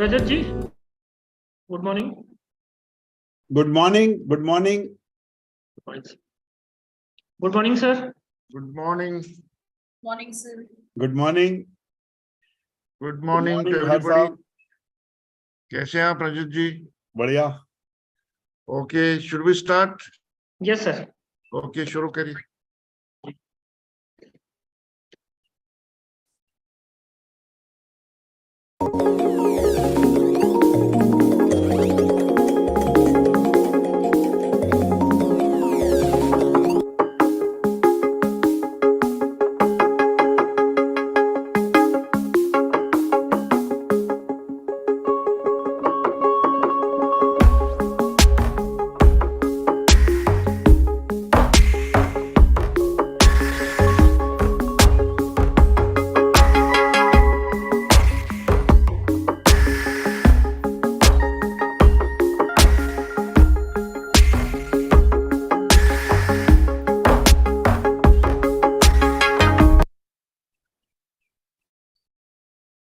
Rajat ji, good morning. Good morning. Good morning. Good morning, sir. Good morning. Morning, sir. Good morning. Good morning to her everybody. साहब कैसे हैं आप रजत जी? बढ़िया. Okay, should we start? Yes, sir. Okay, शुरू करिए.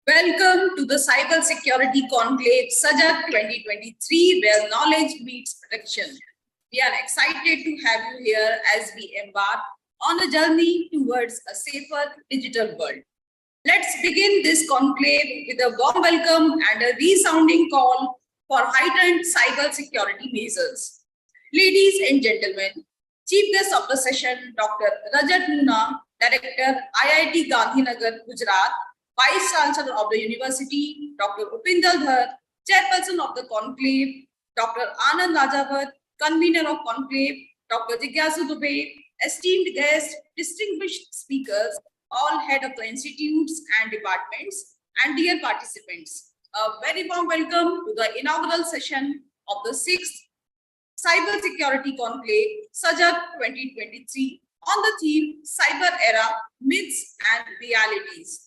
Welcome to the Cyber Security Conclave SAJAG 2023, where knowledge meets protection. We are excited to have you here as we embark on a journey towards a safer digital world. Let's begin this conclave with a warm welcome and a resounding call for heightened cyber security measures. Ladies and gentlemen, Chief Guest of the session, Dr. Rajat Moona, Director, IIT Gandhinagar, Gujarat, Vice Chancellor of the University, Dr. Upinder Dhar, Chairperson of the Conclave, Dr. Anand Rajavat, Convener of Conclave, Dr. Jigyasu Dubey, esteemed guests, distinguished speakers, all head of the institutes and departments, and dear participants. A very warm welcome to the inaugural session of the 6th Cyber Security Conclave, SAJAG 2023, on the theme Cyber Era, Myths and Realities.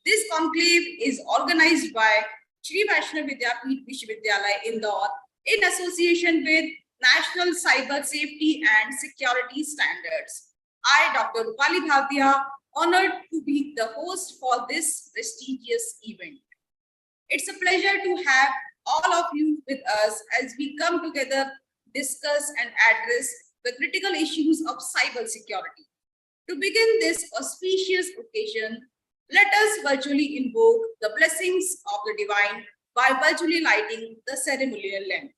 This conclave is organized by Shri Vaishnav Vidyapeeth Vishwavidyalaya, Indore, in association with National Cyber Safety and Security Standards. I, Dr. Rupali Bhatia, honored to be the host for this prestigious event. It's a pleasure to have all of you with us as we come together, discuss and address the critical issues of cyber security. To begin this auspicious occasion, let us virtually invoke the blessings of the divine by virtually lighting the ceremonial lamp.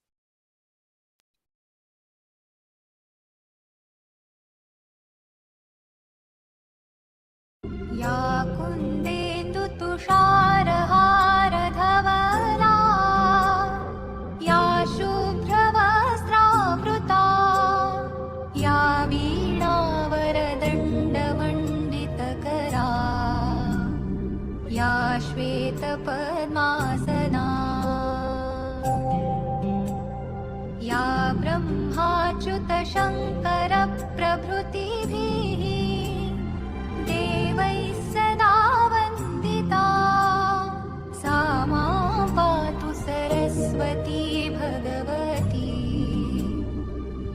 या कुन्देन्दु तुषारहार धवला या शुभ्रवस्त्रावृता या वीणावरदण्डमण्डितकरा या श्वेतपद्मासना या ब्रह्माच्युतशङ्करप्रभृतिभिः देवैः सदा वन्दिता सा मां पातु सरस्वती भगवती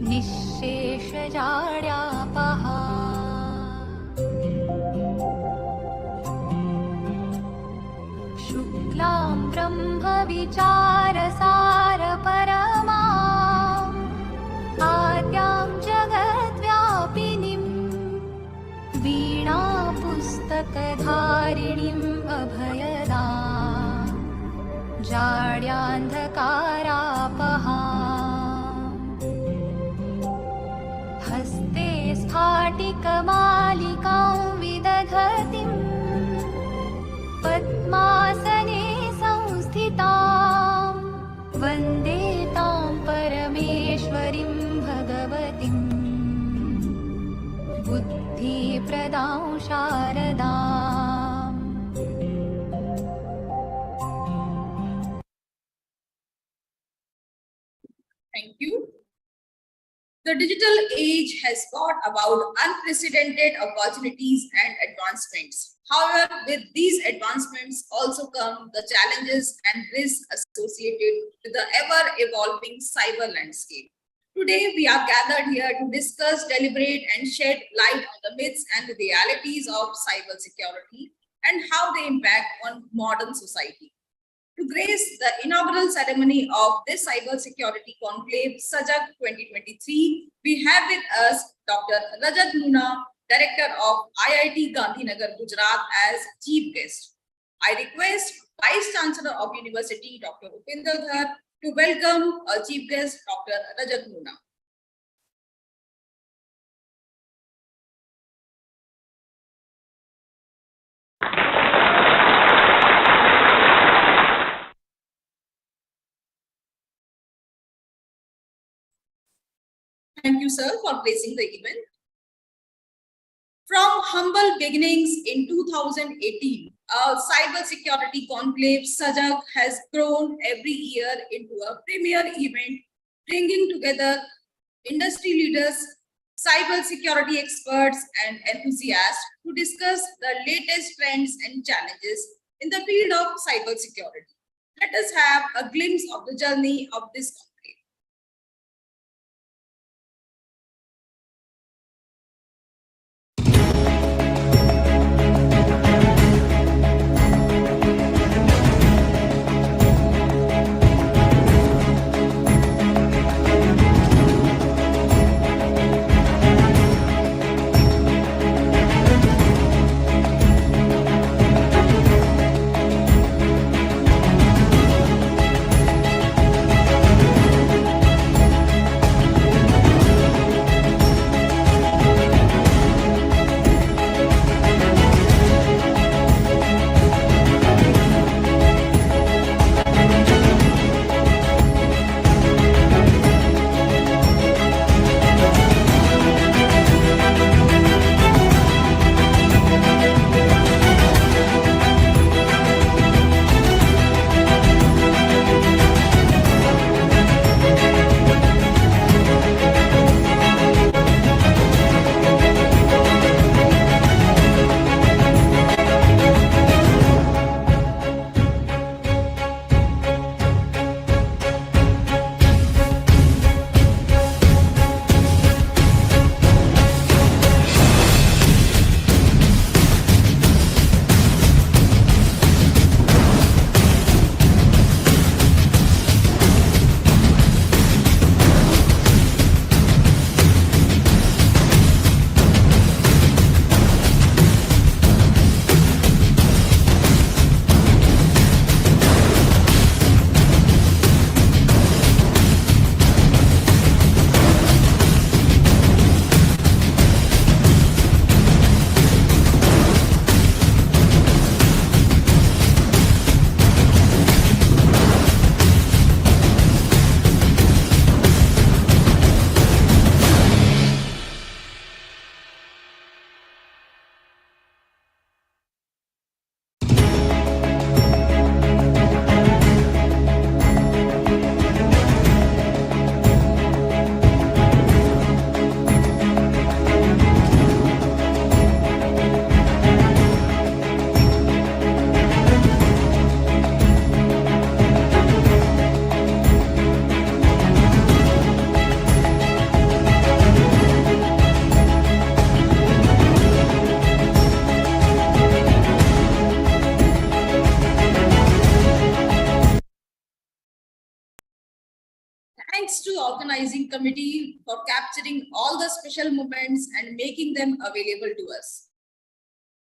निःशेषजाड्यापहा शुक्लां ब्रह्मविचारसारपरमा आद्यां जगद्व्यापिनीं वीणा पुस्तकधारिणीम् अभयदा जाड्यान्धकारापहा हस्ते स्फाटिकमालिकां विदधतीं पद्मासने संस्थितां वन्दे तां परमेश्वरीं भगवतीं बुद्धिप्रदां शारदाम्. Thank you. The digital age has brought about unprecedented opportunities and advancements. However, with these advancements also come the challenges and risks associated with the ever-evolving cyber landscape. Today, we are gathered here to discuss, deliberate, and shed light on the myths and the realities of cybersecurity and how they impact on modern society. To grace the inaugural ceremony of this Cyber Security Conclave, SAJAG 2023, we have with us Dr. Rajat Muna, Director of IIT Gandhinagar, Gujarat, as chief guest. I request Vice Chancellor of University, Dr. Upinder Dhar, to welcome our chief guest, Dr. Rajat Muna. Thank you, sir, for gracing the event. From humble beginnings in 2018, our cyber security conclave SAJAG has grown every year into a premier event, bringing together industry leaders, cyber security experts, and enthusiasts to discuss the latest trends and challenges in the field of cyber security. Let us have a glimpse of the journey of this conclave. Thanks to organizing committee for capturing all the special moments and making them available to us.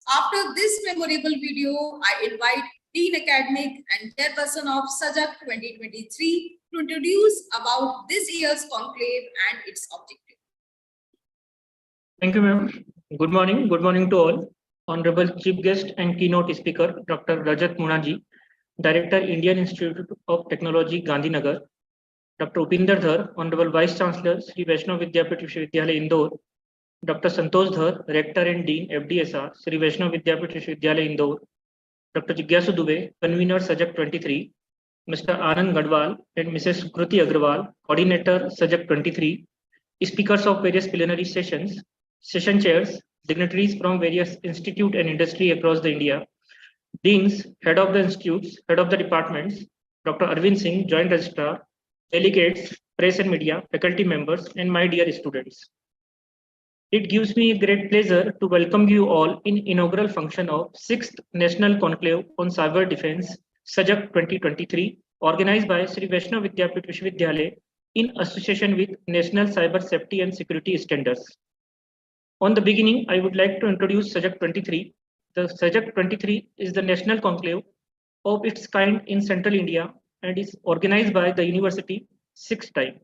After this memorable video, I invite Dean Academic and Chairperson of SAJAG 2023 to introduce about this year's conclave and its objective. Thank you, ma'am. Good morning. Good morning to all. Honorable Chief Guest and Keynote Speaker, Dr. Rajat Muna ji, Director, Indian Institute of Technology, Gandhinagar. Dr. Upinder Dhar, Honorable Vice Chancellor, Sri Vaishnav Vidyapit Vishwavidyalaya, Indore. Dr. Santosh Dhar, Rector and Dean, FDSR, Sri Vaishnav Vidyapit Vishwavidyalaya, Indore. Dr. Jigyasu Dubey, Convener, SAJAG 23. Mr. Anand Gadwal and Mrs. Sukriti Agrawal, Coordinator, SAJAG 23. Speakers of various plenary sessions, session chairs, dignitaries from various institute and industry across the India, deans, head of the institutes, head of the departments, Dr. Arvind Singh, Joint Registrar, delegates, press and media, faculty members, and my dear students. It gives me great pleasure to welcome you all in inaugural function of 6th National Conclave on Cyber Defense SAJAG 2023, organized by Sri Vaishnav Vidyapit Vishwavidyalaya in association with National Cyber Safety and Security Standards. On the beginning, I would like to introduce SAJAG 23. The SAJAG 23 is the national conclave of its kind in Central India and is organized by the university 6th time.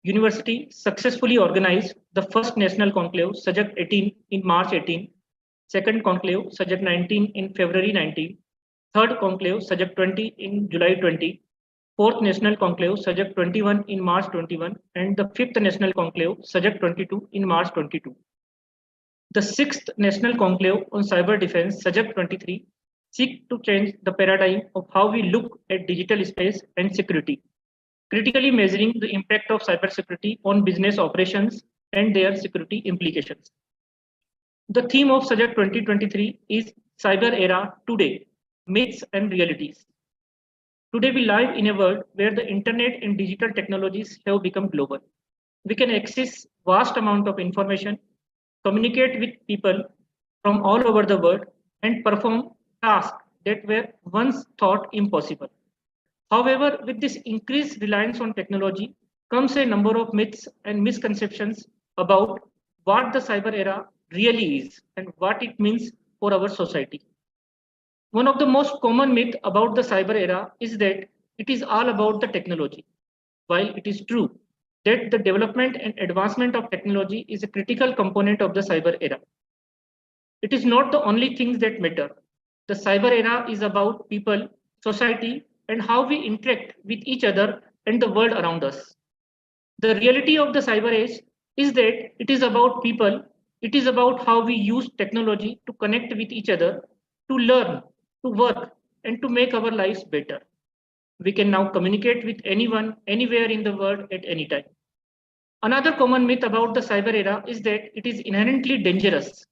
University successfully organized the first national conclave SAJAG 18 in March 18, second conclave SAJAG 19 in February 19, third conclave SAJAG 20 in July 20, fourth national conclave SAJAG 21 in March 21, and the fifth national conclave SAJAG 22 in March 22. The sixth national conclave on cyber defense SAJAG 23 seek to change the paradigm of how we look at digital space and security, critically measuring the impact of cybersecurity on business operations and their security implications. The theme of SAJAG 2023 is Cyber Era Today, Myths and Realities. Today we live in a world where the internet and digital technologies have become global. We can access vast amount of information, communicate with people from all over the world, and perform tasks that were once thought impossible. However, with this increased reliance on technology comes a number of myths and misconceptions about what the cyber era really is and what it means for our society. One of the most common myths about the cyber era is that it is all about the technology. While it is true that the development and advancement of technology is a critical component of the cyber era, it is not the only things that matter. The cyber era is about people, society, and how we interact with each other and the world around us. The reality of the cyber age is that it is about people, it is about how we use technology to connect with each other, to learn, to work, and to make our lives better. We can now communicate with anyone, anywhere in the world at any time. Another common myth about the cyber era is that it is inherently dangerous.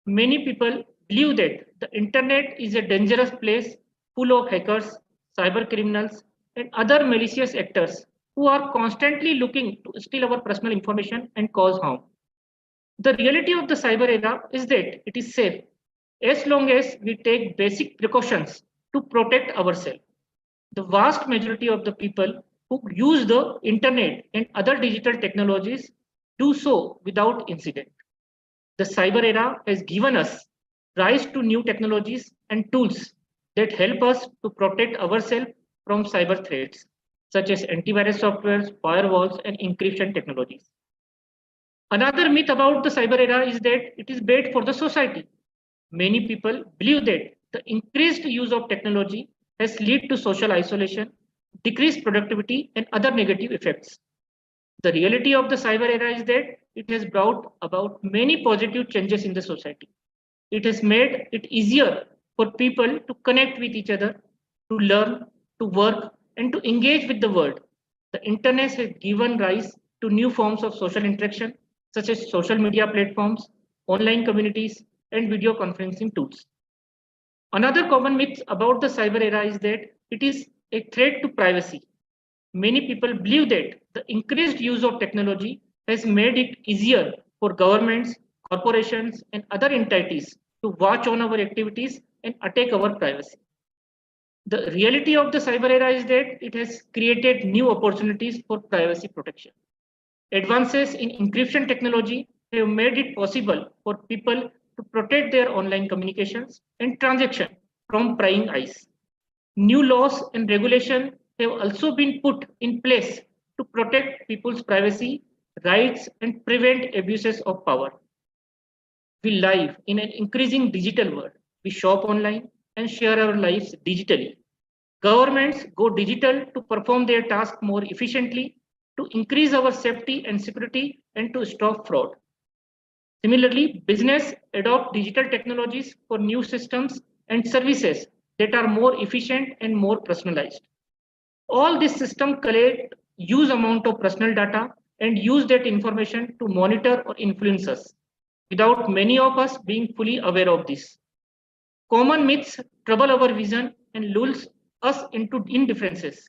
Many people believe that the internet is a dangerous place full of hackers, cyber criminals, and other malicious actors who are constantly looking to steal our personal information and cause harm. The reality of the cyber era is that it is safe as long as we take basic precautions to protect ourselves. The vast majority of the people who use the internet and other digital technologies do so without incident. The cyber era has given us rise to new technologies and tools that help us to protect ourselves from cyber threats, such as antivirus softwares, firewalls, and encryption technologies. Another myth about the cyber era is that it is bad for the society. Many people believe that the increased use of technology has led to social isolation, decreased productivity, and other negative effects. The reality of the cyber era is that it has brought about many positive changes in the society. It has made it easier for people to connect with each other, to learn, to work, and to engage with the world. The internet has given rise to new forms of social interaction, such as social media platforms, online communities, and video conferencing tools. Another common myth about the cyber era is that it is a threat to privacy. Many people believe that the increased use of technology has made it easier for governments, corporations, and other entities to watch on our activities and attack our privacy. The reality of the cyber era is that it has created new opportunities for privacy protection. Advances in encryption technology have made it possible for people to protect their online communications and transactions from prying eyes. New laws and regulations have also been put in place to protect people's privacy, rights, and prevent abuses of power. We live in an increasing digital world. We shop online and share our lives digitally. Governments go digital to perform their tasks more efficiently, to increase our safety and security, and to stop fraud. Similarly, business adopt digital technologies for new systems and services that are more efficient and more personalized. All these systems collect huge amount of personal data and use that information to monitor or influence us, without many of us being fully aware of this. Common myths trouble our vision and lulls us into indifferences.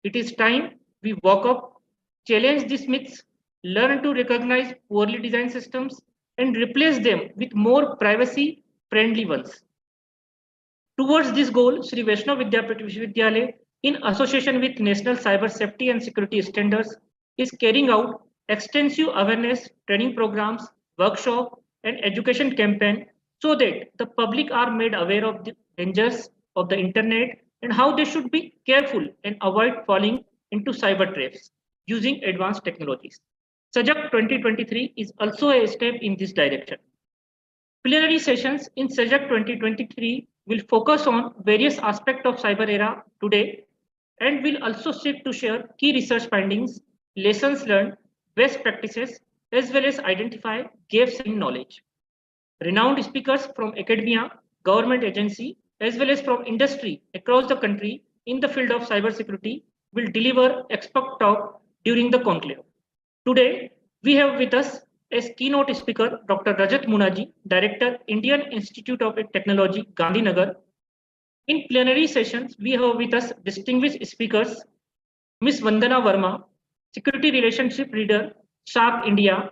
It is time we woke up, challenge these myths, learn to recognize poorly designed systems, and replace them with more privacy-friendly ones. Towards this goal, Sri Vaishnav Vidyapith Vishwavidyalaya, in association with National Cyber Safety and Security Standards, is carrying out extensive awareness training programs, workshop, and education campaign so that the public are made aware of the dangers of the internet and how they should be careful and avoid falling into cyber traps using advanced technologies. SAJAG 2023 is also a step in this direction. Plenary sessions in SAJAG 2023 will focus on various aspects of cyber era today and will also seek to share key research findings, lessons learned, best practices, as well as identify gaps in knowledge. Renowned speakers from academia, government agency, as well as from industry across the country in the field of cybersecurity will deliver expert talk during the conclave. Today, we have with us as keynote speaker Dr. Rajat Munaji, Director, Indian Institute of Technology, Gandhinagar. In plenary sessions, we have with us distinguished speakers, Ms. Vandana Verma, Security Relationship Leader, SARC India,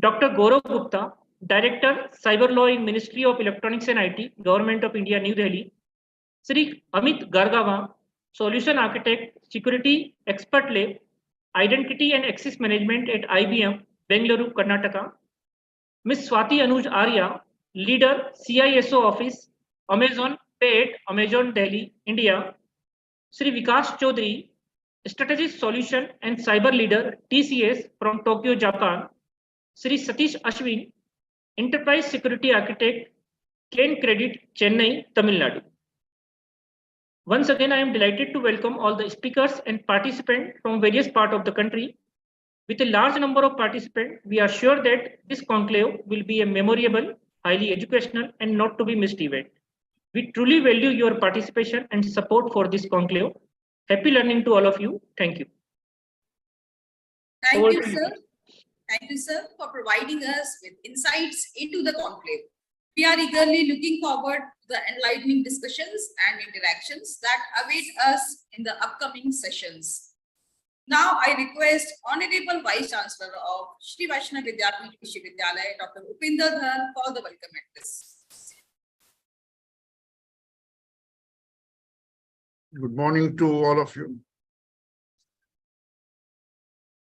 Dr. Gaurav Gupta, Director, Cyber Law in Ministry of Electronics and IT, Government of India, New Delhi, Sri Amit Gargava, Solution Architect, Security Expert Lab, Identity and Access Management at IBM, Bengaluru, Karnataka, Ms. Swati Anuj Arya, Leader, CISO Office, Amazon Pay at Amazon Delhi, India, Sri Vikas Chaudhary, Strategic Solution and Cyber Leader, TCS from Tokyo, Japan, Sri Satish Ashwin, Enterprise Security Architect, Ken Credit, Chennai, Tamil Nadu. Once again, I am delighted to welcome all the speakers and participants from various parts of the country. With a large number of participants, we are sure that this conclave will be a memorable, highly educational, and not to be missed event. We truly value your participation and support for this conclave. Happy learning to all of you. Thank you. Thank you, sir. Thank you, sir, for providing us with insights into the conclave. We are eagerly looking forward to the enlightening discussions and interactions that await us in the upcoming sessions. Now, I request Honorable Vice Chancellor of Sri Vaishnav Vidyapith Vishwavidyalaya, Dr. Upinder Dhar, for the welcome address. Good morning to all of you.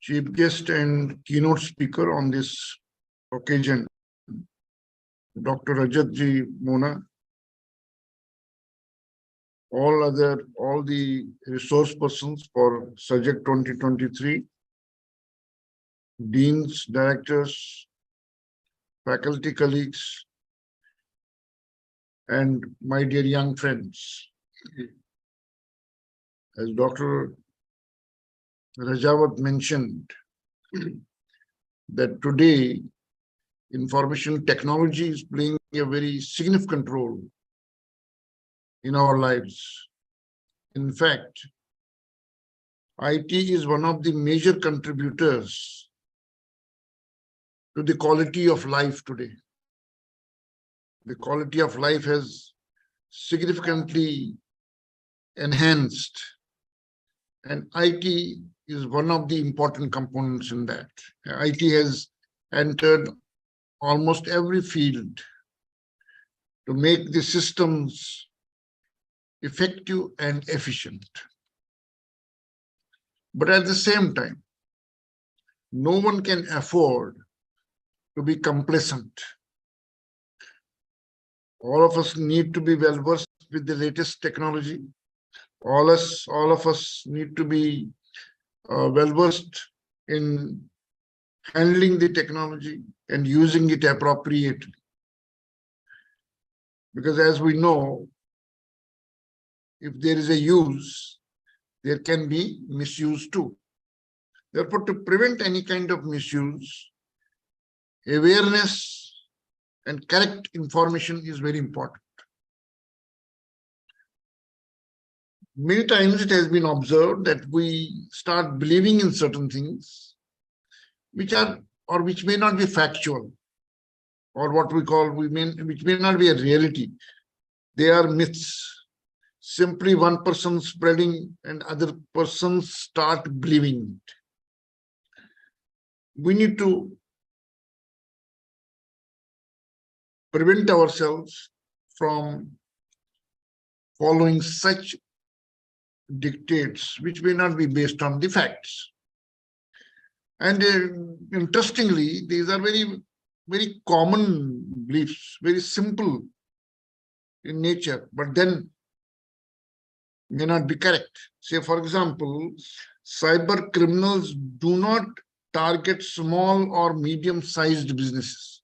Chief guest and keynote speaker on this occasion, Dr. Rajat Mona, all the resource persons for SAJAG 2023, deans, directors, faculty colleagues, and my dear young friends. As Dr. Rajawat mentioned, that today information technology is playing a very significant role in our lives. In fact, IT is one of the major contributors to the quality of life today. The quality of life has significantly enhanced, and IT is one of the important components in that. IT has entered almost every field to make the systems effective and efficient. But at the same time, no one can afford to be complacent. All of us need to be well versed with the latest technology. All of us need to be well versed in handling the technology and using it appropriately. Because as we know, if there is a use, there can be misuse too. Therefore, to prevent any kind of misuse, awareness and correct information is very important. Many times it has been observed that we start believing in certain things which may not be factual, or what we call which may not be a reality. They are myths. Simply one person spreading and other persons start believing it. We need to prevent ourselves from following such dictates which may not be based on the facts. And interestingly, these are very, very common beliefs, very simple in nature, but then may not be correct. Say, for example, cyber criminals do not target small or medium-sized businesses.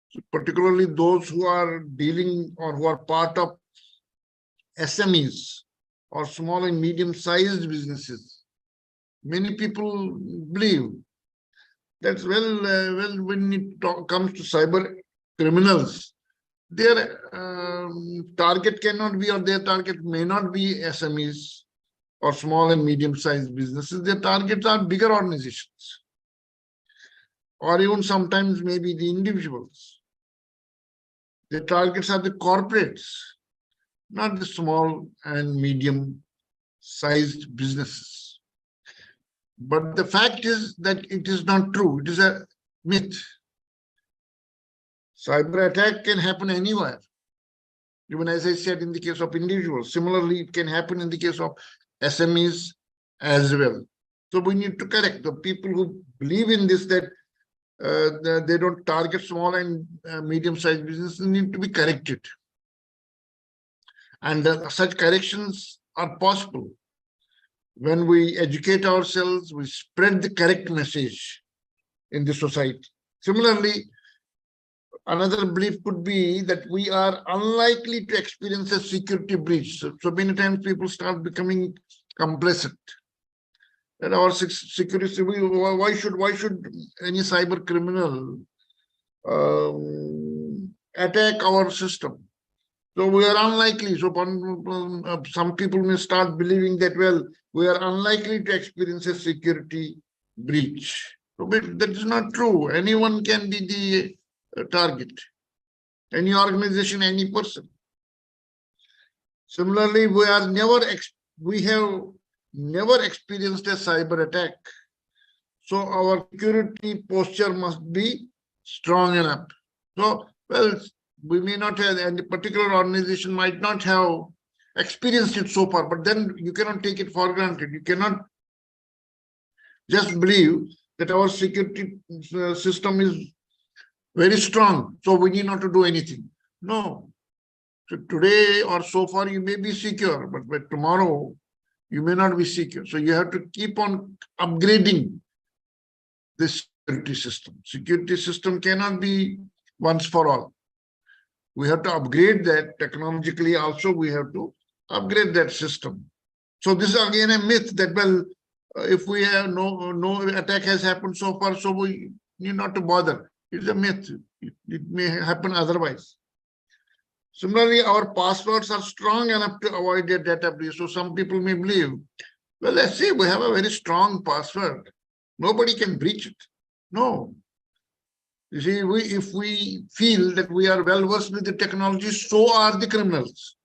So particularly those who are dealing or who are part of SMEs or small and medium-sized businesses. Many people believe that, when it comes to cyber criminals, their target cannot be, or their target may not be SMEs or small and medium-sized businesses. Their targets are bigger organizations, or even sometimes maybe the individuals. Their targets are the corporates, not the small and medium-sized businesses. But the fact is that it is not true. It is a myth. Cyber attack can happen anywhere. Even as I said, in the case of individuals. Similarly, it can happen in the case of SMEs as well. So we need to correct the people who believe in this, that they don't target small and medium-sized businesses, need to be corrected. And such corrections are possible when we educate ourselves, we spread the correct message in the society. Similarly, another belief could be that we are unlikely to experience a security breach. So many times people start becoming complacent. That our security, why should any cyber criminal attack our system? So we are unlikely. So some people may start believing that, well, we are unlikely to experience a security breach. So, but that is not true. Anyone can be the target. Any organization, any person. Similarly, we have never experienced a cyber attack. So our security posture must be strong enough. So, well, we may not have, and a particular organization might not have experienced it so far, but then you cannot take it for granted. You cannot just believe that our security system is very strong, so we need not to do anything. No. So today or so far you may be secure, but tomorrow you may not be secure. So you have to keep on upgrading this security system. Security system cannot be once for all. We have to upgrade that technologically. Also, we have to upgrade that system. So this is again a myth that, well, if we have no attack has happened so far, so we need not to bother. It's a myth. It may happen otherwise. Similarly, our passwords are strong enough to avoid a data breach. So some people may believe, well, let's say we have a very strong password. Nobody can breach it. No. You see, if we feel that we are well versed with the technology, so are the criminals.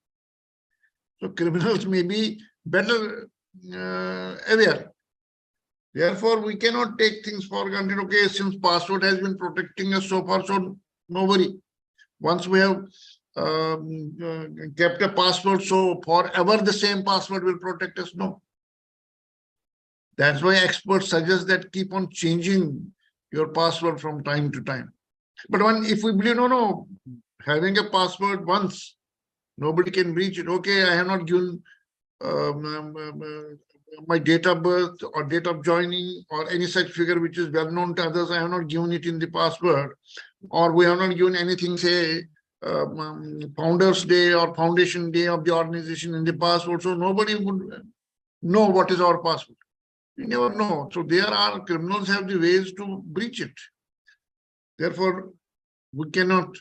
So criminals may be better aware. Therefore, we cannot take things for granted. Okay, since password has been protecting us so far, so no worry. Once we have kept a password, so forever the same password will protect us. No. That's why experts suggest that keep on changing your password from time to time. But if we believe, no, having a password once, nobody can breach it. Okay, I have not given my date of birth or date of joining or any such figure which is well known to others. I have not given it in the password, or we have not given anything, say, Founders Day or Foundation Day of the organization in the password. So nobody would know what is our password. We never know. So there are criminals have the ways to breach it. Therefore, we cannot,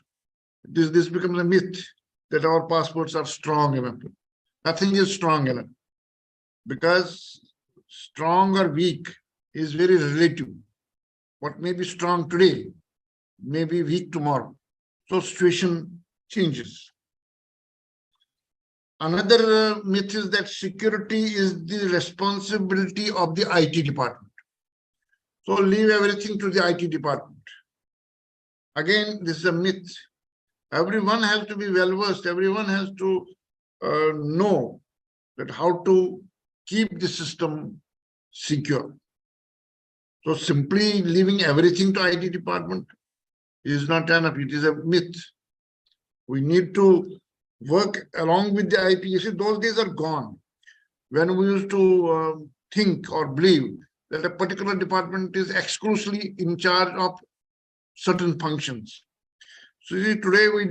this becomes a myth that our passwords are strong enough. Nothing is strong enough, because strong or weak is very relative. What may be strong today may be weak tomorrow. So situation changes. Another myth is that security is the responsibility of the IT department. So leave everything to the IT department. Again, this is a myth. Everyone has to be well versed. Everyone has to know that how to keep the system secure. So simply leaving everything to IT department is not enough. It is a myth. We need to work along with the IP. You see, those days are gone. When we used to think or believe that a particular department is exclusively in charge of certain functions. So you see, today we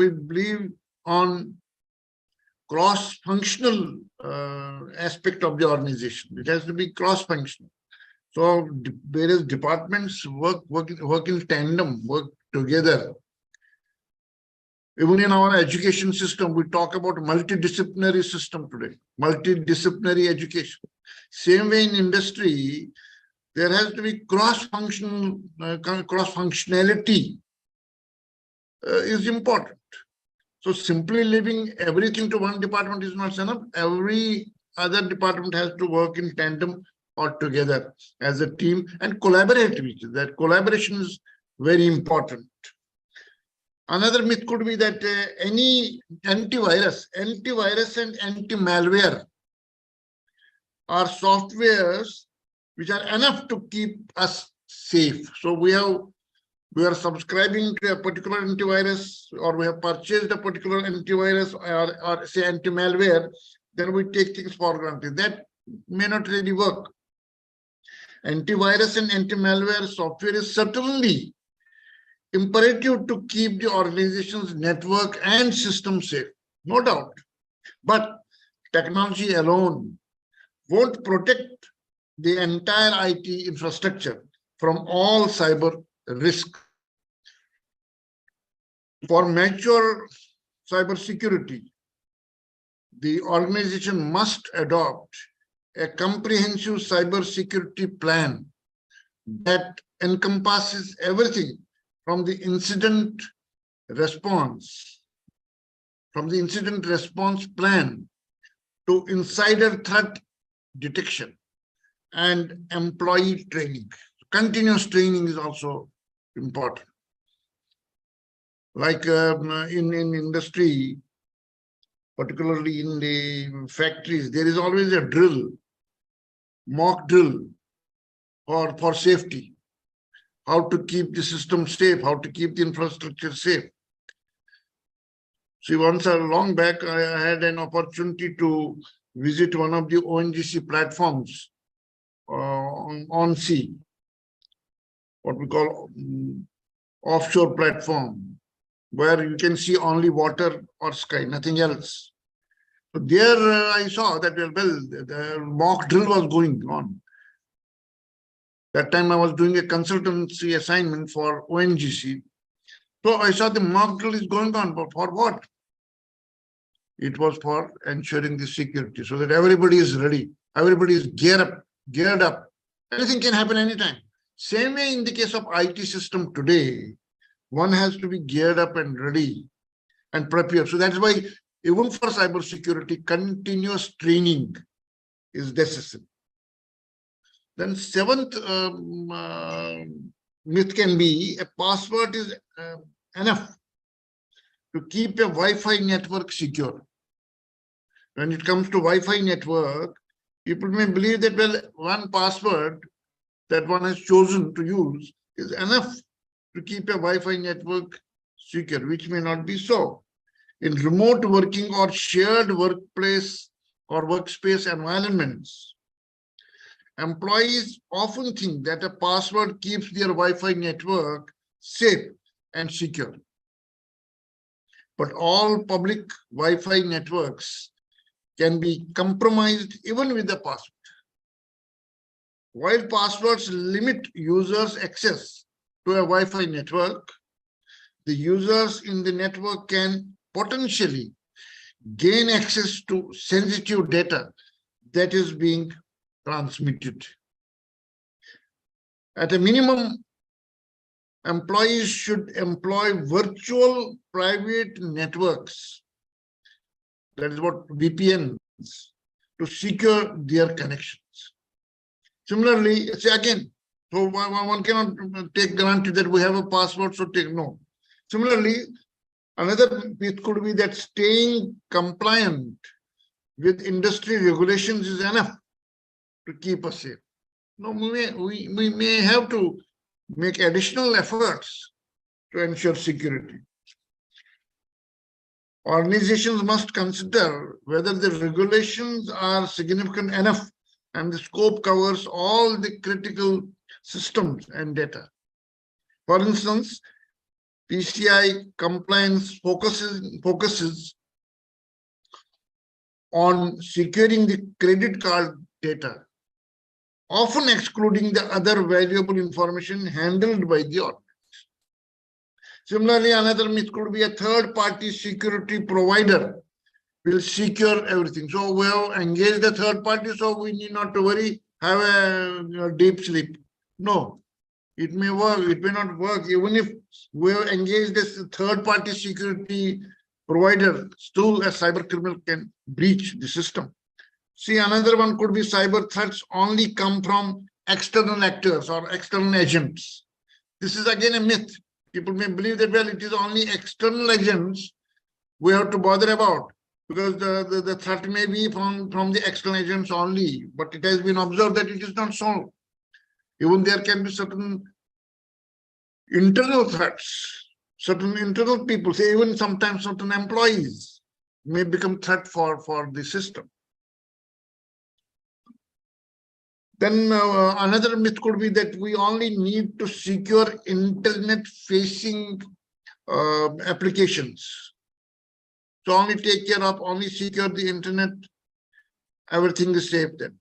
believe on cross-functional aspect of the organization. It has to be cross-functional. So various departments work in tandem, work together. Even in our education system, we talk about multidisciplinary system today, multidisciplinary education. Same way in industry, there has to be cross-functionality is important. So simply leaving everything to one department is not enough. Every other department has to work in tandem or together as a team and collaboratively. That collaboration is very important. Another myth could be that any antivirus and anti-malware are softwares which are enough to keep us safe. So we are subscribing to a particular antivirus, or we have purchased a particular antivirus or say anti-malware, then we take things for granted. That may not really work. Antivirus and anti-malware software is certainly imperative to keep the organization's network and system safe, no doubt. But technology alone won't protect the entire IT infrastructure from all cyber risk. For mature cybersecurity, the organization must adopt a comprehensive cybersecurity plan that encompasses everything from the incident response plan to insider threat detection and employee training. Continuous training is also important. Like in industry, particularly in the factories, there is always a drill, mock drill for safety. How to keep the system safe, how to keep the infrastructure safe. See, once long back, I had an opportunity to visit one of the ONGC platforms on sea, what we call offshore platform, where you can see only water or sky, nothing else. So there I saw that, well, the mock drill was going on. That time I was doing a consultancy assignment for ONGC. So I saw the mock drill is going on, but for what? It was for ensuring the security, so that everybody is ready, everybody is geared up. Anything can happen anytime. Same way in the case of IT system today, one has to be geared up and ready and prepared. So that's why even for cybersecurity, continuous training is necessary. Then seventh myth can be a password is enough to keep a Wi-Fi network secure. When it comes to Wi-Fi network, people may believe that, well, one password that one has chosen to use is enough to keep a Wi-Fi network secure, which may not be so. In remote working or shared workplace or workspace environments, employees often think that a password keeps their Wi-Fi network safe and secure. But all public Wi-Fi networks can be compromised even with the password. While passwords limit users' access to a Wi-Fi network, the users in the network can potentially gain access to sensitive data that is being transmitted. At a minimum, employees should employ virtual private networks, that is what VPNs, to secure their connections. Similarly, say again, so one cannot take granted that we have a password, so take no. Similarly, Another myth could be that staying compliant with industry regulations is enough to keep us safe. No, we may have to make additional efforts to ensure security. Organizations must consider whether the regulations are significant enough and the scope covers all the critical systems and data. For instance, PCI compliance focuses on securing the credit card data, often excluding the other valuable information handled by the organization. Similarly, another myth could be a third-party security provider will secure everything. So we have engaged a third party, so we need not to worry, have a deep sleep. No, it may work, it may not work. Even if we have engaged this third-party security provider, still a cyber criminal can breach the system. See, another one could be cyber threats only come from external actors or external agents. This is again a myth. People may believe that, well, it is only external agents we have to bother about, because the threat may be from the external agents only, but it has been observed that it is not so. Even there can be certain internal threats, certain internal people, say even sometimes certain employees may become threat for the system. Then another myth could be that we only need to secure internet-facing applications. So only take care of, only secure the internet, everything is safe then.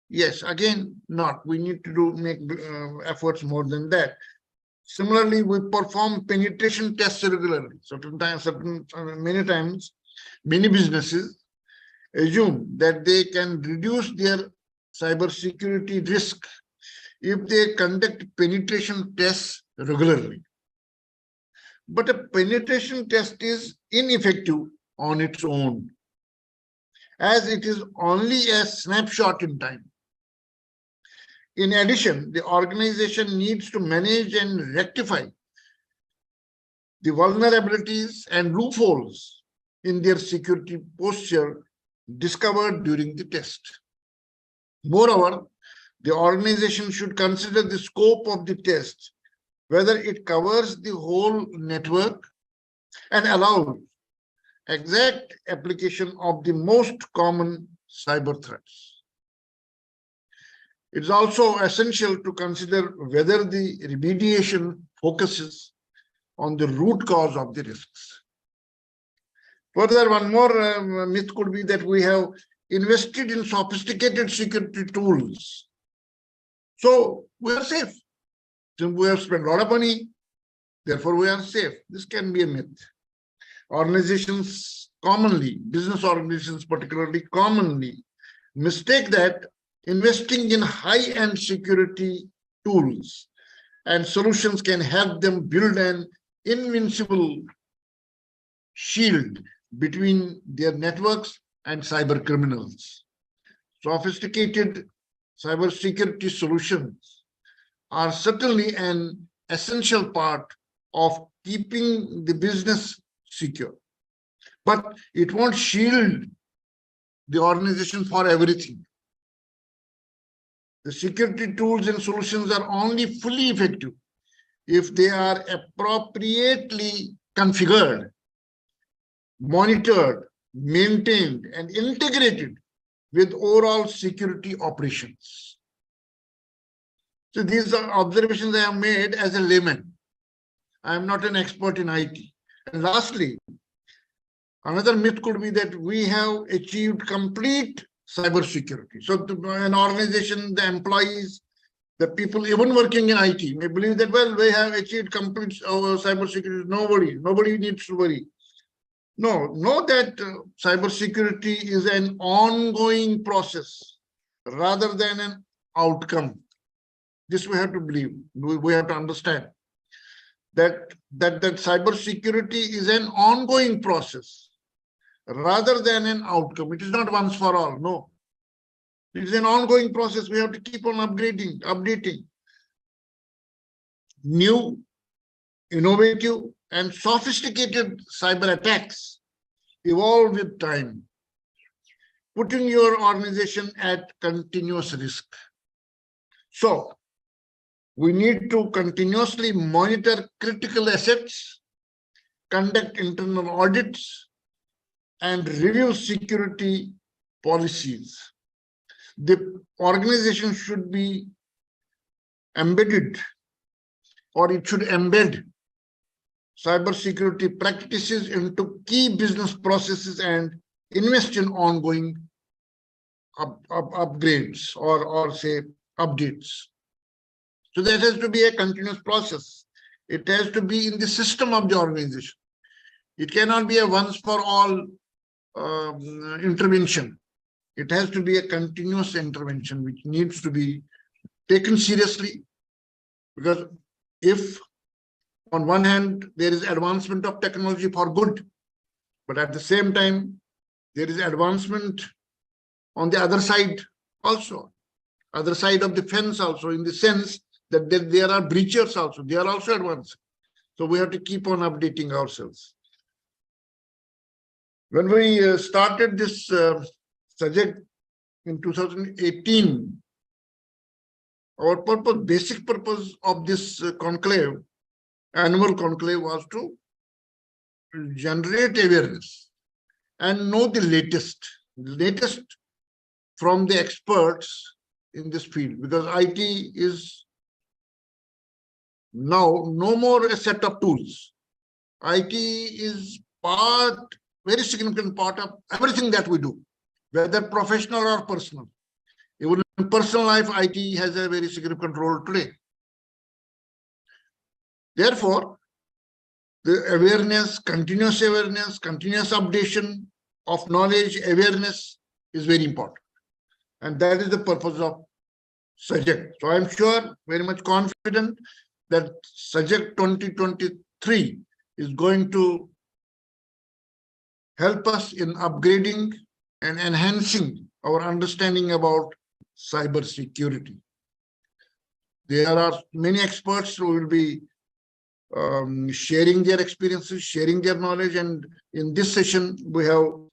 Yes, again, not. We need to make efforts more than that. Similarly, we perform penetration tests regularly. Many times, many businesses assume that they can reduce their cybersecurity risk if they conduct penetration tests regularly. But a penetration test is ineffective on its own, as it is only a snapshot in time. In addition, the organization needs to manage and rectify the vulnerabilities and loopholes in their security posture discovered during the test. Moreover, the organization should consider the scope of the test, whether it covers the whole network and allows exact application of the most common cyber threats. It's also essential to consider whether the remediation focuses on the root cause of the risks. Further, one more myth could be that we have invested in sophisticated security tools, so we are safe. Since we have spent a lot of money, therefore we are safe. This can be a myth. Organizations commonly, business organizations particularly commonly, mistake that investing in high-end security tools and solutions can help them build an invincible shield between their networks and cyber criminals. Sophisticated cybersecurity solutions are certainly an essential part of keeping the business secure, but it won't shield the organization for everything. The security tools and solutions are only fully effective if they are appropriately configured, monitored, maintained, and integrated with overall security operations. So these are observations I have made as a layman. I am not an expert in IT. And lastly, another myth could be that we have achieved complete cybersecurity. So an organization, the employees, the people even working in IT may believe that, well, we have achieved complete cybersecurity. Nobody needs to worry. No, know that cybersecurity is an ongoing process rather than an outcome. This we have to believe. We have to understand that cybersecurity is an ongoing process rather than an outcome. It is not once for all. No, it is an ongoing process. We have to keep on updating. New, innovative, and sophisticated cyber attacks evolve with time, putting your organization at continuous risk. So, we need to continuously monitor critical assets, conduct internal audits, and review security policies. The organization should be embedded, or it should embed cybersecurity practices into key business processes and invest in ongoing upgrades or say updates. So that has to be a continuous process. It has to be in the system of the organization. It cannot be a once for all intervention. It has to be a continuous intervention which needs to be taken seriously, because if on one hand there is advancement of technology for good, but at the same time there is advancement on the other side also, other side of the fence also, in the sense that there are breachers also, they are also advancing. So we have to keep on updating ourselves. When we started this SAJAG in 2018, our basic purpose of this conclave, annual conclave, was to generate awareness and know the latest from the experts in this field, because IT is now no more a set of tools. IT is very significant part of everything that we do, whether professional or personal. Even in personal life, IT has a very significant role today. Therefore, the awareness, continuous updation of knowledge, awareness is very important. And that is the purpose of SAJAG. So I'm sure, very much confident that SAJAG 2023 is going to help us in upgrading and enhancing our understanding about cyber security. There are many experts who will be sharing their experiences, sharing their knowledge, and in this session we have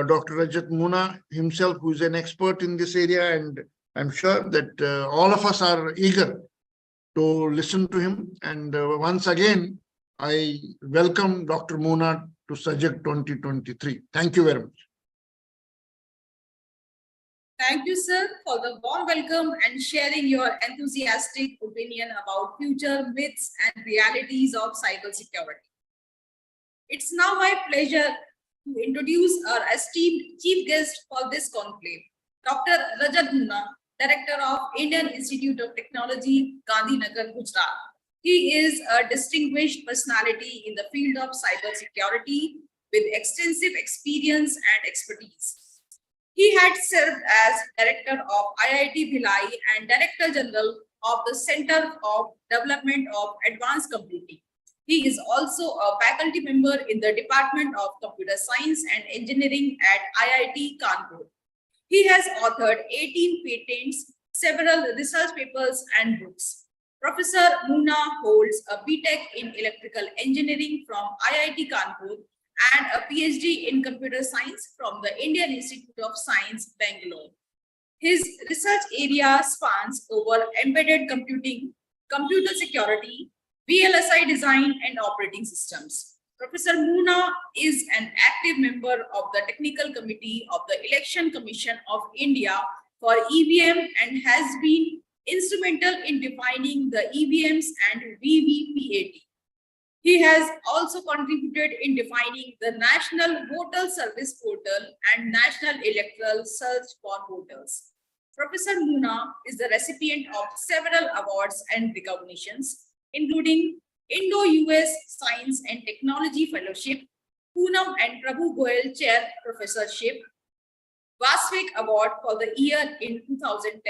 Dr. Rajat Muna himself, who is an expert in this area, and I'm sure that all of us are eager to listen to him. And once again, I welcome Dr. Muna to SAJAG 2023. Thank you very much. Thank you, sir, for the warm welcome and sharing your enthusiastic opinion about future myths and realities of cybersecurity. It's now my pleasure to introduce our esteemed chief guest for this conclave, Dr. Rajat Muna, Director of Indian Institute of Technology, Gandhinagar, Gujarat. He is a distinguished personality in the field of cybersecurity with extensive experience and expertise. He had served as Director of IIT Bhilai and Director General of the Center of Development of Advanced Computing. He is also a faculty member in the Department of Computer Science and Engineering at IIT Kanpur. He has authored 18 patents, several research papers and books. Professor Muna holds a BTech in Electrical Engineering from IIT Kanpur and a PhD in Computer Science from the Indian Institute of Science, Bangalore. His research area spans over embedded computing, computer security, VLSI design, and operating systems. Professor Muna is an active member of the Technical Committee of the Election Commission of India for EVM and has been instrumental in defining the EVMs and VVPAT. He has also contributed in defining the National Voter Service Portal and National Electoral Search for Voters. Professor Muna is the recipient of several awards and recognitions, including Indo-US Science and Technology Fellowship, Poonam and Prabhu Goyal Chair Professorship, Vasvik Award for the year in 2010,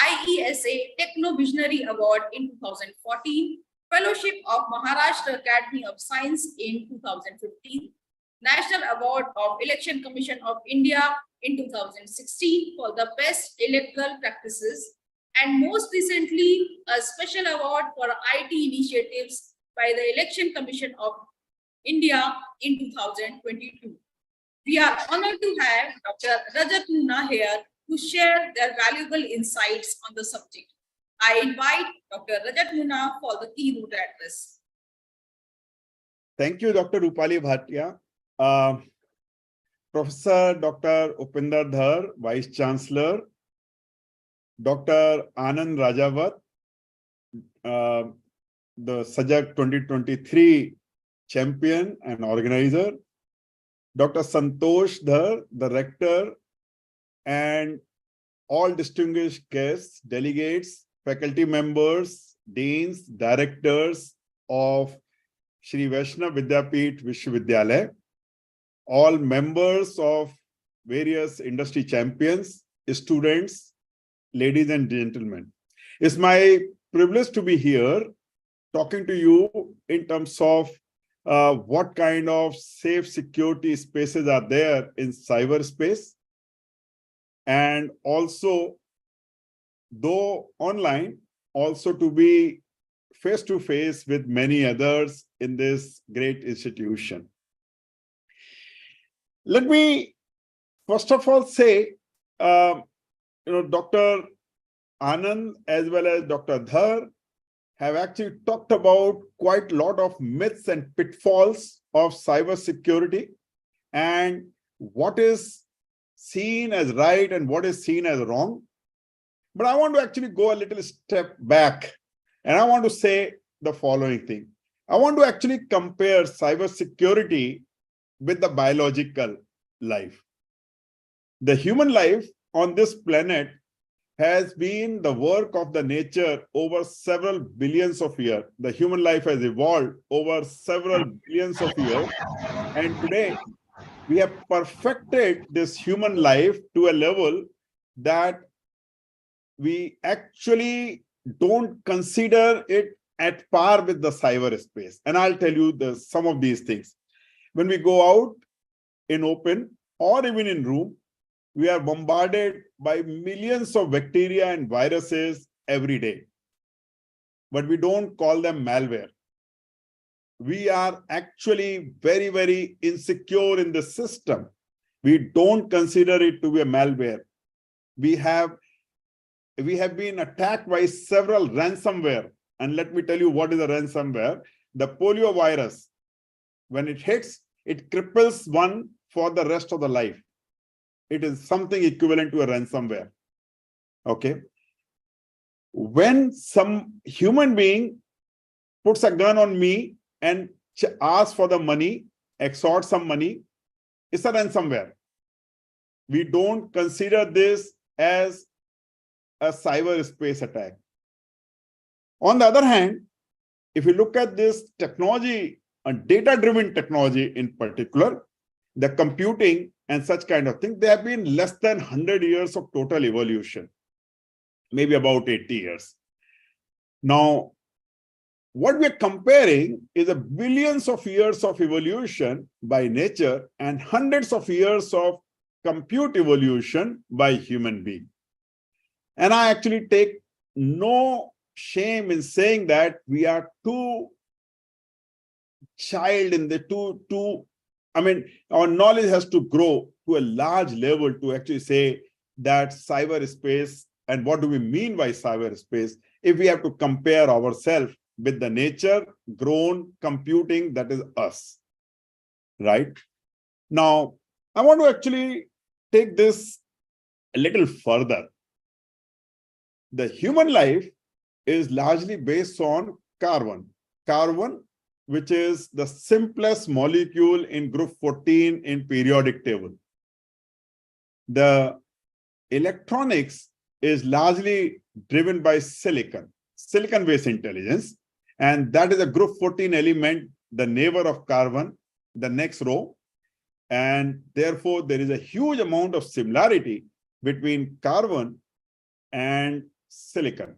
IESA Techno Visionary Award in 2014, Fellowship of Maharashtra Academy of Science in 2015, National Award of Election Commission of India in 2016 for the best electoral practices, and most recently a special award for IT initiatives by the Election Commission of India in 2022. We are honored to have Dr. Rajat Muna here to share their valuable insights on the subject. I invite Dr. Rajat Muna for the keynote address. Thank you, Dr. Rupali Bhatia. Professor Dr. Upinder Dhar, Vice Chancellor, Dr. Anand Rajawat, the SAJAG 2023 champion and organizer, Dr. Santosh Dhar, the rector, and all distinguished guests, delegates, faculty members, deans, directors of Shri Vaishnav Vidyapith Vishwavidyalaya, all members of various industry champions, students, ladies and gentlemen. It's my privilege to be here talking to you in terms of what kind of safe security spaces are there in cyberspace, and also, though online, also to be face-to-face with many others in this great institution. Let me first of all say, Dr. Anand as well as Dr. Dhar have actually talked about quite a lot of myths and pitfalls of cybersecurity and what is seen as right and what is seen as wrong. But I want to actually go a little step back, and I want to say the following thing. I want to actually compare cybersecurity with the biological life. The human life on this planet has been the work of the nature over several billions of years. The human life has evolved over several billions of years. And today, we have perfected this human life to a level that we actually don't consider it at par with the cyberspace. And I'll tell you some of these things. When we go out in open or even in room, we are bombarded by millions of bacteria and viruses every day. But we don't call them malware. We are actually very, very insecure in the system. We don't consider it to be a malware. We have been attacked by several ransomware. And let me tell you what is a ransomware. The polio virus, when it hits, it cripples one for the rest of the life. It is something equivalent to a ransomware. Okay. When some human being puts a gun on me and asks for the money, extorts some money, it's a ransomware. We don't consider this as a cyberspace attack. On the other hand, if you look at this technology, a data-driven technology in particular, the computing and such kind of thing, there have been less than 100 years of total evolution, maybe about 80 years. Now, what we're comparing is a billions of years of evolution by nature and hundreds of years of compute evolution by human being. And I actually take no shame in saying that we are too child in the our knowledge has to grow to a large level to actually say that cyberspace, and what do we mean by cyberspace, if we have to compare ourselves with the nature grown computing that is us, right? Now, I want to actually take this a little further. The human life is largely based on carbon. Carbon, which is the simplest molecule in group 14 in periodic table. The electronics is largely driven by silicon-based intelligence, and that is a group 14 element, the neighbor of carbon, the next row. And therefore, there is a huge amount of similarity between carbon and silicon.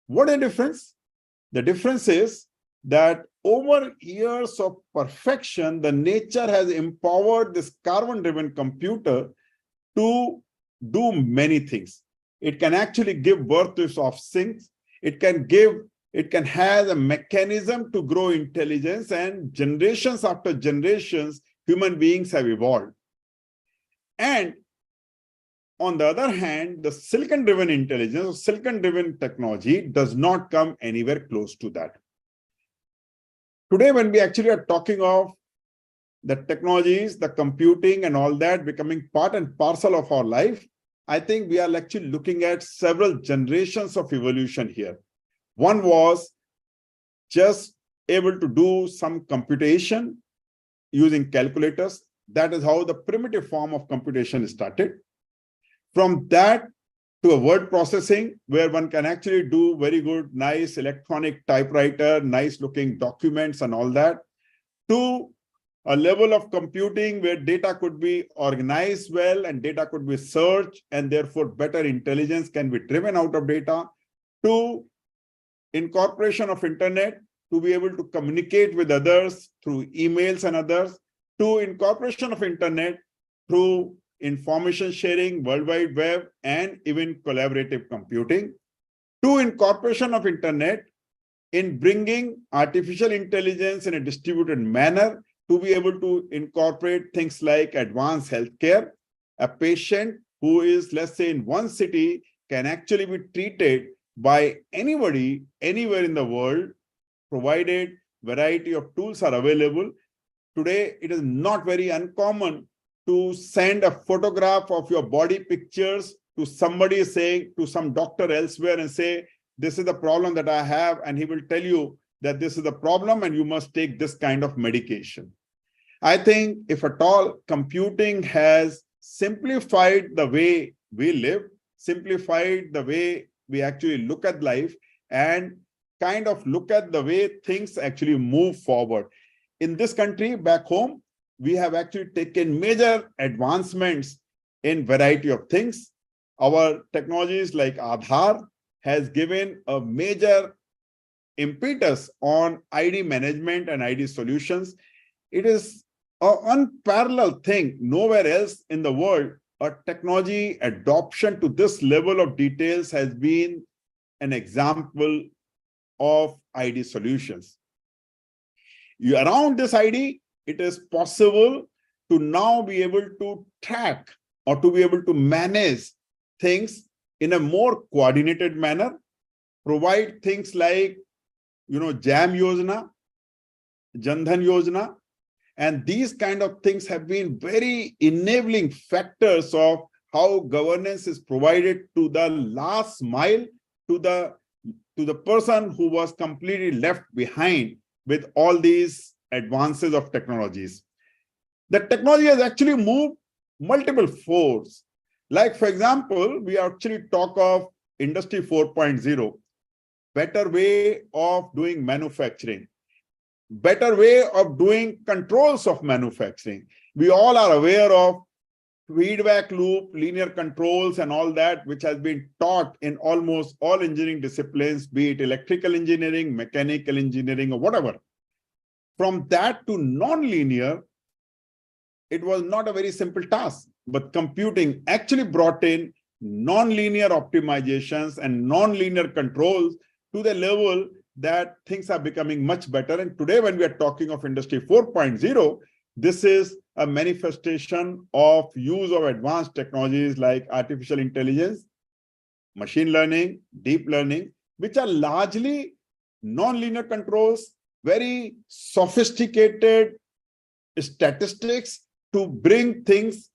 What is the difference? The difference is that over years of perfection, the nature has empowered this carbon-driven computer to do many things. It can actually give birth to its offspring. It can give it can have a mechanism to grow intelligence, and generations after generations, human beings have evolved. And on the other hand, the silicon-driven intelligence or silicon-driven technology does not come anywhere close to that. Today, when we actually are talking of the technologies, the computing and all that becoming part and parcel of our life, I think we are actually looking at several generations of evolution here. One was just able to do some computation using calculators. That is how the primitive form of computation started. From that to a word processing, where one can actually do very good, nice electronic typewriter, nice looking documents and all that, to a level of computing where data could be organized well and data could be searched, and therefore better intelligence can be driven out of data, to incorporation of internet to be able to communicate with others through emails and others, to incorporation of internet through information sharing, World Wide Web, and even collaborative computing, to incorporation of internet in bringing artificial intelligence in a distributed manner to be able to incorporate things like advanced healthcare. A patient who is, let's say, in one city can actually be treated by anybody, anywhere in the world, provided variety of tools are available. Today, it is not very uncommon to send a photograph of your body pictures to somebody, saying to some doctor elsewhere, and say, this is the problem that I have, and he will tell you that this is the problem and you must take this kind of medication. I think if at all, computing has simplified the way we live, simplified the way we actually look at life, and kind of look at the way things actually move forward. In this country, back home, we have actually taken major advancements in variety of things. Our technologies like Aadhaar has given a major impetus on ID management and ID solutions. It is an unparalleled thing. Nowhere else in the world, a technology adoption to this level of details has been an example of ID solutions. Around this ID, it is possible to now be able to track or to be able to manage things in a more coordinated manner, provide things like, JAM Yojana, Jan Dhan Yojana, and these kind of things have been very enabling factors of how governance is provided to the last mile, to the person who was completely left behind with all these advances of technologies. The technology has actually moved multiple folds. Like, for example, we actually talk of Industry 4.0, better way of doing manufacturing, better way of doing controls of manufacturing. We all are aware of feedback loop, linear controls, and all that, which has been taught in almost all engineering disciplines, be it electrical engineering, mechanical engineering, or whatever. From that to non-linear, it was not a very simple task, but computing actually brought in non-linear optimizations and non-linear controls to the level that things are becoming much better. And today, when we are talking of Industry 4.0, this is a manifestation of use of advanced technologies like artificial intelligence, machine learning, deep learning, which are largely non-linear controls, very sophisticated statistics to bring things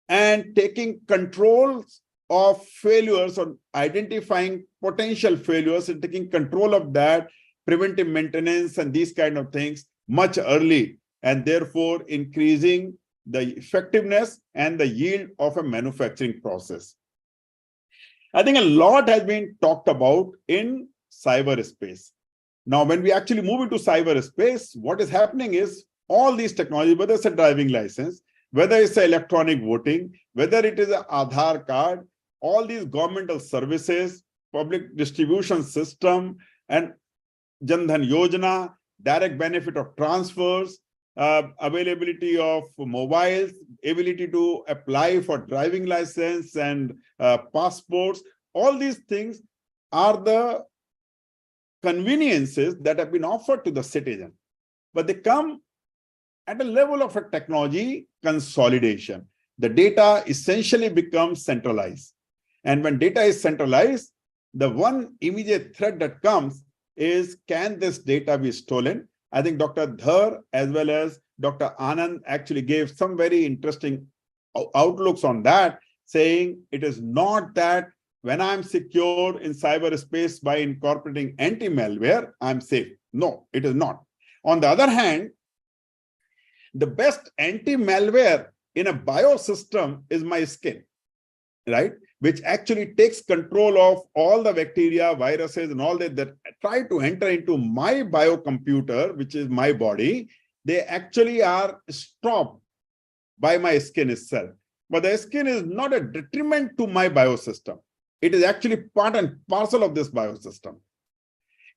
and taking controls of failures or identifying potential failures and taking control of that, preventive maintenance and these kind of things much early, and therefore increasing the effectiveness and the yield of a manufacturing process. I think a lot has been talked about in cyberspace. Now, when we actually move into cyberspace, what is happening is all these technologies, whether it's a driving license, whether it's electronic voting, whether it is an Aadhaar card, all these governmental services, public distribution system, and Jan Dhan Yojana, direct benefit of transfers, availability of mobiles, ability to apply for driving license and passports, all these things are the conveniences that have been offered to the citizen, but they come at a level of a technology consolidation. The data essentially becomes centralized. And when data is centralized, the one immediate threat that comes is, can this data be stolen? I think Dr. Dhar as well as Dr. Anand actually gave some very interesting outlooks on that, saying it is not that when I'm secure in cyberspace by incorporating anti-malware, I'm safe. No, it is not. On the other hand, the best anti-malware in a biosystem is my skin, right? Which actually takes control of all the bacteria, viruses, and all that try to enter into my biocomputer, which is my body. They actually are stopped by my skin itself. But the skin is not a detriment to my biosystem. It is actually part and parcel of this biosystem.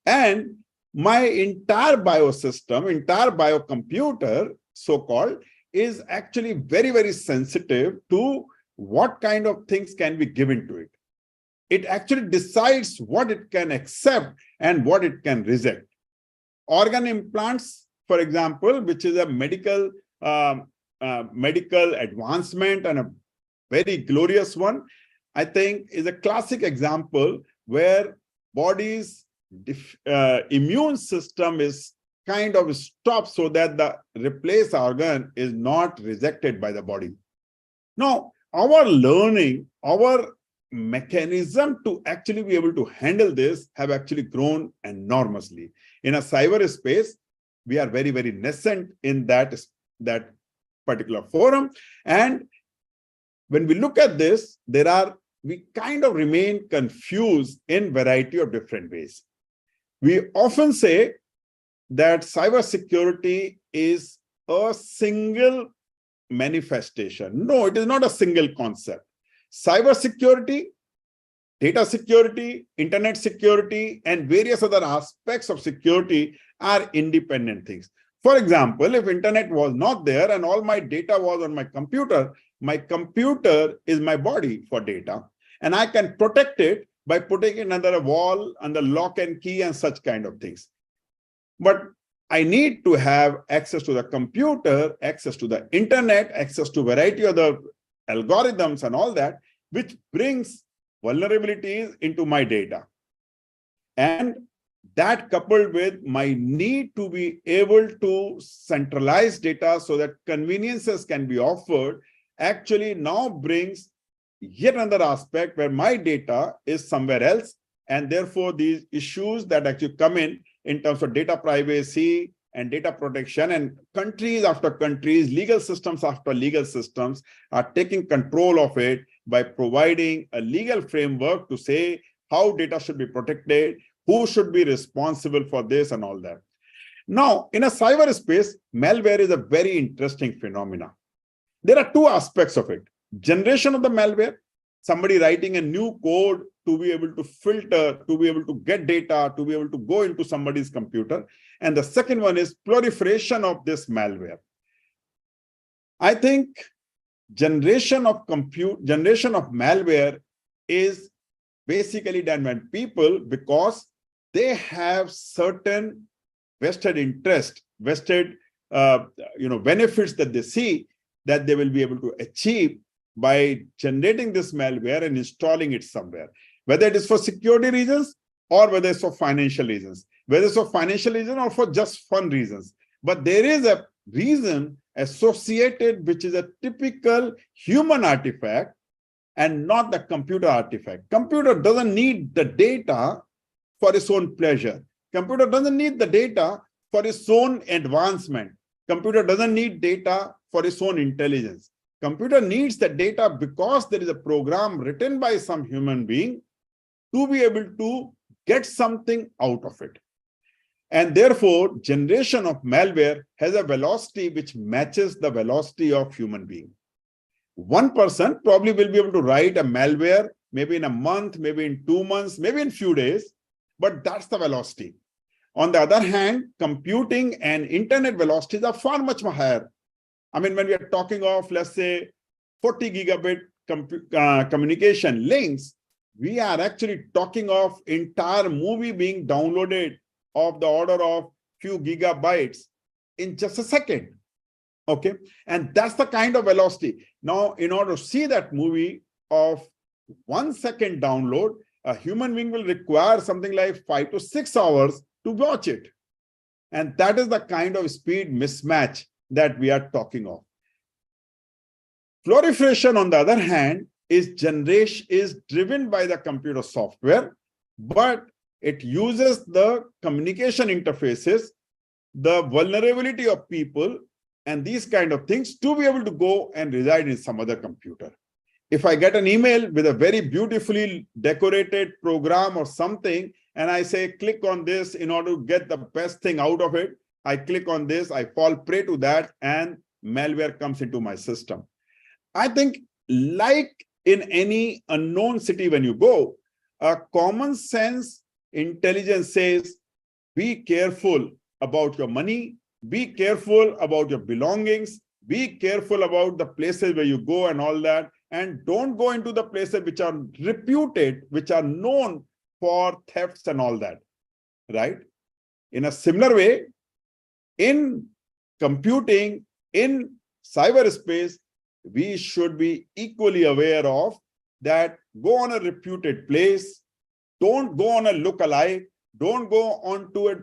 And my entire biosystem, entire biocomputer, so-called, is actually very, very sensitive to what kind of things can be given to it. It actually decides what it can accept and what it can reject. Organ implants, for example, which is a medical advancement and a very glorious one, I think is a classic example where body's immune system is kind of stopped so that the replaced organ is not rejected by the body. Now, our learning, our mechanism to actually be able to handle this have actually grown enormously. In a cyberspace, we are very, very nascent in that particular forum. And when we look at this, we kind of remain confused in variety of different ways. We often say that cybersecurity is a single manifestation. No, it is not a single concept. Cybersecurity, data security, internet security, and various other aspects of security are independent things. For example, if internet was not there and all my data was on my computer is my body for data, and I can protect it by putting it under a wall, under lock and key and such kind of things. But I need to have access to the computer, access to the internet, access to variety of the algorithms and all that, which brings vulnerabilities into my data. And that coupled with my need to be able to centralize data so that conveniences can be offered actually now brings yet another aspect where my data is somewhere else. And therefore, these issues that actually come in terms of data privacy and data protection, and countries after countries, legal systems after legal systems are taking control of it by providing a legal framework to say how data should be protected, who should be responsible for this and all that. Now, in a cyberspace, malware is a very interesting phenomenon. There are two aspects of it. Generation of the malware, somebody writing a new code to be able to filter, to be able to get data, to be able to go into somebody's computer. And the second one is proliferation of this malware. I think generation of malware is basically done when people, because they have certain vested interest, vested benefits that they see that they will be able to achieve by generating this malware and installing it somewhere, whether it is for security reasons or whether it's for financial reasons, whether it's for financial reasons or for just fun reasons. But there is a reason associated, which is a typical human artifact and not the computer artifact. Computer doesn't need the data for its own pleasure. Computer doesn't need the data for its own advancement. Computer doesn't need data for its own intelligence. Computer needs the data because there is a program written by some human being to be able to get something out of it. And therefore, generation of malware has a velocity which matches the velocity of human being. One person probably will be able to write a malware maybe in a month, maybe in 2 months, maybe in few days, but that's the velocity. On the other hand, computing and internet velocities are far much higher. I mean, when we are talking of, let's say, 40 gigabit communication links, we are actually talking of entire movie being downloaded of the order of few gigabytes in just a second. Okay, and that's the kind of velocity. Now, in order to see that movie of 1 second download, a human being will require something like 5 to 6 hours to watch it. And that is the kind of speed mismatch that we are talking of. Proliferation, on the other hand, is driven by the computer software, but it uses the communication interfaces, the vulnerability of people, and these kind of things to be able to go and reside in some other computer. If I get an email with a very beautifully decorated program or something, and I say, click on this in order to get the best thing out of it, I click on this, I fall prey to that, and malware comes into my system. I think, like in any unknown city when you go, a common sense intelligence says, be careful about your money, be careful about your belongings, be careful about the places where you go and all that, and don't go into the places which are reputed, which are known for thefts and all that, right? In a similar way, in computing, in cyberspace, we should be equally aware of that. Go on a reputed place, don't go on a lookalike, don't go onto a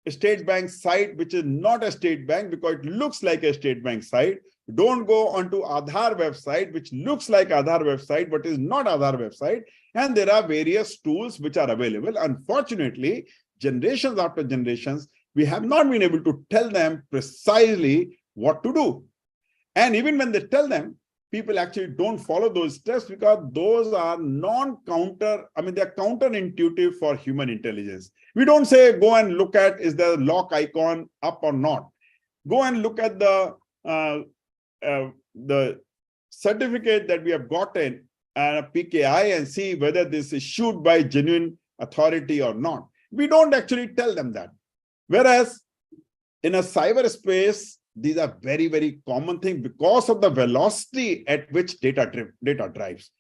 State Bank site which is not a State Bank because it looks like a State Bank site. Don't go onto Aadhaar website which looks like Aadhaar website but is not Aadhaar website. And there are various tools which are available. Unfortunately, generations after generations, we have not been able to tell them precisely what to do. And even when they tell them, people actually don't follow those steps because those are they're counterintuitive for human intelligence. We don't say, go and look at, is the lock icon up or not? Go and look at the certificate that we have gotten and a PKI and see whether this is issued by genuine authority or not. We don't actually tell them that. Whereas in a cyberspace, these are very, very common things because of the velocity at which data drives.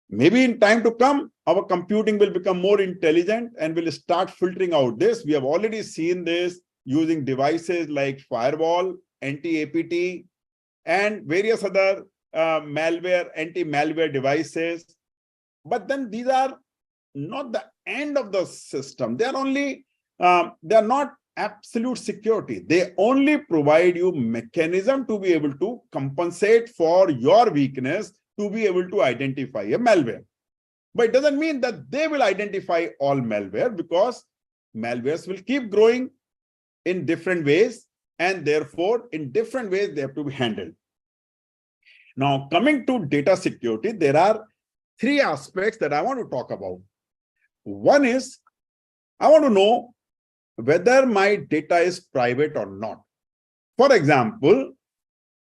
Maybe in time to come, our computing will become more intelligent and will start filtering out this. We have already seen this using devices like firewall, anti-APT, and various other malware, anti-malware devices. But then these are not the end of the system. They are only, they are not absolute security. They only provide you mechanism to be able to compensate for your weakness, to be able to identify a malware. But it doesn't mean that they will identify all malware, because malwares will keep growing in different ways, and therefore in different ways they have to be handled. Now, coming to data security, there are three aspects that I want to talk about. One is, I want to know whether my data is private or not. For example,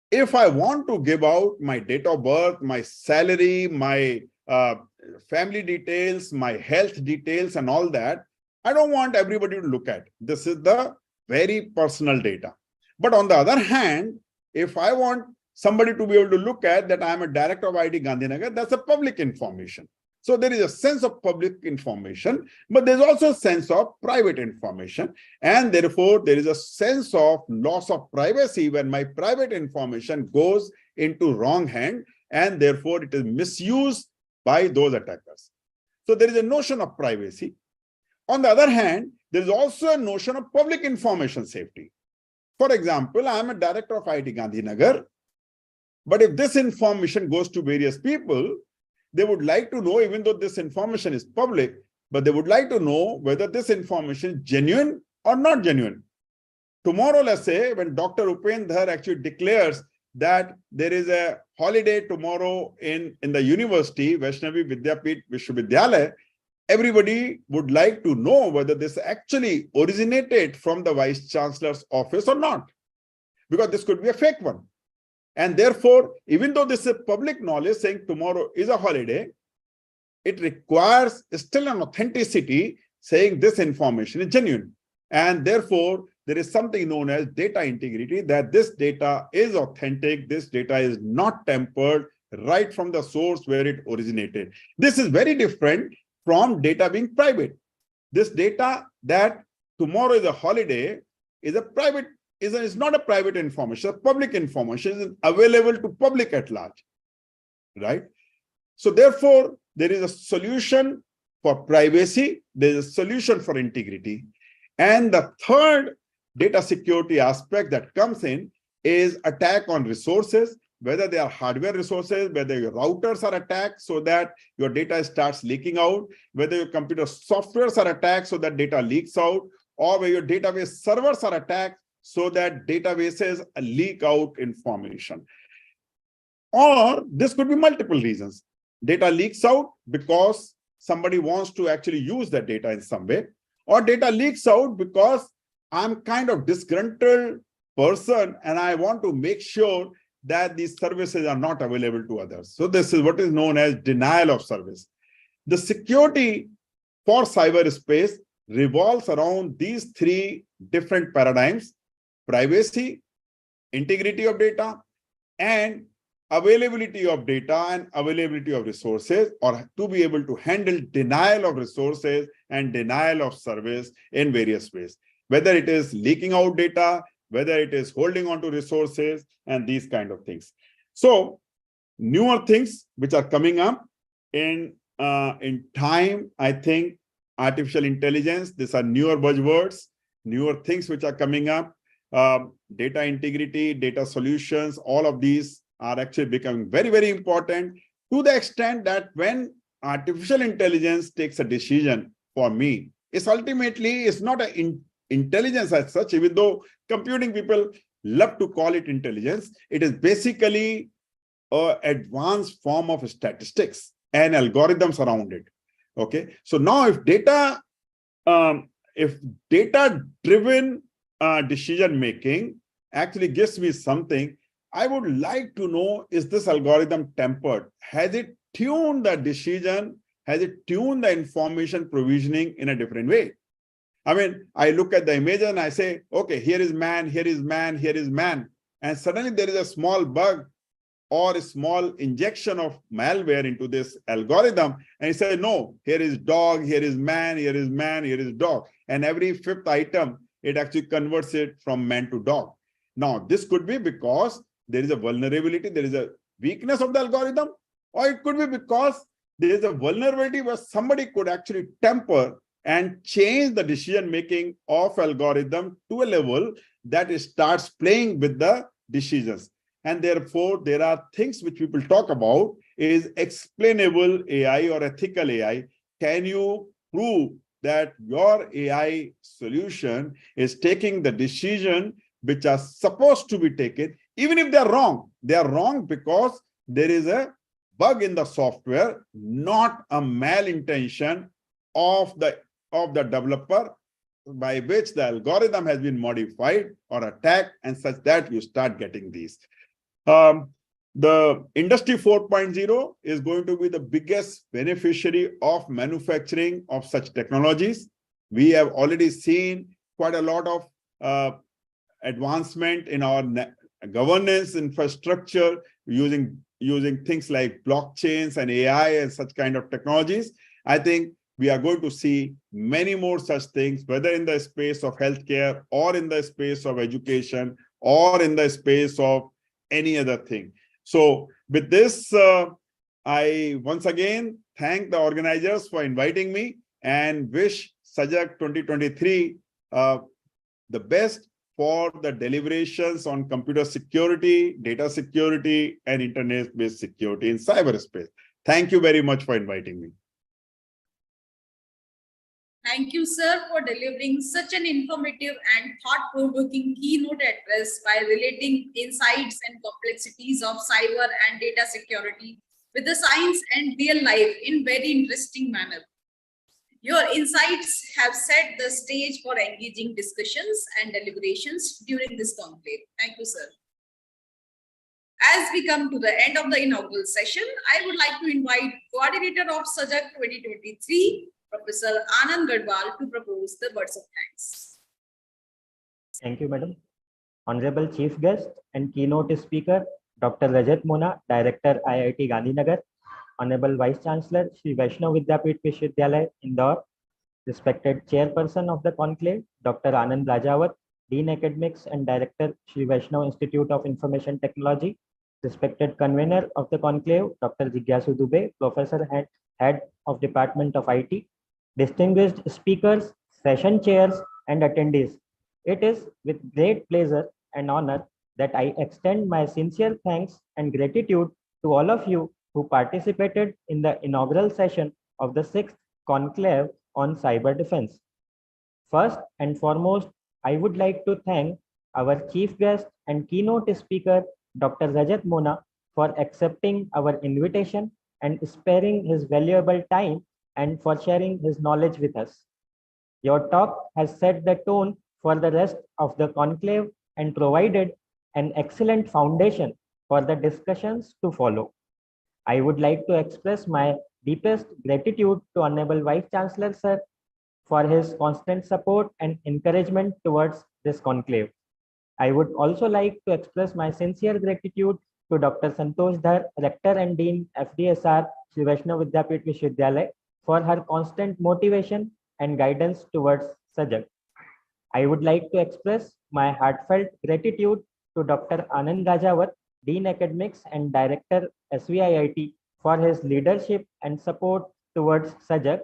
if I want to give out my date of birth, my salary, my family details, my health details and all that, I don't want everybody to look at. This is the very personal data. But on the other hand, if I want somebody to be able to look at that I am a director of IIT Gandhinagar, that's a public information. So there is a sense of public information, but there's also a sense of private information. And therefore, there is a sense of loss of privacy when my private information goes into wrong hand, and therefore it is misused by those attackers. So there is a notion of privacy. On the other hand, there is also a notion of public information safety. For example, I am a director of IIT Gandhinagar, but if this information goes to various people, they would like to know, even though this information is public, but they would like to know whether this information is genuine or not genuine. Tomorrow, let's say, when Dr. Upendra actually declares that there is a holiday tomorrow in the university, Vaishnavi Vidyapith Vishwavidyalaya, everybody would like to know whether this actually originated from the Vice Chancellor's office or not, because this could be a fake one. And therefore, even though this is public knowledge saying tomorrow is a holiday, it requires still an authenticity saying this information is genuine. And therefore, there is something known as data integrity, that this data is authentic, this data is not tampered, right from the source where it originated. This is very different from data being private. This data that tomorrow is a holiday is a private, is not a private information, it's a public information, is available to public at large, right? So therefore, there is a solution for privacy, there is a solution for integrity. And the third data security aspect that comes in is attack on resources, whether they are hardware resources, whether your routers are attacked so that your data starts leaking out, whether your computer softwares are attacked so that data leaks out, or where your database servers are attacked so that databases leak out information. Or this could be multiple reasons. Data leaks out because somebody wants to actually use that data in some way, or data leaks out because I'm kind of disgruntled person and I want to make sure that these services are not available to others. So this is what is known as denial of service. The security for cyberspace revolves around these three different paradigms: privacy, integrity of data, and availability of data and availability of resources, or to be able to handle denial of resources and denial of service in various ways, whether it is leaking out data, whether it is holding on to resources, and these kind of things. So newer things which are coming up in time, I think artificial intelligence, these are newer buzzwords, newer things which are coming up, data integrity, data solutions, all of these are actually becoming very, very important, to the extent that when artificial intelligence takes a decision for me, it's ultimately, it's not an intelligence as such, even though computing people love to call it intelligence. It is basically an advanced form of statistics and algorithms around it. Okay, so now if data-driven decision making actually gives me something, I would like to know, is this algorithm tempered? Has it tuned the decision? Has it tuned the information provisioning in a different way? I mean, I look at the image and I say, okay, here is man, here is man, here is man. And suddenly there is a small bug or a small injection of malware into this algorithm. And it says, no, here is dog, here is man, here is man, here is dog. And every fifth item, it actually converts it from man to dog. Now, this could be because there is a vulnerability, there is a weakness of the algorithm, or it could be because there is a vulnerability where somebody could actually temper and change the decision-making of algorithm to a level that it starts playing with the decisions. And therefore, there are things which people talk about is explainable AI or ethical AI. Can you prove that your AI solution is taking the decision which are supposed to be taken, even if they're wrong? They are wrong because there is a bug in the software, not a malintention of the developer by which the algorithm has been modified or attacked, and such that you start getting these. The industry 4.0 is going to be the biggest beneficiary of manufacturing of such technologies. We have already seen quite a lot of advancement in our governance infrastructure using things like blockchains and AI and such kind of technologies. I think we are going to see many more such things, whether in the space of healthcare or in the space of education or in the space of any other thing. So with this, I once again thank the organizers for inviting me and wish SAJAG 2023 the best for the deliberations on computer security, data security, and internet-based security in cyberspace. Thank you very much for inviting me. Thank you, sir, for delivering such an informative and thought-provoking keynote address by relating insights and complexities of cyber and data security with the science and real life in very interesting manner. Your insights have set the stage for engaging discussions and deliberations during this conclave. Thank you, sir. As we come to the end of the inaugural session, I would like to invite coordinator of SAJAG 2023, Professor Anand Gadwal, to propose the words of thanks. Thank you, Madam. Honorable Chief Guest and Keynote Speaker, Dr. Rajat Mona, Director IIT Gandhinagar, Honorable Vice Chancellor, Shri Vaishnav Vidyapit Vishyavidhyalaya, Indore, respected Chairperson of the Conclave, Dr. Anand Rajawat, Dean Academics and Director, Shri Vaishnav Institute of Information Technology, respected Convener of the Conclave, Dr. Jigyasu Dubey, Professor and Head of Department of IT, distinguished speakers, session chairs, and attendees. It is with great pleasure and honor that I extend my sincere thanks and gratitude to all of you who participated in the inaugural session of the 6th Conclave on Cyber Defense. First and foremost, I would like to thank our chief guest and keynote speaker, Dr. Rajat Mona, for accepting our invitation and sparing his valuable time and for sharing his knowledge with us. Your talk has set the tone for the rest of the conclave and provided an excellent foundation for the discussions to follow. I would like to express my deepest gratitude to Honorable Vice Chancellor Sir for his constant support and encouragement towards this conclave. I would also like to express my sincere gratitude to Dr. Santosh Dhar, Rector and Dean FDSR, Shri Vaishnav Vidyapit Vishyavidhyalaya, for her constant motivation and guidance towards SAJAG. I would like to express my heartfelt gratitude to Dr. Anand Rajawat, Dean Academics and Director SVIIT, for his leadership and support towards SAJAG.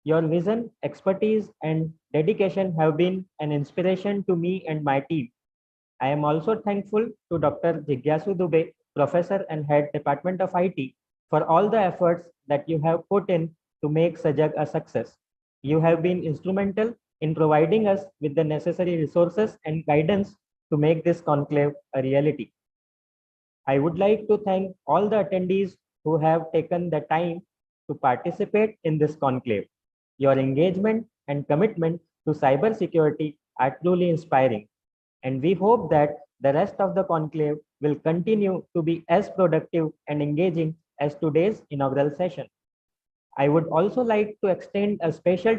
Your vision, expertise, and dedication have been an inspiration to me and my team. I am also thankful to Dr. Jigyasu Dubey, Professor and Head Department of IT, for all the efforts that you have put in to make SAJAG a success. You have been instrumental in providing us with the necessary resources and guidance to make this conclave a reality. I would like to thank all the attendees who have taken the time to participate in this conclave. Your engagement and commitment to cybersecurity are truly inspiring, and we hope that the rest of the conclave will continue to be as productive and engaging as today's inaugural session. I would also like to extend a special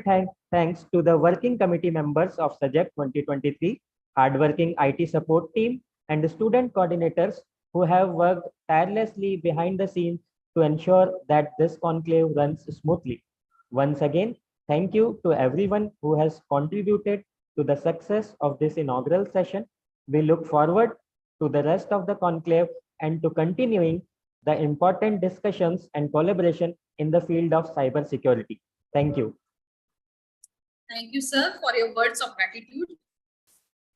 thanks to the working committee members of SAJAG 2023, hardworking IT support team, and the student coordinators who have worked tirelessly behind the scenes to ensure that this conclave runs smoothly. Once again, thank you to everyone who has contributed to the success of this inaugural session. We look forward to the rest of the conclave and to continuing the important discussions and collaboration in the field of cybersecurity. Thank you. Thank you, sir, for your words of gratitude.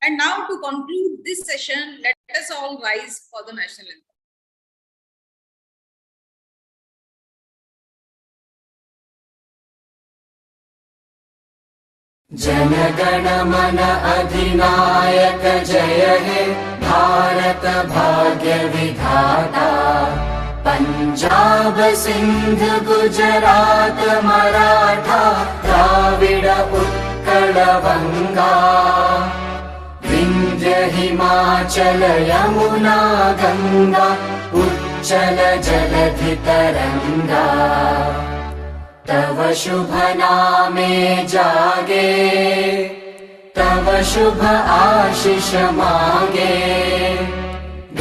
And now to conclude this session, let us all rise for the national anthem. Jana Gana मन अधिनायक जय हे भारत भाग्य विधाता पंजाब सिंध गुजरात मराठा द्राविड उत्कल बंगा विंध्य हिमाचल यमुना गंगा उच्चल जलधि तरंगा तव शुभ नामे जागे तव शुभ आशीष मांगे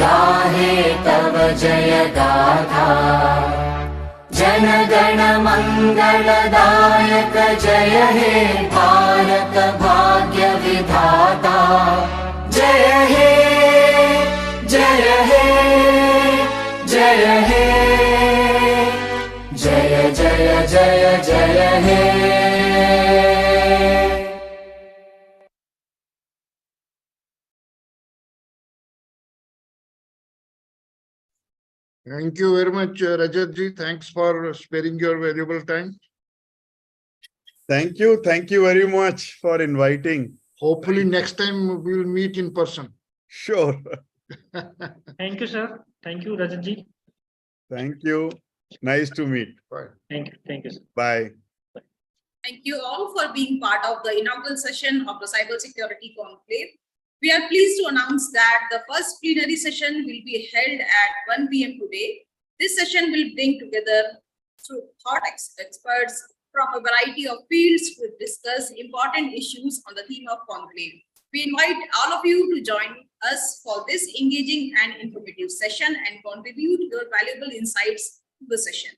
गाहे तव जय गाथा जन गण मंगलदायक जय हे भारत भाग्य विधाता जय हे जय हे जय हे जय जय जय जय हे Thank you very much, Rajat ji. Thanks for sparing your valuable time. Thank you. Thank you very much for inviting. Hopefully next time we will meet in person. Sure. Thank you, sir. Thank you, Rajat ji. Thank you. Nice to meet. Bye. Thank you, sir. Bye. Thank you all for being part of the inaugural session of the Cybersecurity Conclave. We are pleased to announce that the first plenary session will be held at 1 p.m. today. This session will bring together thought experts from a variety of fields to discuss important issues on the theme of conclave. We invite all of you to join us for this engaging and informative session and contribute your valuable insights to the session.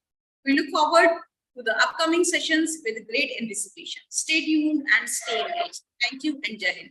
We look forward to the upcoming sessions with great anticipation. Stay tuned and stay engaged. Thank you and Jai Hind.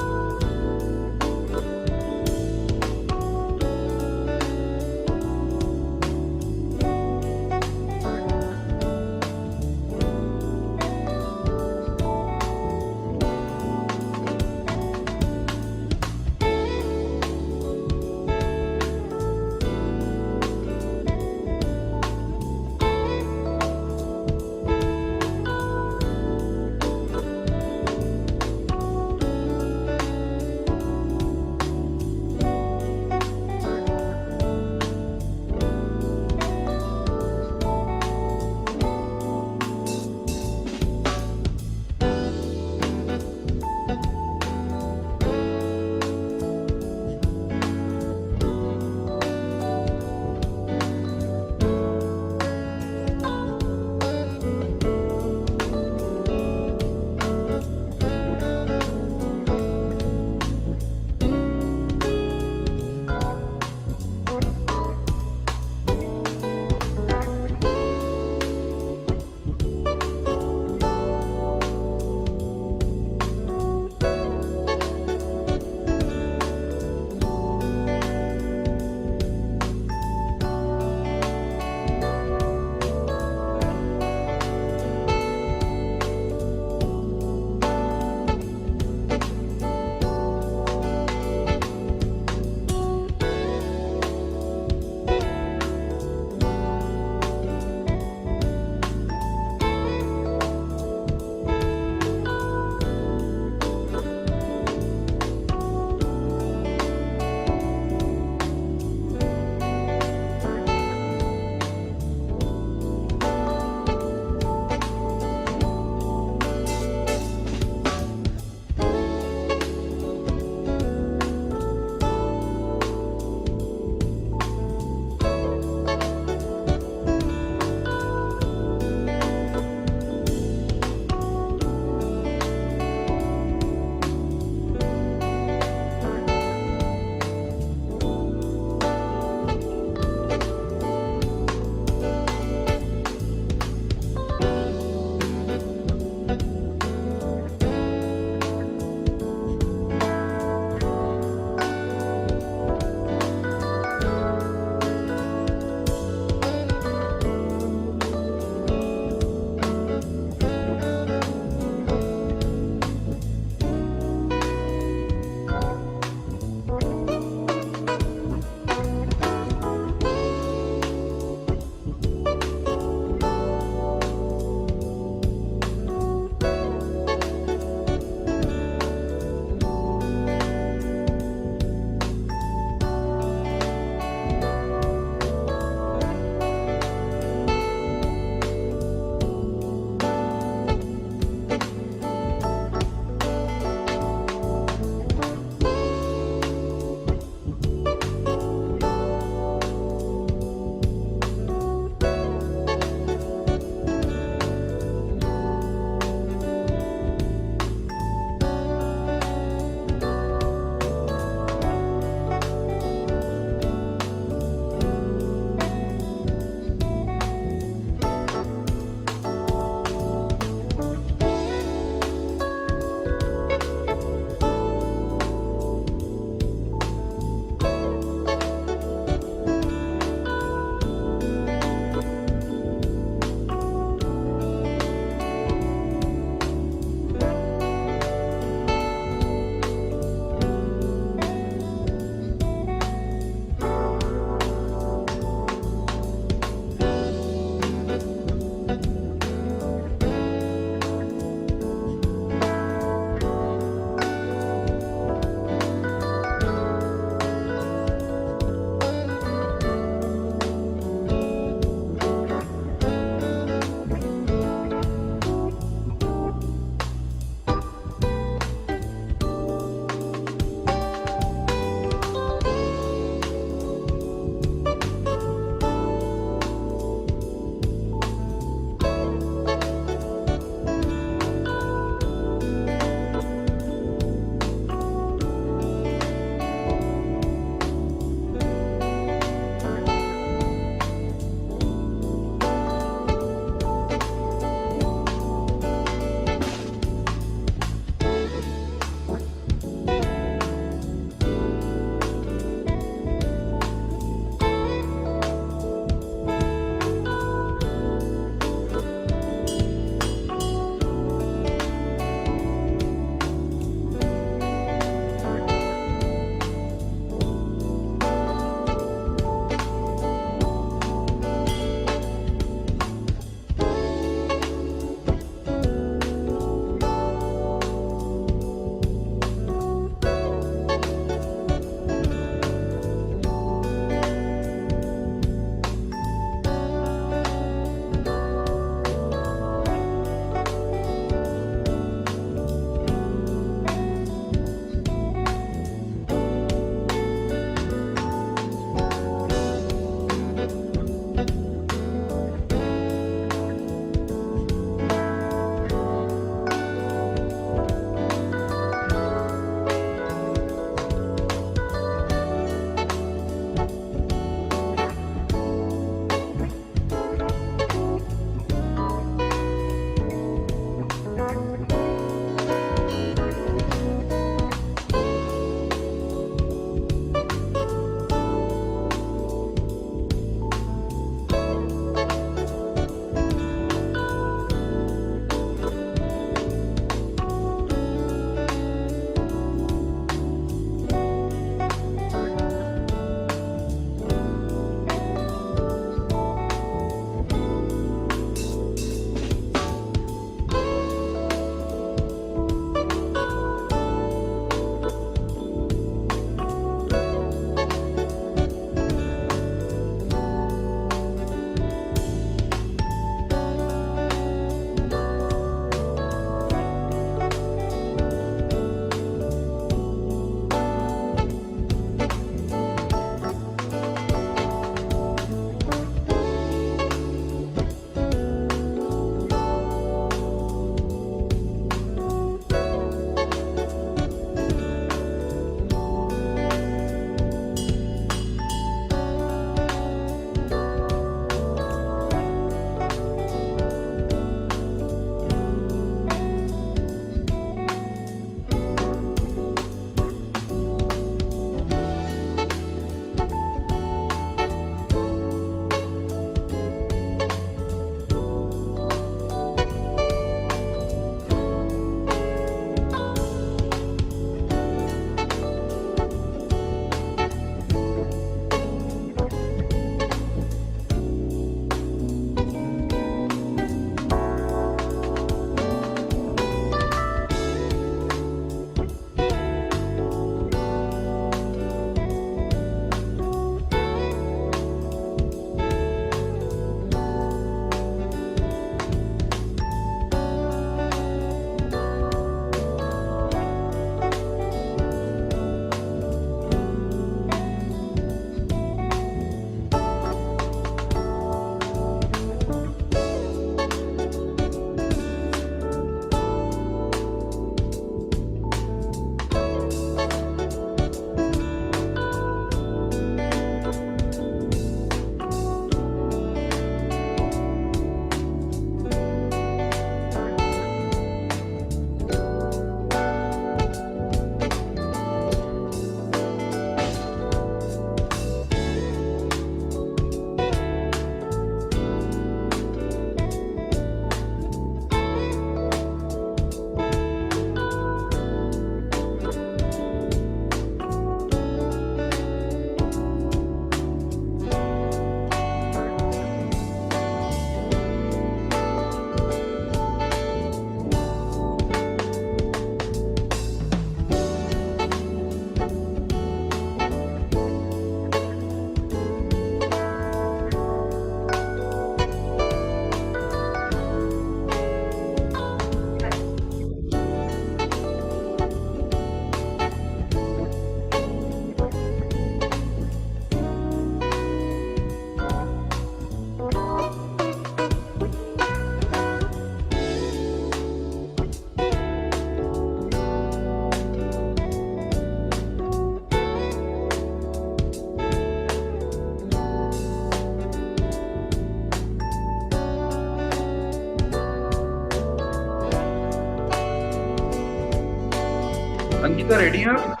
Sangeeta ready हैं आप?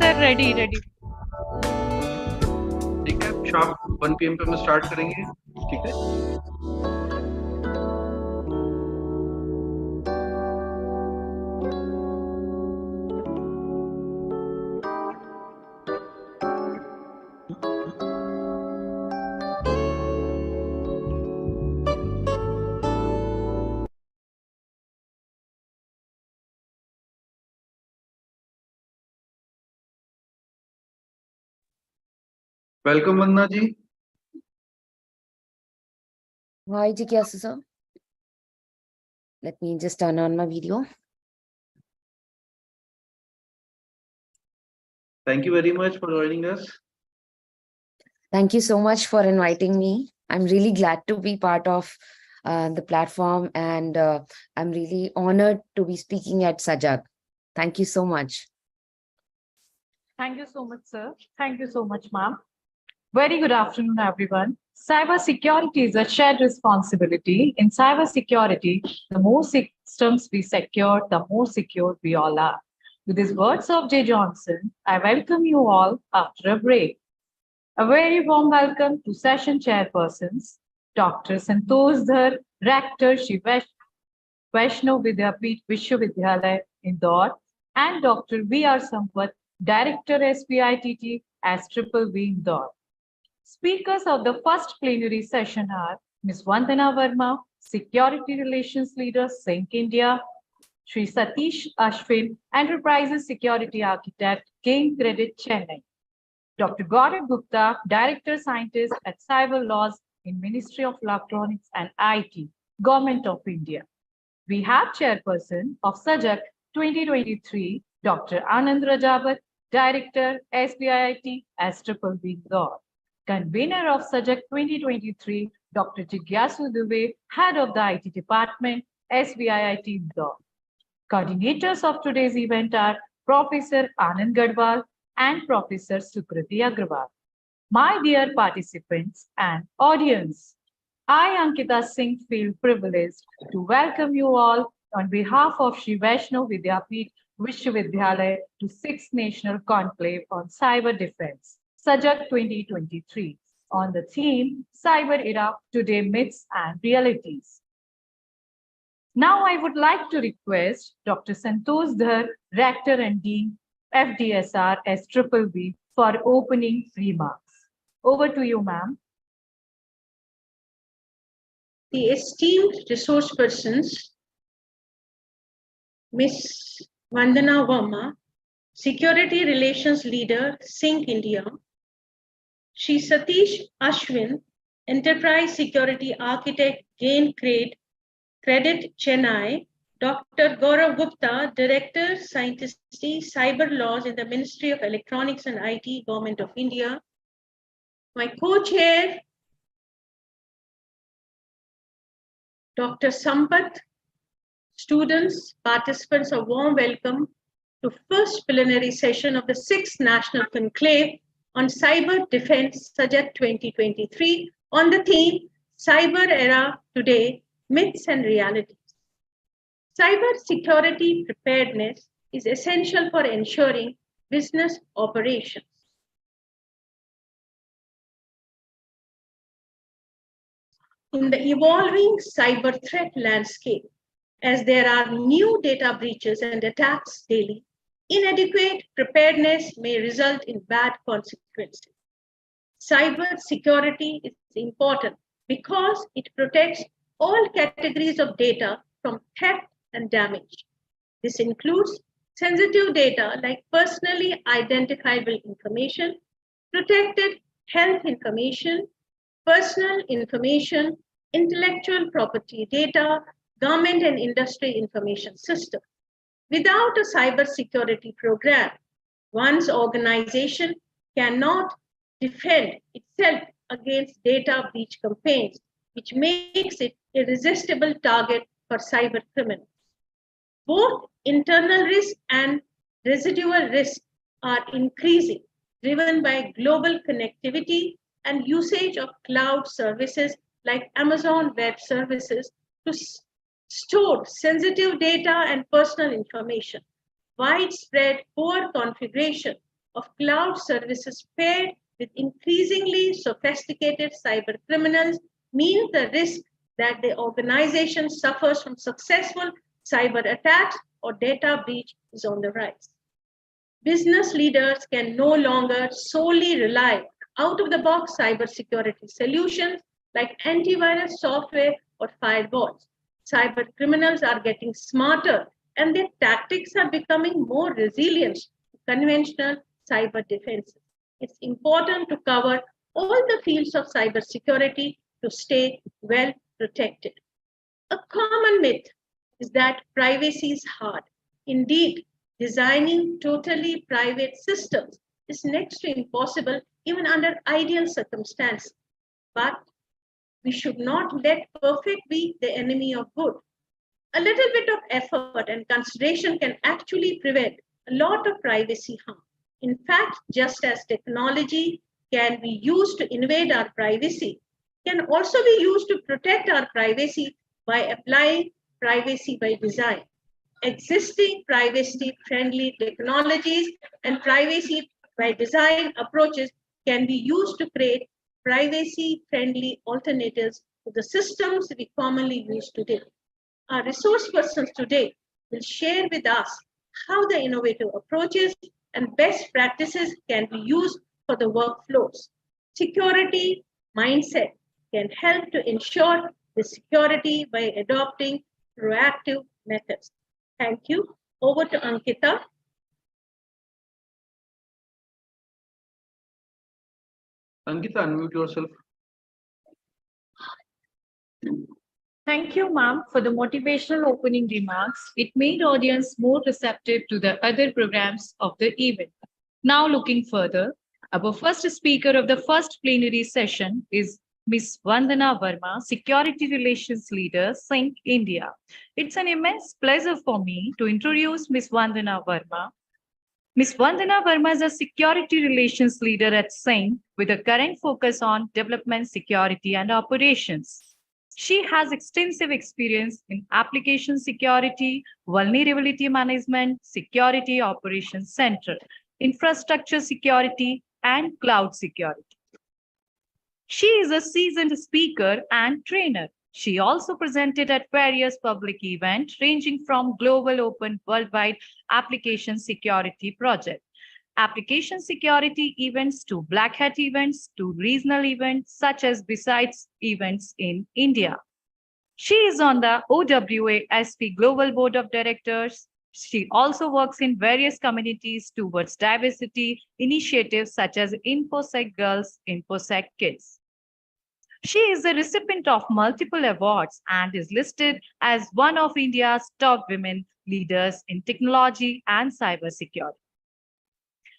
Sir ready ready. ठीक है, शाम 1 PM पे हम start करेंगे। ठीक है, welcome Vandana ji. Hi, Jigyasu sir. Let me just turn on my video. Thank you very much for joining us. Thank you so much for inviting me. I'm really glad to be part of the platform, and I'm really honored to be speaking at SAJAG. Thank you so much. Thank you so much, sir. Thank you so much, ma'am. Very good afternoon, everyone. Cybersecurity is a shared responsibility. In cybersecurity, the more systems we secure, the more secure we all are. With these words of J. Johnson, I welcome you all after a break. A very warm welcome to session chairpersons, Dr. Santosh Dhar, Rector Shri Vaishnav Vidyapeeth Vishwavidyalaya, Indore, and Dr. V.R. Sampath, Director SPITT, SVV, Indore. Speakers of the first plenary session are Ms. Vandana Verma, Security Relations Leader, Sync India, Sri Satish Ashwin, Enterprises Security Architect, Gain Credit, Chennai. Dr. Gaurav Gupta, Director Scientist at Cyber Laws in Ministry of Electronics and IT, Government of India. We have Chairperson of SAJAG 2023, Dr. Anand Rajawat, Director, SBIT, SVV, Indore. Convener of SAJAG 2023, Dr. Jigyasu Dubey, Head of the IT Department, SBIT, Indore. Coordinators of today's event are Professor Anand Gadwal and Professor Sukriti Agrawal. My dear participants and audience, I, Ankita Singh, feel privileged to welcome you all on behalf of Shri Vaishnav Vidyapeeth Vishwavidyalaya to 6th National Conclave on Cyber Defense, SAJAG 2023, on the theme Cyber Era, Today Myths and Realities. Now I would like to request Dr. Santosh Dhar, Rector and Dean, FDSR SVV, for opening remarks. Over to you, ma'am. The esteemed resource persons, Ms. Vandana Verma, Security Relations Leader, Sync India, Shri Satish Ashwin, Enterprise Security Architect, Gain Credit, Chennai, Dr. Gaurav Gupta, Director, Scientist, Cyber Laws in the Ministry of Electronics and IT, Government of India, my co-chair, Dr. Sampath, students, participants, a warm welcome to first plenary session of the 6th National Conclave on Cyber Defense, SAJAG 2023, on the theme Cyber Era Today, Myths and Realities. Cyber security preparedness is essential for ensuring business operations. In the evolving cyber threat landscape, as there are new data breaches and attacks daily, inadequate preparedness may result in bad consequences. Cyber security is important because it protects all categories of data from theft and damage. This includes sensitive data like personally identifiable information, protected health information, personal information, intellectual property data, government and industry information system. Without a cybersecurity program, one's organization cannot defend itself against data breach campaigns, which makes it a irresistible target for cyber criminals. Both internal risk and residual risk are increasing, driven by global connectivity and usage of cloud services like Amazon Web Services to stored sensitive data and personal information. Widespread poor configuration of cloud services paired with increasingly sophisticated cyber criminals means the risk that the organization suffers from successful cyber attacks or data breach is on the rise. Business leaders can no longer solely rely on out-of-the-box cybersecurity solutions like antivirus software or firewalls. Cyber criminals are getting smarter and their tactics are becoming more resilient to conventional cyber defenses. It's important to cover all the fields of cybersecurity to stay well protected. A common myth is that privacy is hard. Indeed, designing totally private systems is next to impossible even under ideal circumstances. But we should not let perfect be the enemy of good. A little bit of effort and consideration can actually prevent a lot of privacy harm. In fact, just as technology can be used to invade our privacy, can also be used to protect our privacy by applying privacy by design. Existing privacy-friendly technologies and privacy by design approaches can be used to create privacy-friendly alternatives to the systems we commonly use today. Our resource persons today will share with us how the innovative approaches and best practices can be used for the workflows. Security mindset can help to ensure the security by adopting proactive methods. Thank you. Over to Ankita. Ankita, unmute yourself. Thank you, ma'am, for the motivational opening remarks. It made audience more receptive to the other programs of the event. Now looking further, our first speaker of the first plenary session is Ms. Vandana Verma, Security Relations Leader, SYNC India. It's an immense pleasure for me to introduce Ms. Vandana Verma. Ms. Vandana Verma is a Security Relations Leader at SYNC with a current focus on development, security, and operations. She has extensive experience in application security, vulnerability management, security operations center, infrastructure security, and cloud security. She is a seasoned speaker and trainer. She also presented at various public events ranging from Global Open Worldwide Application Security Project, application security events to Black Hat events to regional events such as Besides events in India. She is on the OWASP Global Board of Directors. She also works in various communities towards diversity initiatives such as InfoSec Girls, InfoSec Kids. She is a recipient of multiple awards and is listed as one of India's top women leaders in technology and cybersecurity.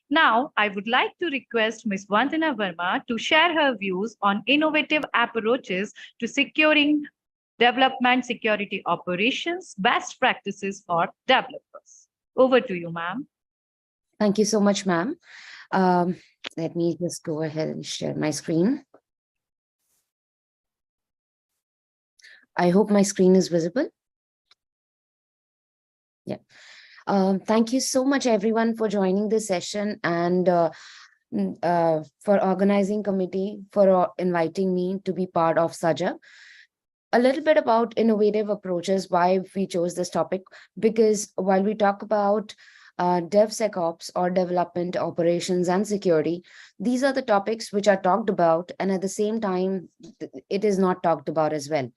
Now, I would like to request Ms. Vandana Verma to share her views on innovative approaches to securing development security operations, best practices for developers. Over to you, ma'am. Thank you so much, ma'am. Let me just go ahead and share my screen. I hope my screen is visible. Yeah. Thank you so much, everyone, for joining this session and for organizing committee for inviting me to be part of SAJAG. A little bit about innovative approaches, why we chose this topic, because while we talk about DevSecOps or development operations and security, these are the topics which are talked about, and at the same time, it is not talked about as well.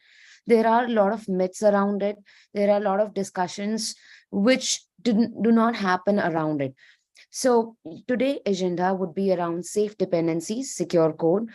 There are a lot of myths around it. There are a lot of discussions which do not happen around it. So today's agenda would be around safe dependencies, secure code.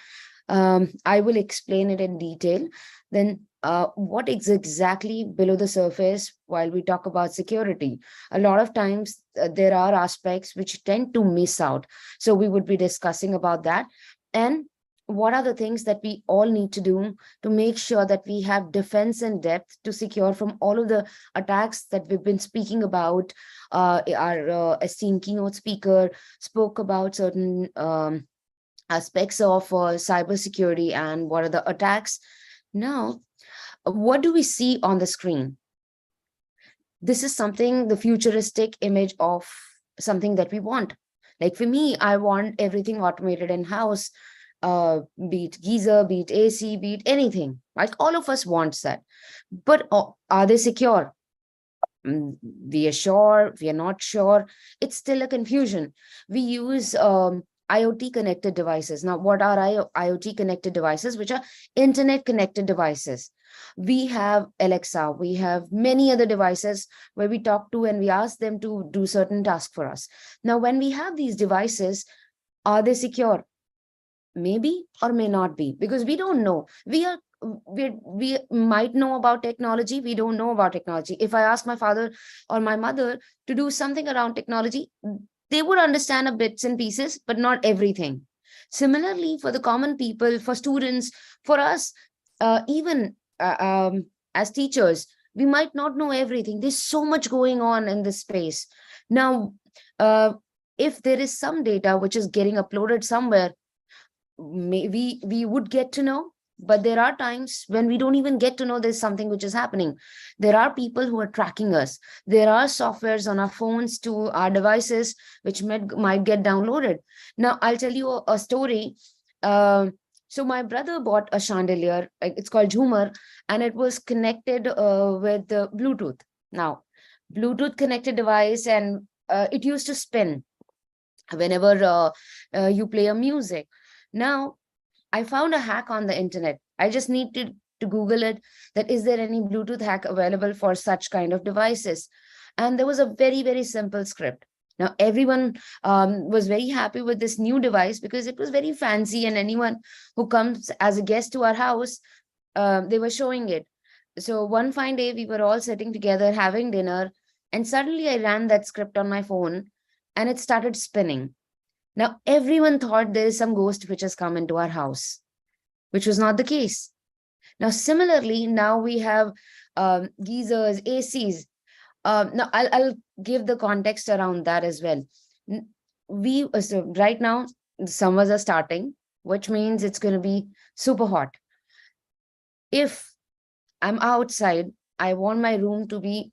I will explain it in detail. Then what is exactly below the surface while we talk about security? A lot of times there are aspects which tend to miss out. So we would be discussing about that. And what are the things that we all need to do to make sure that we have defense in depth to secure from all of the attacks that we've been speaking about. Our esteemed keynote speaker spoke about certain aspects of cybersecurity and what are the attacks. Now, what do we see on the screen? this is something, the futuristic image of something that we want. Like for me, I want everything automated in house, be it geyser, be it AC, be it anything. Like all of us wants that. But are they secure? We are sure, we are not sure. It's still a confusion. We use IoT connected devices. Now, what are IoT connected devices? Which are internet connected devices. We have Alexa, we have many other devices where we talk to and we ask them to do certain tasks for us. Now, when we have these devices, are they secure? Maybe or may not be, because we don't know. We might know about technology, we don't know about technology. If I ask my father or my mother to do something around technology, they would understand a bits and pieces, but not everything. Similarly, for the common people, for students, for us, even as teachers, we might not know everything. There's so much going on in this space. Now, if there is some data which is getting uploaded somewhere, maybe we would get to know, but there are times when we don't even get to know there's something which is happening. There are people who are tracking us. There are softwares on our phones to our devices which might get downloaded. Now, I'll tell you a story. So my brother bought a chandelier, it's called Jhumar, and it was connected with the Bluetooth. Now, Bluetooth connected device, and it used to spin whenever you play a music. Now, I found a hack on the internet. I just need to Google it, that is there any Bluetooth hack available for such kind of devices? And there was a very, very simple script. Now, everyone was very happy with this new device because it was very fancy, and anyone who comes as a guest to our house, they were showing it. So one fine day, we were all sitting together having dinner, and suddenly I ran that script on my phone and it started spinning. Now, everyone thought there is some ghost which has come into our house, which was not the case. Now, similarly, now we have geysers, ACs. Now, I'll give the context around that as well. So right now, the summers are starting, which means it's going to be super hot. If I'm outside, I want my room to be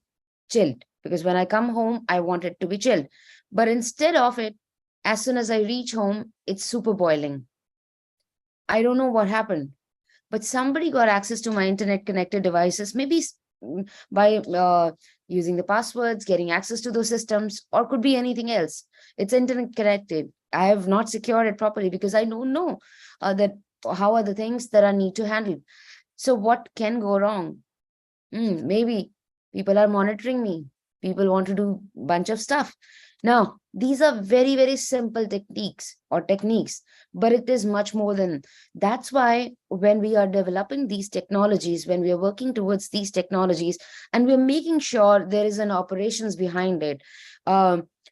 chilled, because when I come home, I want it to be chilled. But instead of it, as soon as I reach home, it's super boiling. I don't know what happened, but somebody got access to my internet connected devices, maybe by using the passwords, getting access to those systems, or could be anything else. It's internet connected. I have not secured it properly because I don't know that how are the things that I need to handle. So what can go wrong? Maybe people are monitoring me. People want to do a bunch of stuff. Now, these are very, very simple techniques, but it is much more than. That's why when we are developing these technologies, when we are working towards these technologies, and we're making sure there is an operations behind it.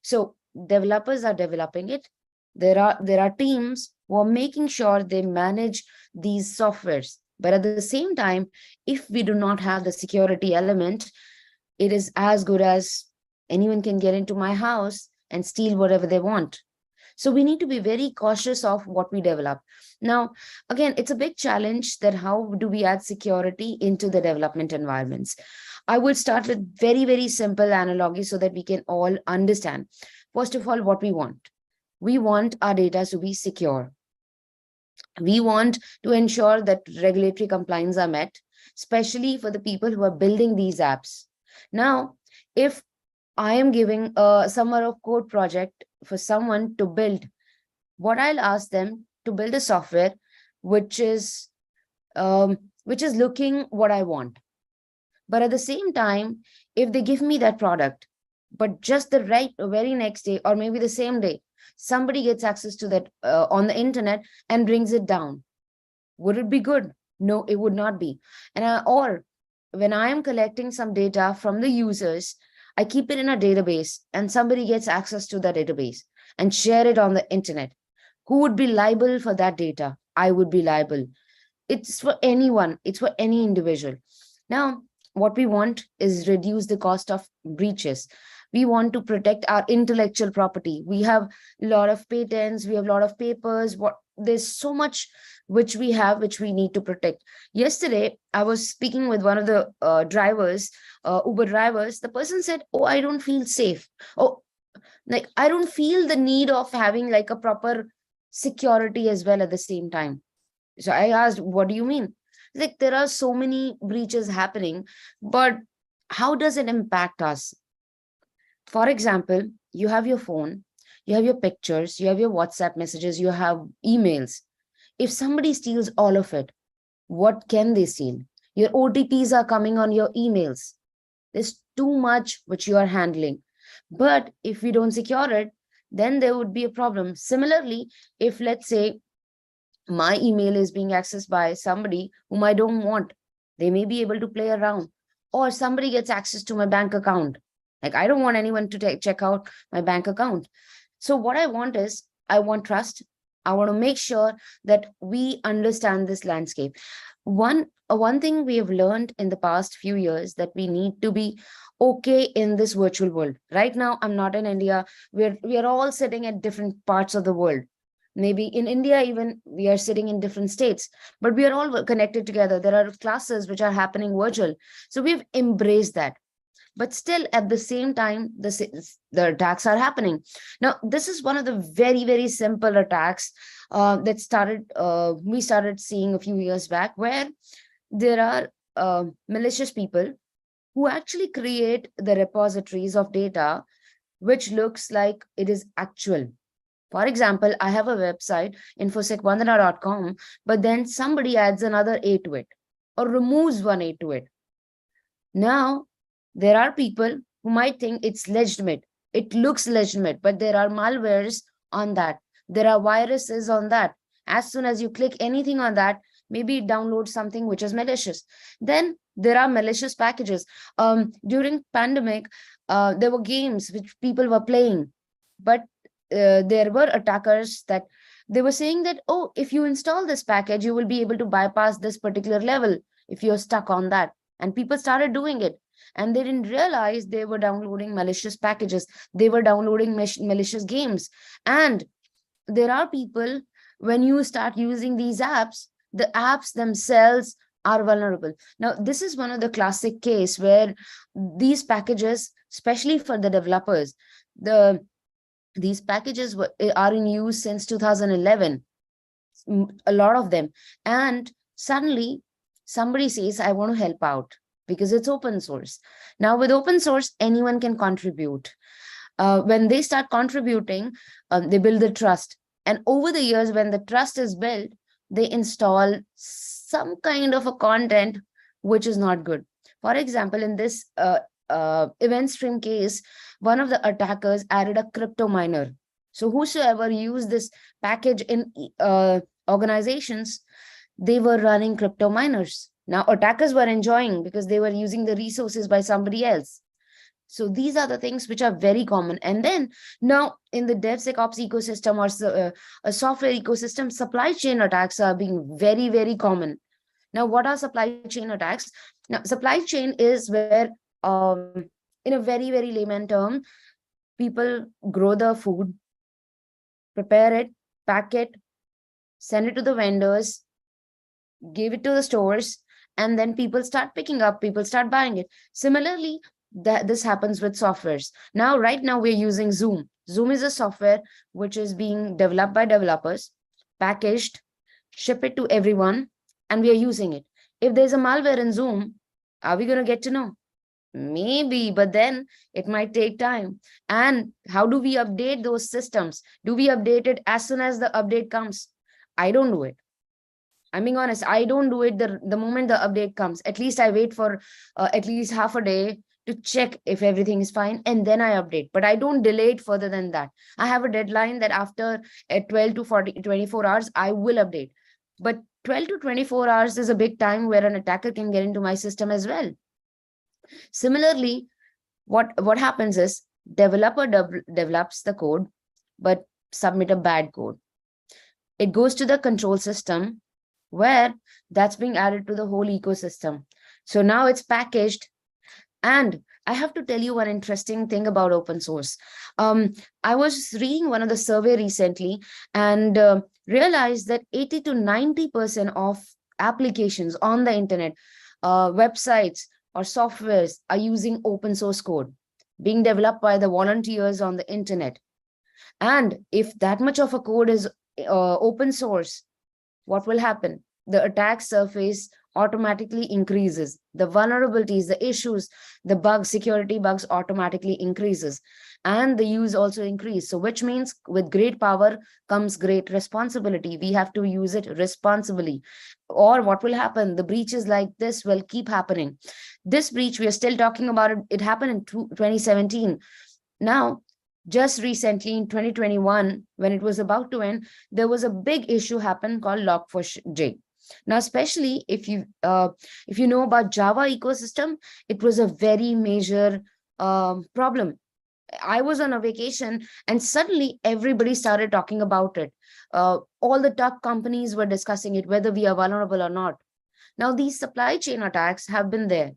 So developers are developing it. There are teams who are making sure they manage these softwares. But at the same time, if we do not have the security element, it is as good as anyone can get into my house and steal whatever they want. So we need to be very cautious of what we develop. Now, again, it's a big challenge that how do we add security into the development environments? I will start with very, very simple analogy so that we can all understand. First of all, what we want. We want our data to be secure. We want to ensure that regulatory compliance are met, especially for the people who are building these apps. Now, if I am giving a summer of code project for someone to build, what I'll ask them to build a software which is looking what I want. But at the same time, if they give me that product, but just the very next day, or maybe the same day, somebody gets access to that on the internet and brings it down, would it be good? No, it would not be. And or when I am collecting some data from the users, I keep it in a database and somebody gets access to that database and share it on the internet. Who would be liable for that data? I would be liable. It's for anyone. It's for any individual. Now, what we want is reduce the cost of breaches. We want to protect our intellectual property. We have a lot of patents. We have a lot of papers. There's so much which we have, which we need to protect. Yesterday, I was speaking with one of the drivers, Uber drivers. The person said, "Oh, I don't feel safe. Oh, like I don't feel the need of having like a proper security as well at the same time." So I asked, "What do you mean?" Like, there are so many breaches happening, but how does it impact us? For example, you have your phone, you have your pictures, you have your WhatsApp messages, you have emails. If somebody steals all of it, what can they steal? Your OTPs are coming on your emails. There's too much which you are handling. But if we don't secure it, then there would be a problem. Similarly, if let's say my email is being accessed by somebody whom I don't want, they may be able to play around. Or somebody gets access to my bank account. Like, I don't want anyone to check out my bank account. So what I want is, I want trust. I want to make sure that we understand this landscape. One thing we have learned in the past few years, that we need to be okay in this virtual world. Right now, I'm not in India. We are all sitting at different parts of the world. Maybe in India, even we are sitting in different states, but we are all connected together. There are classes which are happening virtual. So we've embraced that. But still, at the same time, the attacks are happening. Now, this is one of the very, very simple attacks that we started seeing a few years back, where there are malicious people who actually create the repositories of data, which looks like it is actual. For example, I have a website, infosecvandana.com, but then somebody adds another A to it or removes one A to it. Now, there are people who might think it's legitimate. It looks legitimate, but there are malwares on that. There are viruses on that. As soon as you click anything on that, maybe it downloads something which is malicious. Then there are malicious packages. During pandemic, there were games which people were playing, but there were attackers that they were saying that, oh, if you install this package, you will be able to bypass this particular level if you're stuck on that. And people started doing it. And they didn't realize they were downloading malicious packages. They were downloading malicious games. And there are people, when you start using these apps, the apps themselves are vulnerable. Now, this is one of the classic case where these packages, especially for the developers, these packages are in use since 2011, a lot of them. And suddenly somebody says, I want to help out because it's open source. Now, with open source, anyone can contribute. When they start contributing, they build the trust. And over the years, when the trust is built, they install some kind of a content which is not good. For example, in this event stream case, one of the attackers added a crypto miner. So whosoever used this package in organizations, they were running crypto miners. Now, attackers were enjoying because they were using the resources by somebody else. So these are the things which are very common. And then now in the DevSecOps ecosystem or a software ecosystem, supply chain attacks are being very, very common. Now, what are supply chain attacks? Now, supply chain is where, in a very, very layman term, people grow the food, prepare it, pack it, send it to the vendors, give it to the stores, and then people start picking up, people start buying it. Similarly, this happens with softwares. Now, right now, we're using Zoom. Zoom is a software which is being developed by developers, packaged, ship it to everyone, and we are using it. If there's a malware in Zoom, are we going to get to know? Maybe, but then it might take time. And how do we update those systems? Do we update it as soon as the update comes? I don't do it. I'm being honest, I don't do it the moment the update comes. At least I wait for at least half a day to check if everything is fine, and then I update. But I don't delay it further than that. I have a deadline that after 12 to 24 hours, I will update. But 12 to 24 hours is a big time where an attacker can get into my system as well. Similarly, what happens is developer develops the code, but submit a bad code. It goes to the control system where that's being added to the whole ecosystem. So now it's packaged, and I have to tell you one interesting thing about open source. I was reading one of the survey recently and realized that 80 to 90% of applications on the internet, websites or softwares are using open source code being developed by the volunteers on the internet. And if that much of a code is open source, what will happen? The attack surface automatically increases. The vulnerabilities, the issues, the bugs, security bugs automatically increases. And the use also increase. So which means with great power comes great responsibility. We have to use it responsibly. Or what will happen? The breaches like this will keep happening. This breach, we are still talking about it. It happened in 2017. Now, just recently in 2021, when it was about to end, there was a big issue happened called Log4j. Now, especially if you know about Java ecosystem, it was a very major problem. I was on a vacation and suddenly everybody started talking about it. All the tech companies were discussing it, whether we are vulnerable or not. Now, these supply chain attacks have been there.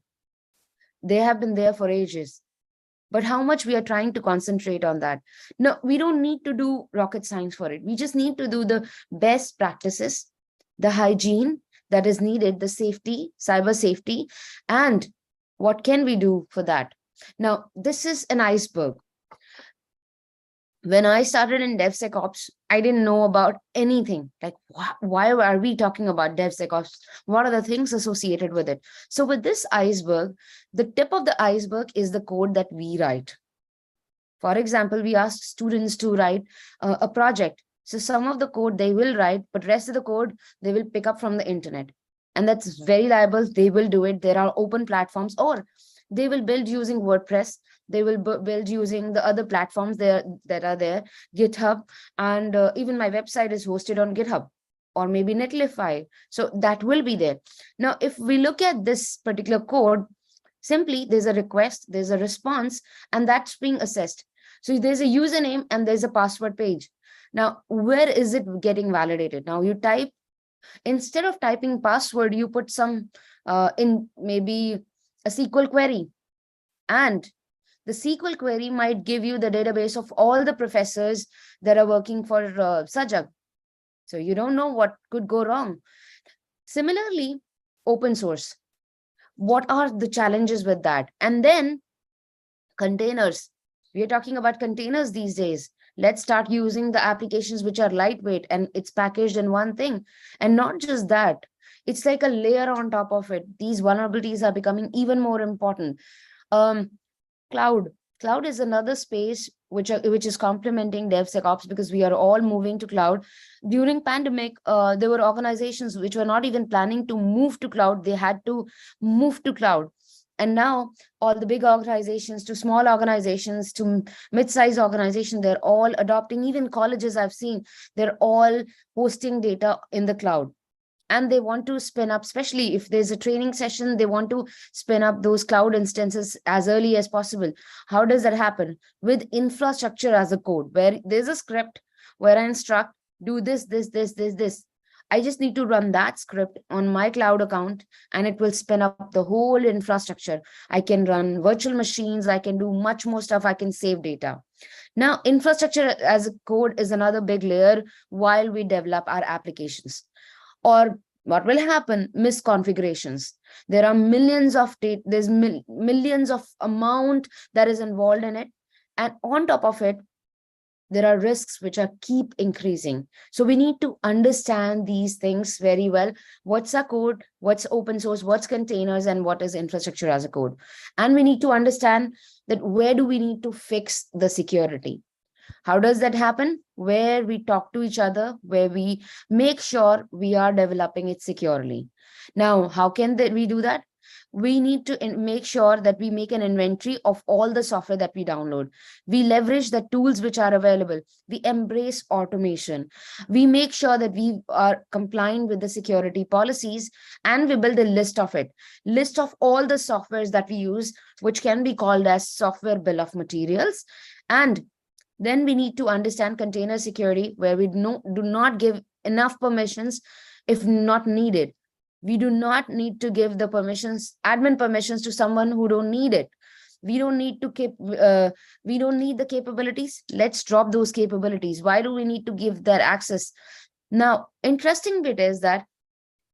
They have been there for ages. But how much we are trying to concentrate on that? No, we don't need to do rocket science for it. We just need to do the best practices, the hygiene that is needed, the safety, cyber safety, and what can we do for that? Now, this is an iceberg. When I started in DevSecOps, I didn't know about anything. Like, why are we talking about DevSecOps? What are the things associated with it? So with this iceberg, the tip of the iceberg is the code that we write. For example, we ask students to write a project. So some of the code they will write, but rest of the code they will pick up from the internet. And that's very liable. They will do it. There are open platforms, or they will build using WordPress. They will build using the other platforms that are there, GitHub, and even my website is hosted on GitHub or maybe Netlify. So that will be there. Now, if we look at this particular code, simply there's a request, there's a response, and that's being assessed. So there's a username and there's a password page. Now, where is it getting validated? Now you type, instead of typing password, you put some in maybe a SQL query, and the SQL query might give you the database of all the professors that are working for SAJAG. So you don't know what could go wrong. Similarly, open source. What are the challenges with that? And then containers. We are talking about containers these days. Let's start using the applications which are lightweight and it's packaged in one thing. And not just that, it's like a layer on top of it. These vulnerabilities are becoming even more important. Cloud is another space which is complementing DevSecOps, because we are all moving to cloud. During pandemic, there were organizations which were not even planning to move to cloud. They had to move to cloud. And now all the big organizations to small organizations to mid-sized organizations, they're all adopting. Even colleges I've seen, they're all hosting data in the cloud. And they want to spin up, especially if there's a training session, they want to spin up those cloud instances as early as possible. How does that happen? With infrastructure as a code, where there's a script where I instruct, do this, this, this, this, this. I just need to run that script on my cloud account and it will spin up the whole infrastructure. I can run virtual machines. I can do much more stuff. I can save data. Now, infrastructure as a code is another big layer while we develop our applications. Or what will happen? Misconfigurations. There are millions of data, there's millions of amount that is involved in it. And on top of it, there are risks which are keep increasing. So we need to understand these things very well. What's our code? What's open source? What's containers? And what is infrastructure as a code? And we need to understand that where do we need to fix the security? How does that happen? Where we talk to each other, where we make sure we are developing it securely. Now, how can we do that? We need to make sure that we make an inventory of all the software that we download. We leverage the tools which are available. We embrace automation. We make sure that we are compliant with the security policies, and we build a list of it. List of all the softwares that we use, which can be called as software bill of materials. And then we need to understand container security, where we do not give enough permissions if not needed. We do not need to give the permissions, admin permissions, to someone who don't need it. We don't need to keep, we don't need the capabilities. Let's drop those capabilities. Why do we need to give that access? Now, interesting bit is that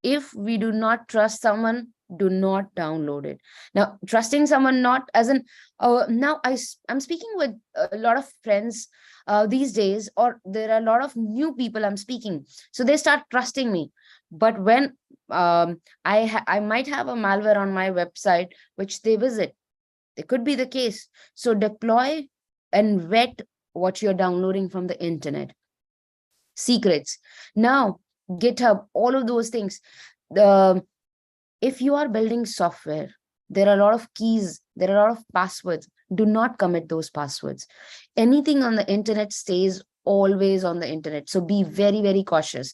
if we do not trust someone, do not download it. Now, trusting someone, not as in, now I'm speaking with a lot of friends these days, or there are a lot of new people I'm speaking. So they start trusting me. But when I might have a malware on my website, which they visit, it could be the case. So deploy and vet what you're downloading from the internet. Secrets. Now, GitHub, all of those things. If you are building software, there are a lot of keys, there are a lot of passwords. Do not commit those passwords. Anything on the internet stays always on the internet. So be very, very cautious.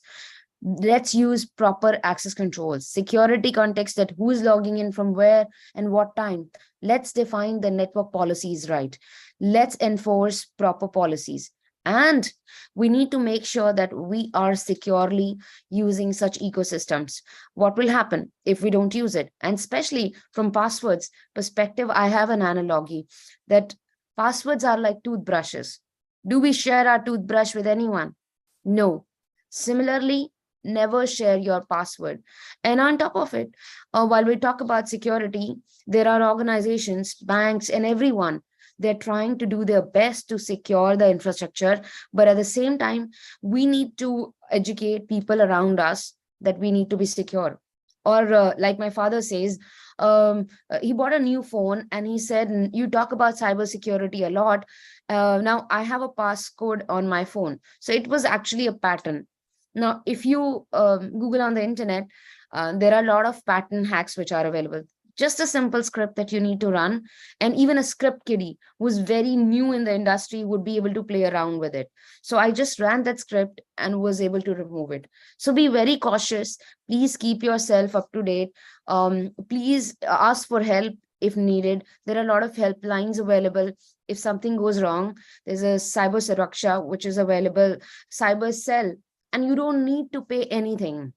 Let's use proper access controls, security context, that who is logging in from where and what time. Let's define the network policies right. Let's enforce proper policies. And we need to make sure that we are securely using such ecosystems. What will happen if we don't use it? And especially from passwords perspective, I have an analogy that passwords are like toothbrushes. Do we share our toothbrush with anyone? No. Similarly, never share your password. And on top of it, while we talk about security, there are organizations, banks, and everyone. They're trying to do their best to secure the infrastructure, but at the same time, we need to educate people around us that we need to be secure. Or like my father says, he bought a new phone and he said, you talk about cybersecurity a lot. Now I have a passcode on my phone. So it was actually a pattern. Now, if you Google on the internet, there are a lot of pattern hacks which are available. Just a simple script that you need to run, and even a script kiddie who's very new in the industry would be able to play around with it. So I just ran that script and was able to remove it. So be very cautious. Please keep yourself up to date. Please ask for help if needed. There are a lot of helplines available. If something goes wrong, there's a Cyber Suraksha, which is available, Cyber Cell, and you don't need to pay anything.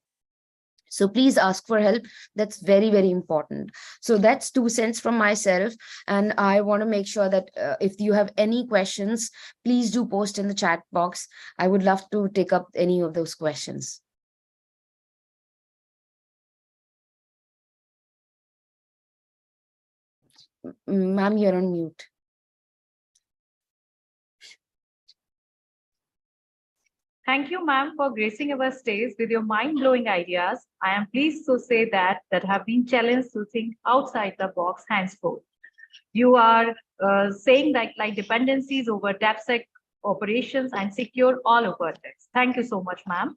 So please ask for help. That's very, very important. So that's 2 cents from myself. And I want to make sure that if you have any questions, please do post in the chat box. I would love to take up any of those questions. Ma'am, you're on mute. Thank you, ma'am, for gracing our stage with your mind-blowing ideas. I am pleased to say that have been challenged to think outside the box henceforth. You are saying that like dependencies over DAPSEC operations and secure all over this. Thank you so much, ma'am.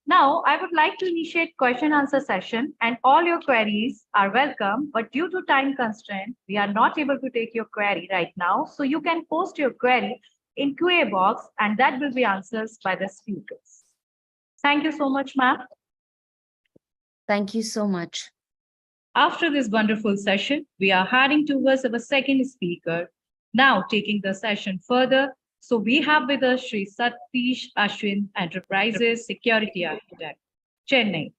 Now, I would like to initiate question answer session, and all your queries are welcome, but due to time constraint, we are not able to take your query right now. So you can post your query in QA box, and that will be answered by the speakers. Thank you so much, ma'am. Thank you so much. After this wonderful session, we are heading towards our second speaker. Now taking the session further. So we have with us Sri Satish Ashwin, Enterprises Security Architect, Chennai,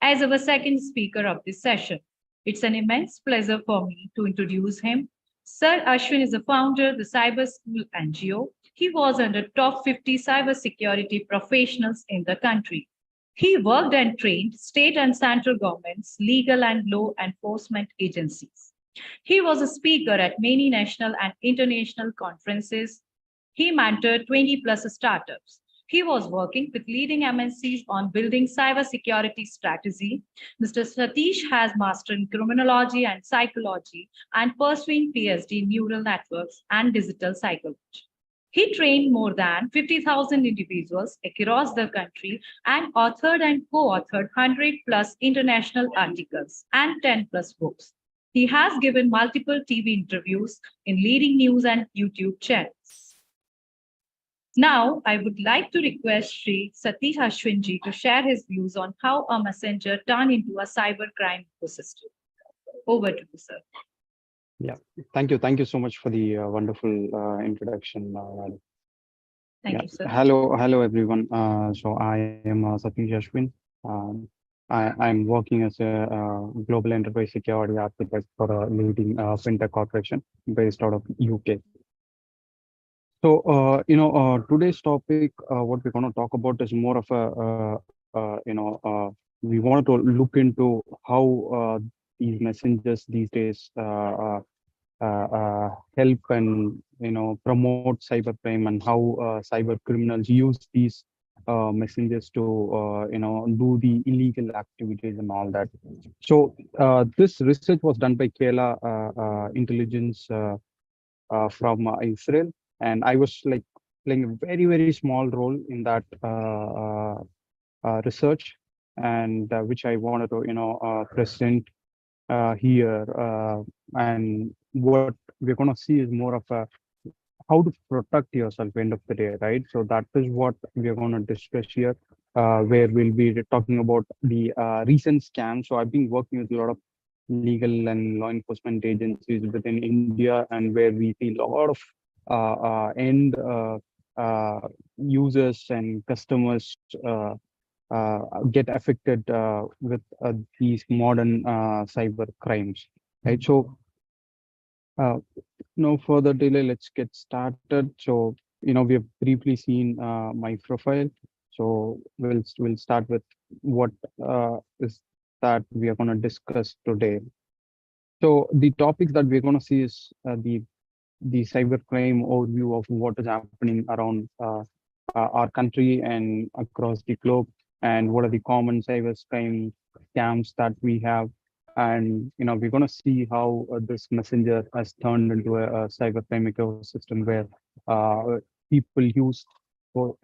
as our second speaker of this session. It's an immense pleasure for me to introduce him. Sir Ashwin is the founder of the Cyber School NGO. He was under top 50 cybersecurity professionals in the country. He worked and trained state and central governments, legal and law enforcement agencies. He was a speaker at many national and international conferences. He mentored 20 plus startups. He was working with leading MNCs on building cybersecurity strategy. Mr. Satish has mastered in criminology and psychology and pursuing PhD in neural networks and digital psychology. He trained more than 50,000 individuals across the country and authored and co-authored 100 plus international articles and 10 plus books. He has given multiple TV interviews in leading news and YouTube channels. Now, I would like to request Sri Satish Ashwinji to share his views on how a messenger turned into a cybercrime ecosystem. Over to you, sir. Yeah, thank you. Thank you so much for the wonderful introduction. Thank you, sir. Hello, everyone. So I am Satish Ashwin. I'm working as a global enterprise security architect for a leading fintech corporation based out of UK. So, today's topic, what we're going to talk about is more of we wanted to look into how these messengers these days help and promote cybercrime and how cyber criminals use these messengers to do the illegal activities and all that. So this research was done by Kela Intelligence from Israel, and I was like playing a very small role in that research, and which I wanted to present here. And what we're going to see is more of a how to protect yourself end of the day, right? So that is what we're going to discuss here, where we'll be talking about the recent scams. So I've been working with a lot of legal and law enforcement agencies within India, and where we see a lot of end users and customers get affected with these modern cyber crimes, right? So no further delay, let's get started. So, we have briefly seen my profile. So we'll start with what is that we are going to discuss today. So the topics that we're going to see is the cybercrime overview of what is happening around our country and across the globe, and what are the common cybercrime scams that we have. And we're going to see how this messenger has turned into a cybercrime ecosystem where people use for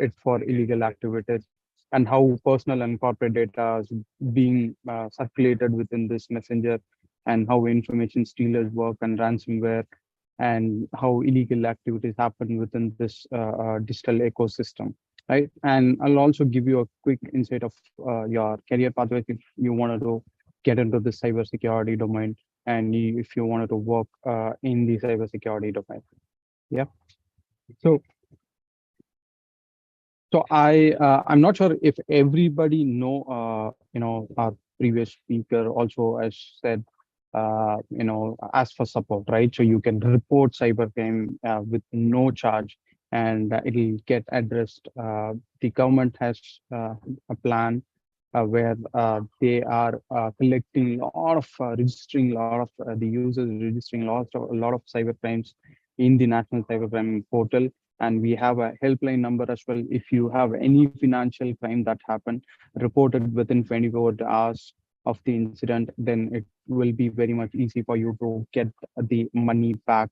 illegal activities, and how personal and corporate data is being circulated within this messenger, and how information stealers work and ransomware, and how illegal activities happen within this digital ecosystem, right? And I'll also give you a quick insight of your career pathway if you wanted to get into the cybersecurity domain, and if you wanted to work in the cybersecurity domain. Yeah. So I'm not sure if everybody know our previous speaker also has said ask for support, right? So you can report cybercrime with no charge, and it'll get addressed. The government has a plan where they are collecting a lot of registering a lot of the users registering a lot of cybercrimes in the National Cybercrime Portal. And we have a helpline number as well. If you have any financial crime that happened, reported within 24 hours of the incident, then it will be very much easy for you to get the money back.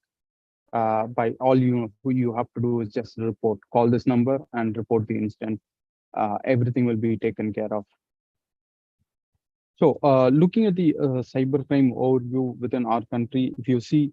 By all you have to do is just report, call this number and report the incident. Everything will be taken care of. So looking at the cybercrime overview within our country, if you see,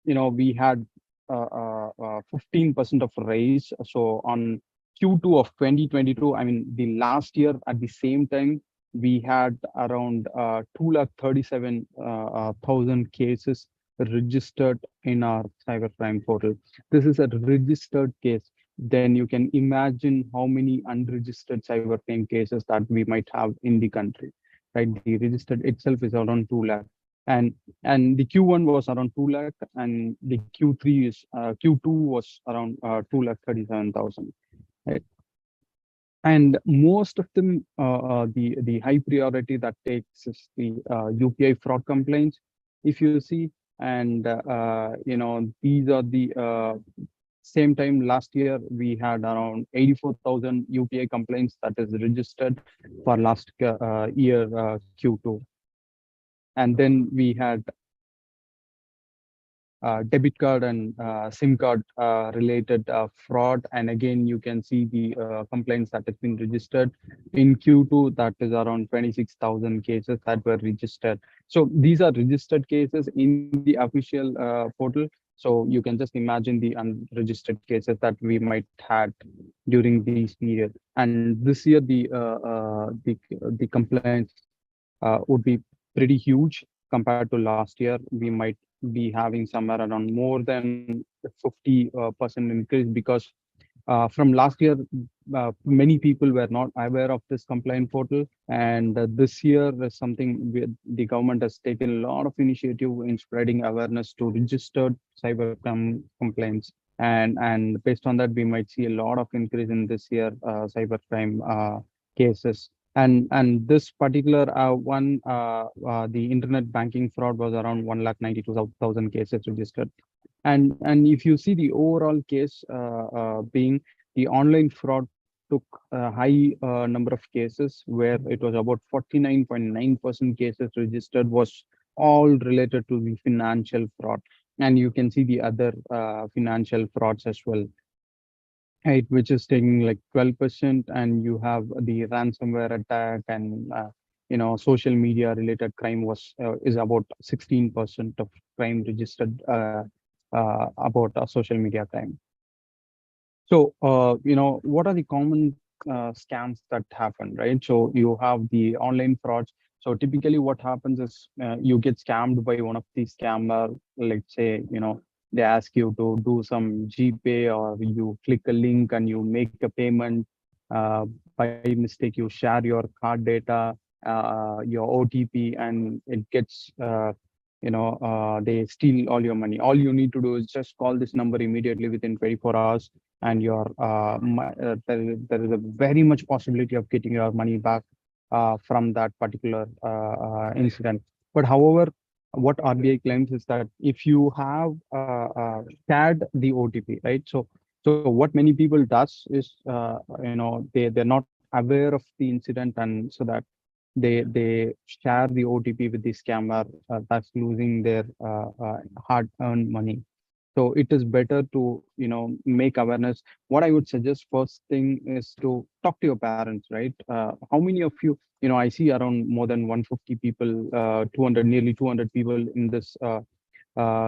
we had 15% of raise. So on Q2 of 2022, I mean, the last year at the same time, we had around 237,000 cases registered in our cybercrime portal. This is a registered case. Then you can imagine how many unregistered cybercrime cases that we might have in the country, right? The registered itself is around 2 lakh. And the Q1 was around 2 lakh, and the Q2 was around 2,37,000, right? And most of them, the high priority that takes is the UPI fraud complaints, if you see. And these are the same time last year we had around 84,000 UPI complaints that is registered for last year Q2. And then we had debit card and SIM card related fraud. And again, you can see the complaints that has been registered in Q2. That is around 26,000 cases that were registered. So these are registered cases in the official portal. So you can just imagine the unregistered cases that we might had during these periods. And this year, the complaints would be pretty huge compared to last year. We might be having somewhere around more than 50% increase, because From last year, many people were not aware of this complaint portal, and this year is something the government has taken a lot of initiative in spreading awareness to registered cyber complaints, and based on that, we might see a lot of increase in this year cybercrime cases. And this particular one, the internet banking fraud was around 192,000 cases registered. And if you see the overall case being the online fraud took a high number of cases where it was about 49.9% cases registered was all related to the financial fraud. And you can see the other financial frauds as well, right, which is taking like 12%, and you have the ransomware attack and social media related crime was is about 16% of crime registered about social media crime. So, what are the common scams that happen, right? So you have the online frauds. So typically what happens is you get scammed by one of these scammer, let's say, they ask you to do some GPay, or you click a link and you make a payment. By mistake, you share your card data, your OTP, and it gets, they steal all your money. All you need to do is just call this number immediately within 24 hours, and there is a very much possibility of getting your money back from that particular incident. But however, what RBI claims is that if you have shared the OTP, right? So what many people does is, they're not aware of the incident, and so that they share the OTP with the scammer, that's losing their hard-earned money. So it is better to, make awareness. What I would suggest first thing is to talk to your parents, right? How many of you, I see around more than 150 people, 200, nearly 200 people in this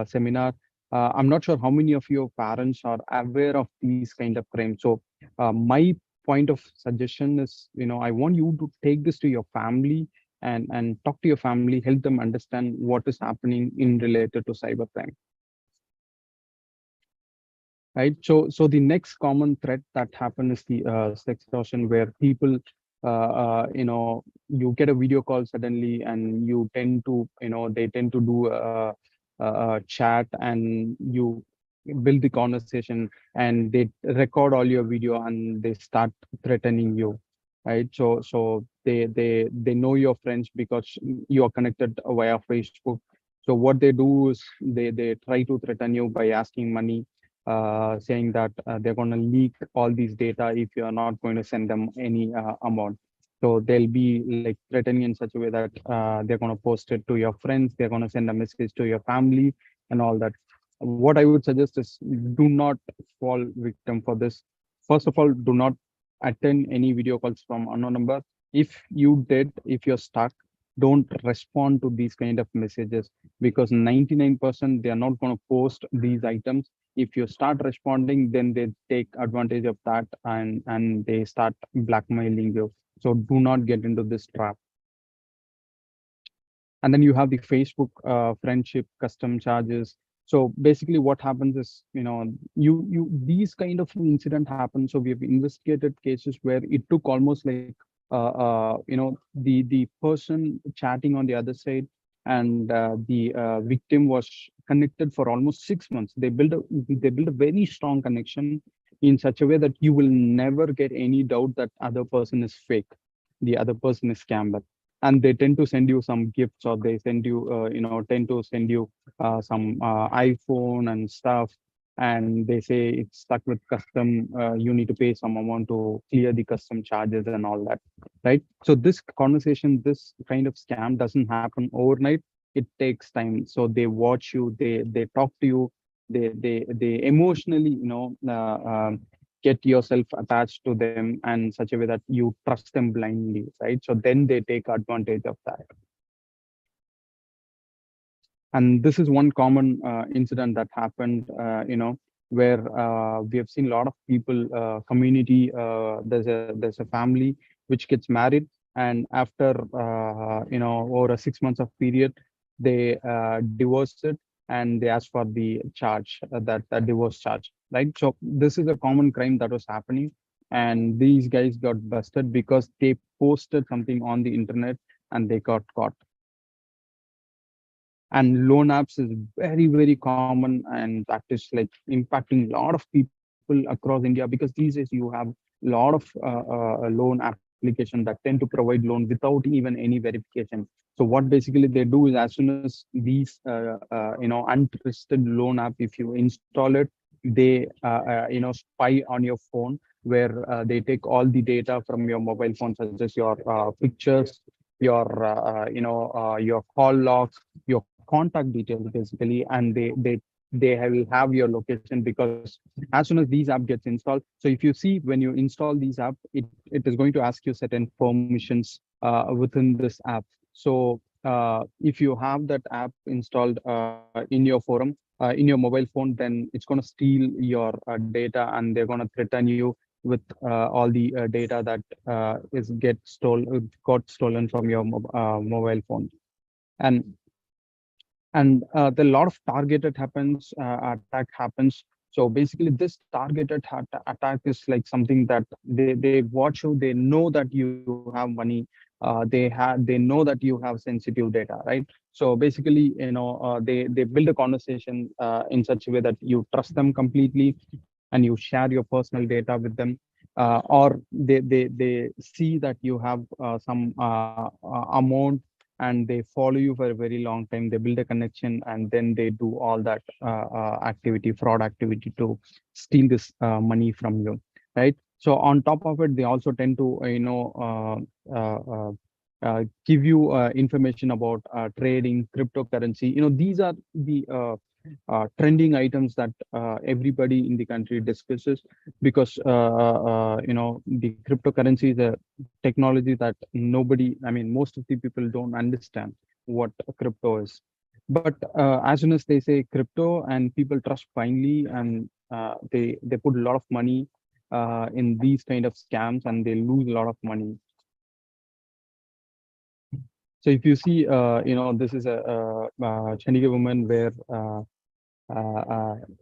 seminar. I'm not sure how many of your parents are aware of these kind of crimes. So my point of suggestion is, I want you to take this to your family and talk to your family, help them understand what is happening in related to cybercrime. Right. So the next common threat that happens is the sextortion, where people, you get a video call suddenly, and you tend to, they tend to do a chat, and you build the conversation, and they record all your video, and they start threatening you. Right. So they know your friends because you are connected via Facebook. So what they do is they try to threaten you by asking money, saying that they're going to leak all these data if you are not going to send them any amount. So they'll be like threatening in such a way that they're going to post it to your friends, they're going to send a message to your family and all that. What I would suggest is, do not fall victim for this. First of all, do not attend any video calls from unknown number. If you did, if you're stuck, don't respond to these kind of messages, because 99% they are not going to post these items. If you start responding, then they take advantage of that, and they start blackmailing you. So do not get into this trap. And then you have the Facebook friendship custom charges. So basically what happens is, these kind of incident happen. So we have investigated cases where it took almost like, the person chatting on the other side, and the victim was connected for almost 6 months. They build a very strong connection in such a way that you will never get any doubt that other person is fake, the other person is scammer. And they tend to send you some gifts, or they send you, tend to send you some iPhone and stuff. And they say it's stuck with custom, you need to pay some amount to clear the custom charges and all that, right? So this conversation, this kind of scam doesn't happen overnight. It takes time. So they watch you, they talk to you, they emotionally, get yourself attached to them in such a way that you trust them blindly, right? So then they take advantage of that. And this is one common incident that happened, where we have seen a lot of people, community, there's a family which gets married, and after, over a 6 months of period, they divorced it, and they asked for the charge, that divorce charge. right? So this is a common crime that was happening, and these guys got busted because they posted something on the internet and they got caught. And loan apps is very, very common, and that is like impacting a lot of people across India, because these days you have a lot of loan applications that tend to provide loan without even any verification. So what basically they do is, as soon as these untrusted loan app, if you install it, they spy on your phone, where they take all the data from your mobile phone, such as your pictures, your call logs, your contact details, basically, and they will have your location, because as soon as these app gets installed, so if you see, when you install these app, it is going to ask you certain permissions within this app. So if you have that app installed in your forum, in your mobile phone, then it's going to steal your data, and they're going to threaten you with all the data that got stolen from your mobile phone. And the lot of targeted attack happens. So basically, this targeted attack is like something that they watch you. They know that you have money. They know that you have sensitive data, right? So basically, they build a conversation in such a way that you trust them completely, and you share your personal data with them. Or they see that you have some amount, and they follow you for a very long time. They build a connection, and then they do all that fraud activity, to steal this money from you, right? So on top of it, they also tend to give you information about trading, cryptocurrency. These are the trending items that everybody in the country discusses, because the cryptocurrency is a technology that most of the people don't understand what crypto is. But as soon as they say crypto, and people trust blindly, and they put a lot of money in these kind of scams, and they lose a lot of money. So if you see, this is a Chandigarh woman, where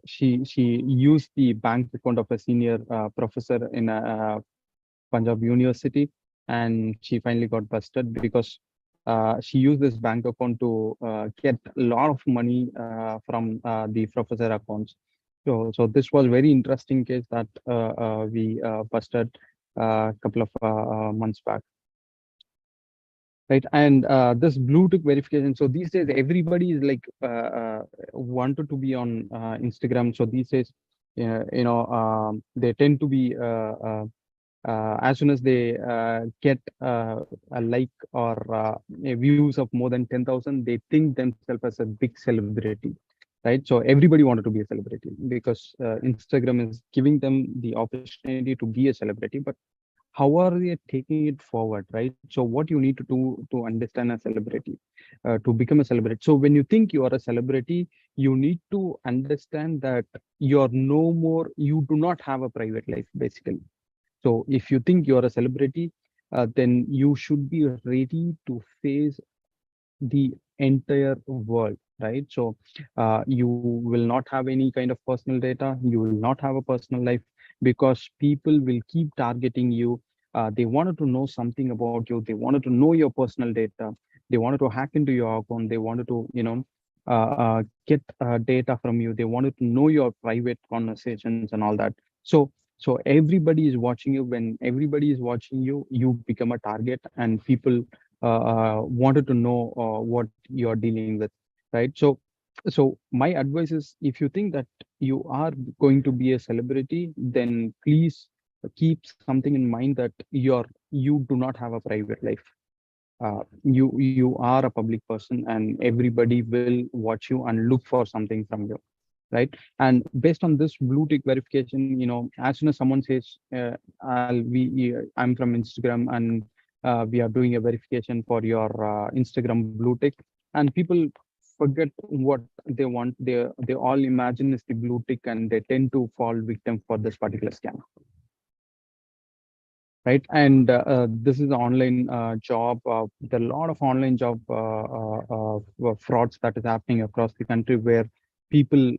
she used the bank account of a senior professor in a Punjab University, and she finally got busted because she used this bank account to get a lot of money from the professor accounts. So this was very interesting case that we busted a couple of months back. Right, and this blue tick verification. So these days, everybody is like wanted to be on Instagram. So these days, they tend to be as soon as they get a like or views of more than 10,000, they think themselves as a big celebrity, right? So everybody wanted to be a celebrity, because Instagram is giving them the opportunity to be a celebrity. But how are they taking it forward, right? So what you need to do to understand a celebrity, to become a celebrity. So when you think you are a celebrity, you need to understand that you do not have a private life, basically. So if you think you're a celebrity, then you should be ready to face the entire world, right? So you will not have any kind of personal data. You will not have a personal life, because people will keep targeting you. They wanted to know something about you. They wanted to know your personal data. They wanted to hack into your account. They wanted to, get data from you. They wanted to know your private conversations and all that. So everybody is watching you. When everybody is watching you, you become a target, and people wanted to know what you're dealing with, right? So my advice is, if you think that you are going to be a celebrity, then please keep something in mind, that you do not have a private life. You are a public person, and everybody will watch you and look for something from you, right? And based on this blue tick verification, as soon as someone says, I'm from Instagram, and we are doing a verification for your Instagram blue tick, and people forget what they want. They all imagine is the blue tick, and they tend to fall victim for this particular scam, right? And this is an online job. There are a lot of online job frauds that is happening across the country, where people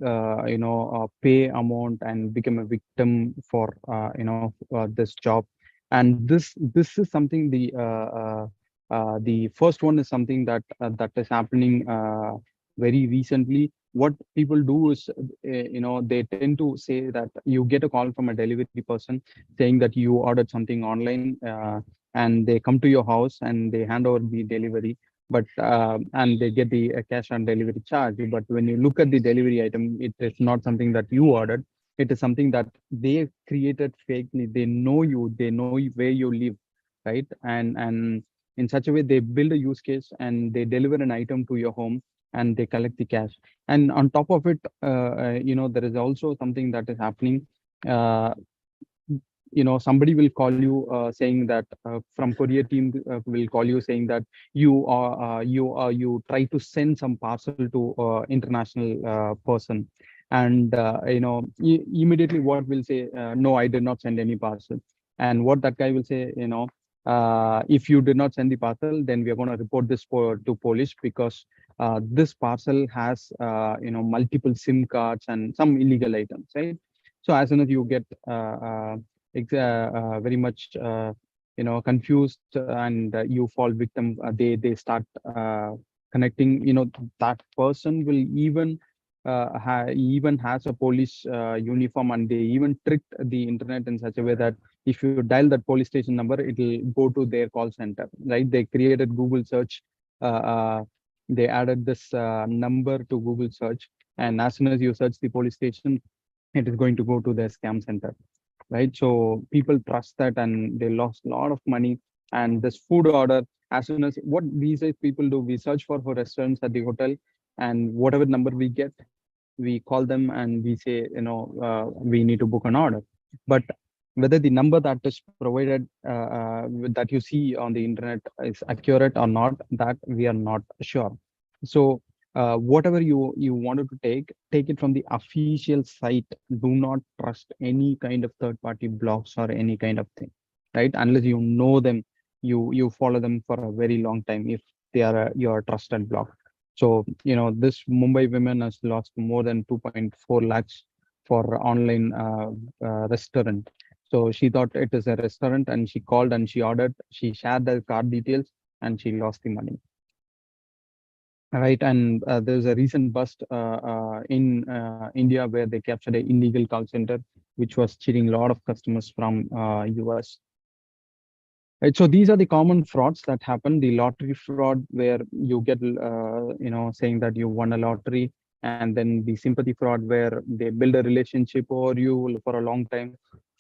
pay amount and become a victim for this job. And this is something, the first one is something that is happening very recently. What people do is they tend to say that you get a call from a delivery person saying that you ordered something online, and they come to your house and they hand over the delivery, but and they get the cash on delivery charge. But when you look at the delivery item, it is not something that you ordered. It is something that they created fakely. They know you, they know where you live, right? And in such a way, they build a use case and they deliver an item to your home and they collect the cash. And on top of it, there is also something that is happening. Uh, Somebody will call you saying that from courier team will call you saying that you try to send some parcel to international person, and immediately what will say, no, I did not send any parcel. And what that guy will say, if you did not send the parcel, then we are going to report this to police, because this parcel has multiple SIM cards and some illegal items, right? So as soon as you get very much confused and you fall victim, they start connecting. That person will even even has a police uniform, and they even tricked the internet in such a way that if you dial that police station number, it will go to their call center, right? They created Google search. They added this number to Google search, and as soon as you search the police station, it is going to go to their scam center, right? So people trust that and they lost a lot of money. And this food order, as soon as what these days people do, we search for restaurants at the hotel, and whatever number we get, we call them and we say, we need to book an order. But whether the number that is provided, that you see on the internet is accurate or not, that we are not sure. So whatever you wanted to take it from the official site. Do not trust any kind of third-party blogs or any kind of thing, right? Unless you know them, you follow them for a very long time if they are your trusted blog. So this Mumbai women has lost more than 2.4 lakhs for online restaurant. So she thought it is a restaurant, and she called and she ordered. She shared the card details and she lost the money. Right, and there's a recent bust in India where they captured an illegal call center, which was cheating a lot of customers from US. Right, so these are the common frauds that happen. The lottery fraud, where you get, saying that you won a lottery, and then the sympathy fraud, where they build a relationship over you for a long time,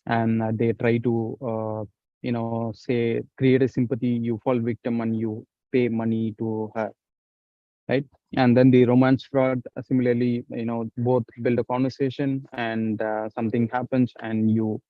and they try to, say, create a sympathy. You fall victim and you pay money to her. Right, and then the romance fraud, similarly, both build a conversation and something happens, and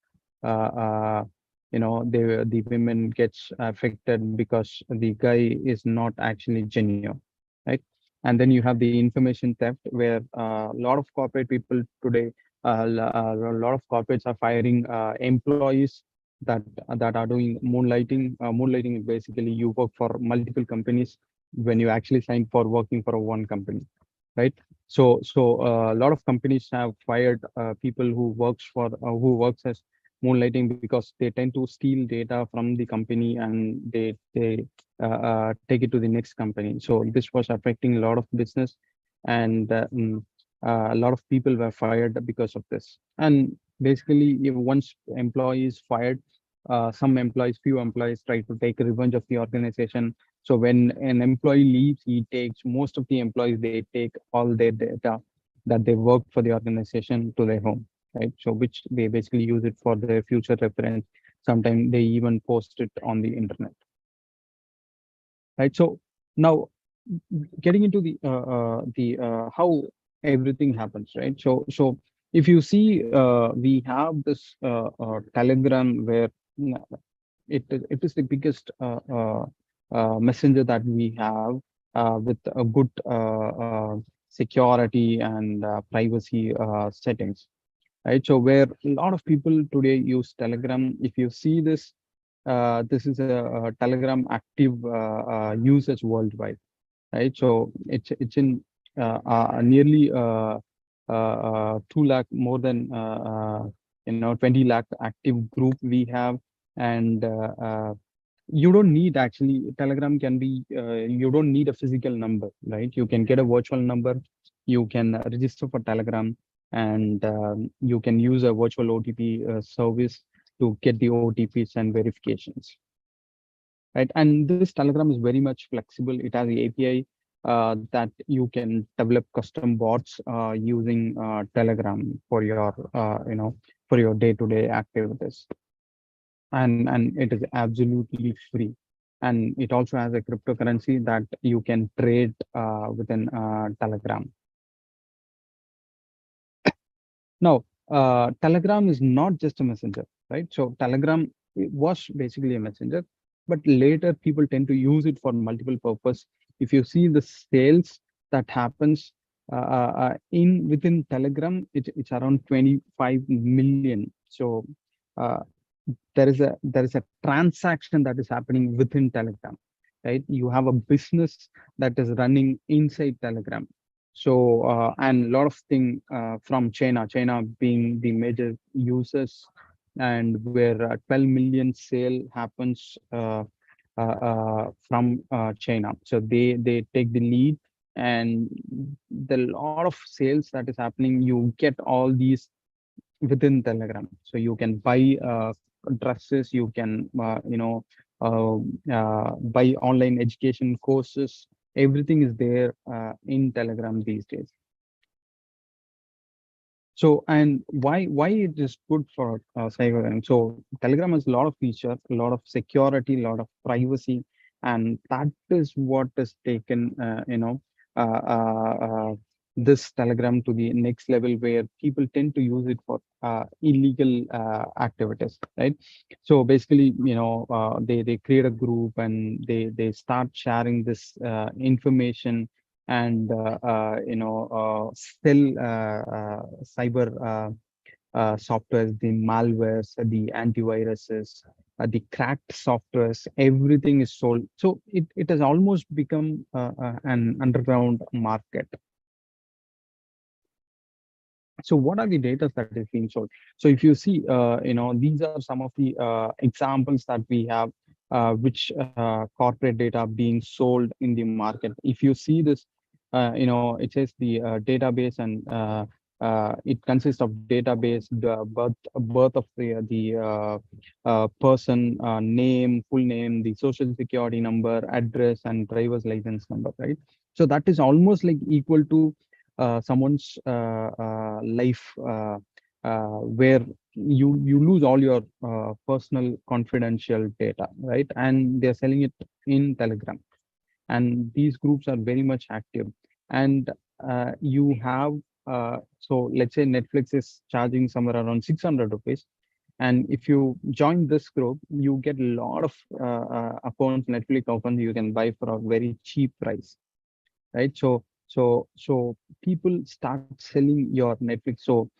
uh, uh, the women gets affected because the guy is not actually genuine, right? And then you have the information theft, where a lot of corporate people today, a lot of corporates are firing employees that are doing moonlighting. Moonlighting is basically you work for multiple companies when you actually sign for working for one company, right? So a lot of companies have fired people who works as moonlighting, because they tend to steal data from the company and they take it to the next company. So this was affecting a lot of business, and a lot of people were fired because of this. And basically, if once employee is fired, few employees try to take revenge of the organization. So when an employee leaves, he takes most of the employees, they take all their data that they work for the organization to their home, right? So which they basically use it for their future reference. Sometimes they even post it on the internet, right? So now getting into the how everything happens, right? So if you see, we have this Telegram, where it is the biggest messenger that we have, with a good security and privacy settings, right? So where a lot of people today use Telegram. If you see this, this is a Telegram active usage worldwide, right? So it's in nearly 2 lakh, more than 20 lakh active group we have. And you don't need, actually, Telegram can be, you don't need a physical number, right? You can get a virtual number, you can register for Telegram, and you can use a virtual OTP service to get the OTPs and verifications, right? And this Telegram is very much flexible. It has the API that you can develop custom bots using Telegram for your, for your day-to-day activities. And it is absolutely free. And it also has a cryptocurrency that you can trade within Telegram. Now, Telegram is not just a messenger, right? So Telegram was basically a messenger, but later people tend to use it for multiple purpose. If you see the sales that happens in within Telegram, it's around 25 million. So there is a transaction that is happening within Telegram, right? You have a business that is running inside Telegram. So and a lot of thing from China being the major users, and where 12 million sale happens from China. So they take the lead, and the lot of sales that is happening, you get all these within Telegram. So you can buy dresses, you can buy online education courses. Everything is there in Telegram these days. So, and why it is good for cybercrime? So Telegram has a lot of features, a lot of security, a lot of privacy, and that is what is taken, this Telegram to the next level, where people tend to use it for illegal activities, right? So basically, they create a group, and they start sharing this information, and sell cyber softwares, the malwares, the antiviruses, the cracked softwares. Everything is sold. So it has almost become an underground market. So what are the data that is being sold? So if you see, these are some of the examples that we have, which corporate data being sold in the market. If you see this, it says the database, and it consists of database, the birth of the person, name, full name, the social security number, address, and driver's license number, right? So that is almost like equal to someone's life, where you lose all your personal confidential data, right? And they're selling it in Telegram, and these groups are very much active. And you have, so let's say Netflix is charging somewhere around 600 rupees, and if you join this group, you get a lot of accounts, Netflix accounts you can buy for a very cheap price, right? So people start selling your Netflix. So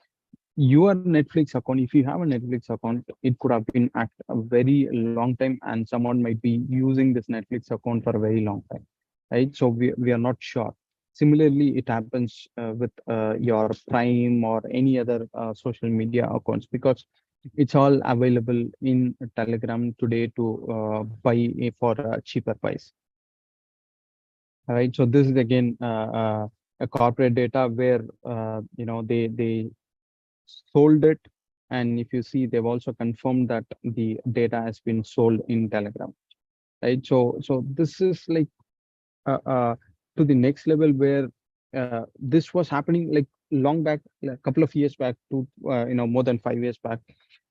your Netflix account, if you have a Netflix account, it could have been at a very long time, and someone might be using this Netflix account for a very long time, right? So we are not sure. Similarly, it happens with your Prime or any other social media accounts, because it's all available in Telegram today to buy for a cheaper price. All right, so this is again a corporate data where they sold it, and if you see, they've also confirmed that the data has been sold in Telegram, right? So this is like to the next level, where this was happening like long back, a couple of years back, to more than 5 years back.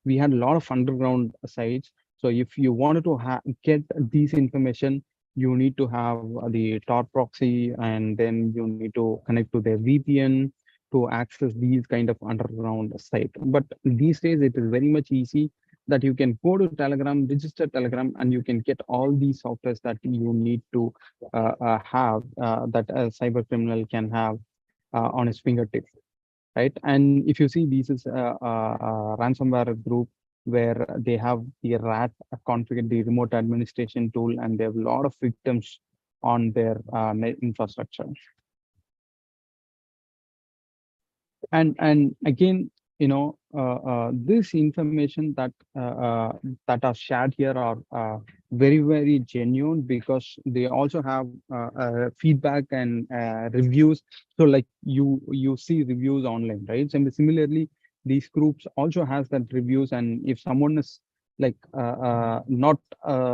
We had a lot of underground sites. So if you wanted to get these information, you need to have the Tor proxy, and then you need to connect to their VPN to access these kind of underground site. But these days, it is very much easy that you can go to Telegram, register Telegram, and you can get all these softwares that you need to have, that a cyber criminal can have on his fingertips, right? And if you see, this is a ransomware group where they have the RAT configured, the remote administration tool, and they have a lot of victims on their net infrastructure. And again, this information that are shared here are very genuine, because they also have feedback and reviews. So like you see reviews online, right? And similarly, these groups also has that reviews, and if someone is like not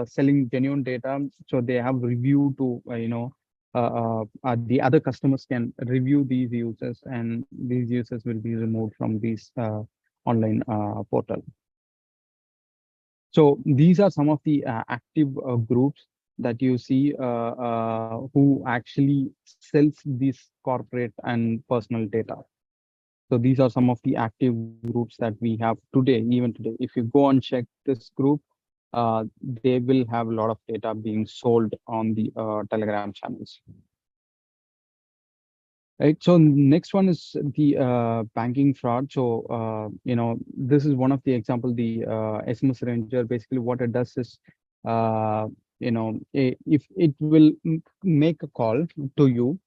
selling genuine data, so they have review to the other customers can review these users, and these users will be removed from these online portal. So these are some of the active groups that you see who actually sells this corporate and personal data. So these are some of the active groups that we have today, even today. If you go and check this group, they will have a lot of data being sold on the Telegram channels. Right. So next one is the banking fraud. So this is one of the example. The SMS Ranger, basically what it does is, if it will make a call to you,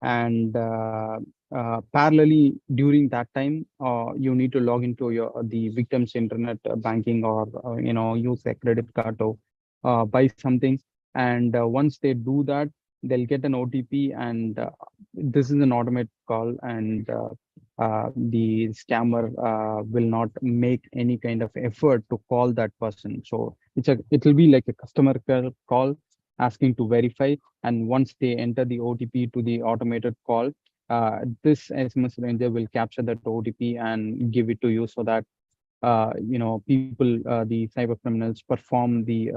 and parallelly during that time, you need to log into the victim's internet banking, or use a credit card to buy something. And once they do that, they'll get an OTP, and this is an automated call, and the scammer will not make any kind of effort to call that person. So it will be like a customer care call asking to verify, and once they enter the OTP to the automated call, this SMS Ranger will capture that OTP and give it to you, so that people, the cyber criminals, perform the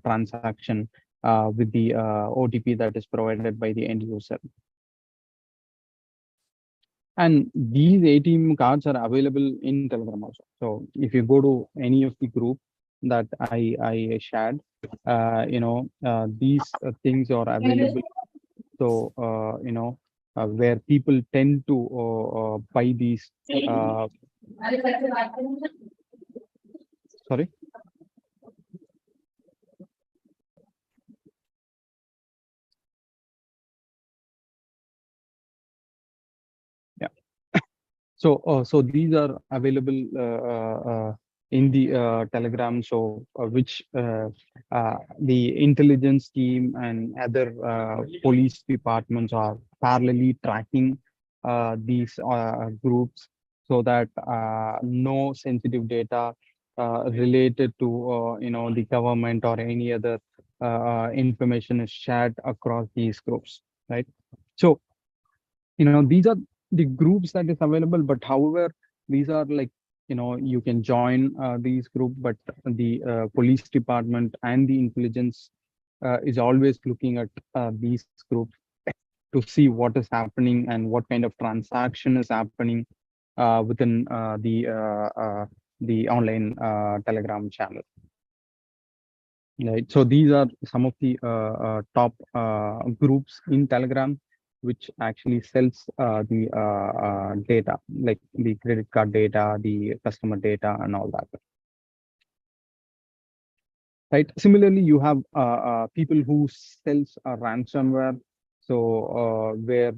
transaction with the OTP that is provided by the end user. And these ATM cards are available in Telegram also. So if you go to any of the group that I shared, these things are available. So where people tend to buy these. Sorry. Yeah. So these are available in the Telegram. So which the intelligence team and other police departments are parallelly tracking these groups, so that no sensitive data related to the government or any other information is shared across these groups, right? So these are the groups that is available, but however, these are like, you can join these group, but the police department and the intelligence is always looking at these groups to see what is happening and what kind of transaction is happening within the online Telegram channel. Right. So these are some of the top groups in Telegram, which actually sells the data, like the credit card data, the customer data, and all that. Right. Similarly, you have people who sells ransomware. So where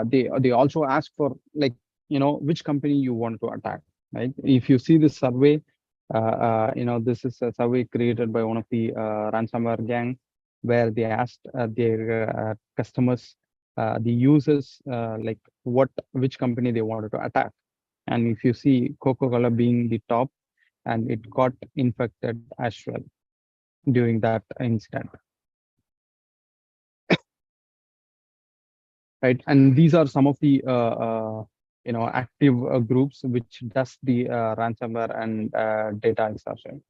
they also ask for, like, which company you want to attack. Right. If you see this survey, this is a survey created by one of the ransomware gang, where they asked their customers, the users, like which company they wanted to attack. And if you see Coca-Cola being the top, and it got infected as well during that incident. Right. And these are some of the active groups which does the ransomware and data extraction.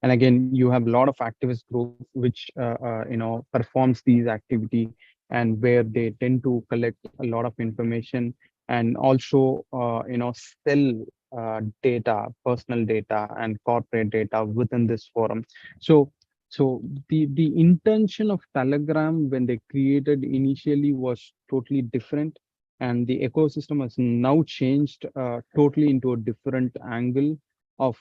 And again, you have a lot of activist groups which performs these activity, and where they tend to collect a lot of information, and also sell data, personal data and corporate data within this forum. So the intention of Telegram when they created initially was totally different, and the ecosystem has now changed totally into a different angle of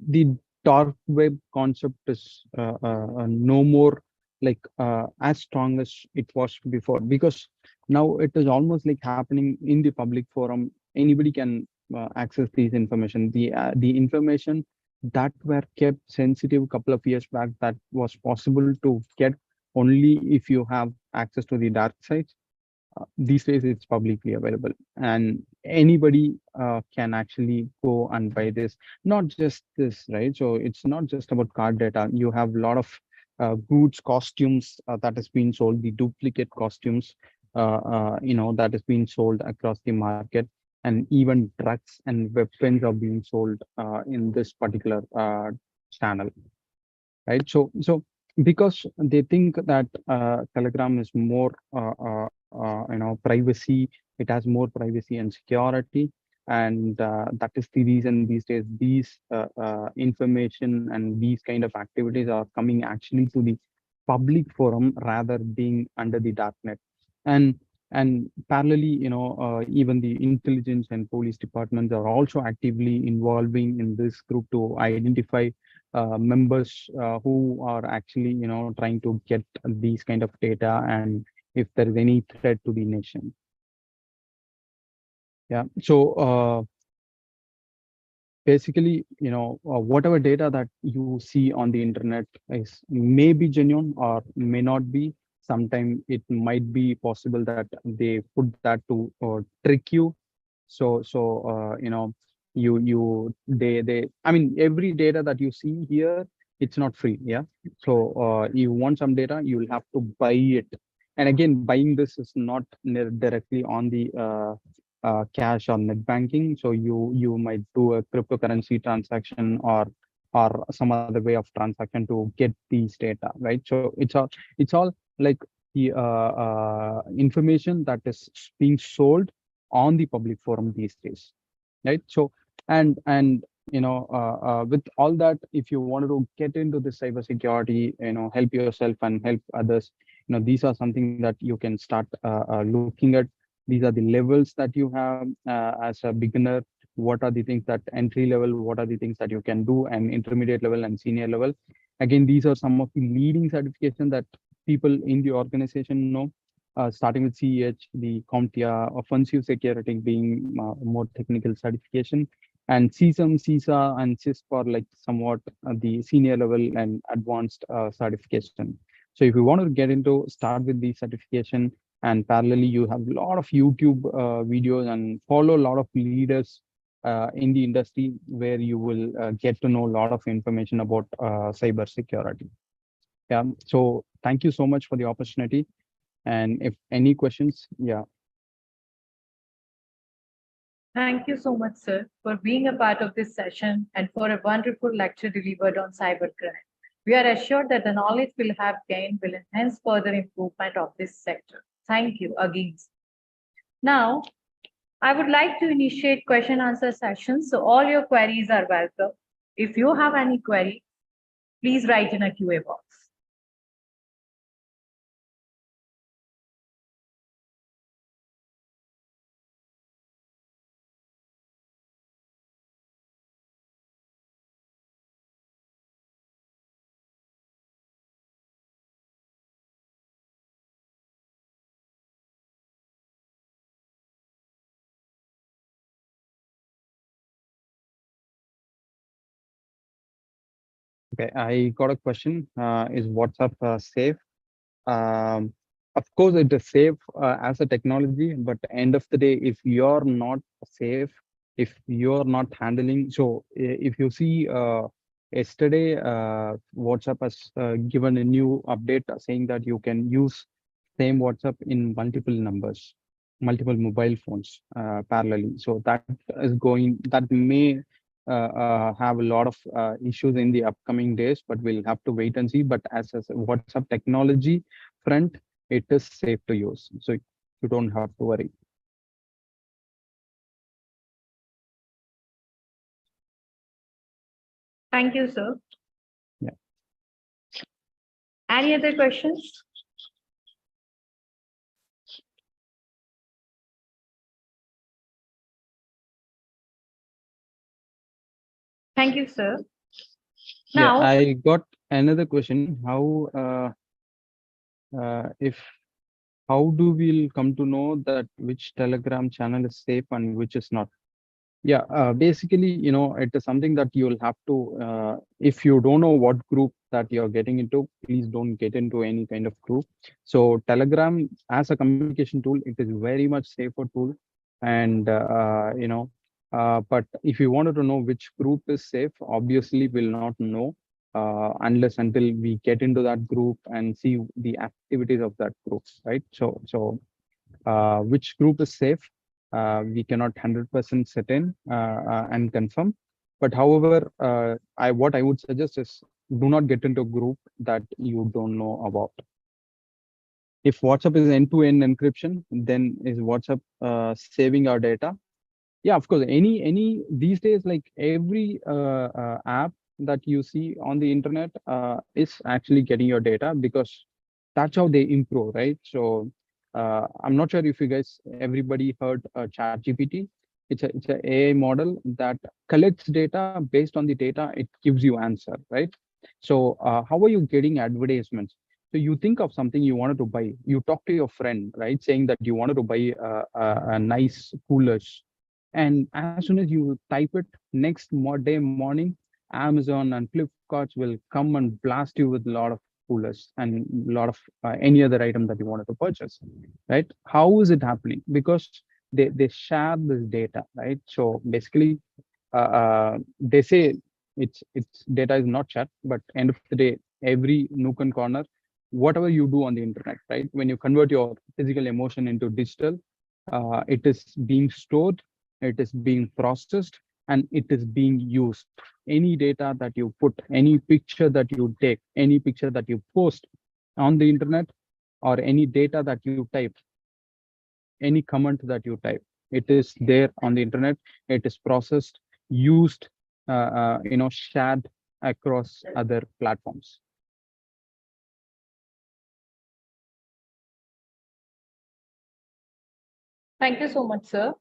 the dark web concept is no more as strong as it was before, because now it is almost like happening in the public forum. Anybody can access these information. The information that were kept sensitive a couple of years back, that was possible to get only if you have access to the dark side. These days it's publicly available, and anybody can actually go and buy this. Not just this, right? So it's not just about card data. You have a lot of goods, costumes that is being sold, the duplicate costumes, that is being sold across the market, and even drugs and weapons are being sold in this particular channel, right? So because they think that Telegram is more privacy, it has more privacy and security, and that is the reason these days these information and these kind of activities are coming actually to the public forum rather being under the darknet. And parallelly, even the intelligence and police departments are also actively involving in this group to identify members who are actually trying to get these kind of data, and if there is any threat to the nation. Yeah, so basically, whatever data that you see on the internet is may be genuine or may not be. Sometimes it might be possible that they put that to trick you. So they I mean, every data that you see here, it's not free. Yeah. So you want some data, you will have to buy it. And again, buying this is not directly on the cash or net banking. So you might do a cryptocurrency transaction or some other way of transaction to get these data, right? So it's all like the information that is being sold on the public forum these days, right? So and with all that, if you wanted to get into the cybersecurity, help yourself and help others, these are something that you can start looking at. These are the levels that you have as a beginner. What are the things that entry level, what are the things that you can do, and intermediate level and senior level. Again, these are some of the leading certifications that people in the organization know, starting with CEH, the CompTIA, offensive security being more technical certification, and CSAM, CISA, and CISP are like somewhat the senior level and advanced certification. So if you want to get into, start with the certification, and parallelly you have a lot of YouTube videos and follow a lot of leaders in the industry where you will get to know a lot of information about cyber security. Yeah, so thank you so much for the opportunity. And if any questions, yeah. Thank you so much, sir, for being a part of this session and for a wonderful lecture delivered on cybercrime. We are assured that the knowledge we'll have gained will enhance further improvement of this sector. Thank you again. Now, I would like to initiate question answer sessions, so all your queries are welcome. If you have any query, please write in a QA box. Okay, I got a question. Is WhatsApp safe? Um, of course, it is safe as a technology, but end of the day, if you're not safe, if you're not handling, so if you see yesterday, WhatsApp has given a new update saying that you can use same WhatsApp in multiple numbers, multiple mobile phones parallelly. So that is going, that may have a lot of issues in the upcoming days, but we'll have to wait and see. But as a WhatsApp technology front, it is safe to use. So you don't have to worry. Thank you, sir. Yeah. Any other questions? Thank you, sir. Now, yeah, I got another question. How if how do we come to know that which Telegram channel is safe and which is not? Yeah, basically, it is something that you'll have to, if you don't know what group that you're getting into, please don't get into any kind of group. So Telegram as a communication tool, it is very much safer tool. And, but if you wanted to know which group is safe, obviously we'll not know unless until we get into that group and see the activities of that group, right? So which group is safe? We cannot 100% sit in and confirm. But however, what I would suggest is do not get into a group that you don't know about. If WhatsApp is end-to-end encryption, then is WhatsApp saving our data? Yeah, of course. Any these days, like every app that you see on the internet is actually getting your data, because that's how they improve, right? So I'm not sure if you guys, everybody heard ChatGPT. It's a AI model that collects data. Based on the data, it gives you answer, right? So how are you getting advertisements? So you think of something you wanted to buy. You talk to your friend, right, saying that you wanted to buy a nice coolers. And as soon as you type it, next day morning, Amazon and Flipkart will come and blast you with a lot of coolers and a lot of any other item that you wanted to purchase, right? How is it happening? Because they share this data, right? So basically, they say it's data is not shared, but end of the day, every nook and corner, whatever you do on the internet, right? When you convert your physical emotion into digital, it is being stored, it is being processed, and it is being used. Any data that you put, any picture that you take, any picture that you post on the internet, or any data that you type, any comment that you type, it is there on the internet. It is processed, used, shared across other platforms. Thank you so much, sir.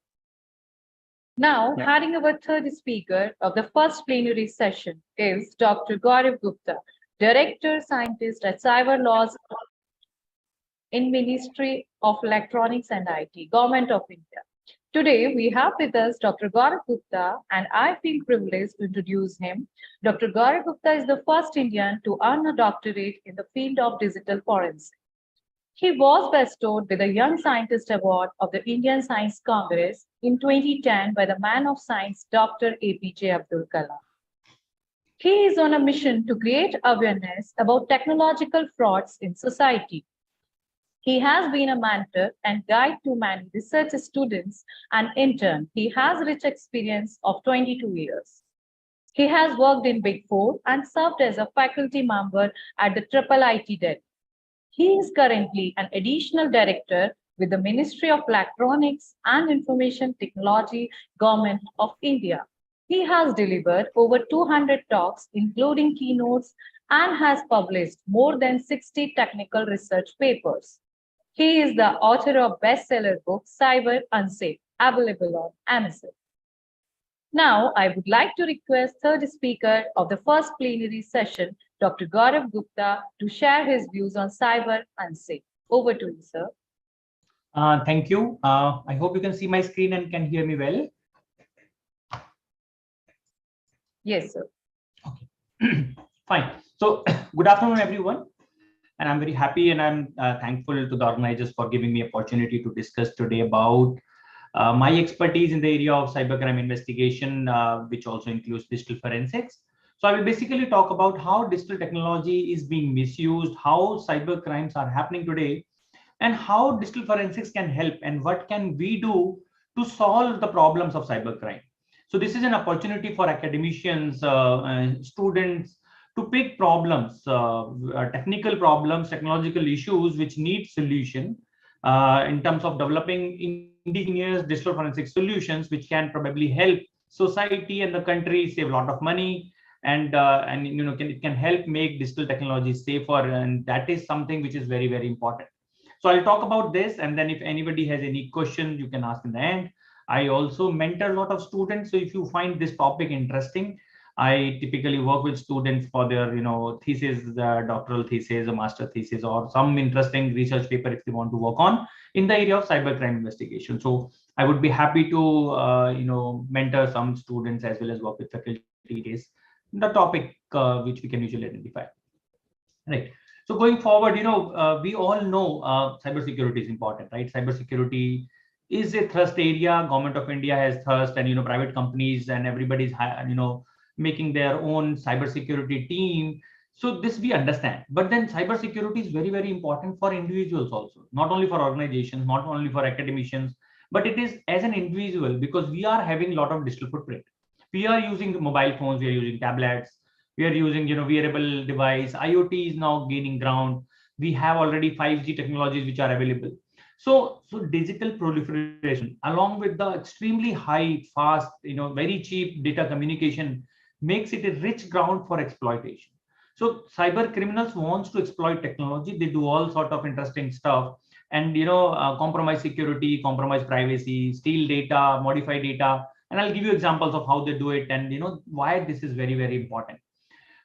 Now, having our third speaker of the first plenary session is Dr. Gaurav Gupta, Director Scientist at Cyber Laws in Ministry of Electronics and IT, Government of India. Today, we have with us Dr. Gaurav Gupta, and I feel privileged to introduce him. Dr. Gaurav Gupta is the first Indian to earn a doctorate in the field of digital forensics. He was bestowed with the Young Scientist Award of the Indian Science Congress in 2010 by the man of science, Dr. APJ Abdul Kalam. He is on a mission to create awareness about technological frauds in society. He has been a mentor and guide to many research students and interns. He has rich experience of 22 years. He has worked in Big Four and served as a faculty member at the IIIT Delhi. He is currently an additional director with the Ministry of Electronics and Information Technology, Government of India. He has delivered over 200 talks, including keynotes, and has published more than 60 technical research papers. He is the author of bestseller book, Cyber Unsafe, available on Amazon. Now, I would like to request third speaker of the first plenary session, Dr. Gaurav Gupta, to share his views on cyber unsafe. Over to you, sir. Thank you. I hope you can see my screen and can hear me well. Yes, sir. Okay. Fine. So, good afternoon, everyone. And I'm very happy and I'm thankful to the organizers for giving me an opportunity to discuss today about my expertise in the area of cybercrime investigation, which also includes digital forensics. So I will basically talk about how digital technology is being misused, how cyber crimes are happening today, and how digital forensics can help and what can we do to solve the problems of cybercrime. So this is an opportunity for academicians, students to pick problems, technical problems, technological issues which need solution in terms of developing ingenious digital forensic solutions, which can probably help society and the country save a lot of money, and it can help make digital technology safer, and that is something which is very, very important. So I'll talk about this, and then if anybody has any questions, you can ask in the end. I also mentor a lot of students, so if you find this topic interesting, I typically work with students for their, thesis, doctoral thesis, a master thesis, or some interesting research paper if they want to work on in the area of cybercrime investigation. So I would be happy to, mentor some students as well as work with faculty case the topic which we can usually identify. Right. So going forward, we all know cybersecurity is important, right? Cybersecurity is a thrust area. Government of India has thrust, and private companies and everybody's making their own cybersecurity team. So this we understand. But then cybersecurity is very, very important for individuals also, not only for organizations, not only for academicians, but it is as an individual, because we are having a lot of digital footprint. We are using mobile phones, we are using tablets, we are using wearable device. IoT is now gaining ground. We have already 5G technologies which are available. So digital proliferation along with the extremely high, fast, very cheap data communication makes it a rich ground for exploitation. So cyber criminals wants to exploit technology. They do all sort of interesting stuff, and compromise security, compromise privacy, steal data, modify data. And I'll give you examples of how they do it, and why this is very, very important.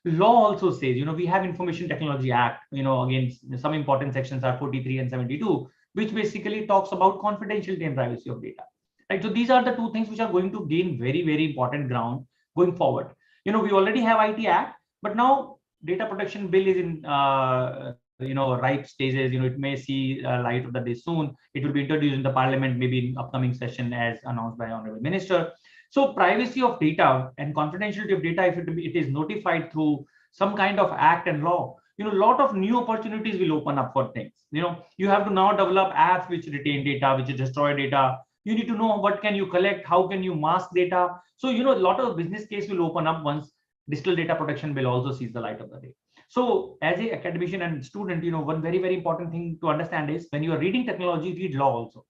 Law also says, we have Information Technology Act, again, some important sections are 43 and 72, which basically talks about confidentiality and privacy of data. Right. So these are the two things which are going to gain very, very important ground going forward. We already have IT Act, but now data protection bill is in ripe stages. It may see light of the day soon. It will be introduced in the parliament maybe in upcoming session as announced by Honorable Minister. So privacy of data and confidentiality of data, if it is notified through some kind of act and law, a lot of new opportunities will open up for things. You have to now develop apps which retain data, which destroy data. You need to know what can you collect, how can you mask data. So, a lot of business case will open up once digital data protection bill also sees the light of the day. So as a academician and student, one very, very important thing to understand is when you are reading technology, read law also.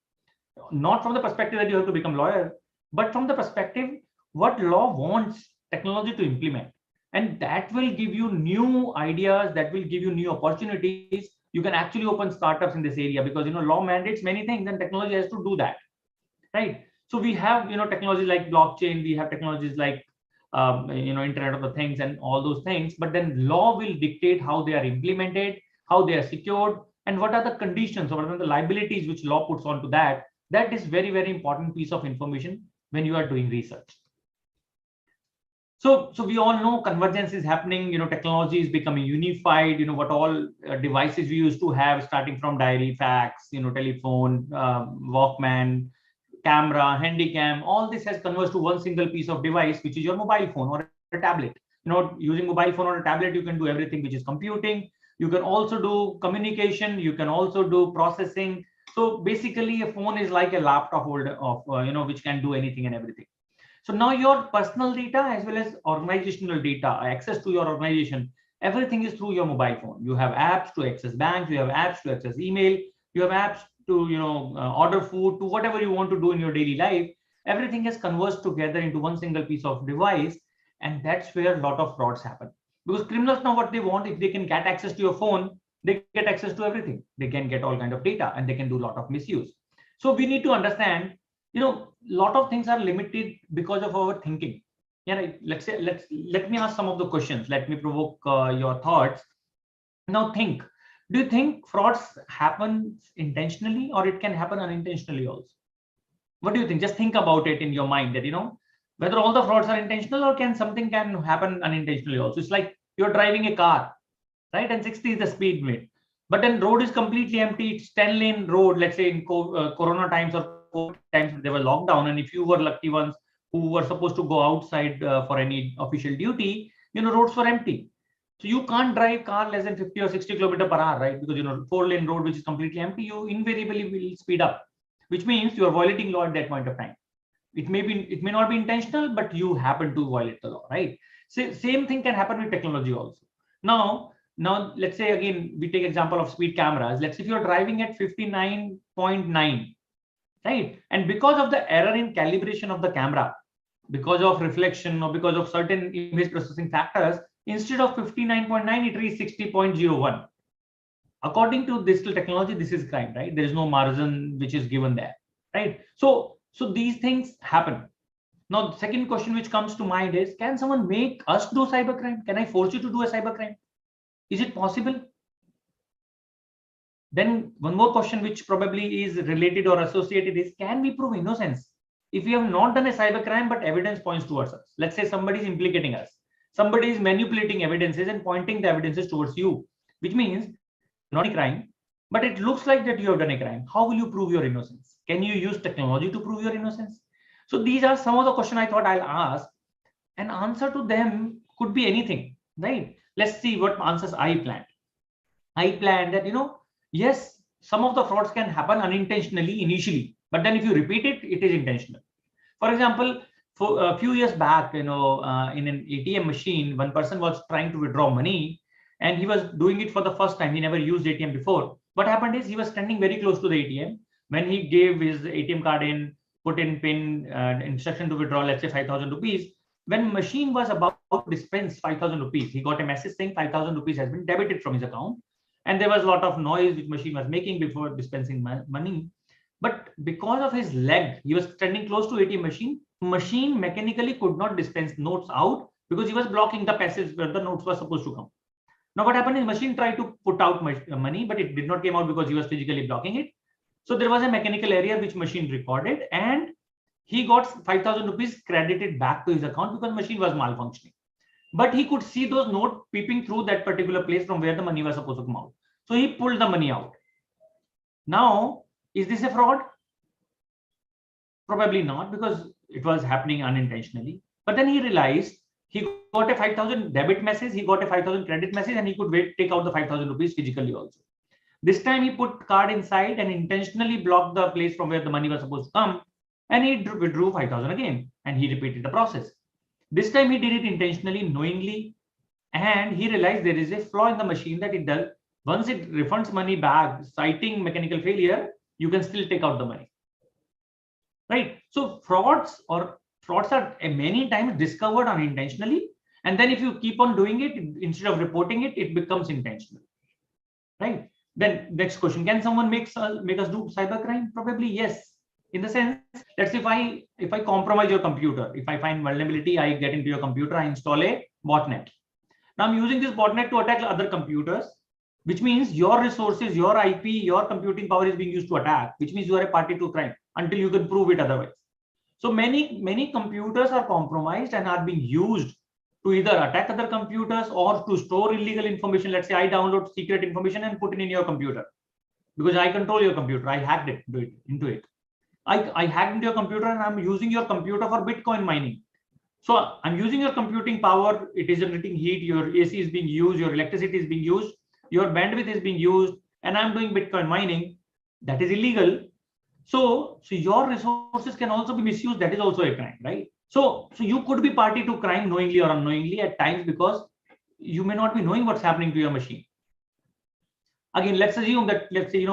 Not from the perspective that you have to become lawyer, but from the perspective what law wants technology to implement. And that will give you new ideas, that will give you new opportunities. You can actually open startups in this area because law mandates many things and technology has to do that, right? So we have technologies like blockchain, we have technologies like Internet of the Things and all those things, but then law will dictate how they are implemented, how they are secured, and what are the conditions or what are the liabilities which law puts onto that. That is very, very important piece of information when you are doing research. So we all know convergence is happening. Technology is becoming unified. What all devices we used to have, starting from diary, fax, telephone, Walkman, camera, handycam, all this has converged to one single piece of device, which is your mobile phone or a tablet. Using mobile phone or a tablet, you can do everything which is computing. You can also do communication. You can also do processing. So basically, a phone is like a laptop holder of which can do anything and everything. So now your personal data as well as organizational data, access to your organization, everything is through your mobile phone. You have apps to access banks, you have apps to access email, you have apps to order food, to whatever you want to do in your daily life. Everything is converged together into one single piece of device, and that's where a lot of frauds happen. Because criminals know what they want. If they can get access to your phone, they get access to everything. They can get all kind of data and they can do a lot of misuse. So we need to understand, lot of things are limited because of our thinking. Let me ask some of the questions. Let me provoke your thoughts. Now think, do you think frauds happen intentionally or it can happen unintentionally also? What do you think? Just think about it in your mind that, whether all the frauds are intentional or something can happen unintentionally also. It's like you're driving a car, right? And 60 is the speed limit, but then road is completely empty. It's 10-lane road. Let's say in Corona times or COVID times, they were locked down. And if you were lucky ones who were supposed to go outside for any official duty, roads were empty. So you can't drive car less than 50 or 60 km per hour, right? Because 4-lane road, which is completely empty, you invariably will speed up, which means you are violating law at that point of time. It may not be intentional, but you happen to violate the law, right? So same thing can happen with technology also. Now let's say again, we take example of speed cameras. Let's say if you're driving at 59.9, right? And because of the error in calibration of the camera, because of reflection or because of certain image processing factors, instead of 59.9, it reached 60.01. According to digital technology, this is crime, right? There is no margin which is given there, right? So these things happen. Now, the second question which comes to mind is, can someone make us do cybercrime? Can I force you to do a cybercrime? Is it possible? Then one more question which probably is related or associated is, can we prove innocence? If we have not done a cybercrime, but evidence points towards us. Let's say somebody is implicating us. Somebody is manipulating evidences and pointing the evidences towards you, which means not a crime, but it looks like that you have done a crime. How will you prove your innocence? Can you use technology to prove your innocence? So these are some of the questions I thought I'll ask, and answer to them could be anything, right? Let's see what answers I planned. I planned that, yes, some of the frauds can happen unintentionally initially, but then if you repeat it, it is intentional. For example, for a few years back, in an ATM machine, one person was trying to withdraw money and he was doing it for the first time. He never used ATM before. What happened is he was standing very close to the ATM. When he gave his ATM card in, put in PIN, instruction to withdraw, let's say 5,000 rupees. When machine was about to dispense 5,000 rupees, he got a message saying 5,000 rupees has been debited from his account. And there was a lot of noise which machine was making before dispensing money. But because of his leg, he was standing close to ATM machine mechanically could not dispense notes out because he was blocking the passage where the notes were supposed to come. Now what happened is machine tried to put out money, but it did not come out because he was physically blocking it. So there was a mechanical error which machine recorded, and he got 5,000 rupees credited back to his account because machine was malfunctioning. But he could see those notes peeping through that particular place from where the money was supposed to come out. So he pulled the money out. Now, is this a fraud? Probably not, because it was happening unintentionally. But then he realized he got a 5,000 debit message, he got a 5,000 credit message, and he could take out the 5,000 rupees physically also. This time he put card inside and intentionally blocked the place from where the money was supposed to come, and he withdrew 5,000 again, and he repeated the process. This time he did it intentionally, knowingly, and he realized there is a flaw in the machine that it does. Once it refunds money back, citing mechanical failure, you can still take out the money. Right? So frauds are many times discovered unintentionally, and then if you keep on doing it, instead of reporting it, it becomes intentional. Right? Then next question, can someone make us do cybercrime? Probably yes. In the sense, let's say if I compromise your computer, if I find vulnerability, I get into your computer, I install a botnet. Now I'm using this botnet to attack other computers, which means your resources, your IP, your computing power is being used to attack, which means you are a party to crime until you can prove it otherwise. So many computers are compromised and are being used to either attack other computers or to store illegal information. Let's say I download secret information and put it in your computer because I control your computer. I hacked it into it. I hacked into your computer and I'm using your computer for Bitcoin mining. So I'm using your computing power. It is generating heat. Your AC is being used. Your electricity is being used. Your bandwidth is being used, and I'm doing Bitcoin mining. That is illegal. So your resources can also be misused. That is also a crime, right? So you could be party to crime knowingly or unknowingly at times because you may not be knowing what's happening to your machine. Again, let's assume that, let's say,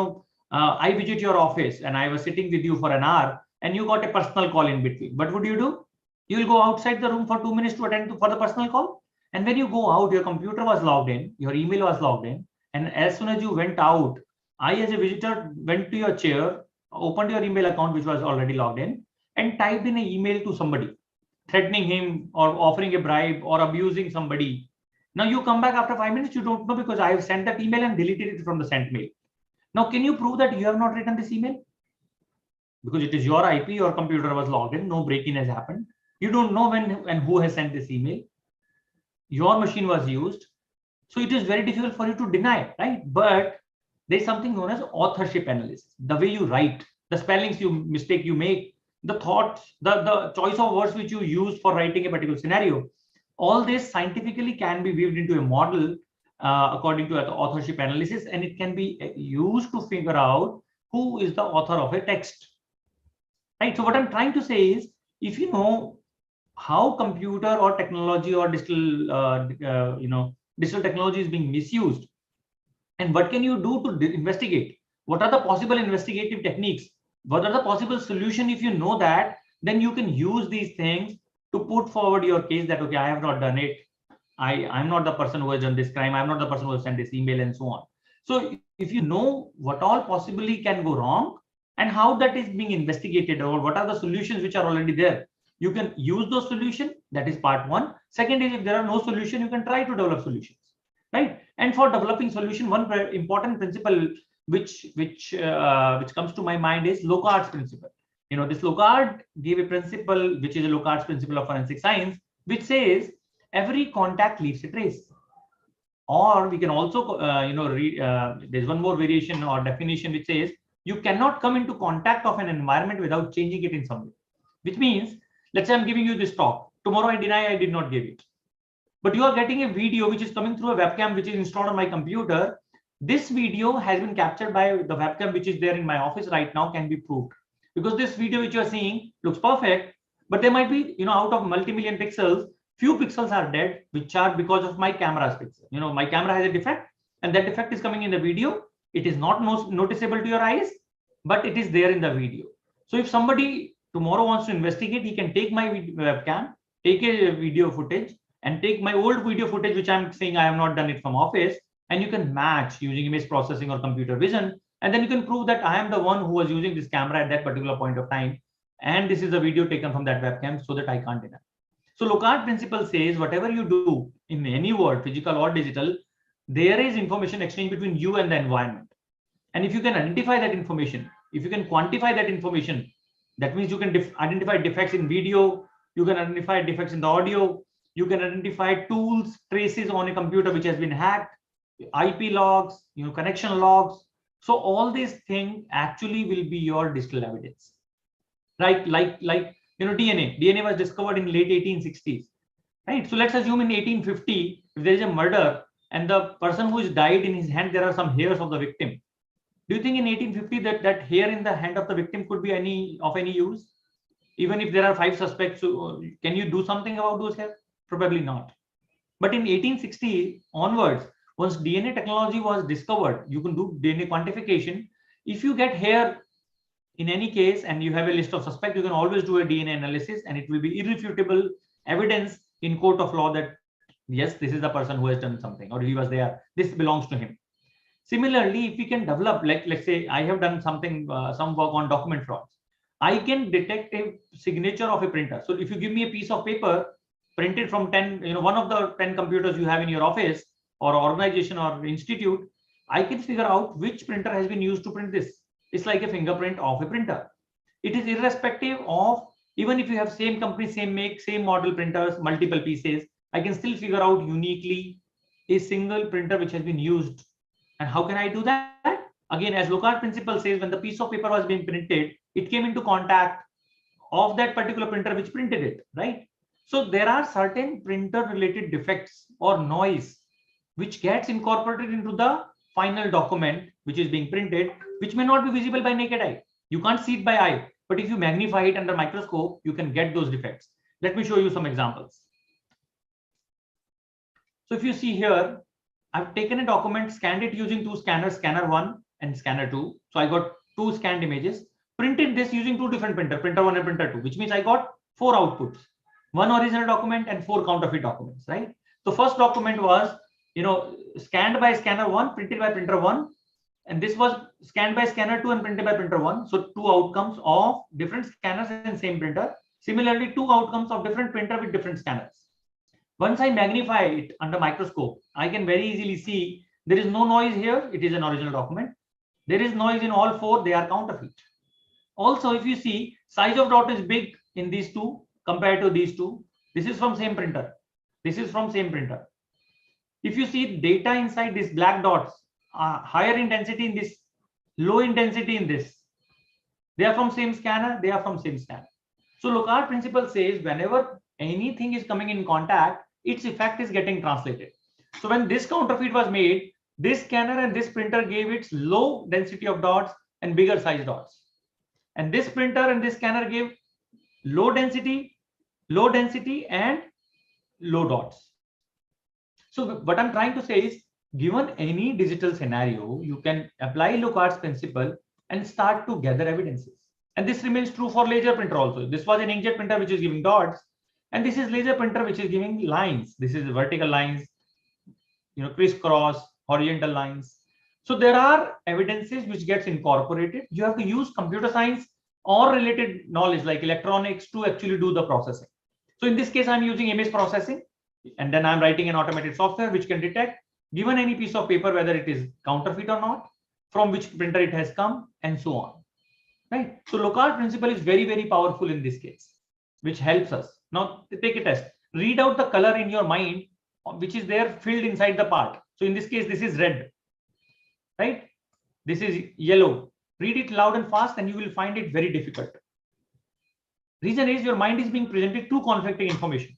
I visit your office and I was sitting with you for an hour and you got a personal call in between. What would you do? You will go outside the room for 2 minutes to attend for the personal call. And when you go out, your computer was logged in, your email was logged in. And as soon as you went out, I, as a visitor, went to your chair, opened your email account, which was already logged in, and typed in an email to somebody, threatening him or offering a bribe or abusing somebody. Now you come back after 5 minutes, you don't know because I have sent that email and deleted it from the sent mail. Now, can you prove that you have not written this email? Because it is your IP, your computer was logged in, no break-in has happened. You don't know when and who has sent this email. Your machine was used. So it is very difficult for you to deny, right? But there's something known as authorship analysis. The way you write, the spellings mistake you make, the thoughts, the choice of words which you use for writing a particular scenario, all this scientifically can be weaved into a model according to the authorship analysis, and it can be used to figure out who is the author of a text. Right? So what I'm trying to say is, if you know how computer or technology or digital technology is being misused, and what can you do to investigate? What are the possible investigative techniques? What are the possible solutions? If you know that, then you can use these things to put forward your case that, okay, I have not done it. I'm not the person who has done this crime. I'm not the person who has sent this email and so on. So if you know what all possibly can go wrong and how that is being investigated, or what are the solutions which are already there, You can use those solutions. That is part one. Second is if there are no solution, you can try to develop solutions, right? And for developing solution, one important principle which comes to my mind is Locard's principle. This Locard gave a principle which is a Locard's principle of forensic science, which says every contact leaves a trace. Or we can also, there's one more variation or definition which says you cannot come into contact of an environment without changing it in some way. Which means, let's say I'm giving you this talk. Tomorrow I deny I did not give it. But you are getting a video which is coming through a webcam which is installed on my computer. This video has been captured by the webcam which is there in my office right now, can be proved. Because this video which you are seeing looks perfect, but there might be, out of multi-million pixels, few pixels are dead, which are because of my camera's pixel. My camera has a defect, and that defect is coming in the video. It is not noticeable to your eyes, but it is there in the video. So if somebody tomorrow wants to investigate, he can take my webcam, take a video footage, and take my old video footage, which I'm saying I have not done it from office, and you can match using image processing or computer vision, and then you can prove that I am the one who was using this camera at that particular point of time, and this is a video taken from that webcam, so that I can't deny. So Locard principle says whatever you do in any world, physical or digital, there is information exchange between you and the environment. And if you can identify that information, if you can quantify that information, that means you can identify defects in video, you can identify defects in the audio, you can identify tools, traces on a computer which has been hacked, IP logs, connection logs. So all these things actually will be your digital evidence, right? Like DNA was discovered in late 1860s, right? So let's assume in 1850, if there is a murder and the person who is died, in his hand there are some hairs of the victim. Do you think in 1850 that hair in the hand of the victim could be of any use? Even if there are 5 suspects, can you do something about those hairs? Probably not. But in 1860 onwards, once DNA technology was discovered, you can do DNA quantification. If you get hair in any case and you have a list of suspects, you can always do a DNA analysis, and it will be irrefutable evidence in court of law that yes, this is the person who has done something, or he was there, this belongs to him. Similarly, if we can develop, like let's say I have done something, some work on document frauds, I can detect a signature of a printer. So if you give me a piece of paper printed from 10, one of the 10 computers you have in your office or organization or institute, I can figure out which printer has been used to print this. It's like a fingerprint of a printer. It is irrespective of, even if you have same company, same make, same model printers, multiple pieces, I can still figure out uniquely a single printer which has been used. And how can I do that? Again, as Locard principle says, when the piece of paper was being printed, it came into contact of that particular printer which printed it, right? So there are certain printer related defects or noise which gets incorporated into the final document which is being printed, which may not be visible by naked eye. You can't see it by eye, but if you magnify it under microscope, you can get those defects. Let me show you some examples. So if you see here, I've taken a document, scanned it using 2 scanners, scanner 1 and scanner 2. So I got 2 scanned images, printed this using 2 different printers, printer 1 and printer 2, which means I got 4 outputs, 1 original document and 4 counterfeit documents, right? The first document was, scanned by scanner 1, printed by printer 1, and this was scanned by scanner 2 and printed by printer 1. So 2 outcomes of different scanners in same printer. Similarly, 2 outcomes of different printer with different scanners. Once I magnify it under microscope, I can very easily see there is no noise here. It is an original document. There is noise in all 4. They are counterfeit. Also, if you see, size of dot is big in these 2 compared to these 2. This is from same printer. This is from same printer. If you see data inside these black dots, higher in density in this, low in density in this. They are from same scanner. They are from same scanner. So Locard principle says whenever anything is coming in contact, its effect is getting translated. So when this counterfeit was made, this scanner and this printer gave its low density of dots and bigger size dots. And this printer and this scanner gave low density and low dots. So what I'm trying to say is, given any digital scenario, you can apply Locard's principle and start to gather evidences. And this remains true for laser printer also. This was an inkjet printer which is giving dots, and this is laser printer which is giving lines. This is vertical lines, crisscross, horizontal lines. So there are evidences which gets incorporated. You have to use computer science or related knowledge like electronics to actually do the processing. So in this case, I'm using image processing, and then I'm writing an automated software which can detect, given any piece of paper, whether it is counterfeit or not, from which printer it has come, and so on. Right? So Locard principle is very, very powerful in this case, which helps us. Now take a test. Read out the color in your mind, which is there filled inside the part. So in this case, this is red, right? This is yellow. Read it loud and fast, and you will find it very difficult. Reason is your mind is being presented two conflicting information.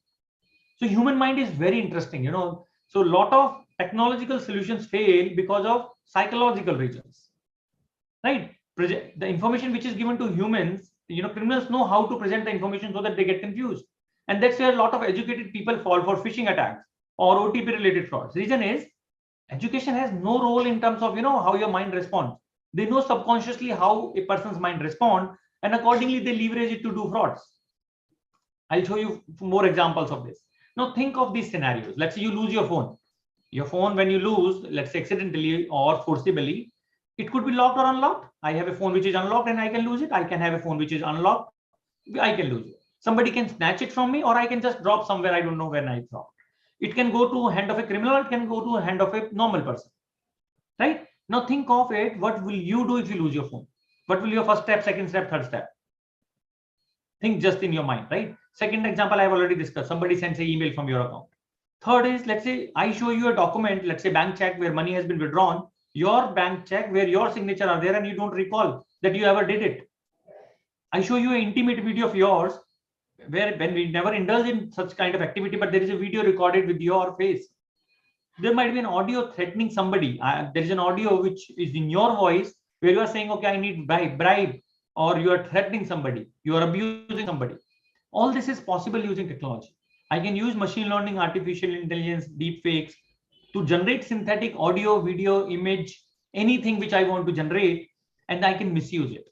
So human mind is very interesting, you know. So a lot of technological solutions fail because of psychological reasons, right? The information which is given to humans, you know, criminals know how to present the information so that they get confused. And that's where a lot of educated people fall for phishing attacks or OTP related frauds. Reason is education has no role in terms of, you know, how your mind responds. They know subconsciously how a person's mind responds, and accordingly they leverage it to do frauds. I'll show you more examples of this. Now think of these scenarios. Let's say you lose your phone. Your phone, when you lose, let's say accidentally or forcibly, it could be locked or unlocked. I have a phone which is unlocked and I can lose it. I can have a phone which is unlocked. I can lose it. Somebody can snatch it from me, or I can just drop somewhere. I don't know where I dropped. It can go to hand of a criminal. It can go to a hand of a normal person. Right? Now think of it. What will you do if you lose your phone? What will your first step, second step, third step? Think just in your mind, right? Second example, I have already discussed. Somebody sends an email from your account. Third is, let's say I show you a document, let's say bank check where money has been withdrawn, your bank check where your signature are there and you don't recall that you ever did it. I show you an intimate video of yours where when we never indulge in such kind of activity, but there is a video recorded with your face. There might be an audio threatening somebody. There is an audio which is in your voice where you are saying, okay, I need bribe, or you are threatening somebody, you are abusing somebody. All this is possible using technology. I can use machine learning, artificial intelligence, deep fakes to generate synthetic audio, video, image, anything which I want to generate, and I can misuse it.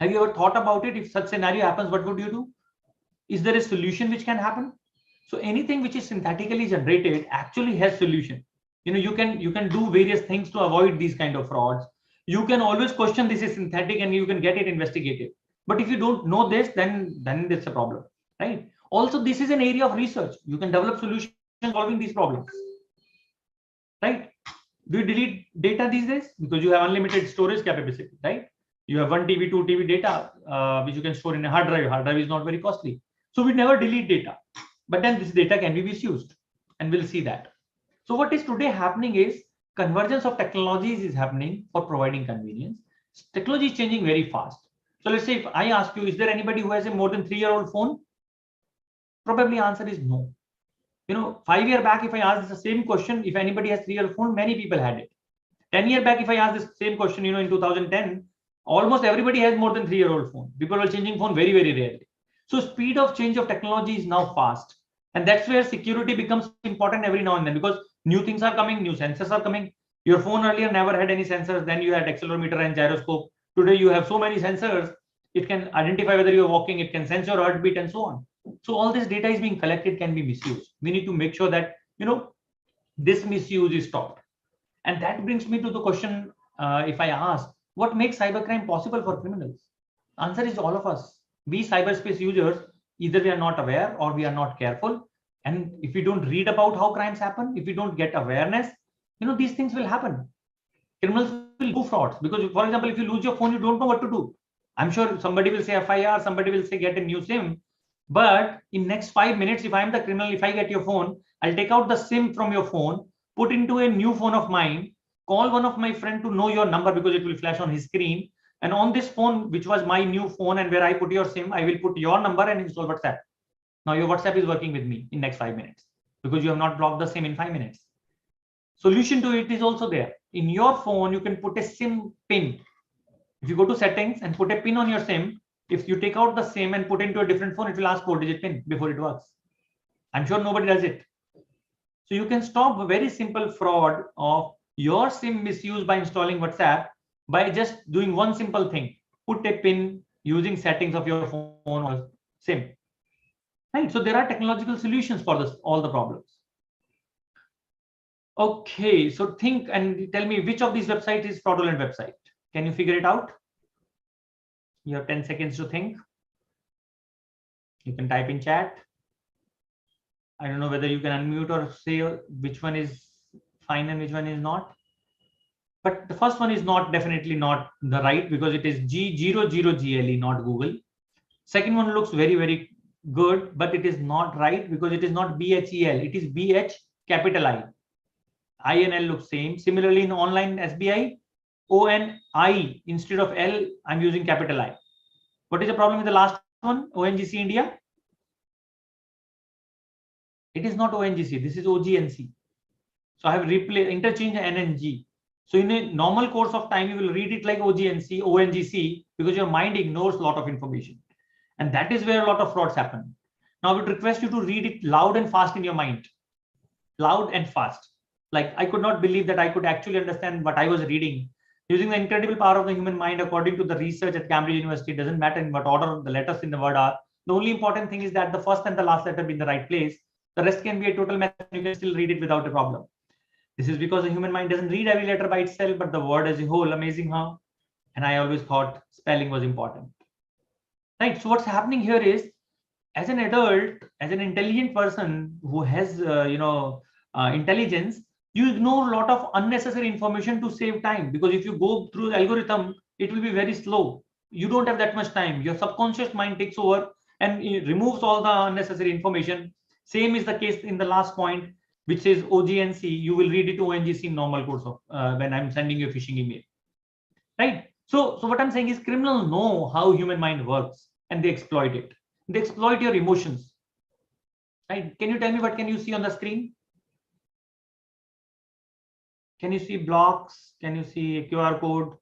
Have you ever thought about it? If such scenario happens, what would you do? Is there a solution which can happen? So anything which is synthetically generated actually has solution. You know, you can do various things to avoid these kind of frauds. You can always question this is synthetic and you can get it investigated. But if you don't know this, then it's a problem, right? Also, this is an area of research. You can develop solutions solving these problems, right? Do you delete data these days? Because you have unlimited storage capacity, right? You have 1 TB, 2 TB data, which you can store in a hard drive. Hard drive is not very costly. So we never delete data. But then this data can be misused, and we'll see that. So what is today happening is convergence of technologies is happening for providing convenience. Technology is changing very fast. So let's say if I ask you, is there anybody who has a more than 3-year-old phone? Probably answer is no. You know, 5 years back, if I ask the same question, if anybody has 3-year-old phone, many people had it. 10 years back, if I ask this same question, you know, in 2010, almost everybody has more than 3-year-old phone. People are changing phone very, very rarely. So speed of change of technology is now fast. And that's where security becomes important every now and then, because new things are coming, new sensors are coming. Your phone earlier never had any sensors. Then you had accelerometer and gyroscope. Today you have so many sensors. It can identify whether you're walking. It can sense your heartbeat and so on. So all this data is being collected, can be misused. We need to make sure that, you know, this misuse is stopped. And that brings me to the question, if I ask, what makes cybercrime possible for criminals? Answer is all of us. We cyberspace users, either we are not aware or we are not careful. And if we don't read about how crimes happen, if we don't get awareness, you know, these things will happen. Criminals will do frauds because, for example, if you lose your phone, you don't know what to do. I'm sure somebody will say FIR, somebody will say get a new SIM. But in next 5 minutes, if I'm the criminal, if I get your phone, I'll take out the SIM from your phone, put into a new phone of mine, call one of my friend to know your number because it will flash on his screen. And on this phone, which was my new phone and where I put your SIM, I will put your number and install WhatsApp. Now your WhatsApp is working with me in next 5 minutes because you have not blocked the SIM in 5 minutes. Solution to it is also there. In your phone, you can put a SIM pin. If you go to settings and put a pin on your SIM, if you take out the SIM and put into a different phone, it will ask 4-digit pin before it works. I'm sure nobody does it. So you can stop a very simple fraud of your SIM misuse by installing WhatsApp by just doing one simple thing. Put a pin using settings of your phone or SIM. Right. So there are technological solutions for this, all the problems. Okay, so think and tell me which of these websites is fraudulent website. Can you figure it out? You have 10 seconds to think. You can type in chat. I don't know whether you can unmute or say which one is fine and which one is not. But the first one is definitely not the right, because it is G00GLE, not Google. Second one looks very, very good, but it is not right because it is not BHEL. It is BH capital I. I and L look same. Similarly, in online SBI, O and I instead of L, I'm using capital I. What is the problem with the last one? ONGC India? It is not ONGC. This is OGNC. So I have interchanged N and G. So in a normal course of time, you will read it like OGNC, ONGC, because your mind ignores a lot of information. And that is where a lot of frauds happen. Now I would request you to read it loud and fast in your mind. Loud and fast. Like, I could not believe that I could actually understand what I was reading. Using the incredible power of the human mind, according to the research at Cambridge University, it doesn't matter in what order the letters in the word are. The only important thing is that the first and the last letter be in the right place. The rest can be a total mess. You can still read it without a problem. This is because the human mind doesn't read every letter by itself, but the word as a whole. Amazing, huh? And I always thought spelling was important. Right. So what's happening here is, as an adult, as an intelligent person who has, intelligence, you ignore a lot of unnecessary information to save time. Because if you go through the algorithm, it will be very slow. You don't have that much time. Your subconscious mind takes over and it removes all the unnecessary information. Same is the case in the last point, which says OGNC. You will read it to ONGC in normal course of when I'm sending you a phishing email. Right. So what I'm saying is, criminals know how human mind works and they exploit it. They exploit your emotions. Right? Can you tell me what can you see on the screen? Can you see blocks? Can you see a QR code?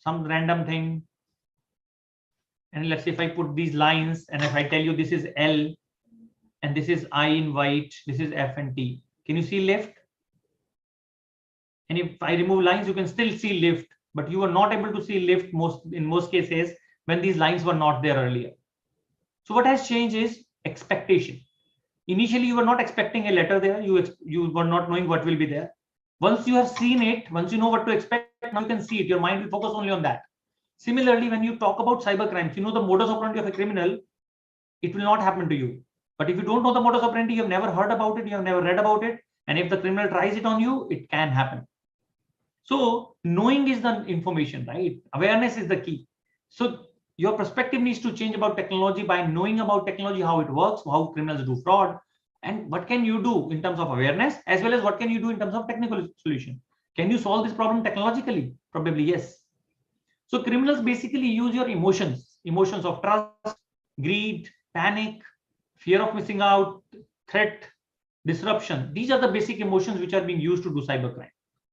Some random thing? And let's say if I put these lines and if I tell you this is L and this is I in white, this is F and T. Can you see lift? And if I remove lines, you can still see lift, but you are not able to see lift in most cases when these lines were not there earlier. So what has changed is expectation. Initially, you were not expecting a letter there. You were not knowing what will be there. Once you have seen it, once you know what to expect, now you can see it. Your mind will focus only on that. Similarly, when you talk about cyber crimes, you know the modus operandi of a criminal, it will not happen to you. But if you don't know the modus operandi, you have never heard about it, you have never read about it. And if the criminal tries it on you, it can happen. So knowing is the information, right? Awareness is the key. So your perspective needs to change about technology by knowing about technology, how it works, how criminals do fraud, and what can you do in terms of awareness, as well as what can you do in terms of technical solution. Can you solve this problem technologically? Probably yes. So criminals basically use your emotions of trust, greed, panic, fear of missing out, threat, disruption. These are the basic emotions which are being used to do cybercrime.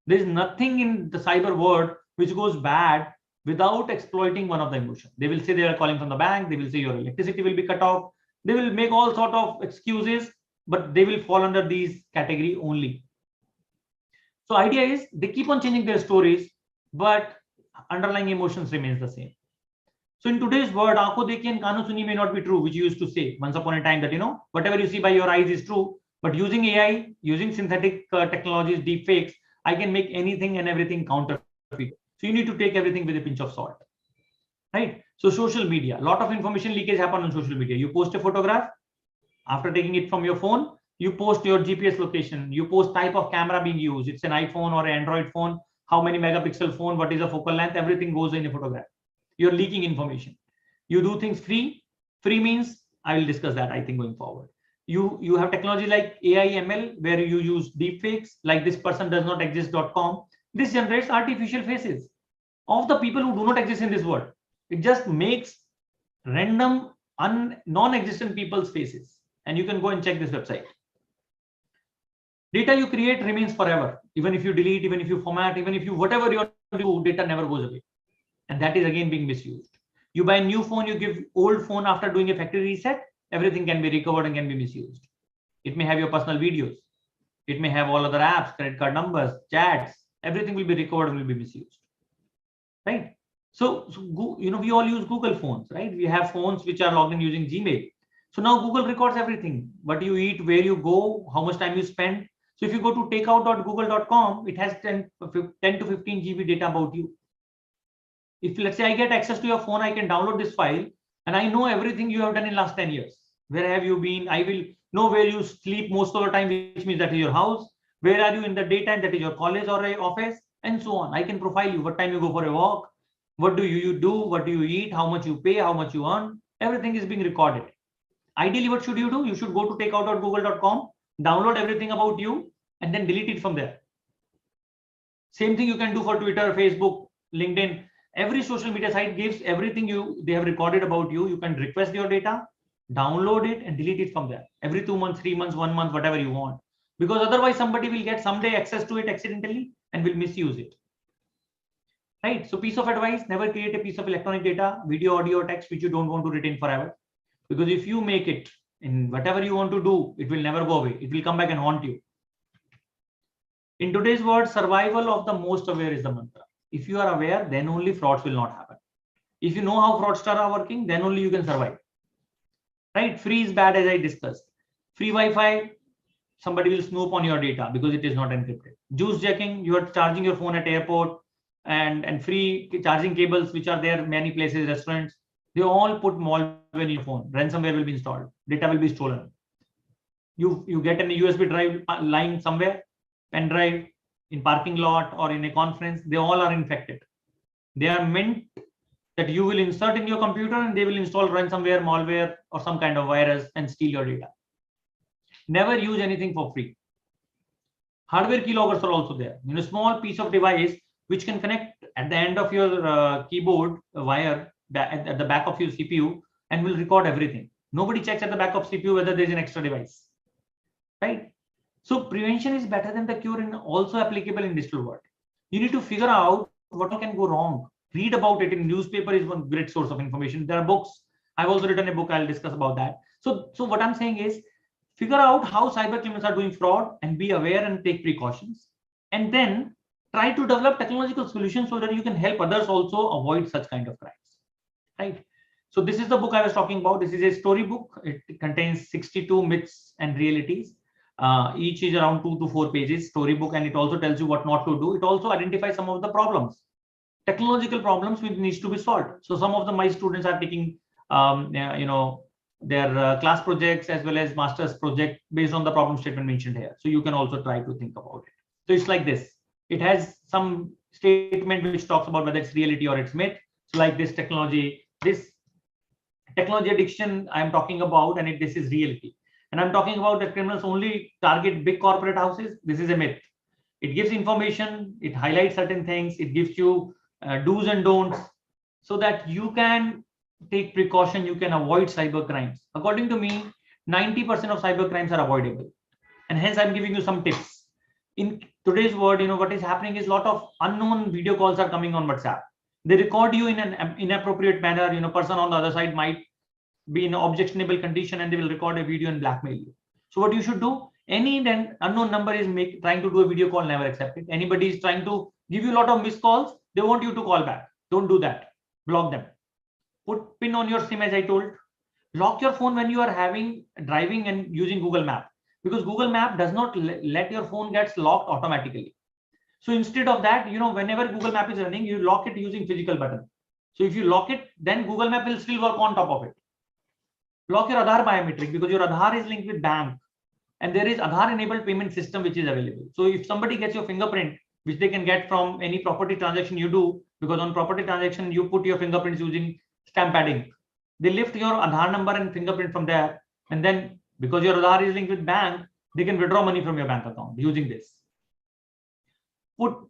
There is nothing in the cyber world which goes bad without exploiting one of the emotions. They will say they are calling from the bank. They will say your electricity will be cut off. They will make all sort of excuses, but they will fall under these category only. So idea is they keep on changing their stories, but underlying emotions remains the same. So in today's world, aankho dekhi and kaano suni may not be true, which you used to say once upon a time that, whatever you see by your eyes is true. But using AI, using synthetic technologies, deep fakes, I can make anything and everything counterfeit. So you need to take everything with a pinch of salt, right? So social media, a lot of information leakage happen on social media. You post a photograph, after taking it from your phone, you post your GPS location, you post type of camera being used. It's an iPhone or an Android phone, how many megapixel phone, what is the focal length, everything goes in a photograph. You're leaking information. You do things free. Free means, I will discuss that, I think, going forward. You have technology like AI, ML, where you use deep fakes, like this person does not exist.com. This generates artificial faces of the people who do not exist in this world. It just makes random non-existent people's faces. And you can go and check this website. Data you create remains forever. Even if you delete, even if you format, even if you whatever you do, data never goes away. And that is again being misused. You buy a new phone, you give old phone after doing a factory reset, everything can be recovered and can be misused. It may have your personal videos. It may have all other apps, credit card numbers, chats, everything will be recovered and will be misused. Right? So we all use Google phones, right? We have phones which are logged in using Gmail. So now Google records everything, what you eat, where you go, how much time you spend. So if you go to takeout.google.com, it has 10 to 15 GB data about you. If let's say I get access to your phone, I can download this file and I know everything you have done in last 10 years. Where have you been? I will know where you sleep most of the time, which means that is your house. Where are you in the daytime? That is your college or a office, and so on. I can profile you. What time you go for a walk? What do you do? What do you eat? How much you pay? How much you earn? Everything is being recorded. Ideally, what should you do? You should go to takeout.google.com, download everything about you, and then delete it from there. Same thing you can do for Twitter, Facebook, LinkedIn. Every social media site gives everything they have recorded about you. You can request your data, download it, and delete it from there. Every 2 months, 3 months, 1 month, whatever you want. Because otherwise somebody will get someday access to it accidentally and will misuse it. Right? So piece of advice, never create a piece of electronic data, video, audio, or text which you don't want to retain forever. Because if you make it in whatever you want to do, it will never go away. It will come back and haunt you. In today's world, survival of the most aware is the mantra. If you are aware, then only frauds will not happen. If you know how fraudsters are working, then only you can survive. Right? Free is bad, as I discussed. Free Wi-Fi, somebody will snoop on your data because it is not encrypted. Juice jacking, you are charging your phone at airport, and free charging cables which are there many places, restaurants, they all put malware in your phone. Ransomware will be installed. Data will be stolen. You get a USB drive lying somewhere, pen drive in parking lot or in a conference, they all are infected. They are meant that you will insert in your computer and they will install ransomware, malware, or some kind of virus and steal your data. Never use anything for free. Hardware keyloggers are also there. Small piece of device which can connect at the end of your keyboard wire at the back of your CPU and will record everything. Nobody checks at the back of CPU whether there is an extra device. Right? So prevention is better than the cure and also applicable in digital world. You need to figure out what can go wrong. Read about it in newspaper is one great source of information. There are books. I've also written a book. I'll discuss about that. So what I'm saying is figure out how cyber criminals are doing fraud and be aware and take precautions. And then try to develop technological solutions so that you can help others also avoid such kind of crimes. Right? So this is the book I was talking about. This is a story book. It contains 62 myths and realities. Each is around 2 to 4 pages storybook, and it also tells you what not to do. It also identifies some of the problems, technological problems which needs to be solved. So some of my students are taking their class projects as well as master's project based on the problem statement mentioned here. So you can also try to think about it. So it's like this. It has some statement which talks about whether it's reality or it's myth. So like this technology addiction I'm talking about, and this is reality. And I'm talking about that criminals only target big corporate houses. This is a myth. It gives information, it highlights certain things, it gives you do's and don'ts so that you can take precaution, you can avoid cyber crimes. According to me, 90% of cyber crimes are avoidable. And hence I'm giving you some tips. In today's world, what is happening is a lot of unknown video calls are coming on WhatsApp. They record you in an inappropriate manner. Person on the other side might be in an objectionable condition and they will record a video and blackmail you. So what you should do, any then unknown number is trying to do a video call, never accept it. Anybody is trying to give you a lot of missed calls, they want you to call back. Don't do that. Block them. Put pin on your SIM, as I told. Lock your phone when you are driving and using Google Map, because Google Map does not let your phone gets locked automatically. So instead of that, whenever Google Map is running, you lock it using physical button. So if you lock it, then Google Map will still work on top of it. Lock your Aadhaar biometric, because your Aadhaar is linked with bank and there is Aadhaar enabled payment system which is available. So if somebody gets your fingerprint, which they can get from any property transaction you do, because on property transaction you put your fingerprints using stamp padding, they lift your Aadhaar number and fingerprint from there, and then because your Aadhaar is linked with bank, they can withdraw money from your bank account using this. Put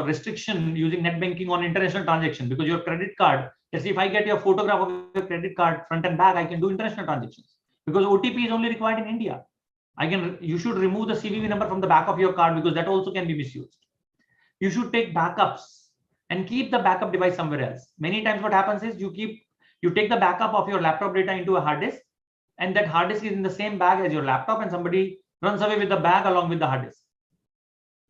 restriction using net banking on international transaction, because your credit card, let's say if I get your photograph of your credit card front and back, I can do international transactions, because OTP is only required in India. You should remove the CVV number from the back of your card, because that also can be misused. You should take backups and keep the backup device somewhere else. Many times what happens is you take the backup of your laptop data into a hard disk, and that hard disk is in the same bag as your laptop, and somebody runs away with the bag along with the hard disk.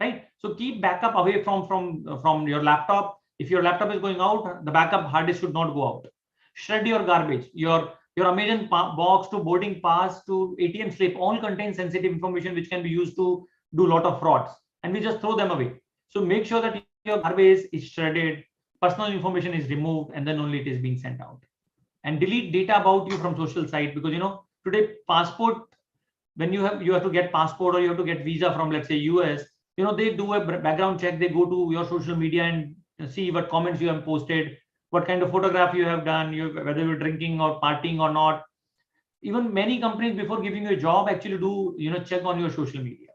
Right? So keep backup away from your laptop. If your laptop is going out, the backup hard disk should not go out. Shred your garbage. Your Amazon box to boarding pass to ATM slip all contain sensitive information which can be used to do a lot of frauds, and we just throw them away. So make sure that your garbage is shredded, personal information is removed and then only it is being sent out. And delete data about you from social site, because today passport, when you have to get passport or you have to get visa from, let's say, US, they do a background check. They go to your social media and see what comments you have posted, what kind of photograph you have done, whether you're drinking or partying or not. Even many companies, before giving you a job, actually do check on your social media,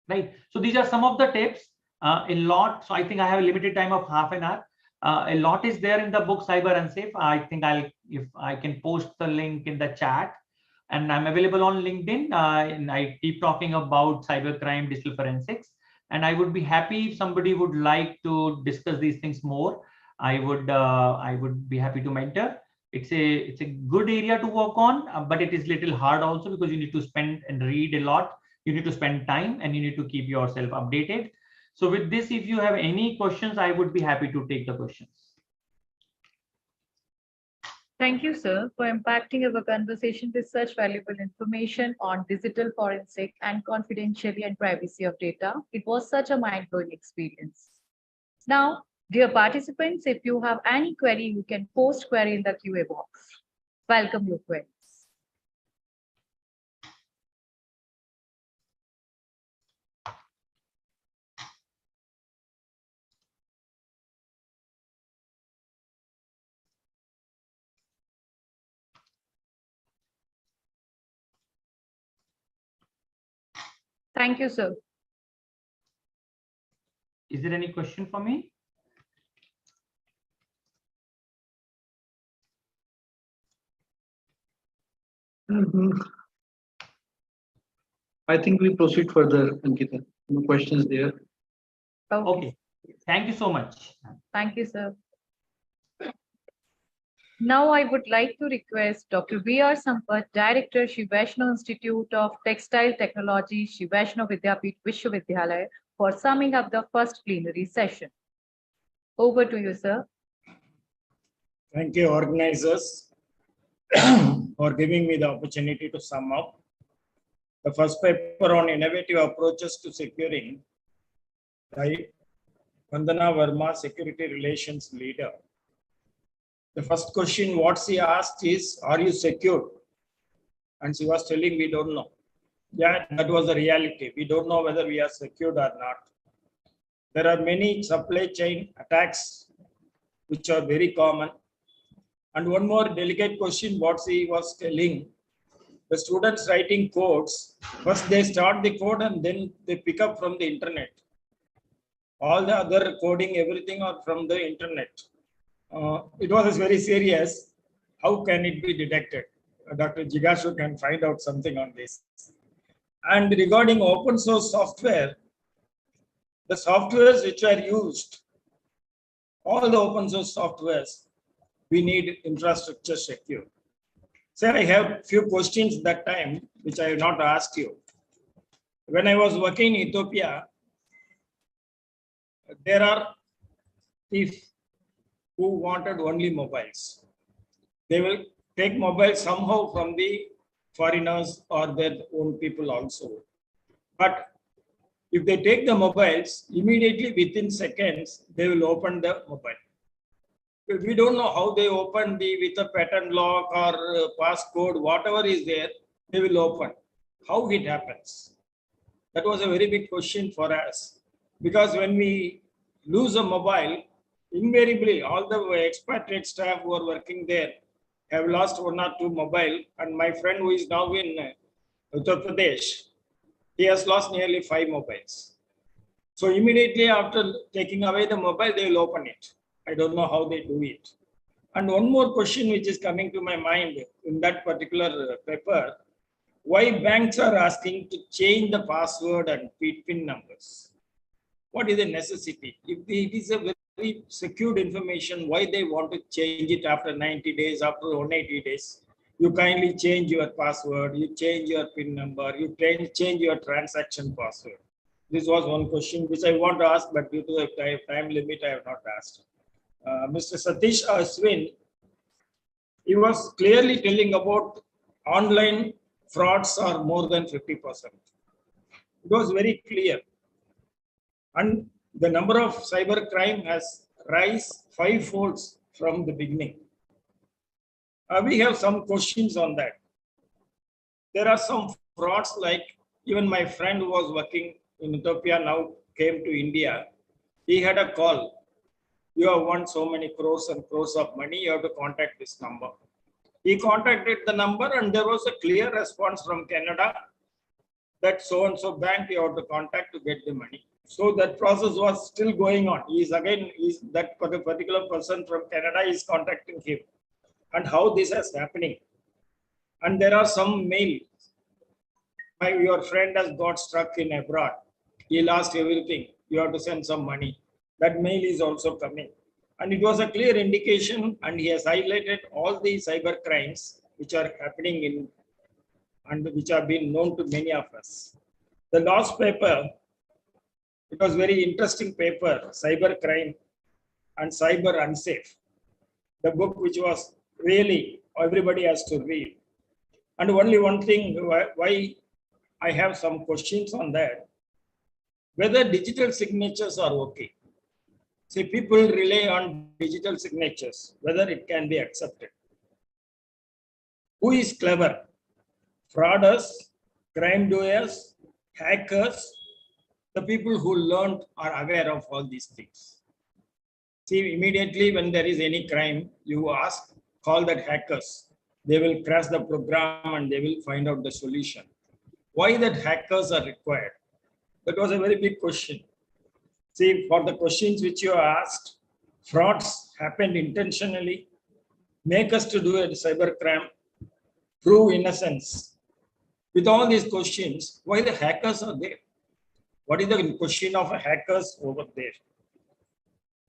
right? So these are some of the tips. A lot. So I think I have a limited time of half an hour. A lot is there in the book Cyber Unsafe. I think if I can post the link in the chat, and I'm available on LinkedIn, and I keep talking about cybercrime, digital forensics, and I would be happy if somebody would like to discuss these things more. I would be happy to mentor. It's a good area to work on, but it is little hard also, because you need to spend and read a lot. You need to spend time and you need to keep yourself updated. So with this, if you have any questions, I would be happy to take the questions. Thank you, sir, for impacting our conversation with such valuable information on digital forensic and confidentiality and privacy of data. It was such a mind-blowing experience. Now, dear participants, if you have any query, you can post query in the QA box. Welcome your queries. Thank you, sir. Is there any question for me? I think we proceed further, Ankita. No questions there. Okay. Thank you so much. Thank you, sir. Now I would like to request Dr. V.R. Sampath, Director, Shri Vaishnav Institute of Textile Technology, Shri Vaishnav Vidyapeeth Vishwavidyalaya, for summing up the first plenary session. Over to you, sir. Thank you, organizers, for giving me the opportunity to sum up. The first paper on innovative approaches to securing by Vandana Verma, Security Relations Leader. The first question what she asked is, are you secure? And she was telling, we don't know. Yeah, that was the reality. We don't know whether we are secured or not. There are many supply chain attacks which are very common. And one more delicate question, what she was telling, the students writing codes, first they start the code and then they pick up from the internet. All the other coding, everything are from the internet. It was very serious. How can it be detected? Dr. Jigashu can find out something on this. And regarding open source software, the softwares which are used, all the open source softwares, we need infrastructure secure. So I have few questions that time, which I have not asked you. When I was working in Ethiopia, there are thieves who wanted only mobiles. They will take mobiles somehow from the foreigners or their own people also. But if they take the mobiles, immediately within seconds, they will open the mobile. We don't know how they open with a pattern lock or passcode, whatever is there, they will open. How it happens? That was a very big question for us. Because when we lose a mobile, invariably all the expatriate staff who are working there have lost one or two mobile. And my friend who is now in Uttar Pradesh, he has lost nearly 5 mobiles. So immediately after taking away the mobile, they will open it. I don't know how they do it. And one more question which is coming to my mind in that particular paper, why banks are asking to change the password and PIN numbers? What is the necessity? If it is a very secured information, why they want to change it after 90 days, after 180 days? You kindly change your password, you change your PIN number, you change your transaction password. This was one question which I want to ask, but due to the time limit, I have not asked. Mr. Satish Aswin, he was clearly telling about online frauds are more than 50%. It was very clear. And the number of cyber crime has rise fivefolds from the beginning. We have some questions on that. There are some frauds, like even my friend who was working in Ethiopia now came to India. He had a call. You have won so many crores and crores of money. You have to contact this number. He contacted the number and there was a clear response from Canada that so and so bank you have to contact to get the money. So that process was still going on. That particular person from Canada is contacting him, and how this is happening. And there are some mail. Your friend has got stuck in abroad. He lost everything. You have to send some money. That mail is also coming. And it was a clear indication, and he has highlighted all the cyber crimes which are happening in and which have been known to many of us. The last paper, it was very interesting paper, Cyber Crime and Cyber Unsafe. The book which was really everybody has to read. And only one thing why I have some questions on that, whether digital signatures are okay. See, people rely on digital signatures, whether it can be accepted. Who is clever? Frauders, crime doers, hackers, the people who learned are aware of all these things. See, immediately when there is any crime, you ask, call that hackers. They will crash the program and they will find out the solution. Why that hackers are required? That was a very big question. See, for the questions which you asked, frauds happened intentionally, make us to do a cyber crime, prove innocence. With all these questions, why the hackers are there? What is the question of hackers over there?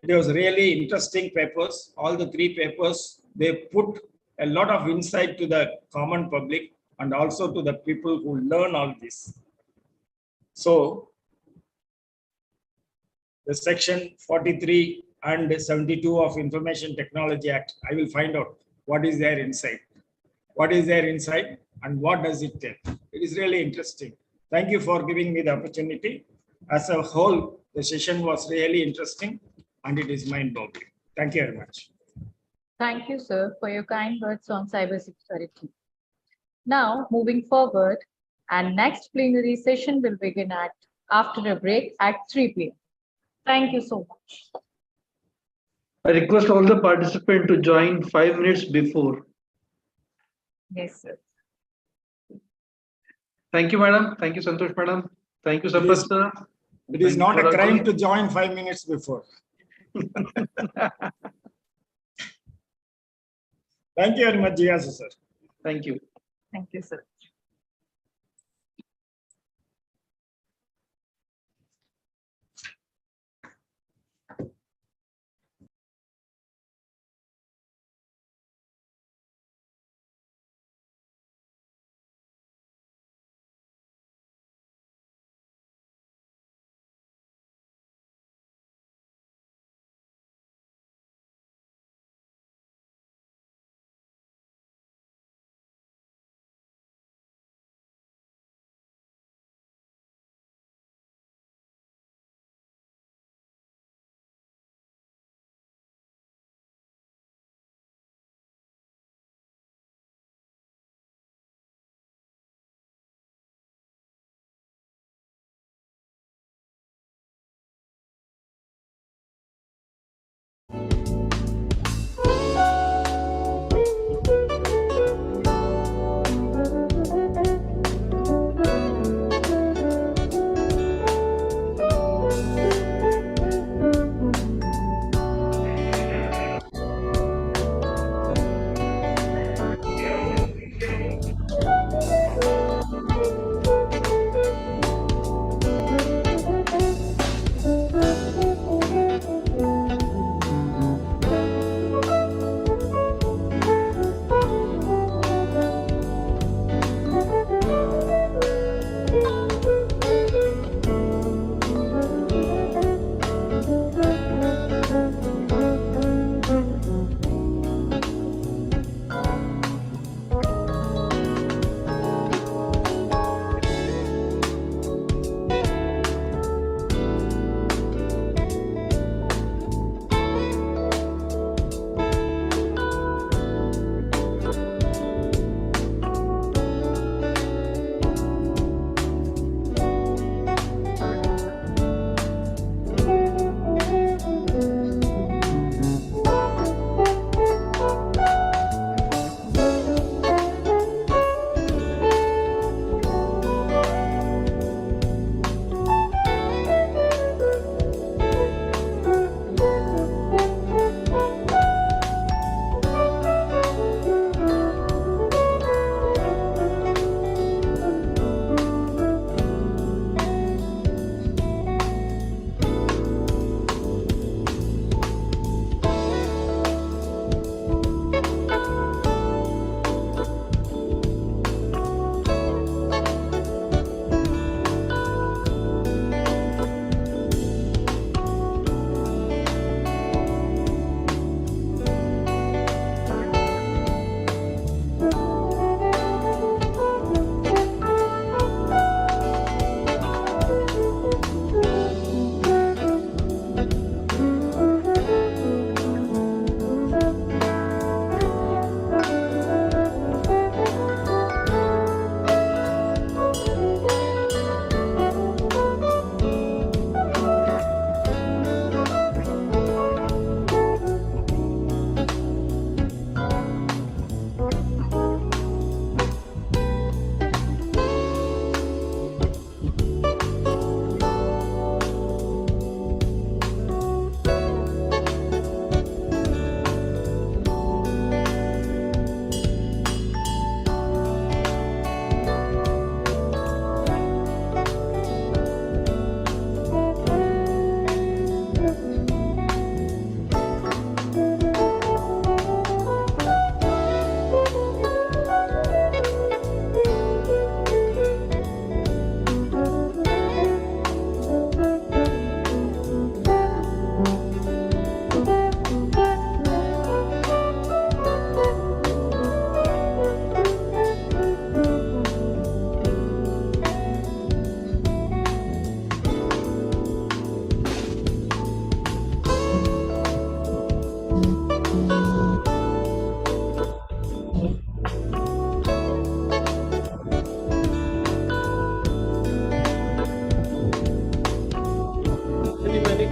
It was really interesting papers. All the three papers, they put a lot of insight to the common public and also to the people who learn all this. So, the section 43 and 72 of Information Technology Act, I will find out what is there inside. What is there inside and what does it tell? It is really interesting. Thank you for giving me the opportunity. As a whole, the session was really interesting and it is mind-boggling. Thank you very much. Thank you, sir, for your kind words on cybersecurity. Now, moving forward, and next plenary session will begin after a break at 3 p.m. Thank you so much. I request all the participants to join 5 minutes before. Yes, sir. Thank you, madam. Thank you, Santosh, madam. Thank you, Sampath, sir. It is not a crime to join 5 minutes before. Thank you very much, Jiyasu, sir. Thank you. Thank you, sir.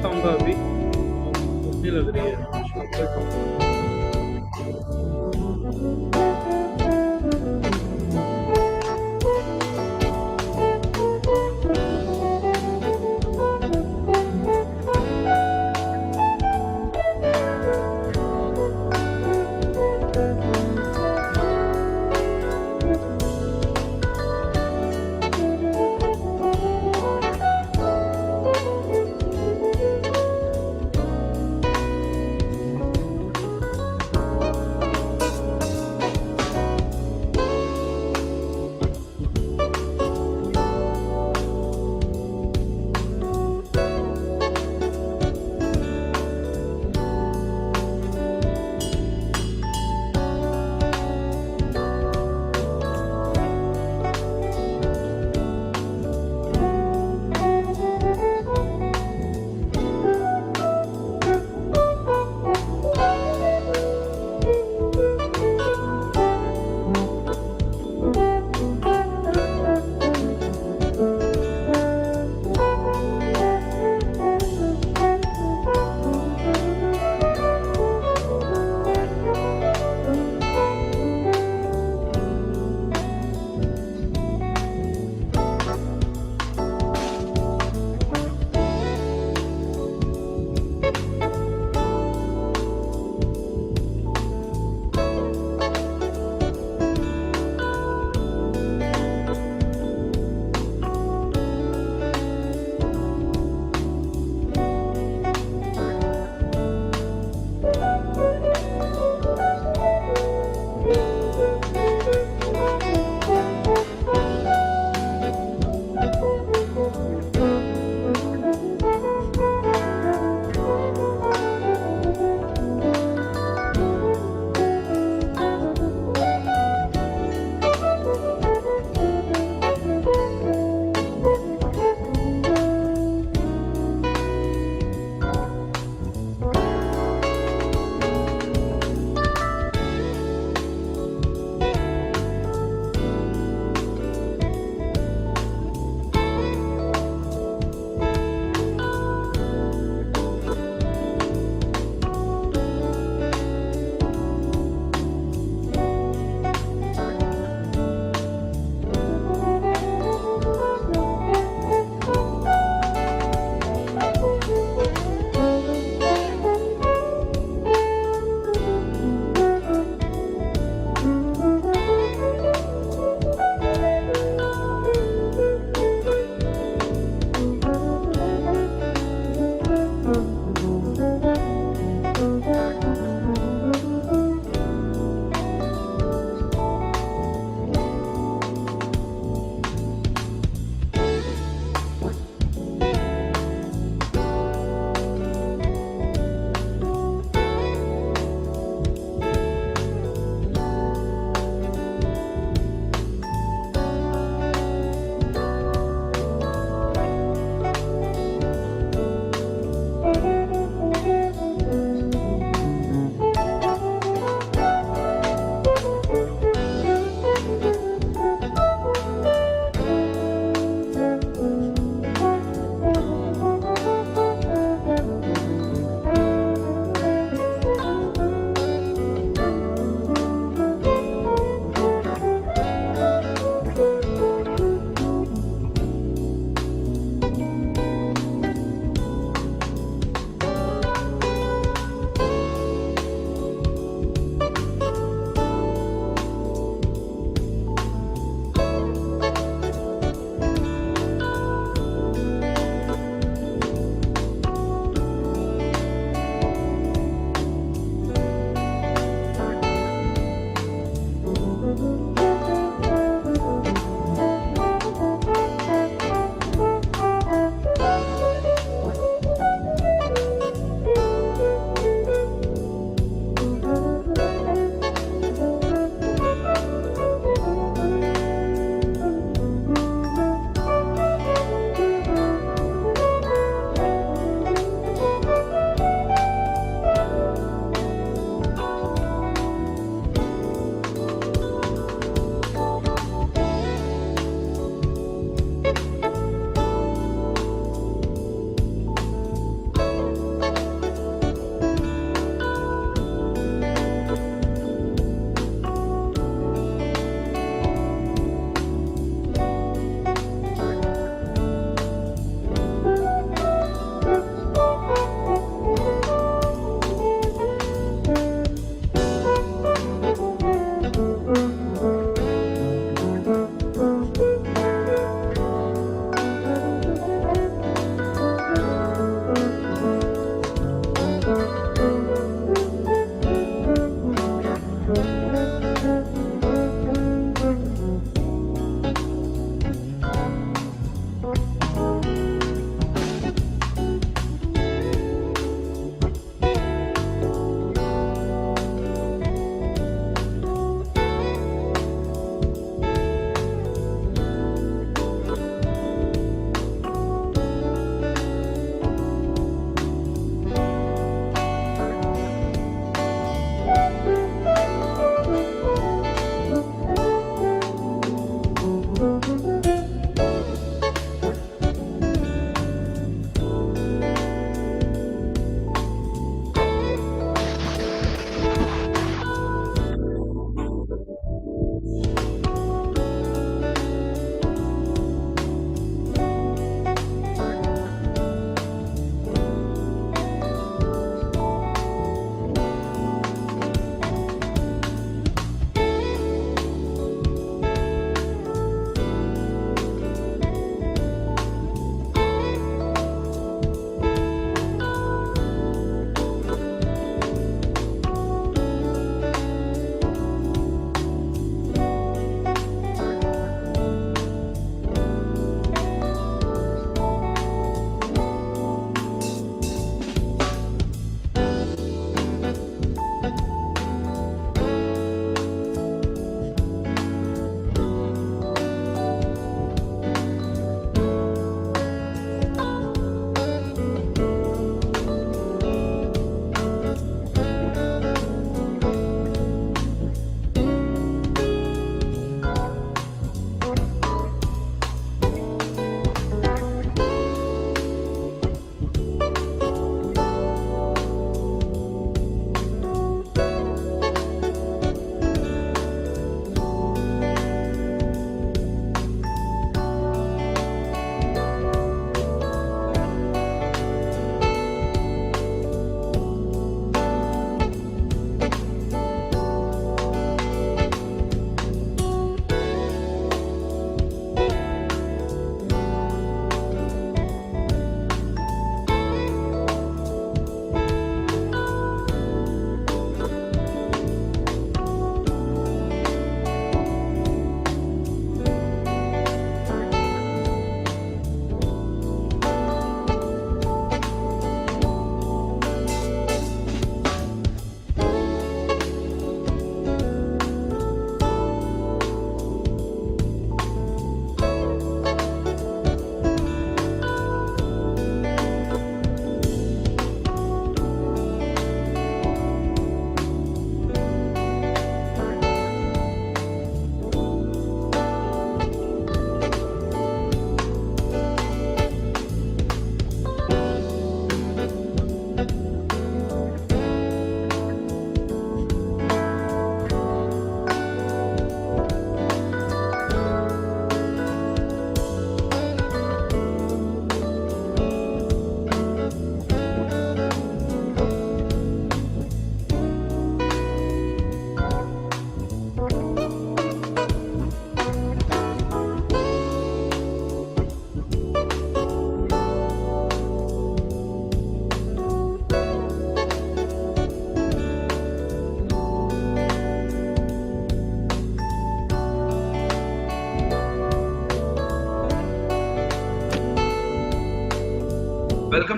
संभावी मुझे लग रही है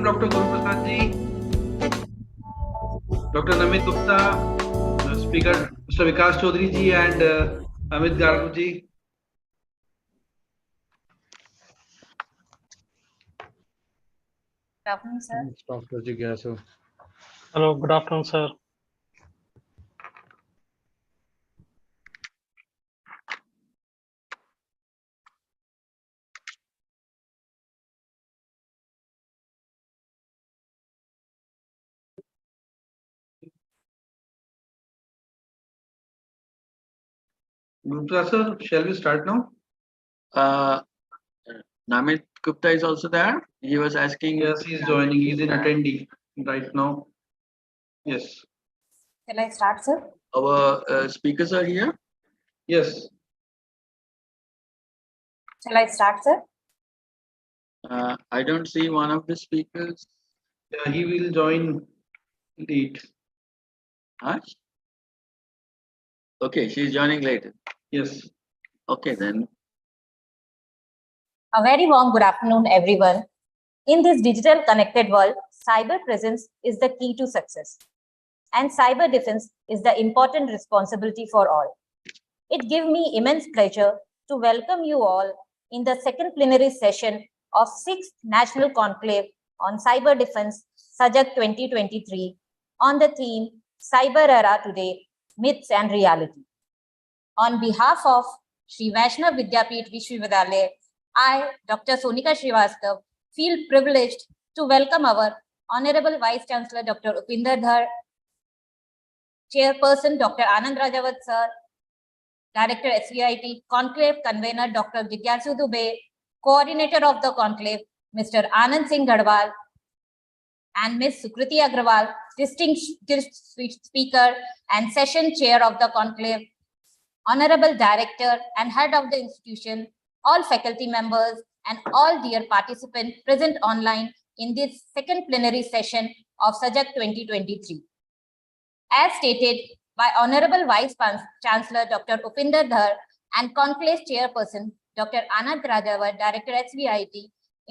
Dr. Guru Prasad ji, Dr. Namit Gupta, Speaker Mr. Vikas Chaudhary ji, and Amit Garg ji. Good afternoon, sir. Dr. Jigyasu. Hello, good afternoon, sir. Guru Prasad sir, shall we start now? Namit Gupta is also there. He was asking. Yes, he is joining. He is in attendee right now. Yes. Shall I start, sir? Our speakers are here. Yes. Shall I start, sir? I don't see one of the speakers. Yeah, he will join late. Huh? Okay, she's joining later. Yes. Okay, then. A very warm good afternoon, everyone. In this digital connected world, cyber presence is the key to success. And cyber defense is the important responsibility for all. It gives me immense pleasure to welcome you all in the second plenary session of 6th National Conclave on Cyber Defense, SAJAG 2023, on the theme Cyber Era Today, Myths and Reality. On behalf of Sri Vaishnav Vidyapeeth Vishwavidyalaya, I, Dr. Sonika Srivastava, feel privileged to welcome our Honorable Vice Chancellor Dr. Upinder Dhar, Chairperson Dr. Anand Rajawat Sir, Director SVIT, Conclave Convener Dr. Jigyasu Dubey, Coordinator of the Conclave Mr. Anand Singh Gadwal, and Ms. Sukriti Agrawal, Distinguished Speaker and Session Chair of the Conclave, Honorable Director and Head of the institution, all faculty members, and all dear participants present online in this second plenary session of SAJAG 2023. As stated by Honorable Vice Chancellor Dr. Upinder Dhar and Conclave Chairperson Dr. Anand Rajawat, Director SVIT,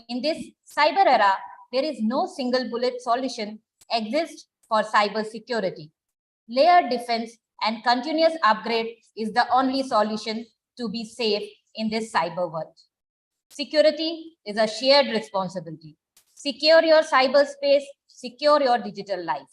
in this cyber era, there is no single bullet solution exists for cyber security. Layered defense and continuous upgrade is the only solution to be safe in this cyber world. Security is a shared responsibility. Secure your cyberspace, secure your digital life.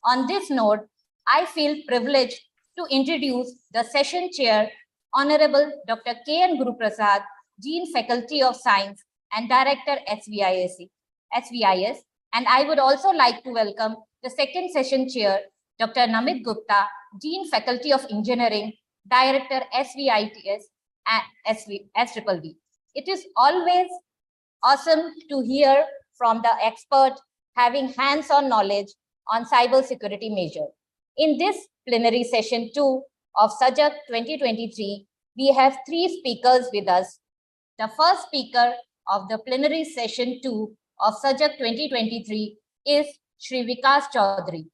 On this note, I feel privileged to introduce the session chair, Honorable Dr. K.N. Guru Prasad, Dean Faculty of Science and Director SVIS, and I would also like to welcome the second session chair, Dr. Namit Gupta, Dean Faculty of Engineering, Director SVITS and SVV. It is always awesome to hear from the expert having hands-on knowledge on cybersecurity measures. In this plenary session 2 of SAJAG 2023, we have 3 speakers with us. The first speaker of the plenary session 2 of SAJAG 2023 is Shri Vikas Chaudhary,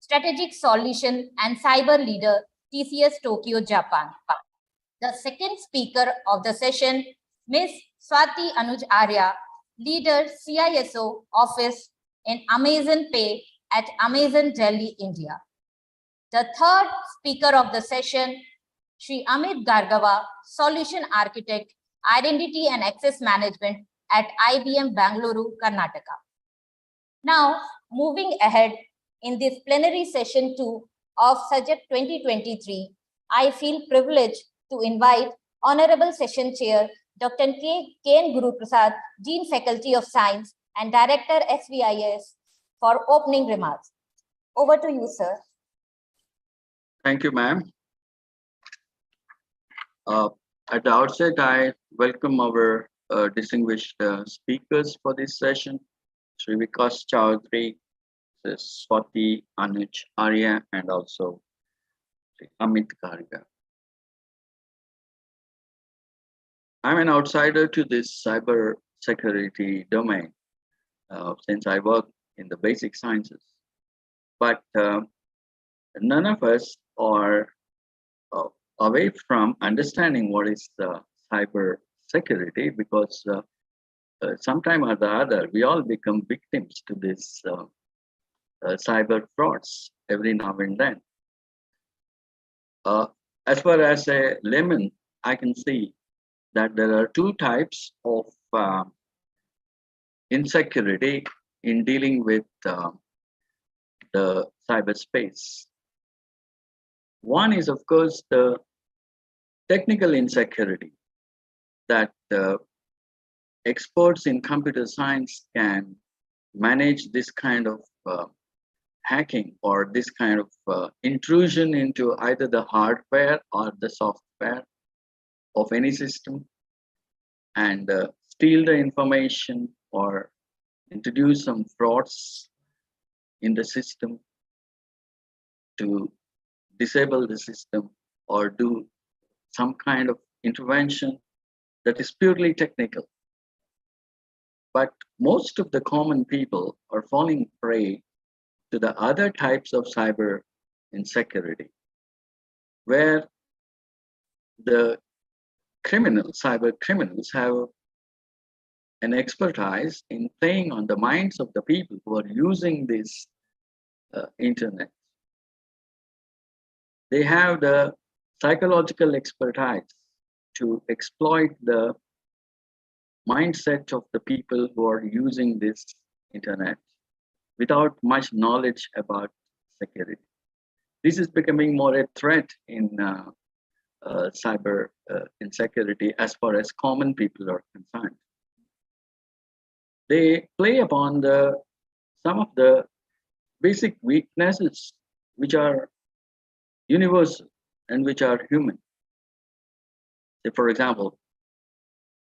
Strategic Solution and Cyber Leader, TCS Tokyo, Japan. The second speaker of the session, Ms. Swati Anuj Arya, Leader CISO Office in Amazon Pay at Amazon Delhi, India. The third speaker of the session, Shri Amit Gargava, Solution Architect, Identity and Access Management at IBM Bangalore, Karnataka. Now, moving ahead in this plenary session 2 of SAJAG 2023, I feel privileged to invite Honorable Session Chair Dr. K.N. Guru Prasad, Dean Faculty of Science and Director SVIS for opening remarks. Over to you, sir. Thank you, ma'am. At the outset, I welcome our distinguished speakers for this session, Sri Vikas Chaudhary, Swati Anuj Arya, and also Sri Amit Garga. I'm an outsider to this cyber security domain since I work in the basic sciences. But none of us are away from understanding what is the cyber security, because sometime or the other, we all become victims to this cyber frauds every now and then. As far as a layman, I can see that there are two types of insecurity in dealing with the cyberspace. One is, of course, the technical insecurity that experts in computer science can manage this kind of hacking or this kind of intrusion into either the hardware or the software of any system and steal the information or introduce some frauds in the system to disable the system or do some kind of intervention that is purely technical. But most of the common people are falling prey to the other types of cyber insecurity, where the criminals, cyber criminals, have an expertise in playing on the minds of the people who are using this internet. They have the psychological expertise to exploit the mindset of the people who are using this internet without much knowledge about security. This is becoming more a threat in cyber insecurity as far as common people are concerned. They play upon some of the basic weaknesses which are universal and which are human. Say, for example,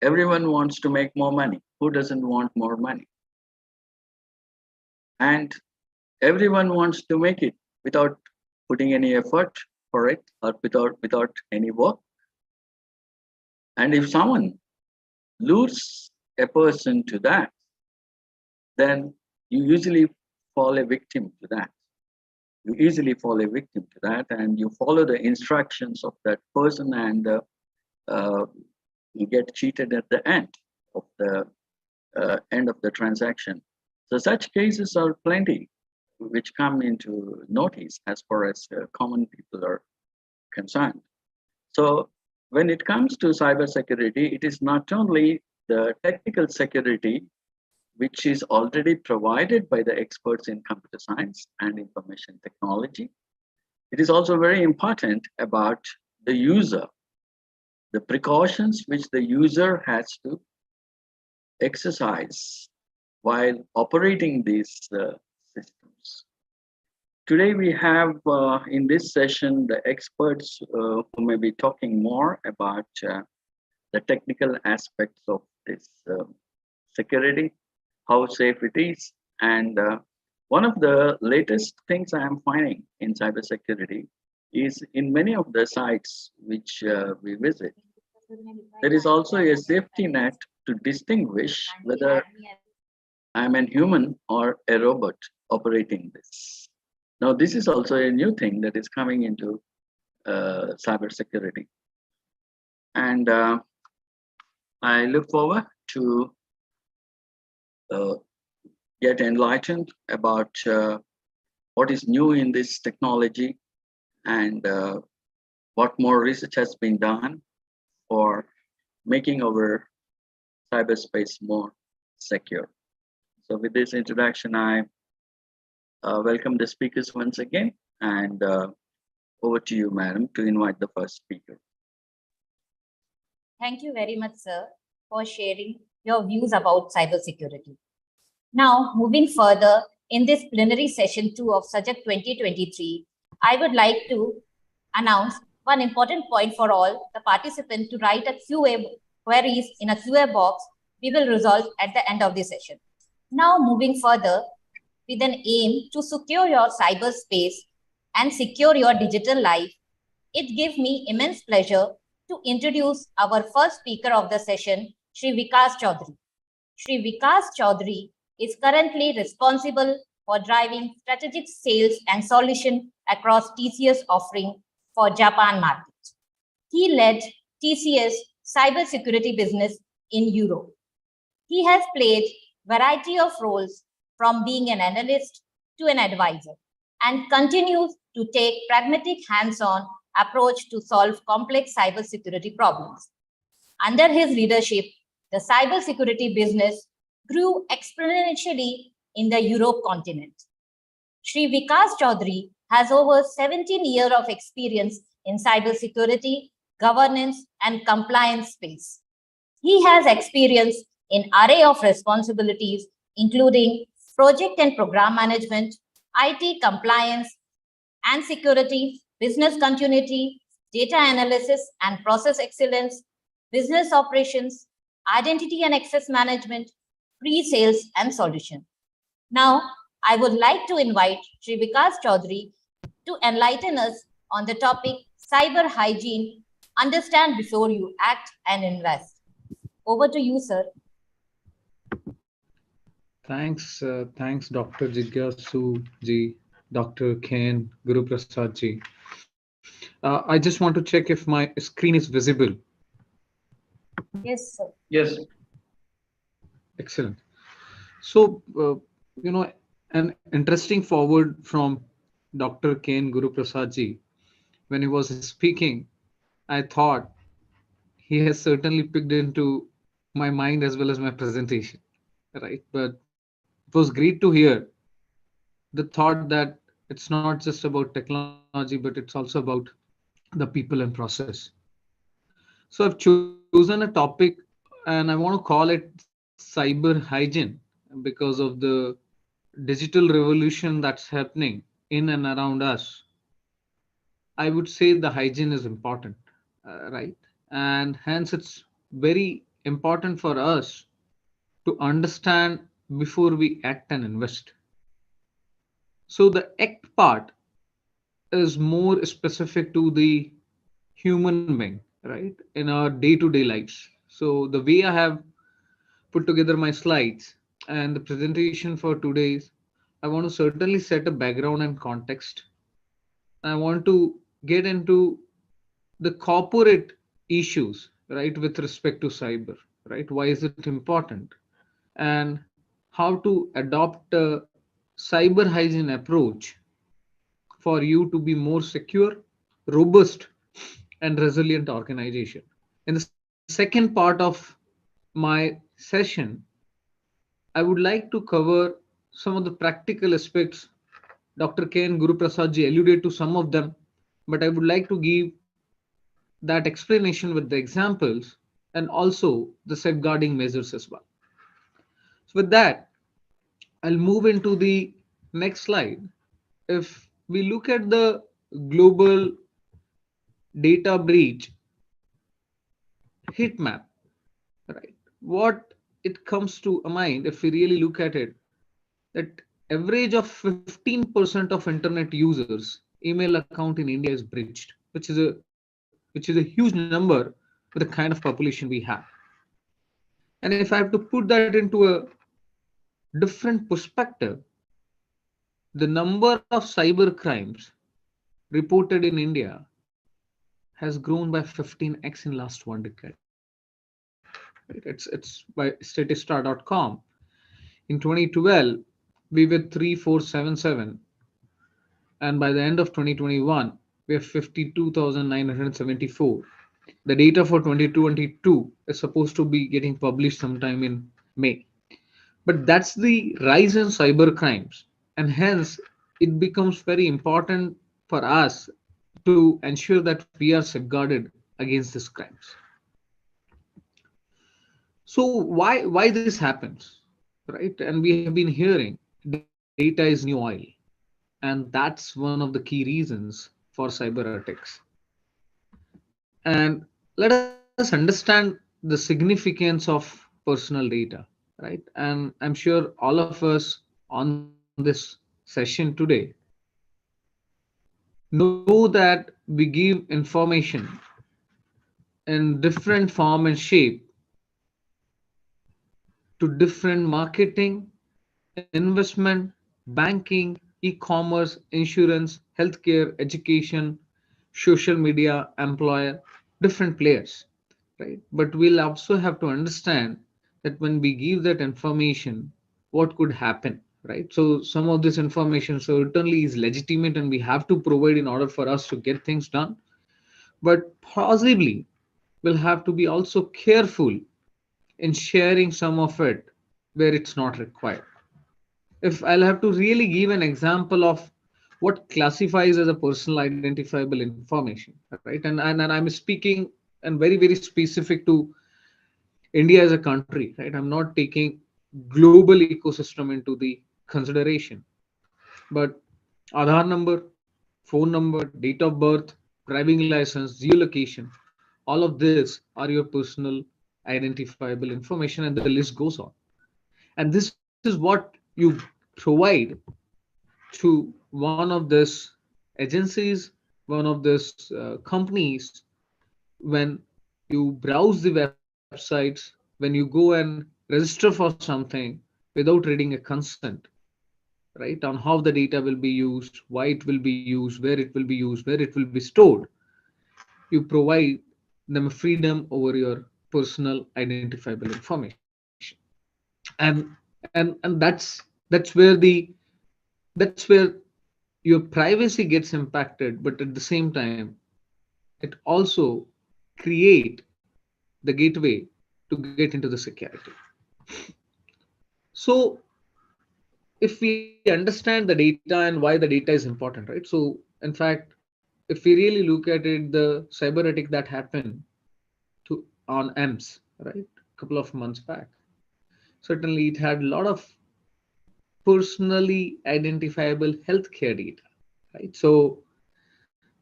everyone wants to make more money. Who doesn't want more money? And everyone wants to make it without putting any effort for it or without any work. And if someone lures a person to that, then you usually fall a victim to that. You easily fall a victim to that, and you follow the instructions of that person, and you get cheated at the end of the transaction. So such cases are plenty which come into notice as far as common people are concerned. So when it comes to cybersecurity, it is not only the technical security which is already provided by the experts in computer science and information technology. It is also very important about the user, the precautions which the user has to exercise while operating these systems. Today we have in this session the experts who may be talking more about the technical aspects of this security, how safe it is. And one of the latest things I am finding in cybersecurity is in many of the sites which we visit, there is also a safety net to distinguish whether I'm a human or a robot operating this. Now, this is also a new thing that is coming into cybersecurity. And I look forward to get enlightened about what is new in this technology and what more research has been done for making our cyberspace more secure. So with this introduction, I welcome the speakers once again, and over to you, madam, to invite the first speaker. Thank you very much, sir, for sharing your views about cybersecurity. Now, moving further in this plenary session 2 of SAJAG 2023, I would like to announce one important point for all the participants to write a QA queries in a QA box we will resolve at the end of the session. Now, moving further with an aim to secure your cyberspace and secure your digital life, it gives me immense pleasure to introduce our first speaker of the session, Shri Vikas Chaudhary. Shri Vikas Chaudhary is currently responsible for driving strategic sales and solution across TCS offering for Japan market. He led TCS cybersecurity business in Europe. He has played variety of roles from being an analyst to an advisor and continues to take pragmatic hands-on approach to solve complex cybersecurity problems. Under his leadership, the cybersecurity business grew exponentially in the Europe continent. Sri Vikas Chaudhary has over 17 years of experience in cybersecurity, governance, and compliance space. He has experience in array of responsibilities, including project and program management, IT compliance and security, business continuity, data analysis and process excellence, business operations, identity and access management, pre-sales and solution. Now, I would like to invite Sri Vikas Chaudhary to enlighten us on the topic cyber hygiene, understand before you act and invest. Over to you, sir. Thanks, Dr. Jigyasu ji, Dr. Ken, Guru Prasad ji. I just want to check if my screen is visible. Yes, sir. Yes. Excellent. So, an interesting forward from Dr. Ken Guru Prasad ji. When he was speaking, I thought he has certainly picked into my mind as well as my presentation, right? But it was great to hear the thought that it's not just about technology, but it's also about the people and process. So I've chosen a topic and I want to call it cyber hygiene because of the digital revolution that's happening in and around us. I would say the hygiene is important, right? And hence it's very important for us to understand before we act and invest. So the act part is more specific to the human being, right? In our day-to-day lives. So the way I have put together my slides and the presentation for today's, I want to certainly set a background and context. I want to get into the corporate issues, right, with respect to cyber, right? Why is it important? And how to adopt a cyber hygiene approach for you to be more secure, robust, and resilient organization. In the second part of my session, I would like to cover some of the practical aspects. Dr. Ken Guru Prasad ji alluded to some of them, but I would like to give that explanation with the examples and also the safeguarding measures as well. So with that, I'll move into the next slide. If we look at the global data breach heat map, right? What it comes to a mind, if we really look at it, that average of 15% of internet users email account in India is breached, which is a huge number with the kind of population we have. And if I have to put that into a different perspective, the number of cyber crimes reported in India has grown by 15x in last 1 decade. It's by statista.com. In 2012, we were 3477, and by the end of 2021, we have 52,974. The data for 2022 is supposed to be getting published sometime in May. But that's the rise in cyber crimes, and hence it becomes very important for us to ensure that we are safeguarded against these crimes. So why this happens, right? And we have been hearing data is new oil, and that's one of the key reasons for cyber attacks. And let us understand the significance of personal data, right? And I'm sure all of us on this session today know that we give information in different form and shape to different marketing, investment, banking, e-commerce, insurance, healthcare, education, social media, employer, different players, right? But we'll also have to understand that when we give that information, what could happen, right? So some of this information certainly is legitimate and we have to provide in order for us to get things done. But possibly we'll have to be also careful in sharing some of it where it's not required. If I'll have to really give an example of what classifies as a personal identifiable information, right? And I'm speaking and very specific to India as a country, right? I'm not taking global ecosystem into the consideration, but Aadhaar number, phone number, date of birth, driving license, geolocation, all of this are your personal identifiable information, and the list goes on. And this is what you provide to one of these agencies, one of these companies, when you browse the websites, when you go and register for something without reading a consent, right, on how the data will be used, why it will be used, where it will be used, where it will be stored, you provide them freedom over your personal identifiable information. And that's where that's where your privacy gets impacted, but at the same time it also create the gateway to get into the security. So if we understand the data and why the data is important, right? So in fact, if we really look at it, the cyber attack that happened to on EMS, right, a couple of months back, certainly it had a lot of personally identifiable healthcare data, right? So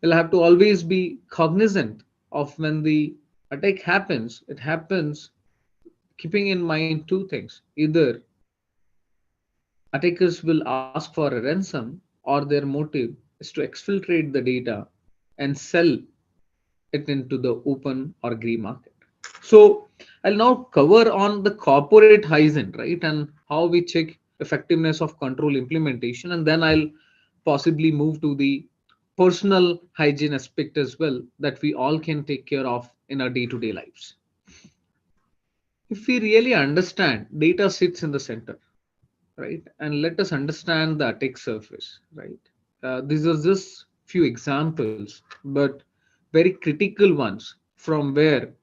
we'll have to always be cognizant of when the attack happens, it happens keeping in mind two things. Either attackers will ask for a ransom or their motive is to exfiltrate the data and sell it into the open or grey market. So I'll now cover on the corporate hygiene, right, and how we check effectiveness of control implementation, and then I'll possibly move to the personal hygiene aspect as well that we all can take care of in our day-to-day lives. If we really understand, data sits in the center, right? And let us understand the attack surface, right? These are just few examples, but very critical ones from where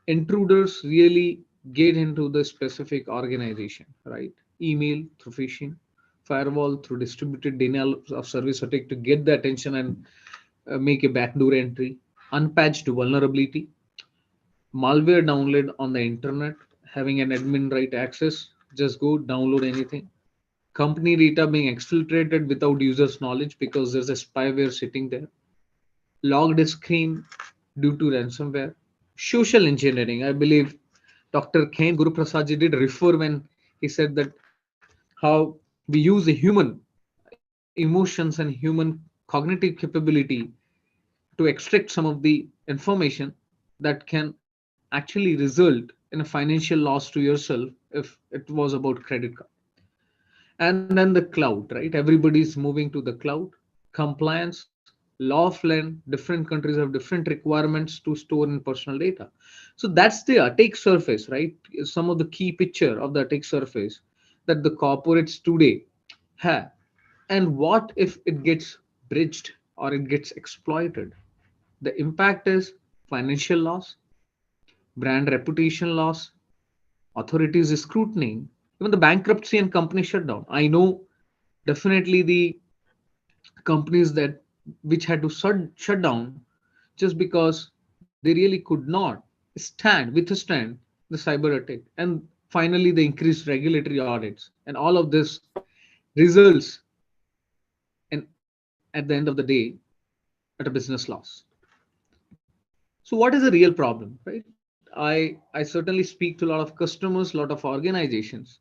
intruders really get into the specific organization, right? Email through phishing, firewall through distributed denial of service attack to get the attention and make a backdoor entry, unpatched vulnerability, malware download on the internet, having an admin right access, just go download anything. Company data being exfiltrated without users' knowledge because there's a spyware sitting there. Logged screen due to ransomware. Social engineering. I believe Dr. Ken Guru Prasad did refer when he said that how we use the human emotions and human cognitive capability to extract some of the information that can actually result in a financial loss to yourself if it was about credit card. And then the cloud, right? Everybody's moving to the cloud. Compliance, law of land, different countries have different requirements to store in personal data. So that's the attack surface, right? Some of the key picture of the attack surface that the corporates today have. And what if it gets bridged or it gets exploited? The impact is financial loss, brand reputation loss, authorities scrutiny, even the bankruptcy and company shutdown. I know definitely the companies that which had to shut down just because they really could not withstand the cyber attack, and finally the increased regulatory audits, and all of this results in, at the end of the day, at a business loss. So what is the real problem, right? I certainly speak to a lot of customers, a lot of organizations,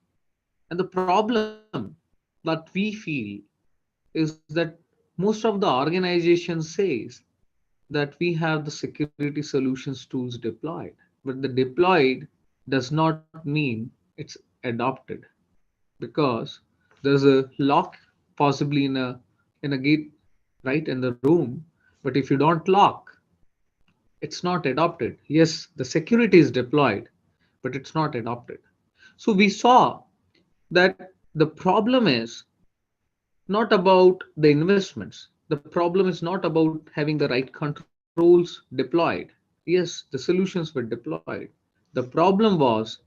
and the problem that we feel is that most of the organization says that we have the security solutions tools deployed, but the deployed does not mean it's adopted, because there's a lock possibly in a gate, right, in the room, but if you don't lock, it's not adopted. Yes, the security is deployed, but it's not adopted. So we saw that the problem is not about the investments. The problem is not about having the right controls deployed. Yes, the solutions were deployed. The problem was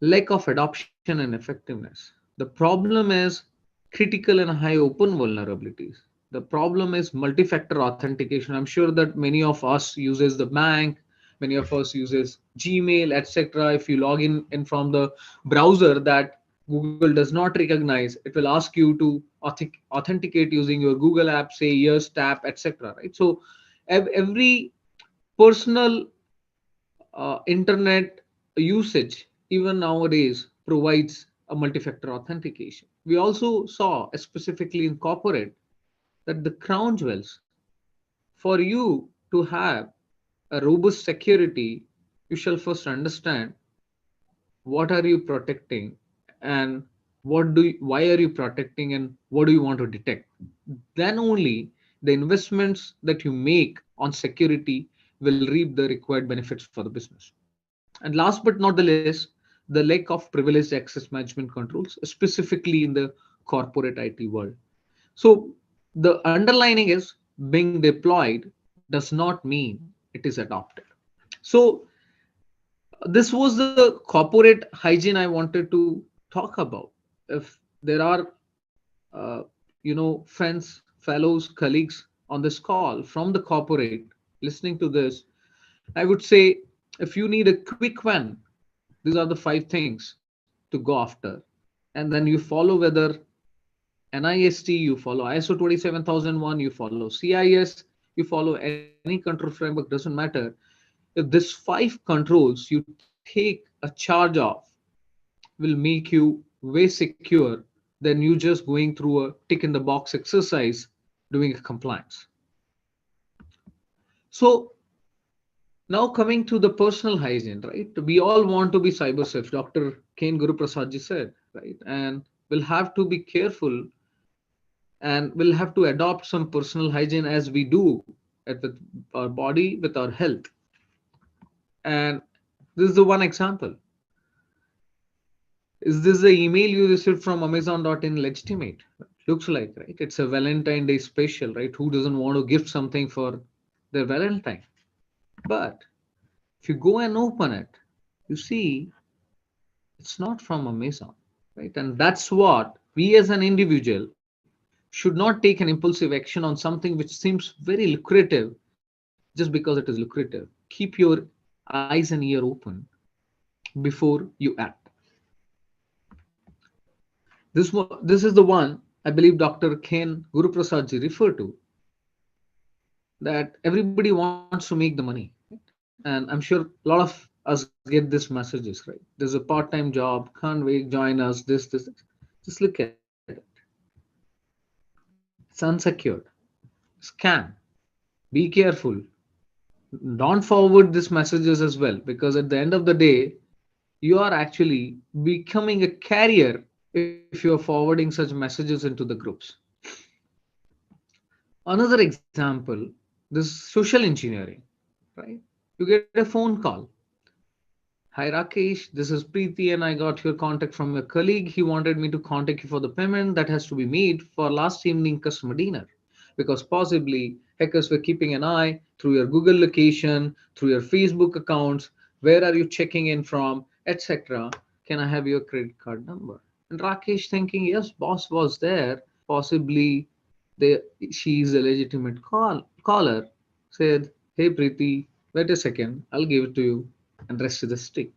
lack of adoption and effectiveness. The problem is critical and high open vulnerabilities. The problem is multi-factor authentication. I'm sure that many of us uses the bank, many of us uses Gmail, etc. If you log in from the browser that Google does not recognize, it will ask you to authenticate using your Google app, say yes, tap, etc. Right? So every personal internet usage, even nowadays, provides a multi-factor authentication. We also saw, specifically in corporate, that the crown jewels, for you to have a robust security, you shall first understand what are you protecting and why are you protecting and what do you want to detect. Then only the investments that you make on security will reap the required benefits for the business. And last but not the least, the lack of privileged access management controls, specifically in the corporate IT world. So the underlining is being deployed does not mean it is adopted. So this was the corporate hygiene I wanted to talk about. If there are, friends, fellows, colleagues on this call from the corporate listening to this, I would say if you need a quick one, these are the 5 things to go after. And then you follow whether NIST, you follow ISO 27001, you follow CIS, you follow any control framework, doesn't matter. If these 5 controls you take a charge of, will make you way secure than you just going through a tick in the box exercise doing a compliance. So now coming to the personal hygiene, right? We all want to be cyber safe. Dr. Kane Guru Prasad ji said, right? And we'll have to be careful and we'll have to adopt some personal hygiene as we do with our body, with our health. And this is the one example. Is this the email you received from Amazon.in legitimate? Looks like, right? It's a Valentine Day special, right? Who doesn't want to gift something for their Valentine? But if you go and open it, you see it's not from Amazon, right? And that's what we as an individual should not take an impulsive action on something which seems very lucrative just because it is lucrative. Keep your eyes and ear open before you act. This is the one I believe Dr. Ken Guru Prasad ji referred to, that everybody wants to make the money. And I'm sure a lot of us get these messages, right? There's a part-time job, can't wait, join us, this. Just look at it. It's unsecured. Scam. Be careful. Don't forward these messages as well, because at the end of the day, you are actually becoming a carrier if you are forwarding such messages into the groups. Another example, this social engineering, right? You get a phone call. Hi Rakesh, this is Preeti and I got your contact from your colleague. He wanted me to contact you for the payment that has to be made for last evening customer dinner, because possibly hackers were keeping an eye through your Google location, through your Facebook accounts, where are you checking in from, etc. Can I have your credit card number? And Rakesh thinking, yes, boss was there, possibly she is a legitimate caller, said, hey Preeti, wait a second, I'll give it to you, and rest is the stick.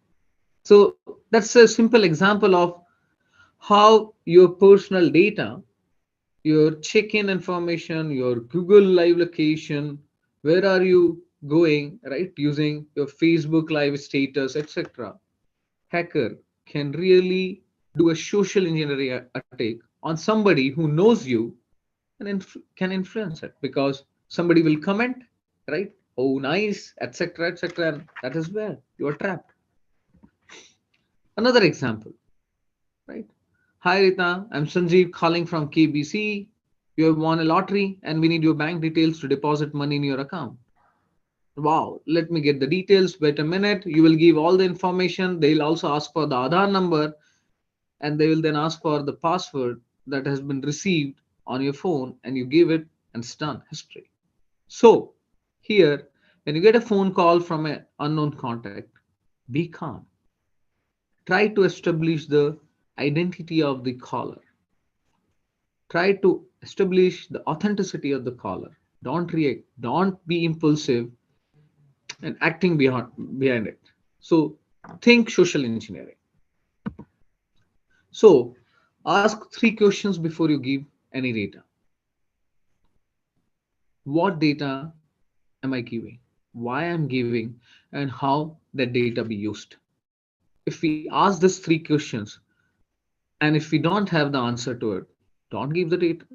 So that's a simple example of how your personal data, your check-in information, your Google Live location, where are you going, right? Using your Facebook Live status, etc. Hacker can really do a social engineering attack on somebody who knows you and can influence it, because somebody will comment, right? Oh, nice, etc., etc. And that is where you are trapped. Another example, right? Hi Rita, I'm Sanjeev calling from KBC. You have won a lottery and we need your bank details to deposit money in your account. Wow, let me get the details. Wait a minute. You will give all the information. They'll also ask for the Aadhaar number, and they will then ask for the password that has been received on your phone, and you give it, and it's done. History. So here, when you get a phone call from an unknown contact, be calm. Try to establish the identity of the caller. Try to establish the authenticity of the caller. Don't react. Don't be impulsive and acting behind it. So think social engineering. So ask 3 questions before you give any data. What data am I giving? Why I'm giving, and how that data be used? If we ask these 3 questions, and if we don't have the answer to it, don't give the data.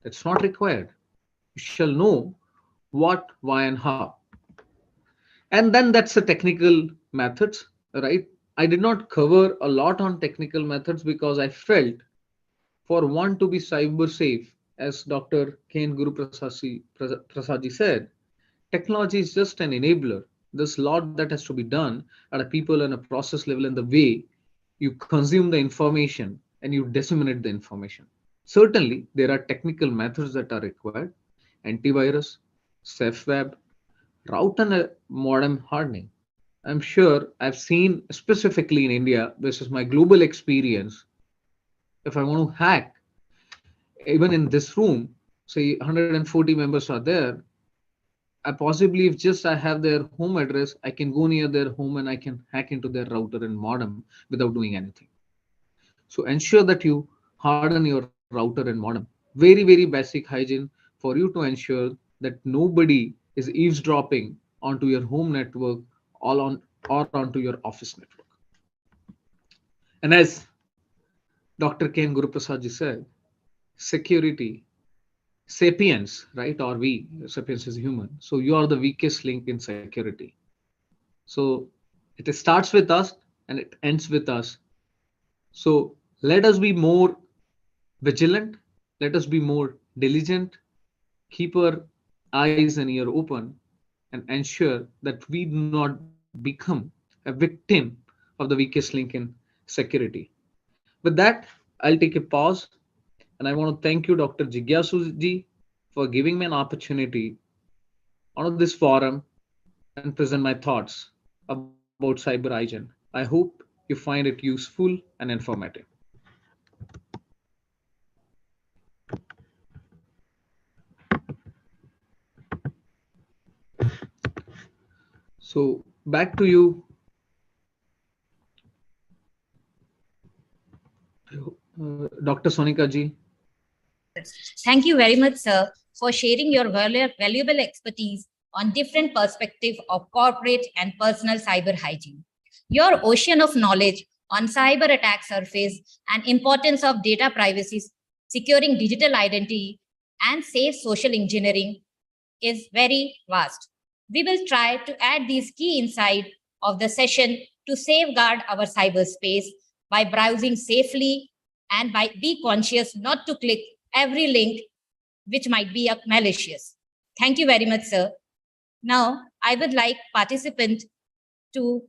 That's not required. You shall know what, why, and how. And then that's the technical methods, right? I did not cover a lot on technical methods because I felt for one to be cyber safe, as Dr. Ken Guru Prasadji said, technology is just an enabler. There's a lot that has to be done at a people and a process level in the way you consume the information and you disseminate the information. Certainly, there are technical methods that are required: antivirus, safe web, route and modem hardening. I'm sure I've seen specifically in India versus my global experience. If I want to hack, even in this room, say 140 members are there, I possibly, if just I have their home address, I can go near their home and I can hack into their router and modem without doing anything. So ensure that you harden your router and modem. Very, very basic hygiene for you to ensure that nobody is eavesdropping onto your home network or onto your office network. And as Dr. Ken Guruprasad ji said, security, sapiens, right? Or we, sapiens is human. So you are the weakest link in security. So it starts with us and it ends with us. So let us be more vigilant. Let us be more diligent. Keep our eyes and ear open and ensure that we do not become a victim of the weakest link in security. With that, I'll take a pause and I want to thank you, Dr. Jigyasu ji, for giving me an opportunity on this forum and present my thoughts about cyber hygiene. I hope you find it useful and informative. So back to you, Dr. Sonika ji. Thank you very much, sir, for sharing your valuable expertise on different perspectives of corporate and personal cyber hygiene. Your ocean of knowledge on cyber attack surface and importance of data privacy, securing digital identity, and safe social engineering is very vast. We will try to add these key insights of the session to safeguard our cyberspace by browsing safely and by be conscious not to click every link which might be malicious. Thank you very much, sir. Now, I would like participants to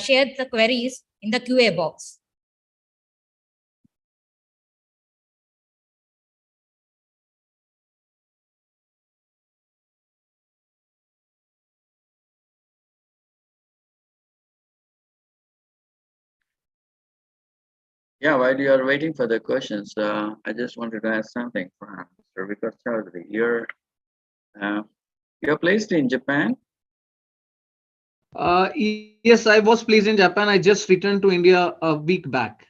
share the queries in the QA box. Yeah, while you are waiting for the questions, I just wanted to ask something for Mr. Vikas Chaudhary. You're placed in Japan? Yes, I was placed in Japan. I just returned to India a week back.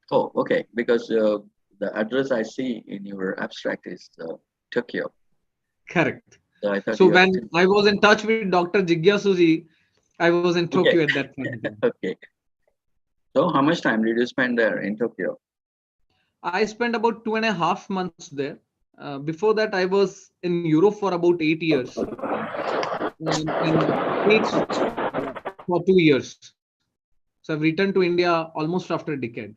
Oh, okay. Because the address I see in your abstract is Tokyo. Correct. So I thought So when I was in touch with Dr. Jigyasuji, I was in Tokyo at that point. Okay. So how much time did you spend there in Tokyo? I spent about 2.5 months there. Before that, I was in Europe for about 8 years. In States for 2 years. So I've returned to India almost after a decade.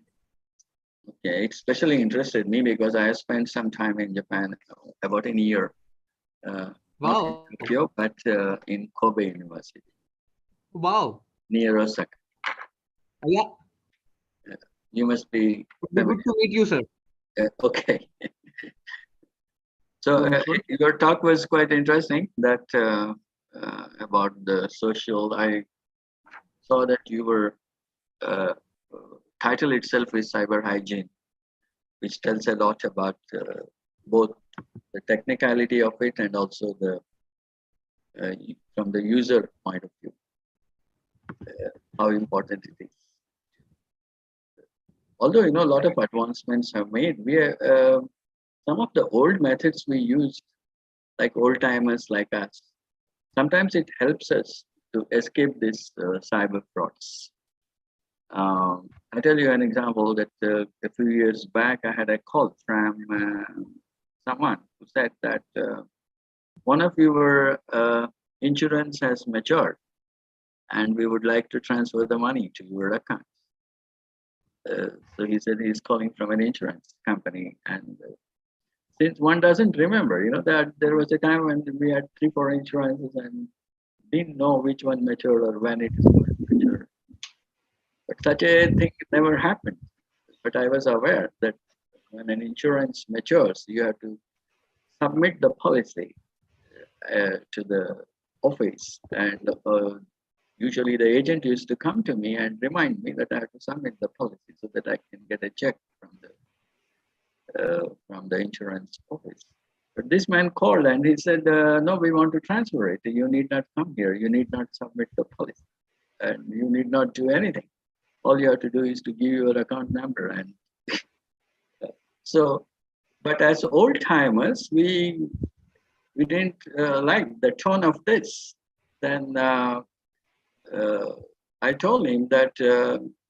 Okay, it especially interested me because I spent some time in Japan, about a year. Not in Wow. Tokyo, but in Kobe University, Wow. near Osaka. Yeah. You must be Good familiar. to meet you, sir. Okay. So your talk was quite interesting. That about the social. I saw that you were title itself is cyber hygiene, which tells a lot about both the technicality of it and also the from the user point of view, how important it is. Although a lot of advancements have made, we some of the old methods we used, like old timers like us, sometimes it helps us to escape these cyber frauds. I'll tell you an example that a few years back I had a call from someone who said that one of your insurance has matured and we would like to transfer the money to your account. So he said he's calling from an insurance company, and since one doesn't remember, that there was a time when we had 3-4 insurances and didn't know which one matured or when it is going to mature. But such a thing never happened. But I was aware that when an insurance matures, you have to submit the policy to the office, and usually the agent used to come to me and remind me that I have to submit the policy so that I can get a check from the insurance office. But this man called and he said, no, we want to transfer it. You need not come here. You need not submit the policy. And you need not do anything. All you have to do is to give your account number. And so, but as old timers, we didn't like the tone of this. Then I told him that,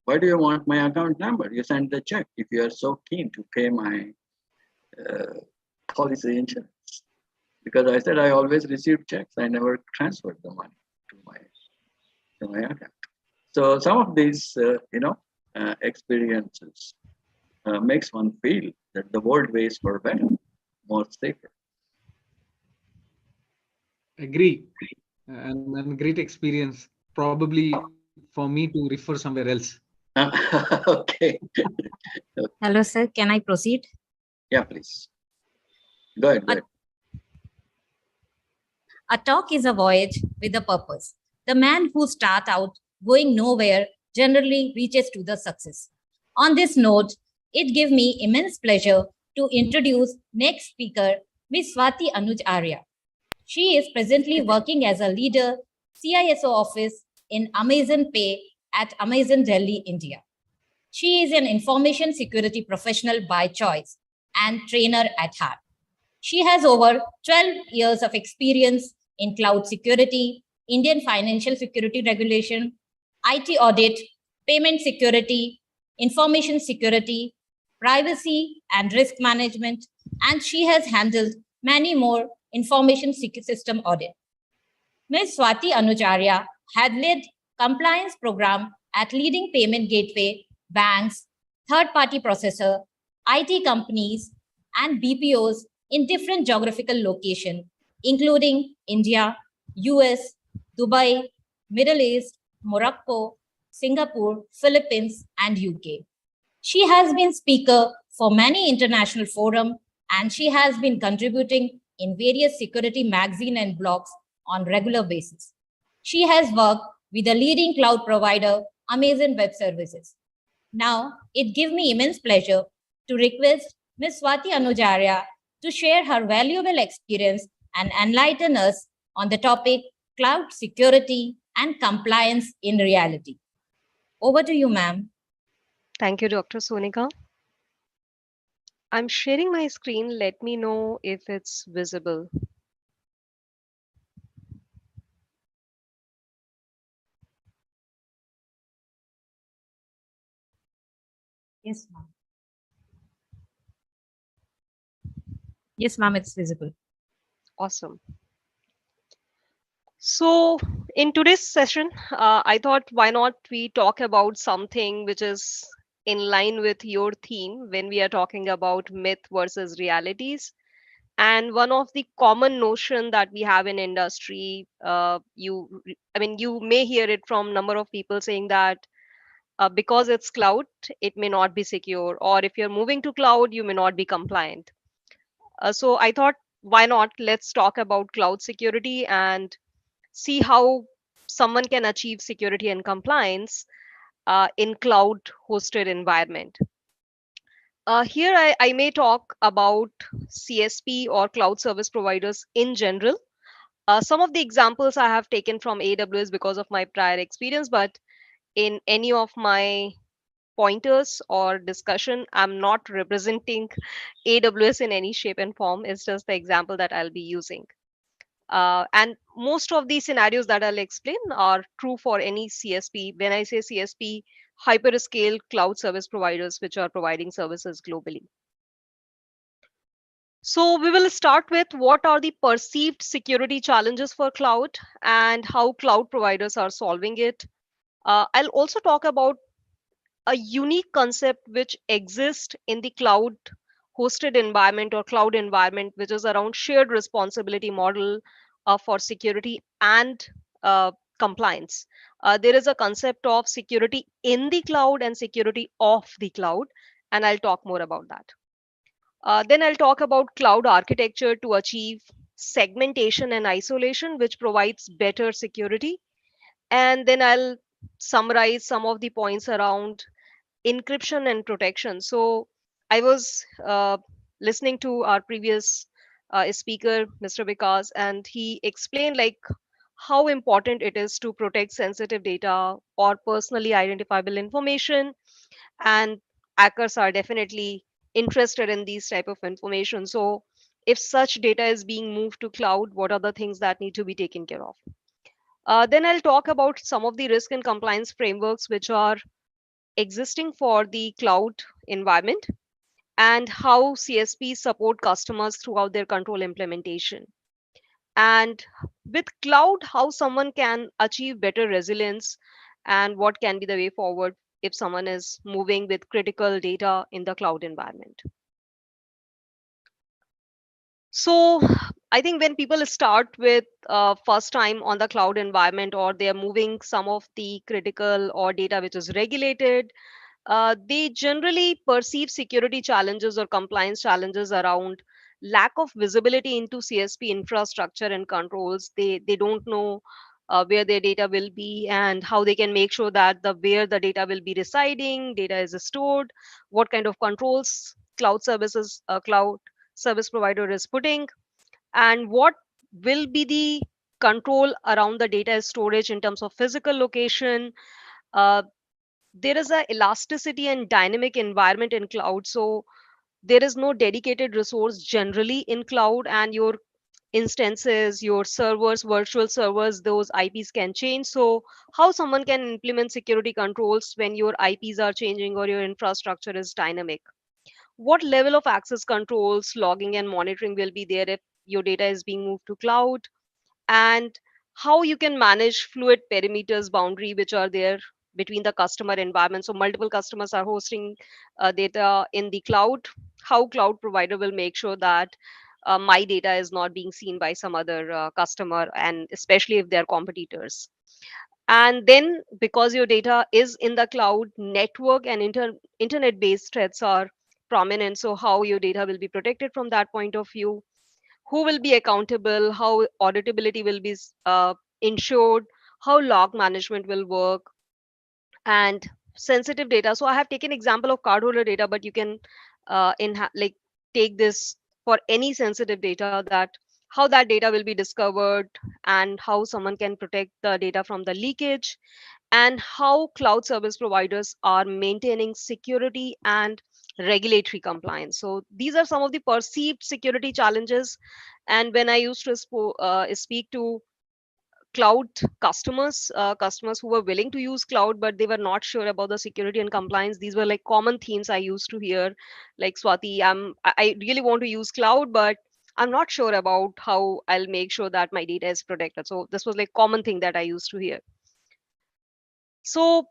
why do you want my account number? You send the check if you are so keen to pay my policy insurance. Because I said I always receive checks. I never transferred the money to my account. So some of these, experiences makes one feel that the world ways were better, more safer. Agree. And great experience. Probably for me to refer somewhere else. Okay. Hello, sir. Can I proceed? Yeah, please. Go ahead. A talk is a voyage with a purpose. The man who starts out going nowhere generally reaches to the success. On this note, it gives me immense pleasure to introduce next speaker, Ms. Swati Anuj Arya. She is presently working as a leader CISO office in Amazon Pay at Amazon Delhi, India. She is an information security professional by choice and trainer at heart. She has over 12 years of experience in cloud security, Indian financial security regulation, IT audit, payment security, information security, privacy and risk management, and she has handled many more information system audit. Ms. Swati Anuj Arya had led compliance program at leading payment gateway, banks, third-party processor, IT companies, and BPOs in different geographical locations, including India, US, Dubai, Middle East, Morocco, Singapore, Philippines, and UK. She has been speaker for many international forums, and she has been contributing in various security magazine and blogs on regular basis. She has worked with a leading cloud provider, Amazon Web Services. Now, it gives me immense pleasure to request Ms. Swati Anuj Arya to share her valuable experience and enlighten us on the topic cloud security and compliance in reality. Over to you, ma'am. Thank you, Dr. Sonika. I'm sharing my screen. Let me know if it's visible. Yes, ma'am. Yes, ma'am, it's visible. Awesome. So in today's session, I thought why not we talk about something which is in line with your theme when we are talking about myth versus realities. And one of the common notion that we have in industry, you may hear it from number of people saying that because it's cloud, it may not be secure, or if you're moving to cloud, you may not be compliant. So I thought, why not? Let's talk about cloud security and see how someone can achieve security and compliance in cloud hosted environment. Here I may talk about CSP or cloud service providers in general. Some of the examples I have taken from AWS because of my prior experience, but in any of my pointers or discussion, I'm not representing AWS in any shape and form. It's just the example that I'll be using. And most of these scenarios that I'll explain are true for any CSP. When I say CSP, hyperscale cloud service providers, which are providing services globally. So we will start with what are the perceived security challenges for cloud and how cloud providers are solving it. I'll also talk about a unique concept which exists in the cloud hosted environment or cloud environment, which is around shared responsibility model for security and compliance. There is a concept of security in the cloud and security of the cloud, and I'll talk more about that. Then I'll talk about cloud architecture to achieve segmentation and isolation, which provides better security. And then I'll summarize some of the points around encryption and protection. So I was listening to our previous speaker, Mr. Vikas, and he explained like how important it is to protect sensitive data or personally identifiable information, and hackers are definitely interested in these type of information. So if such data is being moved to cloud, what are the things that need to be taken care of? Then I'll talk about some of the risk and compliance frameworks which are existing for the cloud environment and how CSPs support customers throughout their control implementation. And with cloud, how someone can achieve better resilience and what can be the way forward if someone is moving with critical data in the cloud environment. So I think when people start with first time on the cloud environment, or they're moving some of the critical or data which is regulated, they generally perceive security challenges or compliance challenges around lack of visibility into CSP infrastructure and controls. They don't know where their data will be and how they can make sure that the where the data will be residing, data is stored, what kind of controls cloud service provider is putting, and what will be the control around the data storage in terms of physical location. Uh, there is a elasticity and dynamic environment in cloud, so there is no dedicated resource generally in cloud, and your instances, your servers, virtual servers, those IPs can change. So how someone can implement security controls when your IPs are changing or your infrastructure is dynamic? What level of access controls, logging and monitoring will be there if your data is being moved to cloud? And how you can manage fluid perimeters boundary which are there between the customer environment. So multiple customers are hosting data in the cloud. How cloud provider will make sure that my data is not being seen by some other customer, and especially if they're competitors. And then because your data is in the cloud, network and internet based threats are prominent. So how your data will be protected from that point of view, who will be accountable, how auditability will be ensured, how log management will work, and sensitive data. So I have taken example of cardholder data, but you can like take this for any sensitive data, that how that data will be discovered and how someone can protect the data from the leakage, and how cloud service providers are maintaining security and regulatory compliance. So these are some of the perceived security challenges. And when I used to speak to cloud customers who were willing to use cloud, but they were not sure about the security and compliance, these were like common themes I used to hear, like, Swati, I really want to use cloud, but I'm not sure about how I'll make sure that my data is protected. So this was like common thing that I used to hear. So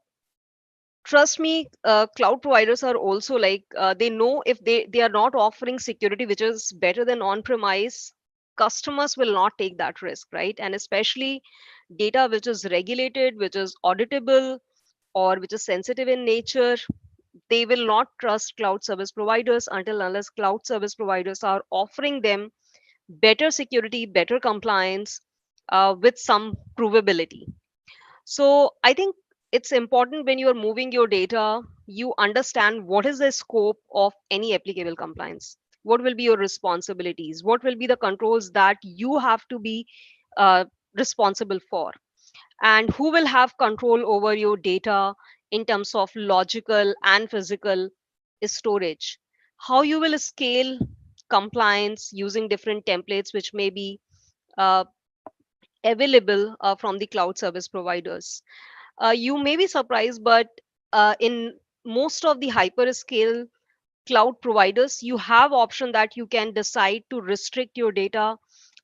trust me, cloud providers are also like, they know if they are not offering security which is better than on-premise, customers will not take that risk, right? And especially data which is regulated, which is auditable, or which is sensitive in nature, they will not trust cloud service providers until unless cloud service providers are offering them better security, better compliance, with some provability. So I think it's important when you are moving your data, you understand what is the scope of any applicable compliance. What will be your responsibilities? What will be the controls that you have to be responsible for? And who will have control over your data in terms of logical and physical storage? How you will scale compliance using different templates which may be uh, available from the cloud service providers. You may be surprised, but in most of the hyperscale cloud providers, you have option that you can decide to restrict your data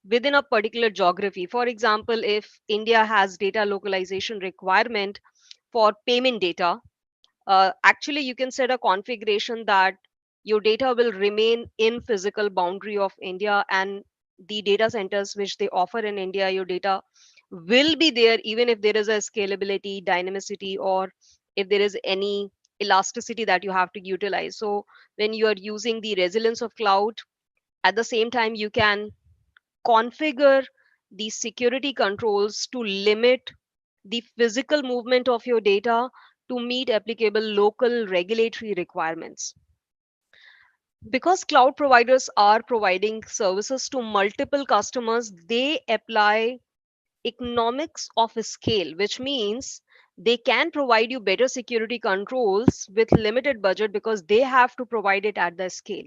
within a particular geography. For example, if India has data localization requirement for payment data, actually you can set a configuration that your data will remain in physical boundary of India, and the data centers which they offer in India, your data will be there even if there is a scalability, dynamicity, or if there is any elasticity that you have to utilize. So when you are using the resilience of cloud, at the same time you can configure the security controls to limit the physical movement of your data to meet applicable local regulatory requirements. Because cloud providers are providing services to multiple customers, they apply economics of scale, which means they can provide you better security controls with limited budget because they have to provide it at the scale.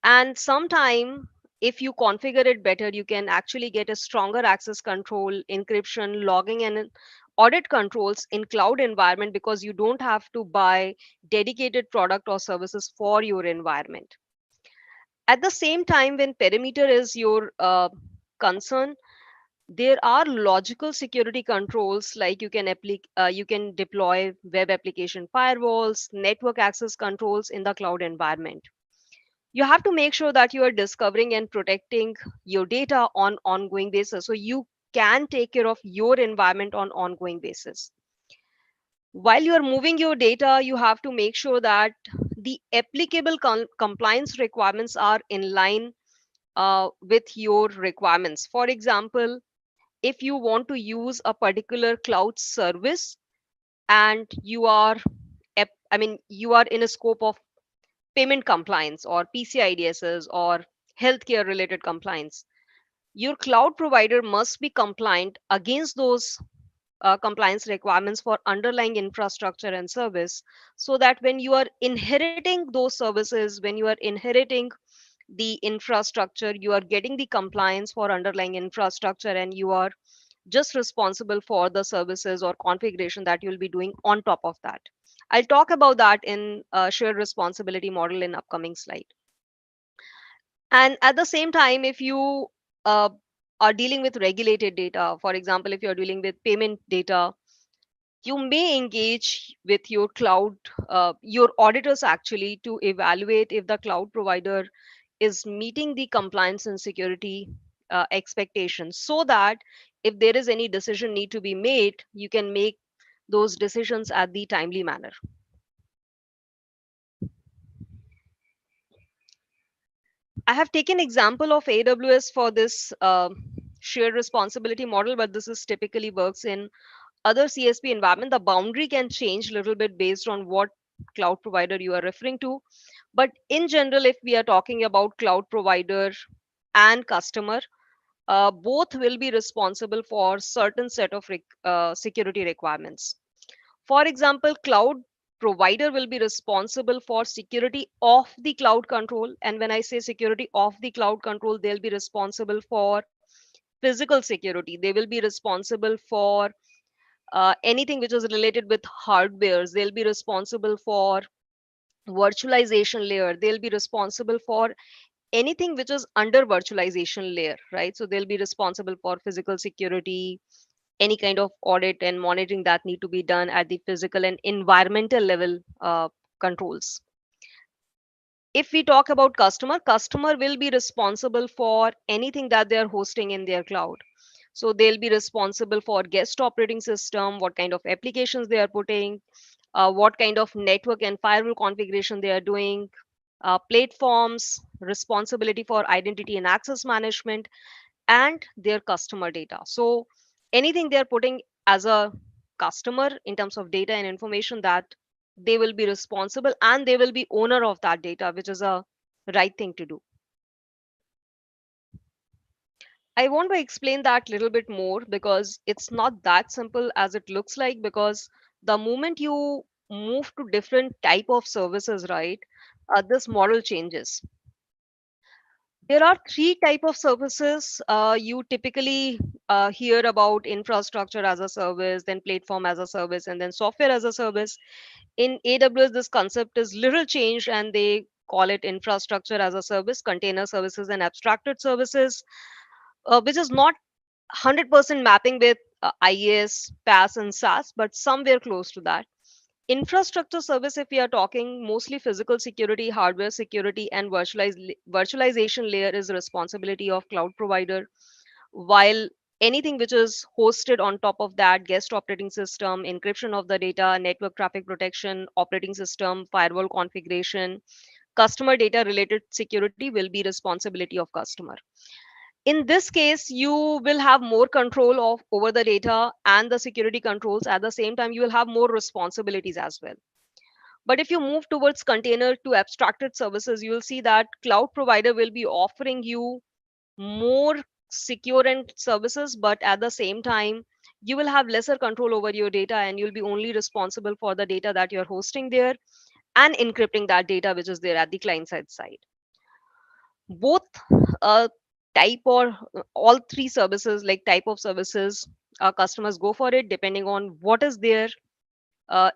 And sometime, if you configure it better, you can actually get a stronger access control, encryption, logging, and audit controls in cloud environment because you don't have to buy dedicated product or services for your environment. At the same time, when perimeter is your concern, there are logical security controls like you can deploy web application firewalls, network access controls in the cloud environment. You have to make sure that you are discovering and protecting your data on ongoing basis so you can take care of your environment on ongoing basis. While you are moving your data, you have to make sure that the applicable compliance requirements are in line with your requirements. For example, if you want to use a particular cloud service and you are in a scope of payment compliance or PCI DSS or healthcare related compliance, your cloud provider must be compliant against those compliance requirements for underlying infrastructure and service, so that when you are inheriting those services, when you are inheriting the infrastructure, you are getting the compliance for underlying infrastructure, and you are just responsible for the services or configuration that you'll be doing on top of that. I'll talk about that in shared responsibility model in upcoming slide. And at the same time, if you uh, are dealing with regulated data, for example, if you're dealing with payment data, you may engage with your cloud, your auditors actually, to evaluate if the cloud provider is meeting the compliance and security expectations, so that if there is any decision need to be made, you can make those decisions at the timely manner. I have taken example of AWS for this shared responsibility model, but this is typically works in other CSP environment. The boundary can change a little bit based on what cloud provider you are referring to. But in general, if we are talking about cloud provider and customer, both will be responsible for certain set of security requirements. For example, cloud provider will be responsible for security of the cloud control. And when I say security of the cloud control, they'll be responsible for physical security. They will be responsible for anything which is related with hardwares. They'll be responsible for virtualization layer. They'll be responsible for anything which is under virtualization layer, right? So they'll be responsible for physical security, any kind of audit and monitoring that need to be done at the physical and environmental level controls. If we talk about customer will be responsible for anything that they are hosting in their cloud. So they'll be responsible for guest operating system, what kind of applications they are putting, what kind of network and firewall configuration they are doing, platforms, responsibility for identity and access management, and their customer data. So anything they are putting as a customer in terms of data and information, that they will be responsible and they will be owner of that data, which is a right thing to do. I want to explain that little bit more because it's not that simple as it looks like, because the moment you move to different type of services, right, this model changes. There are three type of services you typically hear about: infrastructure as a service, then platform as a service, and then software as a service. In AWS, this concept is little changed and they call it infrastructure as a service, container services, and abstracted services, which is not 100% mapping with IaaS, PaaS, and SaaS, but somewhere close to that. Infrastructure service, if we are talking mostly physical security, hardware security, and virtualization layer, is responsibility of cloud provider, while anything which is hosted on top of that, guest operating system, encryption of the data, network traffic protection, operating system, firewall configuration, customer data related security, will be responsibility of customer. In this case, you will have more control of over the data and the security controls. At the same time, you will have more responsibilities as well. But if you move towards container to abstracted services, you will see that cloud provider will be offering you more secure and services, but at the same time, you will have lesser control over your data and you'll be only responsible for the data that you're hosting there and encrypting that data which is there at the client side. Both type or all three services, like type of services, customers go for it depending on what is their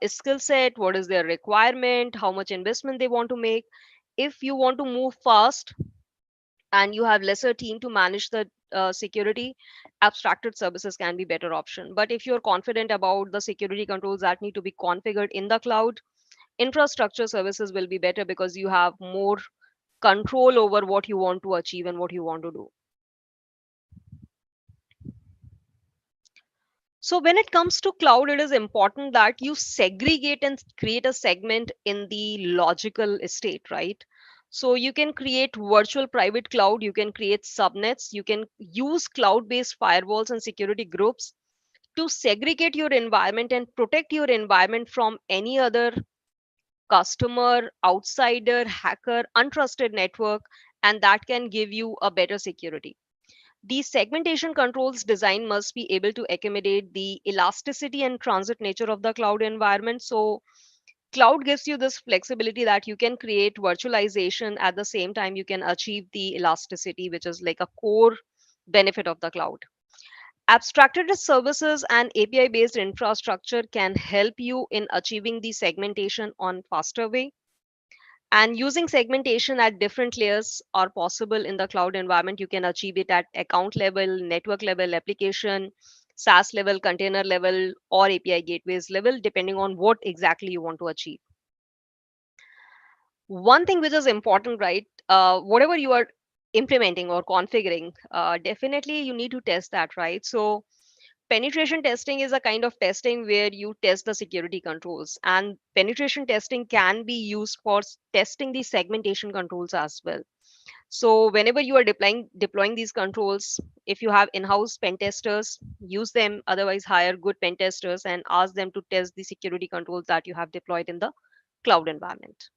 skill set, what is their requirement, how much investment they want to make. If you want to move fast and you have lesser team to manage the security, abstracted services can be better option. But if you're confident about the security controls that need to be configured in the cloud, infrastructure services will be better because you have more control over what you want to achieve and what you want to do. So when it comes to cloud, it is important that you segregate and create a segment in the logical state, right? So you can create virtual private cloud, you can create subnets, you can use cloud-based firewalls and security groups to segregate your environment and protect your environment from any other customer, outsider, hacker, untrusted network, and that can give you a better security. The segmentation controls design must be able to accommodate the elasticity and transit nature of the cloud environment. So cloud gives you this flexibility that you can create virtualization, at the same time you can achieve the elasticity, which is like a core benefit of the cloud. Abstracted services and API based infrastructure can help you in achieving the segmentation on faster way. And using segmentation at different layers are possible in the cloud environment. You can achieve it at account level, network level, application, SaaS level, container level, or API gateways level, depending on what exactly you want to achieve. One thing which is important, right? Whatever you are implementing or configuring, definitely you need to test that, right? So penetration testing is a kind of testing where you test the security controls, and penetration testing can be used for testing the segmentation controls as well. So whenever you are deploying these controls, if you have in-house pen testers, use them. Otherwise, hire good pen testers and ask them to test the security controls that you have deployed in the cloud environment.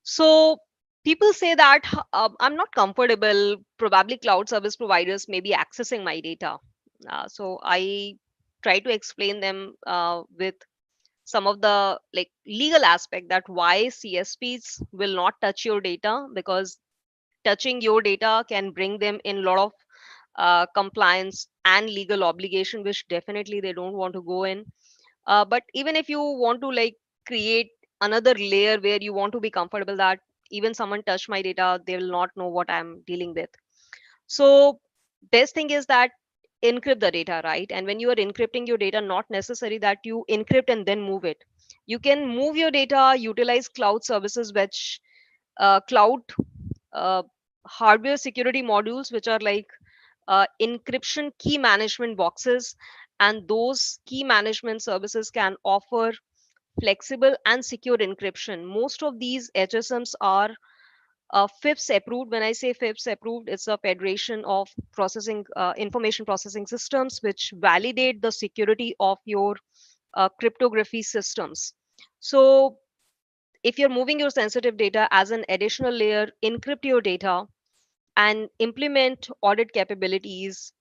So people say that I'm not comfortable. Probably cloud service providers may be accessing my data. So I try to explain them with some of the like legal aspect, that why CSPs will not touch your data, because touching your data can bring them in a lot of compliance and legal obligation, which definitely they don't want to go in. But even if you want to like create another layer where you want to be comfortable that even someone touch my data, they will not know what I'm dealing with. So best thing is that encrypt the data, right? And when you are encrypting your data, not necessary that you encrypt and then move it. You can move your data, utilize cloud services, which cloud uh, hardware security modules, which are like encryption key management boxes. And those key management services can offer flexible and secure encryption. Most of these HSMs are FIPS approved. When I say FIPS approved, it's a federation of processing information processing systems, which validate the security of your cryptography systems. So if you're moving your sensitive data as an additional layer, encrypt your data and implement audit capabilities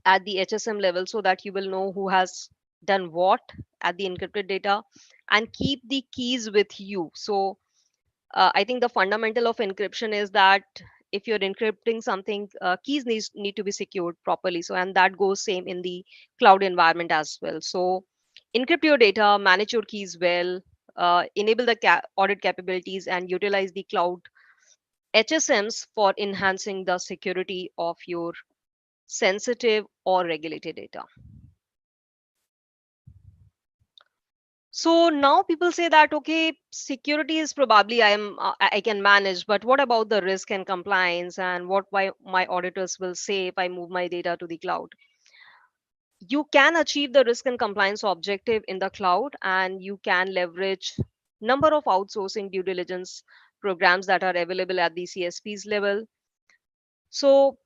at the HSM level so that you will know who has done what at the encrypted data, and keep the keys with you. So I think the fundamental of encryption is that if you're encrypting something, keys need to be secured properly. So, and that goes same in the cloud environment as well. So encrypt your data, manage your keys well, enable the audit capabilities, and utilize the cloud HSMs for enhancing the security of your sensitive or regulated data. So now people say that, okay, security is probably I can manage, but what about the risk and compliance, and what my auditors will say if I move my data to the cloud? You can achieve the risk and compliance objective in the cloud, and you can leverage number of outsourcing due diligence programs that are available at the CSPs level. So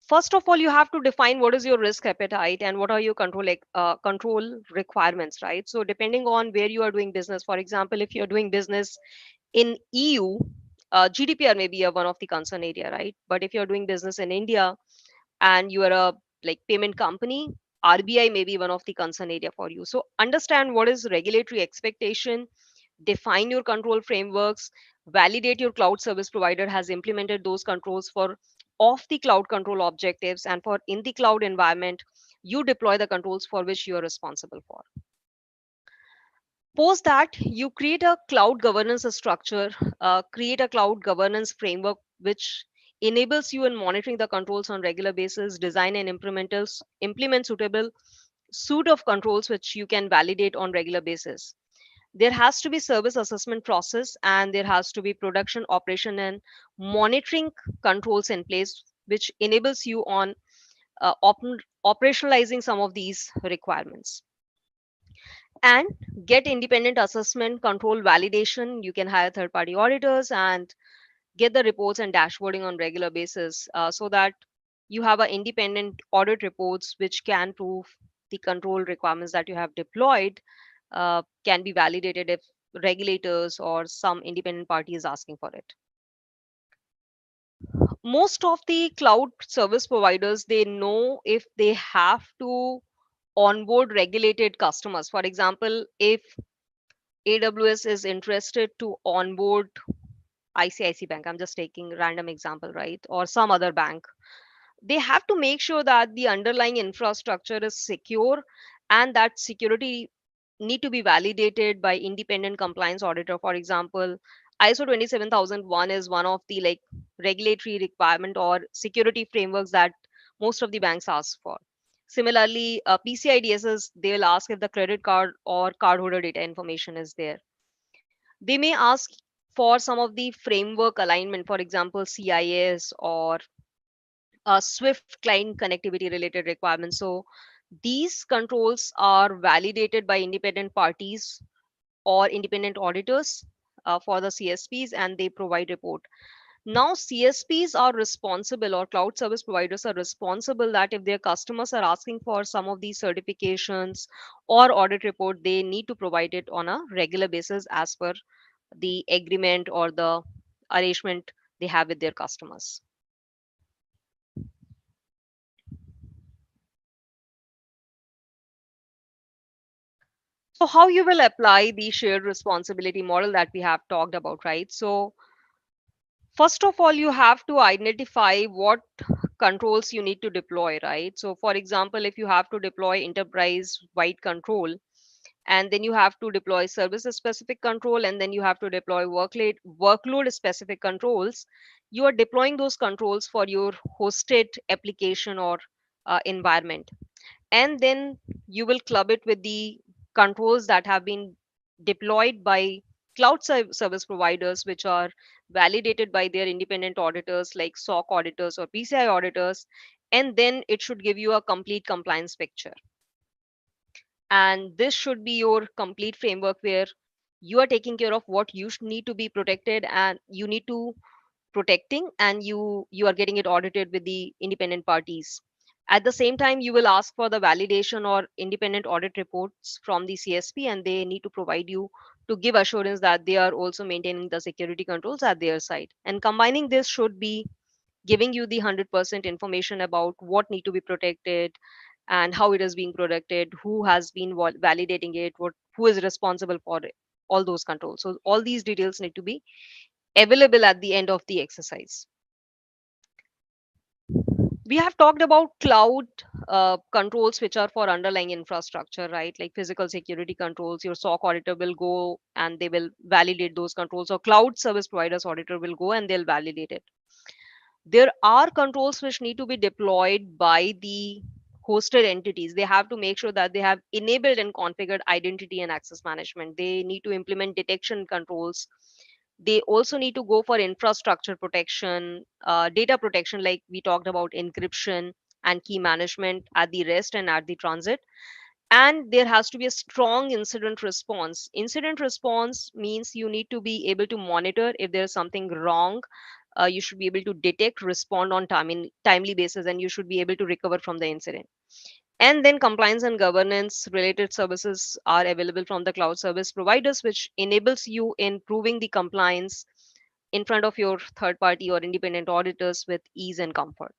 first of all, you have to define what is your risk appetite and what are your control requirements, right? So depending on where you are doing business, for example, if you're doing business in EU, GDPR may be one of the concern area, right? But if you're doing business in India and you are a like payment company, RBI may be one of the concern area for you. So understand what is regulatory expectation, define your control frameworks, validate your cloud service provider has implemented those controls for off the cloud control objectives, and for in the cloud environment, you deploy the controls for which you are responsible for. Post that, you create a cloud governance structure, create a cloud governance framework which enables you in monitoring the controls on regular basis, design and implement suitable suite of controls which you can validate on regular basis. There has to be service assessment process, and there has to be production operation and monitoring controls in place, which enables you on operationalizing some of these requirements. And get independent assessment, control validation. You can hire third party auditors and get the reports and dashboarding on regular basis, so that you have an independent audit reports which can prove the control requirements that you have deployed can be validated if regulators or some independent party is asking for it. Most of the cloud service providers, they know if they have to onboard regulated customers. For example, if AWS is interested to onboard ICICI Bank, I'm just taking random example, right, or some other bank, they have to make sure that the underlying infrastructure is secure, and that security need to be validated by independent compliance auditor. For example, ISO 27001 is one of the like regulatory requirement or security frameworks that most of the banks ask for. Similarly, PCI DSS, they will ask if the credit card or cardholder data information is there. They may ask for some of the framework alignment, for example, CIS or Swift client connectivity related requirements. So these controls are validated by independent parties or independent auditors for the CSPs, and they provide report. Now CSPs are responsible, or cloud service providers are responsible, that if their customers are asking for some of these certifications or audit report, they need to provide it on a regular basis as per the agreement or the arrangement they have with their customers. So how you will apply the shared responsibility model that we have talked about, right? So first of all, you have to identify what controls you need to deploy, right? So for example, if you have to deploy enterprise wide control, and then you have to deploy service specific control, and then you have to deploy workload specific controls, you are deploying those controls for your hosted application or environment. And then you will club it with the controls that have been deployed by service providers, which are validated by their independent auditors like SOC auditors or PCI auditors. And then it should give you a complete compliance picture. And this should be your complete framework where you are taking care of what you need to be protected and you need to protecting, and you are getting it audited with the independent parties. At the same time, you will ask for the validation or independent audit reports from the CSP, and they need to provide you to give assurance that they are also maintaining the security controls at their side. And combining this should be giving you the 100% information about what need to be protected and how it is being protected, who has been validating it, who is responsible for it, all those controls. So all these details need to be available at the end of the exercise. We have talked about cloud controls, which are for underlying infrastructure, right? Like physical security controls. Your SOC auditor will go and they will validate those controls, or cloud service providers auditor will go and they'll validate it. There are controls which need to be deployed by the hosted entities. They have to make sure that they have enabled and configured identity and access management. They need to implement detection controls. They also need to go for infrastructure protection, data protection, like we talked about encryption and key management at the rest and at the transit. And there has to be a strong incident response. Incident response means you need to be able to monitor if there's something wrong. You should be able to detect, respond on timely basis, and you should be able to recover from the incident. And then compliance and governance related services are available from the cloud service providers, which enables you in proving the compliance in front of your third party or independent auditors with ease and comfort.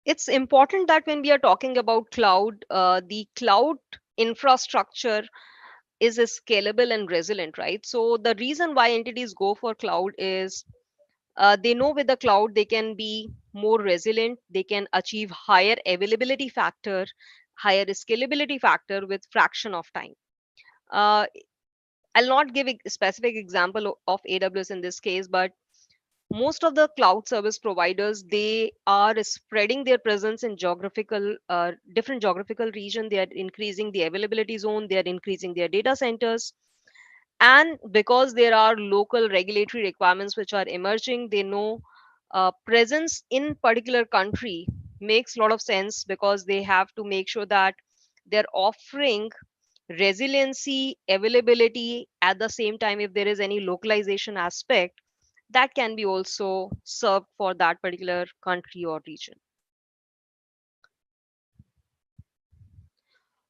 It's important that when we are talking about cloud, the cloud infrastructure is scalable and resilient, right? So the reason why entities go for cloud is they know with the cloud they can be more resilient, they can achieve higher availability factor, higher scalability factor with fraction of time. I'll not give a specific example of AWS in this case, but most of the cloud service providers, they are spreading their presence in different geographical region. They are increasing the availability zone, they are increasing their data centers. And because there are local regulatory requirements which are emerging, they know presence in particular country makes a lot of sense, because they have to make sure that they're offering resiliency, availability at the same time. If there is any localization aspect, that can be also served for that particular country or region.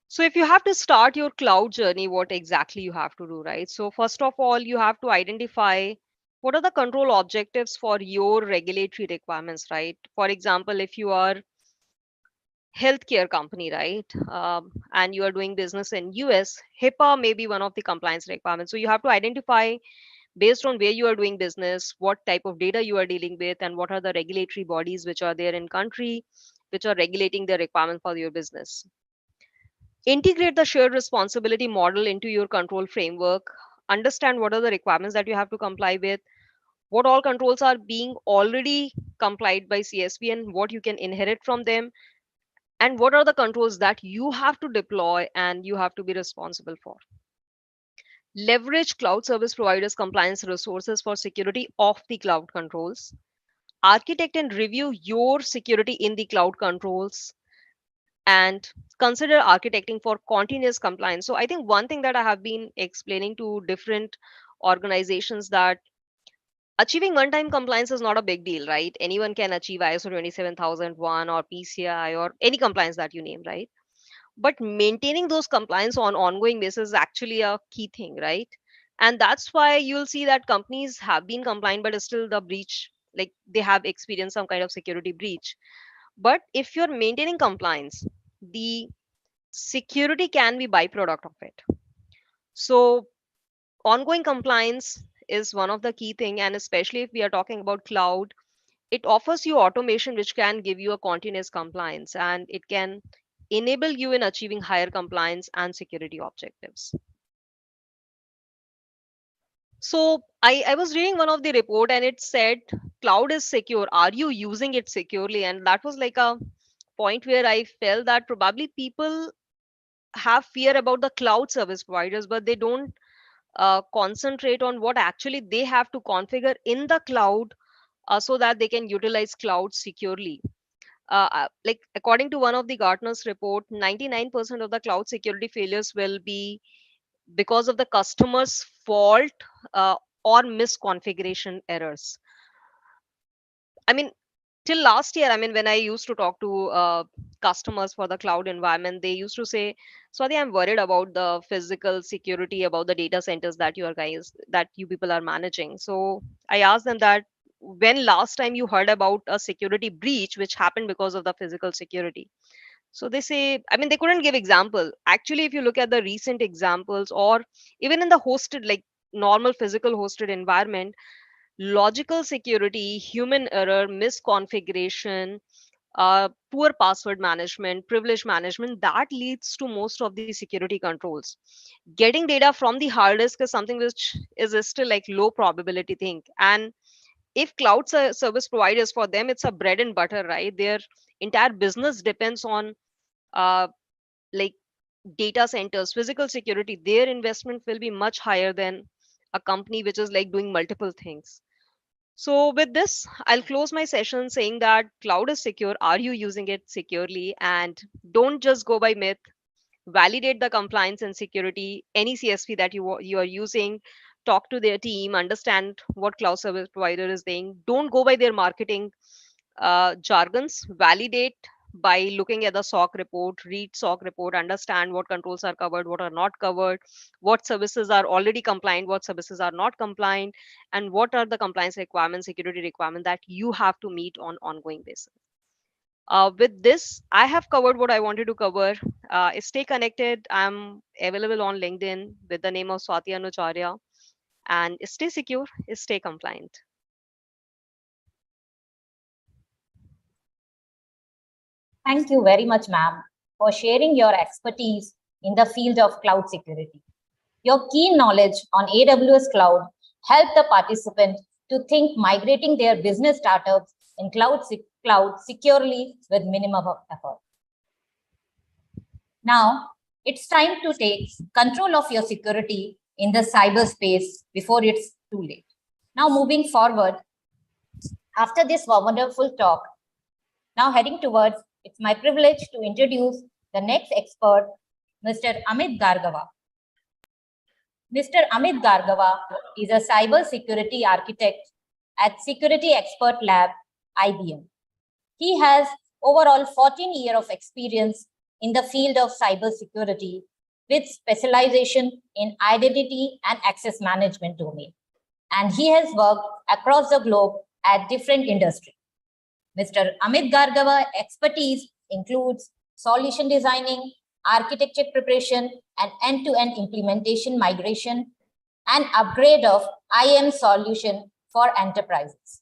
So if you have to start your cloud journey, what exactly you have to do, right? So first of all, you have to identify what are the control objectives for your regulatory requirements, right? For example, if you are healthcare company, right? And you are doing business in US, HIPAA may be one of the compliance requirements. So you have to identify, based on where you are doing business, what type of data you are dealing with, and what are the regulatory bodies which are there in country, which are regulating the requirement for your business. Integrate the shared responsibility model into your control framework. Understand what are the requirements that you have to comply with, what all controls are being already complied by CSP and what you can inherit from them, and what are the controls that you have to deploy and you have to be responsible for. Leverage cloud service providers compliance resources for security of the cloud controls. Architect and review your security in the cloud controls, and consider architecting for continuous compliance. So I think one thing that I have been explaining to different organizations, that achieving one-time compliance is not a big deal, right? Anyone can achieve ISO 27001 or PCI or any compliance that you name, right? But maintaining those compliance on ongoing basis is actually a key thing, right? And that's why you'll see that companies have been compliant, but still the breach, like they have experienced some kind of security breach. But if you're maintaining compliance, the security can be byproduct of it. So ongoing compliance is one of the key thing, and especially if we are talking about cloud, it offers you automation which can give you a continuous compliance, and it can enable you in achieving higher compliance and security objectives. So I was reading one of the report, and it said cloud is secure, are you using it securely? And that was like a point where I felt that probably people have fear about the cloud service providers, but they don't concentrate on what actually they have to configure in the cloud so that they can utilize cloud securely. Like according to one of the Gartner's report, 99% of the cloud security failures will be because of the customer's fault or misconfiguration errors. I mean, till last year, I mean, when I used to talk to customers for the cloud environment, they used to say, Swati, I'm worried about the physical security, about the data centers that you people are managing. So I asked them that, when last time you heard about a security breach which happened because of the physical security? So they say, I mean, they couldn't give example. Actually, if you look at the recent examples, or even in the hosted, like normal physical hosted environment, logical security, human error, misconfiguration, poor password management, privilege management, that leads to most of the security controls. Getting data from the hard disk is something which is still like low probability thing. And if cloud service providers, for them, it's a bread and butter, right? Their entire business depends on uh, like data centers, physical security. Their investment will be much higher than a company which is like doing multiple things. So with this, I'll close my session saying that cloud is secure. Are you using it securely? And don't just go by myth. Validate the compliance and security. Any CSP that you are using, talk to their team, understand what cloud service provider is saying. Don't go by their marketing jargons. Validate by looking at the SOC report, read SOC report, understand what controls are covered, what are not covered, what services are already compliant, what services are not compliant, and what are the compliance requirements, security requirements that you have to meet on ongoing basis. With this, I have covered what I wanted to cover. Stay connected. I'm available on LinkedIn with the name of Swati Anucharya. And stay secure, stay compliant. Thank you very much, ma'am, for sharing your expertise in the field of cloud security. Your keen knowledge on AWS cloud helped the participant to think migrating their business startups in cloud securely with minimum of effort. Now, it's time to take control of your security in the cyberspace before it's too late. Now, moving forward, after this wonderful talk, now heading towards, it's my privilege to introduce the next expert, Mr. Amit Gargava. Mr. Amit Gargava is a cyber security architect at Security Expert Lab, IBM. He has overall 14 years of experience in the field of cyber security with specialization in identity and access management domain. And he has worked across the globe at different industries. Mr. Amit Gargava expertise includes solution designing, architecture preparation, and end-to-end implementation migration, and upgrade of IAM solution for enterprises.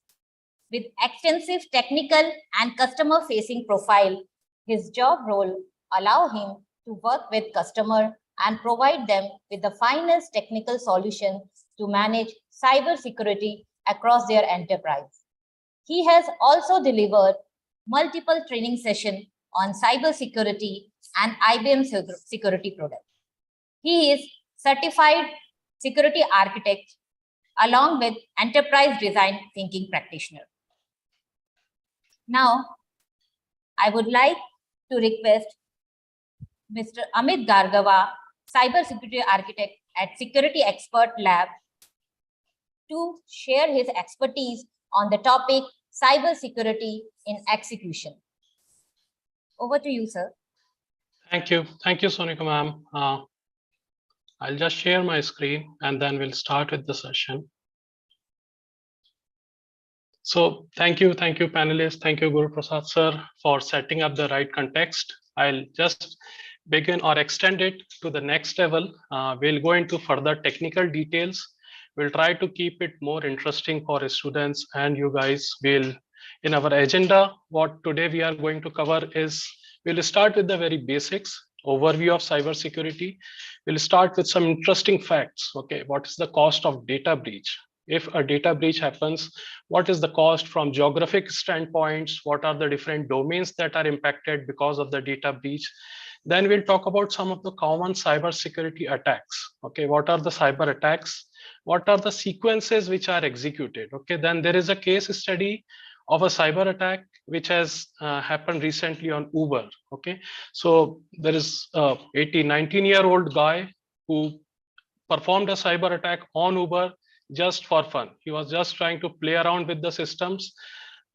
With extensive technical and customer-facing profile, his job role allows him to work with customer and provide them with the finest technical solution to manage cyber security across their enterprise. He has also delivered multiple training sessions on cyber security and IBM security products. He is certified security architect along with enterprise design thinking practitioner. Now, I would like to request Mr. Amit Gargava, cybersecurity architect at Security Expert Lab, to share his expertise on the topic cybersecurity in execution. Over to you, sir. Thank you. Thank you, Sonika ma'am. I'll just share my screen and then we'll start with the session. So thank you, panelists. Thank you, Guru Prasad sir, for setting up the right context. I'll just begin or extend it to the next level. We'll go into further technical details. We'll try to keep it more interesting for students and you guys. Will in our agenda, what today we are going to cover is, we'll start with the very basics, overview of cybersecurity. We'll start with some interesting facts. Okay, what is the cost of data breach? if a data breach happens, what is the cost from geographic standpoints, what are the different domains that are impacted because of the data breach. Then we'll talk about some of the common cybersecurity attacks. Okay, what are the cyber attacks? What are the sequences which are executed? Okay, then there is a case study of a cyber attack which has happened recently on Uber. Okay, so there is a 19-year-old guy who performed a cyber attack on Uber just for fun. He was just trying to play around with the systems,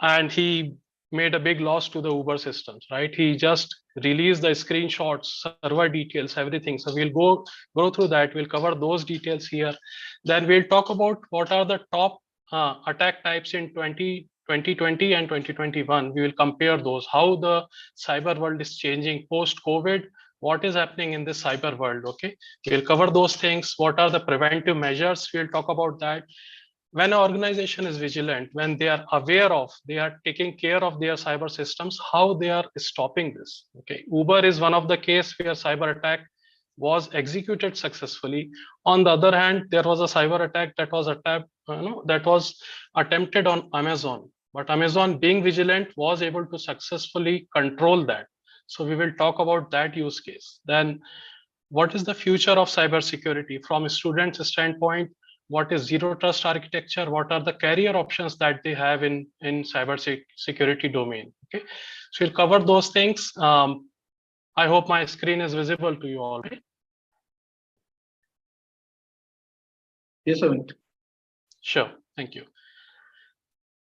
and he made a big loss to the Uber systems, right? He just released the screenshots, server details, everything. So we'll go through that. We'll cover those details here. Then we'll talk about what are the top attack types in 2020 and 2021. We will compare those, how the cyber world is changing post-COVID, what is happening in this cyber world. Okay, we'll cover those things. What are the preventive measures? We'll talk about that. When an organization is vigilant, when they are aware of, they are taking care of their cyber systems, how they are stopping this. Okay, Uber is one of the case where cyber attack was executed successfully. On the other hand, there was a cyber attack that was attempted on Amazon, but Amazon, being vigilant, was able to successfully control that. So we will talk about that use case. Then what is the future of cybersecurity from a student's standpoint? What is zero trust architecture? What are the career options that they have in cyber security domain? Okay, so we'll cover those things. I hope my screen is visible to you all, right? Yes, sir. Sure, thank you.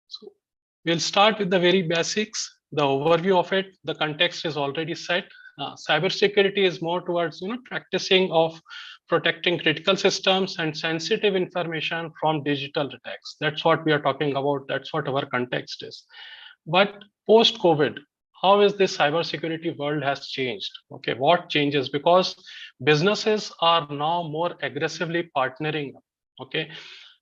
So we'll start with the very basics, the overview of it. The context is already set. Cybersecurity is more towards practicing of protecting critical systems and sensitive information from digital attacks. That's what we are talking about. That's what our context is. But post-COVID, how is this cybersecurity world has changed? Okay, what changes? Because businesses are now more aggressively partnering. Okay,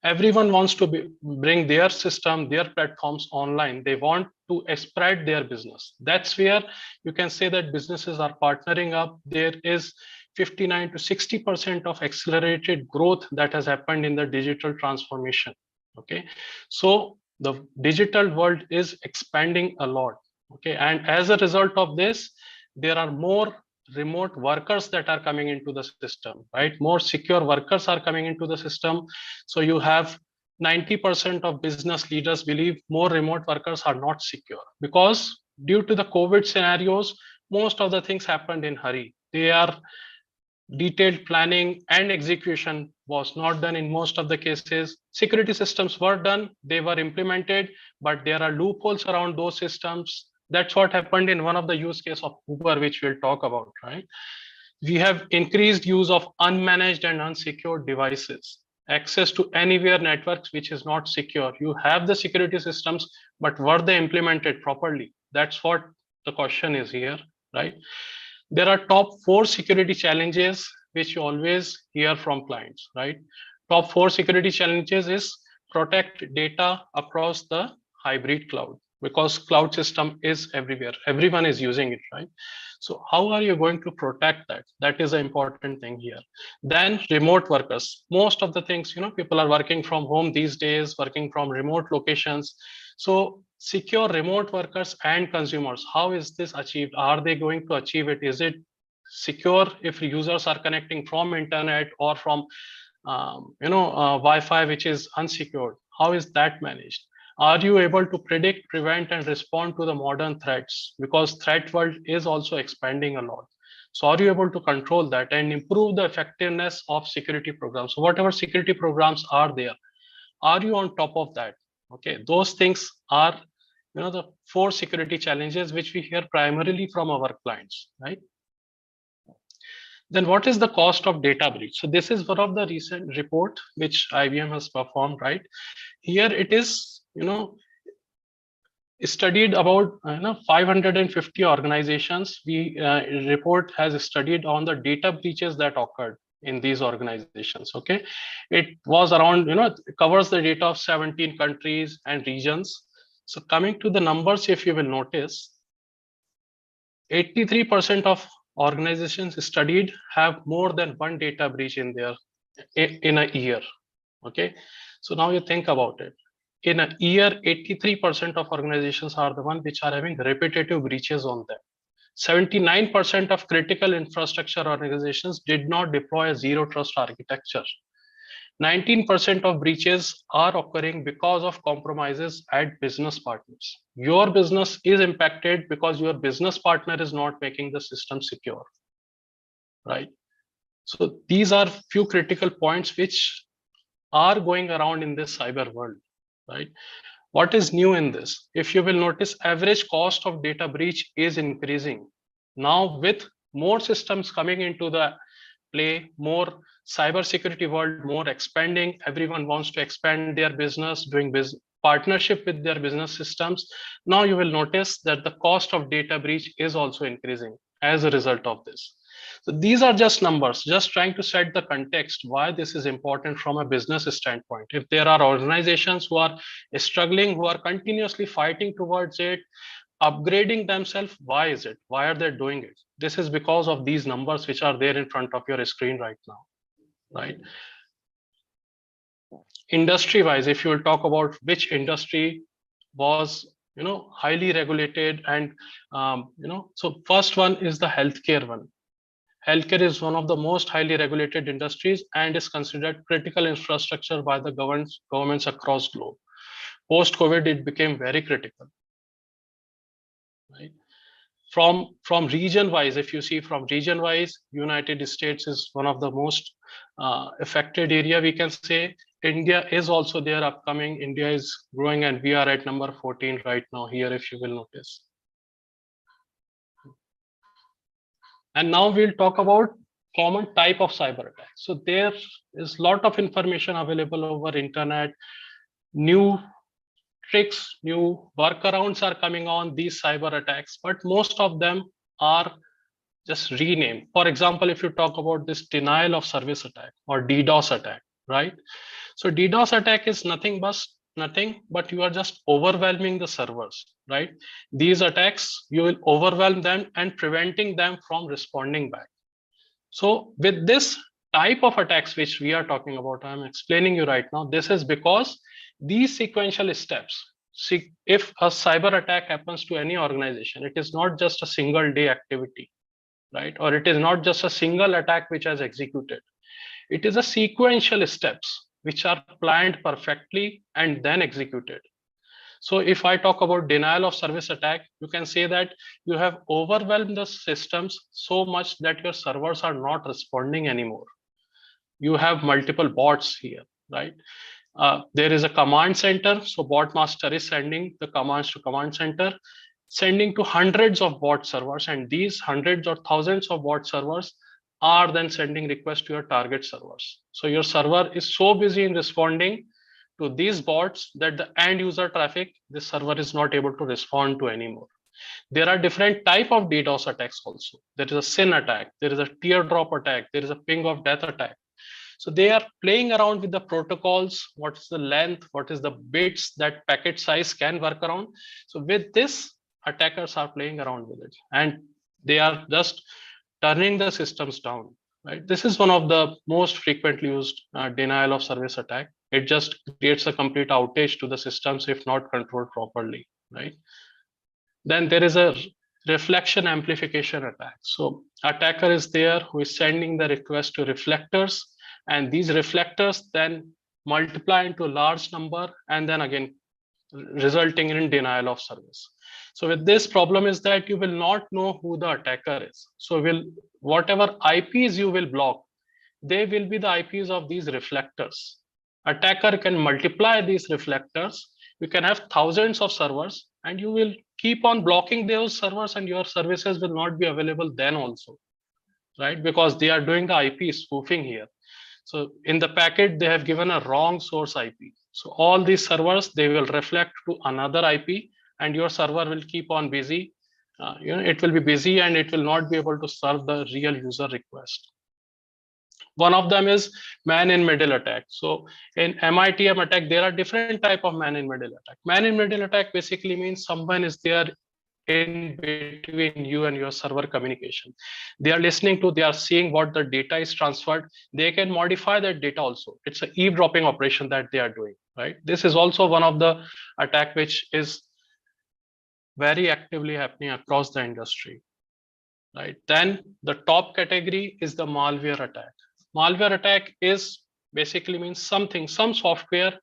everyone wants to bring their system, their platforms online. They want to spread their business. That's where you can say that businesses are partnering up. There is 59 to 60% of accelerated growth that has happened in the digital transformation. Okay, so the digital world is expanding a lot. Okay, and as a result of this, there are more remote workers that are coming into the system, right? More secure workers are coming into the system. So you have 90% of business leaders believe more remote workers are not secure, because due to the COVID scenarios, most of the things happened in hurry. They are detailed planning and execution was not done in most of the cases. Security systems were done, they were implemented, but there are loopholes around those systems. That's what happened in one of the use case of Uber, which we'll talk about, right? We have increased use of unmanaged and unsecured devices, access to anywhere networks which is not secure. You have the security systems, but were they implemented properly? That's what the question is here, right? There are top 4 security challenges which you always hear from clients, right? Top 4 security challenges is protect data across the hybrid cloud, because cloud system is everywhere. Everyone is using it, right? So how are you going to protect that? That is an important thing here. Then remote workers. Most of the things, people are working from home these days, working from remote locations. So secure remote workers and consumers. How is this achieved? Are they going to achieve it? Is it secure if users are connecting from internet or from Wi-Fi, which is unsecured? How is that managed? Are you able to predict, prevent, and respond to the modern threats? Because threat world is also expanding a lot. So are you able to control that and improve the effectiveness of security programs? So whatever security programs are there, are you on top of that? Okay, those things are the 4 security challenges which we hear primarily from our clients, right? Then what is the cost of data breach? So this is one of the recent report which IBM has performed, right? Here it is, studied about 550 organizations. We report has studied on the data breaches that occurred in these organizations. Okay, it was around, it covers the data of 17 countries and regions. So coming to the numbers, if you will notice, 83% of organizations studied have more than one data breach in a year. Okay, So now you think about it. In a year, 83% of organizations are the ones which are having repetitive breaches on them. 79% of critical infrastructure organizations did not deploy a zero trust architecture. 19% of breaches are occurring because of compromises at business partners. Your business is impacted because your business partner is not making the system secure, right? So these are few critical points which are going around in this cyber world, right? What is new in this? If you will notice, average cost of data breach is increasing. Now with more systems coming into the play, more cybersecurity world, more expanding, everyone wants to expand their business, doing business partnership with their business systems. Now you will notice that the cost of data breach is also increasing as a result of this. So these are just numbers, just trying to set the context why this is important from a business standpoint. If there are organizations who are struggling, who are continuously fighting towards it, upgrading themselves, why is it? Why are they doing it? This is because of these numbers which are there in front of your screen right now, right? Industry wise, if you will talk about which industry was highly regulated, and so first one is the healthcare one. Healthcare is one of the most highly regulated industries and is considered critical infrastructure by the governments across globe. Post COVID, it became very critical, right? From region wise, if you see from region wise, United States is one of the most affected area, we can say. India is also there upcoming. India is growing, and we are at number 14 right now here, if you will notice. And now we'll talk about common type of cyber attack. So there is a lot of information available over internet. New tricks, new workarounds are coming on these cyber attacks, but most of them are just renamed. For example, if you talk about this denial of service attack or DDoS attack, right? So DDoS attack is nothing but you are just overwhelming the servers, right? These attacks, you will overwhelm them and preventing them from responding back. So with this type of attacks which we are talking about, I'm explaining you right now, this is because these sequential steps, see, if a cyber attack happens to any organization, it is not just a single day activity, right? Or it is not just a single attack which has executed. It is a sequential steps which are planned perfectly and then executed. So if I talk about denial of service attack, you can say that you have overwhelmed the systems so much that your servers are not responding anymore. You have multiple bots here, right? There is a command center. So bot master is sending the commands to command center, sending to hundreds of bot servers, and these hundreds or thousands of bot servers are then sending requests to your target servers. So your server is so busy in responding to these bots that the end user traffic, the server is not able to respond to anymore. There are different type of DDoS attacks also. There is a SYN attack, there is a teardrop attack, there is a ping of death attack. So they are playing around with the protocols, what's the length, what is the bits that packet size can work around. So with this, attackers are playing around with it, and they are just turning the systems down, right? This is one of the most frequently used denial of service attack. It just creates a complete outage to the systems if not controlled properly, right? Then there is a reflection amplification attack. So attacker is there who is sending the request to reflectors, and these reflectors then multiply into a large number and then again resulting in denial of service. So with this problem is that you will not know who the attacker is. So whatever IPs you will block, they will be the IPs of these reflectors. Attacker can multiply these reflectors. You can have thousands of servers and you will keep on blocking those servers and your services will not be available then also, right? Because they are doing the IP spoofing here. So in the packet, they have given a wrong source IP. So all these servers, they will reflect to another IP and your server will keep on busy. It will be busy and it will not be able to serve the real user request. One of them is man-in-middle attack. So in MITM attack, there are different type of man-in-middle attack. Man-in-middle attack basically means someone is there in between you and your server communication. They are listening to, they are seeing what the data is transferred. They can modify that data also. It's an eavesdropping operation that they are doing, right? This is also one of the attack which is very actively happening across the industry, right? Then the top category is the malware attack. Malware attack is basically means something, some software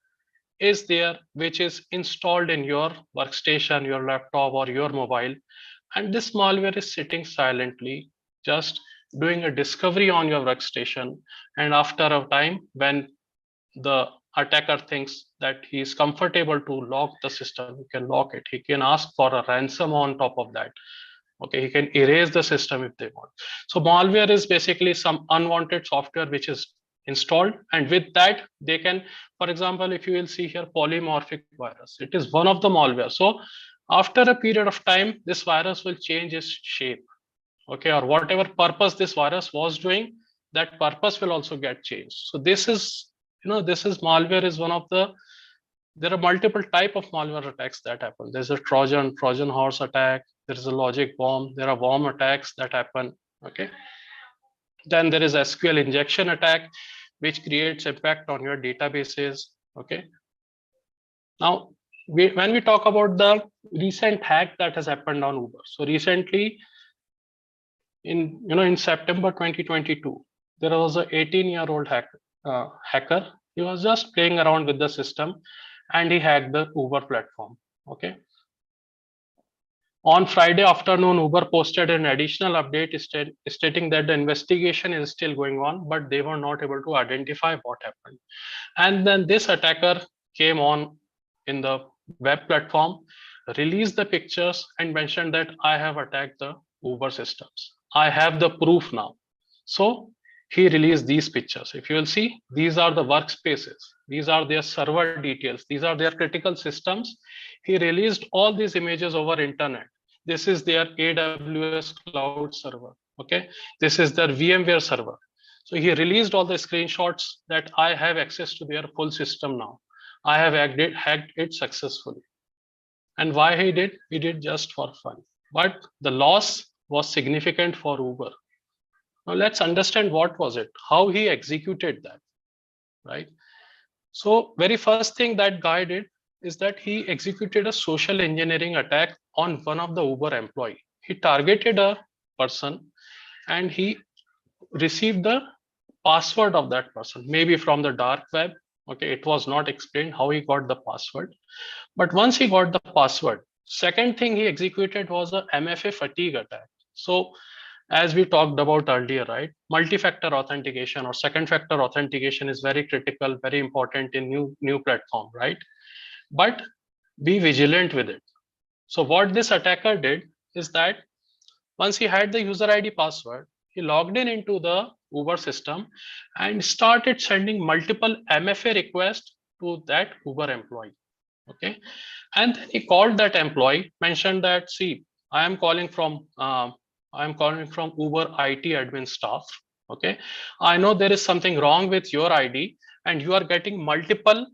is there which is installed in your workstation, your laptop, or your mobile, and this malware is sitting silently, just doing a discovery on your workstation. And after a time, when the attacker thinks that he is comfortable to lock the system, he can lock it. He can ask for a ransom on top of that. Okay, he can erase the system if they want. So malware is basically some unwanted software which is installed, and with that they can, for example, if you will see here, polymorphic virus, it is one of the malware. So after a period of time, this virus will change its shape, okay, or whatever purpose this virus was doing, that purpose will also get changed. So this is, this is malware is one of the, there are multiple type of malware attacks that happen. There's a Trojan horse attack, there is a logic bomb, there are worm attacks that happen, okay. Then there is SQL injection attack, which creates impact on your databases, okay. Now, when we talk about the recent hack that has happened on Uber, so recently in September 2022, there was a 18-year-old hacker. He was just playing around with the system and he hacked the Uber platform, okay. On Friday afternoon, Uber posted an additional update stating that the investigation is still going on, but they were not able to identify what happened. And then this attacker came on in the web platform, released the pictures and mentioned that I have attacked the Uber systems. I have the proof now. So he released these pictures. If you will see, these are the workspaces. These are their server details. These are their critical systems. He released all these images over internet. This is their AWS cloud server, okay? This is their VMware server. So he released all the screenshots that I have access to their full system now. I have hacked it successfully. And why he did? He did just for fun. But the loss was significant for Uber. Now let's understand what was it, how he executed that, right? So very first thing that guy did is that he executed a social engineering attack on one of the Uber employee. He targeted a person and he received the password of that person, maybe from the dark web. Okay, it was not explained how he got the password. But once he got the password, second thing he executed was a MFA fatigue attack. So as we talked about earlier, right? Multi-factor authentication or second factor authentication is very critical, very important in new platform, right? But be vigilant with it. So what this attacker did is that once he had the user ID password, he logged in into the Uber system and started sending multiple MFA requests to that Uber employee. Okay, and then he called that employee, mentioned that, see, I am calling from Uber IT admin staff. Okay, I know there is something wrong with your ID and you are getting multiple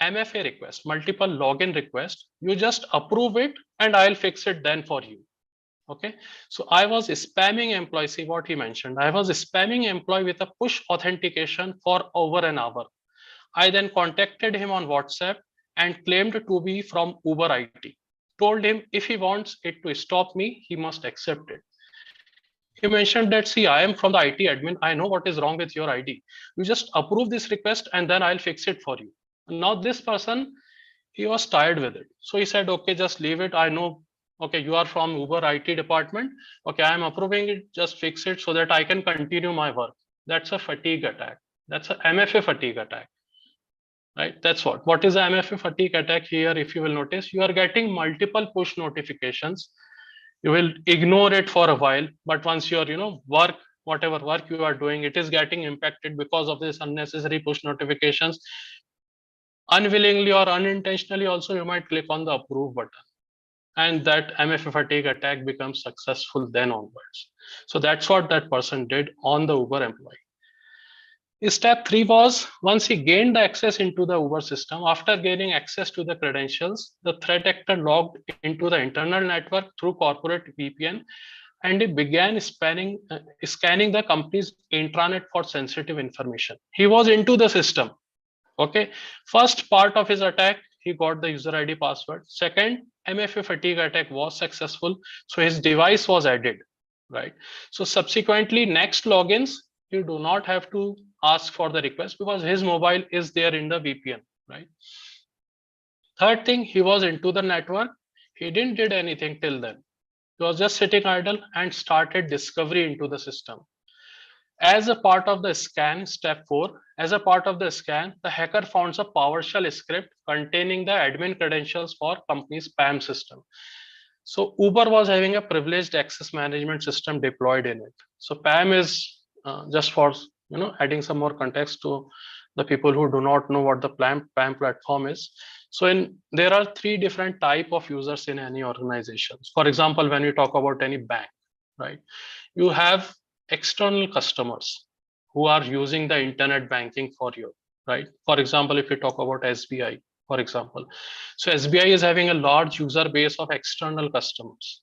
MFA requests, multiple login requests. You just approve it and I'll fix it then for you. Okay, so I was spamming employee. See what he mentioned. I was spamming employee with a push authentication for over an hour. I then contacted him on WhatsApp and claimed to be from Uber IT. Told him if he wants it to stop me, he must accept it. He mentioned that, see, I am from the IT admin. I know what is wrong with your ID. You just approve this request and then I'll fix it for you. Now this person, he was tired with it. So he said, okay, just leave it. I know, okay, you are from Uber IT department. Okay, I am approving it, just fix it so that I can continue my work. That's a fatigue attack. That's a MFA fatigue attack. Right, that's what is the MFA fatigue attack here? If you will notice, you are getting multiple push notifications. You will ignore it for a while, but once your work, whatever work you are doing, it is getting impacted because of this unnecessary push notifications. Unwillingly or unintentionally also, you might click on the approve button and that MFA fatigue attack becomes successful then onwards. So that's what that person did on the Uber employee. Step 3 was, once he gained the access into the Uber system, after gaining access to the credentials, the threat actor logged into the internal network through corporate VPN, and he began scanning the company's intranet for sensitive information. He was into the system. Okay. First part of his attack, he got the user ID password. Second, MFA fatigue attack was successful. So his device was added, right? So subsequently, next logins, you do not have to ask for the request because his mobile is there in the VPN, right? Third thing, he was into the network. He didn't did anything till then. He was just sitting idle and started discovery into the system. As a part of the scan, step 4, as a part of the scan, the hacker found a PowerShell script containing the admin credentials for company's PAM system. So Uber was having a privileged access management system deployed in it. So PAM is just for adding some more context to the people who do not know what the PAM platform is. So there are 3 different type of users in any organization. For example, when we talk about any bank, right? You have external customers who are using the internet banking for you, right? For example, if you talk about SBI, for example. So SBI is having a large user base of external customers.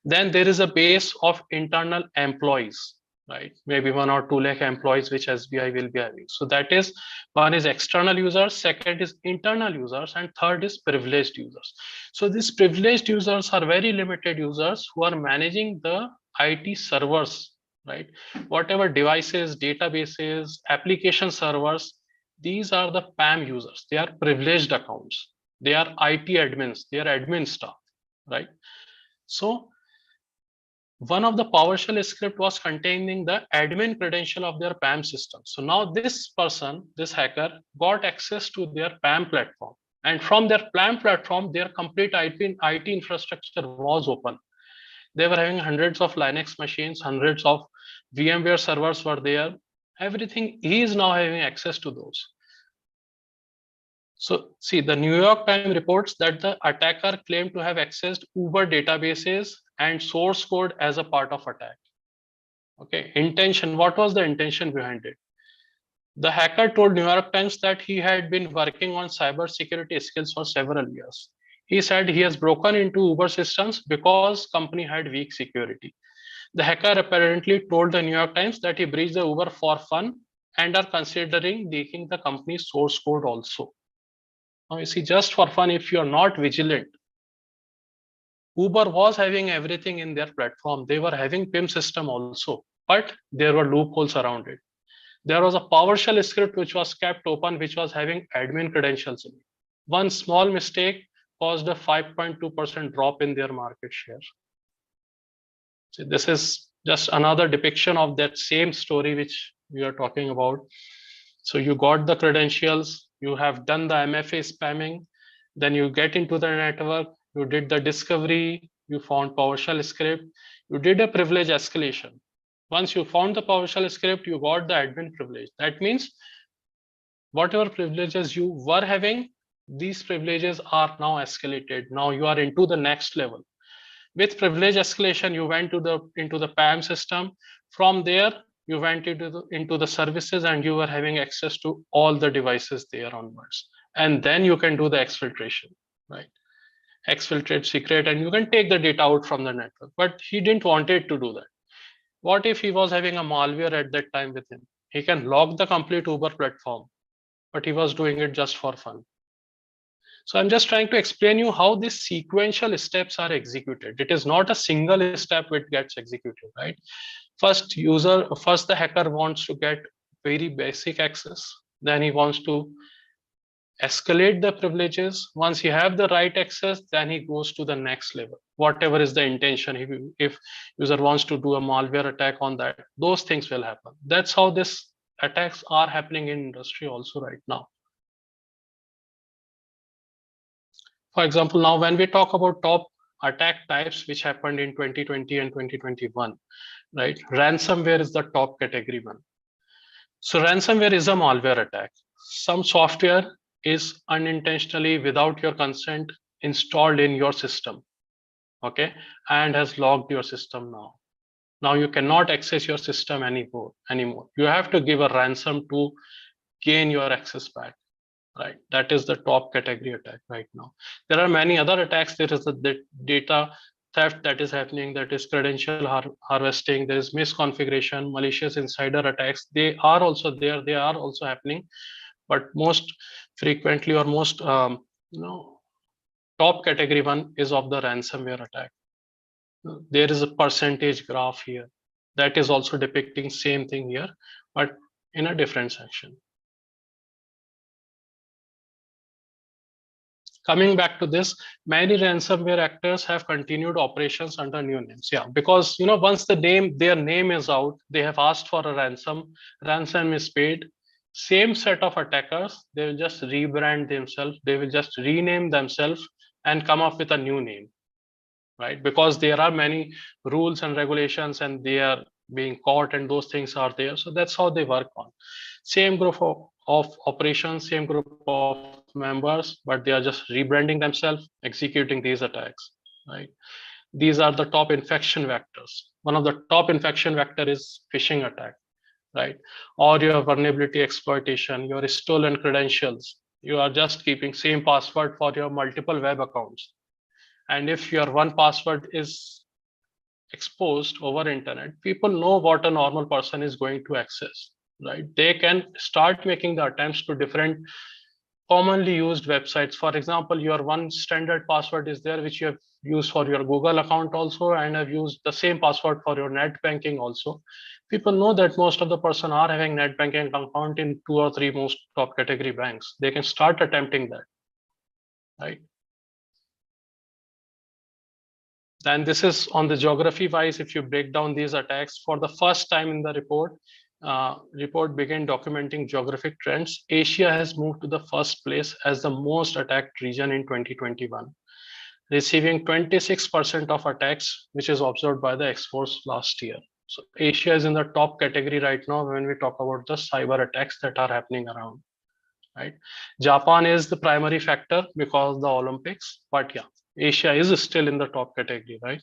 Then there is a base of internal employees, right? Maybe 1 or 2 lakh employees which SBI will be having. So that is, one is external users, second is internal users, and third is privileged users. So these privileged users are very limited users who are managing the IT servers, right? Whatever devices, databases, application servers, these are the PAM users. They are privileged accounts. They are IT admins. They are admin staff, right? So one of the PowerShell script was containing the admin credential of their PAM system. So now this person, this hacker, got access to their PAM platform. And from their PAM platform, their complete IT infrastructure was open. They were having hundreds of Linux machines, hundreds of VMware servers were there. Everything, he is now having access to those. So see, the New York Times reports that the attacker claimed to have accessed Uber databases and source code as a part of attack. Okay, intention, what was the intention behind it? The hacker told New York Times that he had been working on cybersecurity skills for several years. He said he has broken into Uber systems because company had weak security. The hacker apparently told the New York Times that he breached the Uber for fun and are considering leaking the company's source code also. Now you see, just for fun, if you are not vigilant, Uber was having everything in their platform. They were having PIM system also, but there were loopholes around it. There was a PowerShell script which was kept open, which was having admin credentials in it. One small mistake caused a 5.2% drop in their market share. So this is just another depiction of that same story which we are talking about. So you got the credentials, you have done the MFA spamming, then you get into the network, you did the discovery, you found PowerShell script, you did a privilege escalation. Once you found the PowerShell script, you got the admin privilege. That means whatever privileges you were having, these privileges are now escalated. Now you are into the next level. With privilege escalation, you went into the PAM system. From there, you went into the services and you were having access to all the devices there onwards. And then you can do the exfiltration, right? Exfiltrate secret, and you can take the data out from the network. But he didn't want it to do that. What if he was having a malware at that time with him? He can log the complete Uber platform, but he was doing it just for fun. So I'm just trying to explain you how these sequential steps are executed. It is not a single step which gets executed, right? First the hacker wants to get very basic access. Then he wants to escalate the privileges. Once you have the right access, then he goes to the next level. Whatever is the intention, if user wants to do a malware attack on that, those things will happen. That's how these attacks are happening in industry also right now. For example, now when we talk about top attack types which happened in 2020 and 2021, right? Ransomware is the top category one. So ransomware is a malware attack. Some software is unintentionally, without your consent, installed in your system, okay, and has logged your system now. Now you cannot access your system anymore. You have to give a ransom to gain your access back, right? That is the top category attack right now. There are many other attacks. There is the data theft that is happening, that is credential harvesting, there is misconfiguration, malicious insider attacks. They are also there, they are also happening, but most frequently or most top category one is of the ransomware attack. There is a percentage graph here that is also depicting same thing here, but in a different section. Coming back to this, many ransomware actors have continued operations under new names. Yeah, because once their name is out, they have asked for a ransom is paid. Same set of attackers, they will just rebrand themselves, they will just rename themselves and come up with a new name, right? Because there are many rules and regulations and they are being caught and those things are there. So that's how they work on. Same group of operations, same group of members, but they are just rebranding themselves, executing these attacks, right? These are the top infection vectors. One of the top infection vector is phishing attack, right? Or your vulnerability exploitation, your stolen credentials. You are just keeping same password for your multiple web accounts. And if your one password is exposed over internet, people know what a normal person is going to access, right? They can start making the attempts to different commonly used websites. For example, your one standard password is there, which you have used for your Google account also, and have used the same password for your net banking also. People know that most of the person are having net banking account in 2 or 3 most top category banks. They can start attempting that, right? Then this is on the geography wise. If you break down these attacks, for the first time in the report began documenting geographic trends. Asia has moved to the first place as the most attacked region in 2021, receiving 26% of attacks, which is observed by the X-Force last year. So Asia is in the top category right now when we talk about the cyber attacks that are happening around, right? Japan is the primary factor because of the Olympics, but yeah, Asia is still in the top category, right?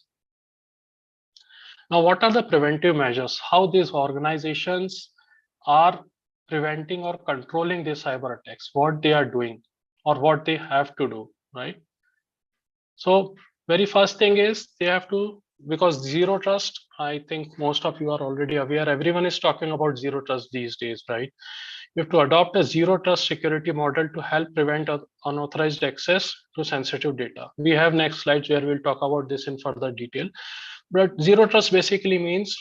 Now, what are the preventive measures? How these organizations are preventing or controlling these cyber attacks, what they are doing or what they have to do, right? So very first thing is they have to, because zero trust, I think most of you are already aware, everyone is talking about zero trust these days, right? You have to adopt a zero trust security model to help prevent unauthorized access to sensitive data. We have next slides where we'll talk about this in further detail. But zero trust basically means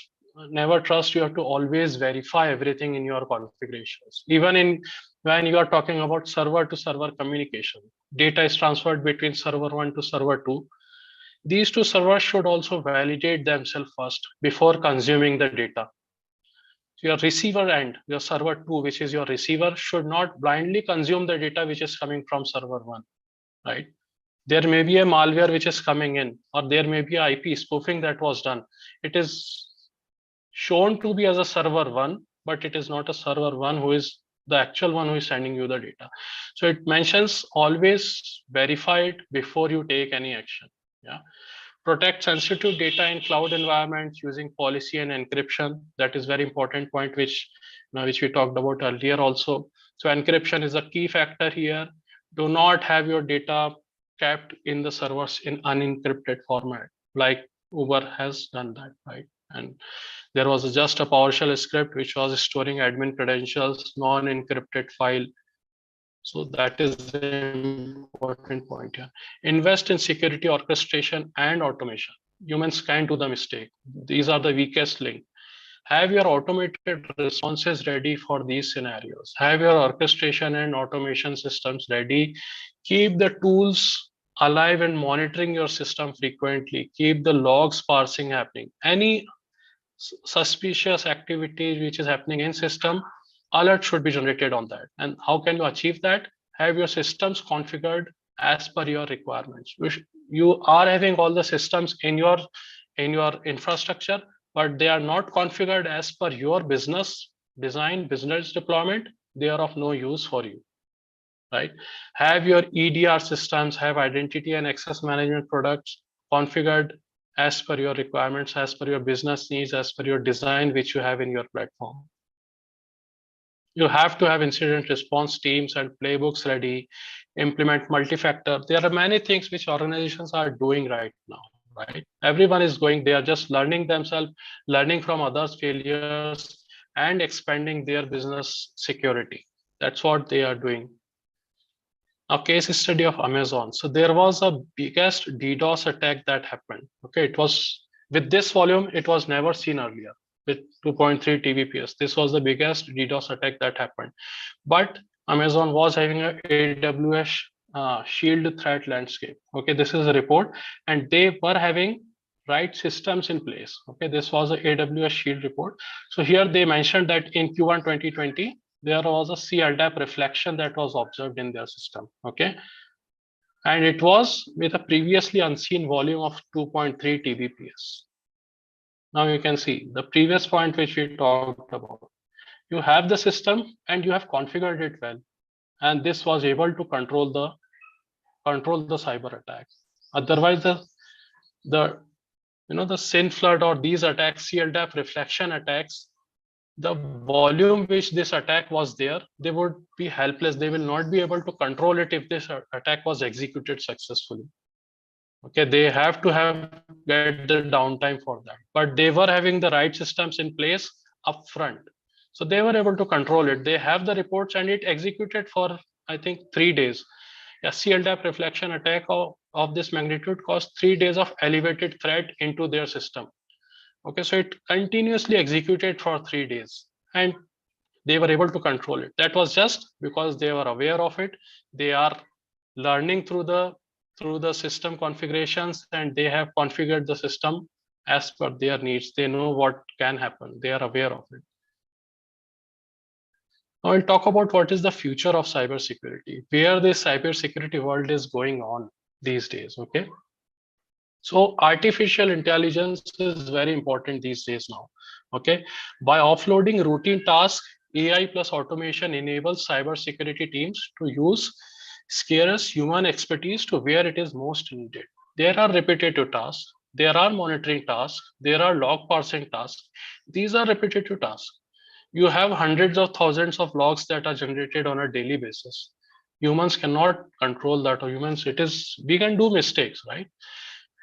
never trust. You have to always verify everything in your configurations. Even when you are talking about server to server communication, data is transferred between server 1 to server 2. These two servers should also validate themselves first before consuming the data. Your receiver end, your server 2, which is your receiver, should not blindly consume the data which is coming from server 1, right? There may be a malware which is coming in, or there may be IP spoofing that was done. It is shown to be as a server 1, but it is not a server 1 who is the actual one who is sending you the data. So it mentions always verify it before you take any action. Yeah. Protect sensitive data in cloud environments using policy and encryption. That is very important point, which we talked about earlier also. So encryption is a key factor here. Do not have your data kept in the servers in unencrypted format, like Uber has done that, right? And there was just a PowerShell script which was storing admin credentials, non-encrypted file. So that is an important point here. Invest in security orchestration and automation. Humans can do the mistake. These are the weakest link. Have your automated responses ready for these scenarios. Have your orchestration and automation systems ready. Keep the tools alive and monitoring your system frequently. Keep the logs parsing happening. Any suspicious activity which is happening in system, alert should be generated on that. And how can you achieve that? Have your systems configured as per your requirements. You are having all the systems in your infrastructure, but they are not configured as per your business design, business deployment. They are of no use for you, right? Have your EDR systems, have identity and access management products configured as per your requirements, as per your business needs, as per your design which you have in your platform. You have to have incident response teams and playbooks ready, implement multi-factor. There are many things which organizations are doing right now, right? Everyone is going, they are just learning themselves, learning from others' failures, and expanding their business security. That's what they are doing. A case study of Amazon. So there was a biggest DDoS attack that happened. Okay, it was with this volume, it was never seen earlier with 2.3 Tbps. This was the biggest DDoS attack that happened. But Amazon was having a AWS shield threat landscape. Okay, this is a report, and they were having right systems in place. Okay, this was a AWS shield report. So here they mentioned that in Q1 2020, there was a CLDAP reflection that was observed in their system. Okay, and it was with a previously unseen volume of 2.3 Tbps. Now you can see the previous point which we talked about. You have the system and you have configured it well, and this was able to control the cyber attack. Otherwise, the SYN flood or these attacks, CLDAP reflection attacks, the volume which this attack was there, they would be helpless. They will not be able to control it if this attack was executed successfully. Okay, they have to get the downtime for that, but they were having the right systems in place upfront. So they were able to control it. They have the reports and it executed for, I think, 3 days. A CLDAP reflection attack of this magnitude caused 3 days of elevated threat into their system. Okay, so it continuously executed for 3 days and they were able to control it. That was just because they were aware of it. They are learning through the system configurations, and they have configured the system as per their needs. They know what can happen. They are aware of it. Now we'll talk about what is the future of cybersecurity, where this cybersecurity world is going on these days. Okay. So artificial intelligence is very important these days now. Okay. By offloading routine tasks, AI plus automation enables cybersecurity teams to use scarce human expertise to where it is most needed. There are repetitive tasks, there are monitoring tasks, there are log parsing tasks. These are repetitive tasks. You have hundreds of thousands of logs that are generated on a daily basis. Humans cannot control that, or we can do mistakes, right?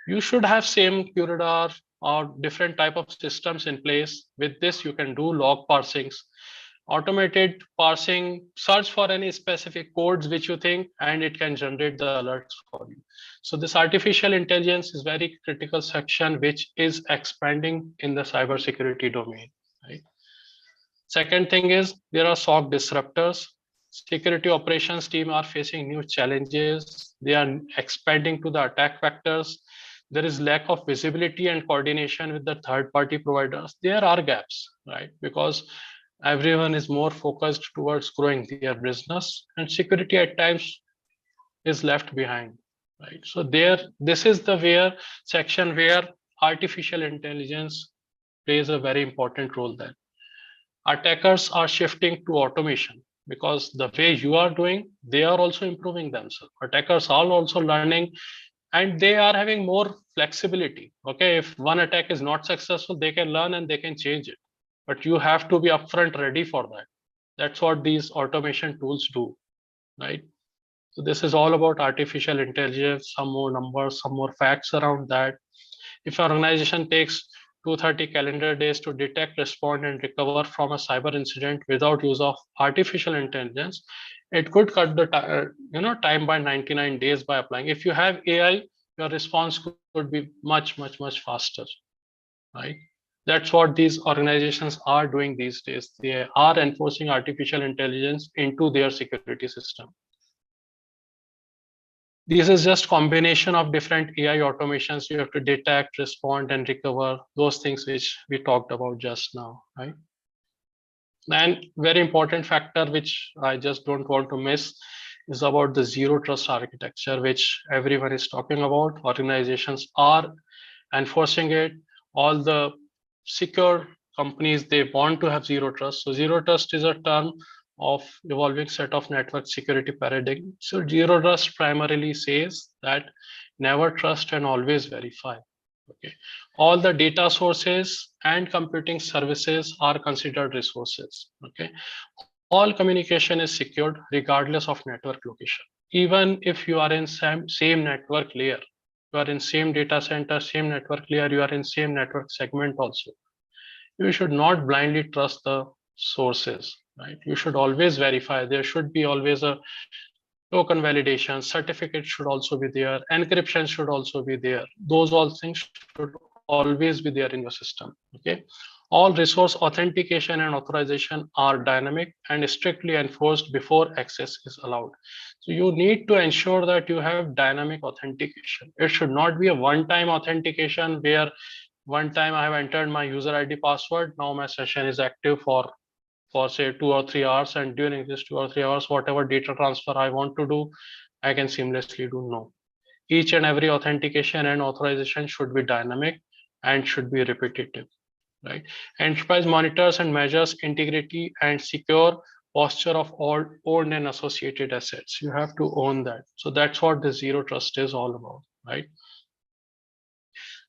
You should have same QRadar or different type of systems in place. With this, you can do log parsings, automated parsing, search for any specific codes which you think, and it can generate the alerts for you. So this artificial intelligence is very critical section which is expanding in the cybersecurity domain, right? Second thing is there are SOC disruptors. Security operations team are facing new challenges. They are expanding to the attack vectors. There is lack of visibility and coordination with the third-party providers. There are gaps, right? Because everyone is more focused towards growing their business, and security at times is left behind, right? So this is the section where artificial intelligence plays a very important role there. Attackers are shifting to automation because the way you are doing, they are also improving themselves. Attackers are also learning and they are having more flexibility. Okay, if one attack is not successful, they can learn and they can change it. But you have to be upfront ready for that. That's what these automation tools do, right? So this is all about artificial intelligence, some more numbers, some more facts around that. If an organization takes 230 calendar days to detect, respond, and recover from a cyber incident without use of artificial intelligence, it could cut the time by 99 days by applying. If you have AI, your response could be much faster, right? That's what these organizations are doing these days. They are enforcing artificial intelligence into their security system. This is just combination of different AI automations. You have to detect, respond, and recover those things which we talked about just now, right? And very important factor which I just don't want to miss is about the zero trust architecture, which everyone is talking about. Organizations are enforcing it. All the secure companies, they want to have zero trust. So zero trust is a term of evolving set of network security paradigm. So zero trust primarily says that never trust and always verify. Okay, all the data sources and computing services are considered resources. Okay, all communication is secured regardless of network location. Even if you are in same network layer, you are in same data center, same network layer, you are in same network segment also. You should not blindly trust the sources, right? You should always verify. There should be always a token validation, certificate should also be there, encryption should also be there. Those all things should always be there in your system. Okay. All resource authentication and authorization are dynamic and strictly enforced before access is allowed. So you need to ensure that you have dynamic authentication. It should not be a one-time authentication where one time I have entered my user ID password, now my session is active for say 2 or 3 hours, and during this 2 or 3 hours whatever data transfer I want to do, I can seamlessly do. No, each and every authentication and authorization should be dynamic and should be repetitive, right? Enterprise monitors and measures integrity and secure posture of all owned and associated assets. You have to own that. So that's what the zero trust is all about, right?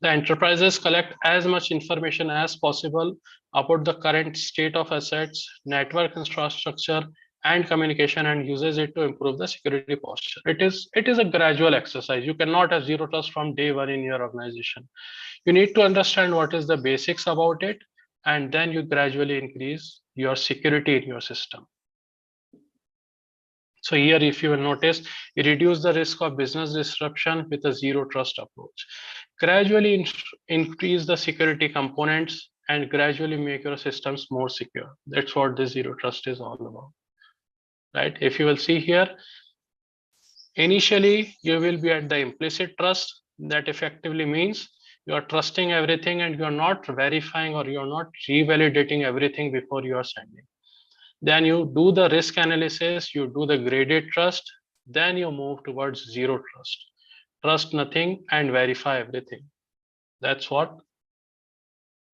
The enterprises collect as much information as possible about the current state of assets, network infrastructure, and communication, and uses it to improve the security posture. It is a gradual exercise. You cannot have zero trust from day one in your organization. You need to understand what is the basics about it, and then you gradually increase your security in your system. So here, if you will notice, you reduce the risk of business disruption with a zero trust approach. Gradually increase the security components and gradually make your systems more secure. That's what the zero trust is all about, right? If you will see here, initially you will be at the implicit trust. That effectively means you are trusting everything and you are not verifying or you are not revalidating everything before you are sending. Then you do the risk analysis, you do the graded trust, then you move towards zero trust. Trust nothing and verify everything. That's what,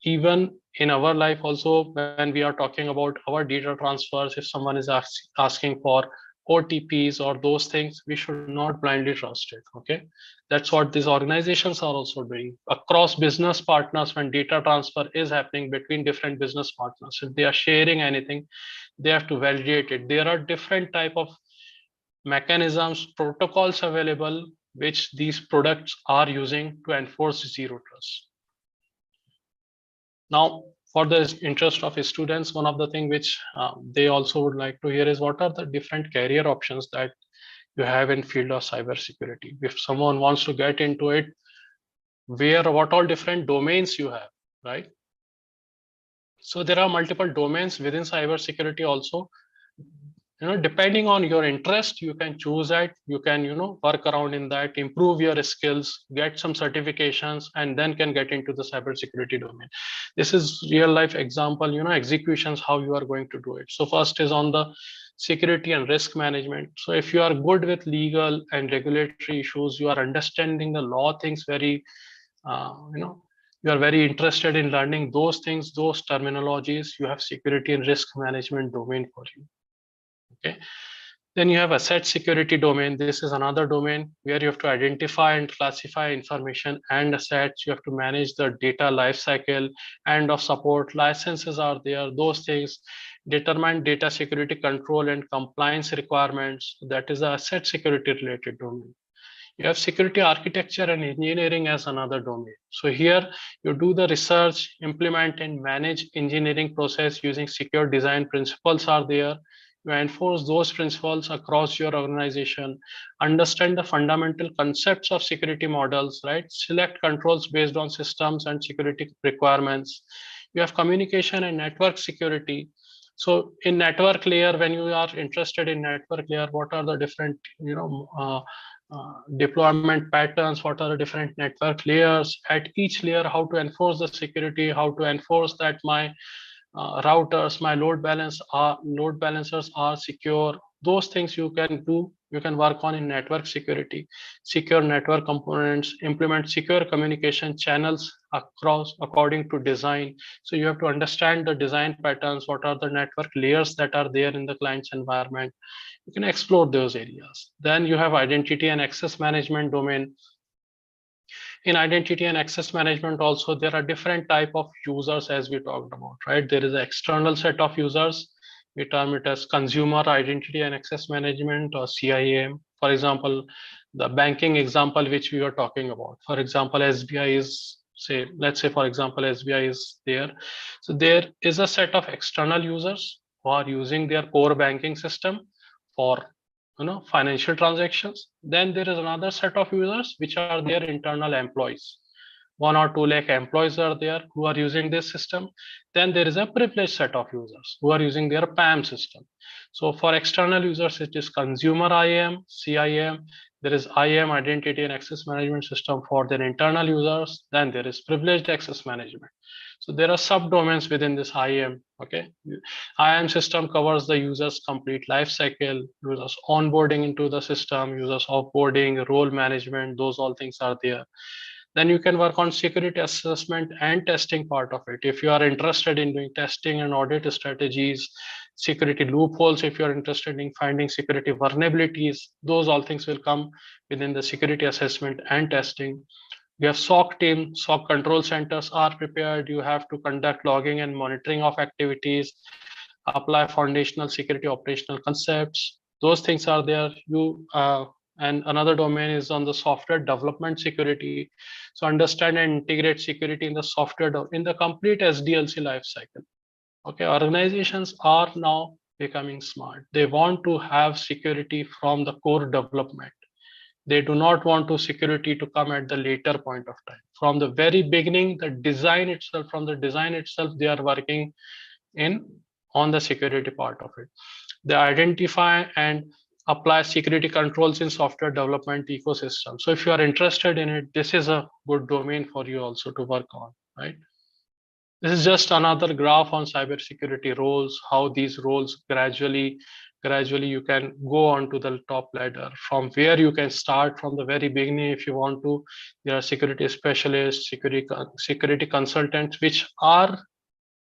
even in our life also, when we are talking about our data transfers, if someone is asking for OTPs or those things, we should not blindly trust it. Okay, that's what these organizations are also doing across business partners. When data transfer is happening between different business partners, if they are sharing anything, they have to validate it. There are different type of mechanisms, protocols available which these products are using to enforce zero trust. Now, for the interest of students, one of the things which they also would like to hear is what are the different career options that you have in field of cybersecurity. If someone wants to get into it, what all different domains you have, right? So there are multiple domains within cybersecurity also. Depending on your interest, you can choose that, you can work around in that, improve your skills, get some certifications, and then can get into the cybersecurity domain. This is real life example, executions, how you are going to do it. So first is on the security and risk management. So if you are good with legal and regulatory issues, you are understanding the law things very you are very interested in learning those things, those terminologies, you have security and risk management domain for you. Okay, then you have asset security domain. This is another domain where you have to identify and classify information and assets. You have to manage the data lifecycle, end of support, licenses are there, those things, determine data security control and compliance requirements. That is the asset security related domain. You have security architecture and engineering as another domain. So here you do the research, implement and manage engineering process using secure design principles are there. You enforce those principles across your organization, understand the fundamental concepts of security models, right? Select controls based on systems and security requirements. You have communication and network security. So in network layer, when you are interested in network layer, what are the different, deployment patterns, what are the different network layers, at each layer, how to enforce the security, how to enforce that my routers, my load balancers are secure. Those things you can do, you can work on in network security, secure network components, implement secure communication channels across according to design. So you have to understand the design patterns, what are the network layers that are there in the client's environment. You can explore those areas. Then you have identity and access management domain. In identity and access management also, there are different type of users as we talked about, right? There is an external set of users. We term it as consumer identity and access management, or CIAM. For example, the banking example which we were talking about. For example, SBI is, say, let's say for example, SBI is there. So there is a set of external users who are using their core banking system for financial transactions. Then there is another set of users which are their internal employees. 1 or 2 lakh employees are there who are using this system. Then there is a privileged set of users who are using their PAM system. So for external users, it is consumer IAM, CIAM. There is IAM, identity and access management system, for their internal users. Then there is privileged access management. So there are subdomains within this IAM. Okay, IAM system covers the user's complete life cycle, users onboarding into the system, users offboarding, role management. Those all things are there. Then you can work on security assessment and testing part of it. If you are interested in doing testing and audit strategies, security loopholes, if you're interested in finding security vulnerabilities, those all things will come within the security assessment and testing. You have SOC team, SOC control centers are prepared. You have to conduct logging and monitoring of activities, apply foundational security operational concepts. Those things are there. And another domain is on the software development security. So understand and integrate security in the software, in the complete SDLC lifecycle. Okay, organizations are now becoming smart. They want to have security from the core development. They do not want to security to come at the later point of time. From the very beginning, the design itself, from the design itself, they are working on the security part of it. They identify and apply security controls in software development ecosystem. So if you are interested in it, this is a good domain for you also to work on, right? This is just another graph on cybersecurity roles, how these roles gradually you can go on to the top ladder, from where you can start from the very beginning. If you want to, there are security specialists, security consultants,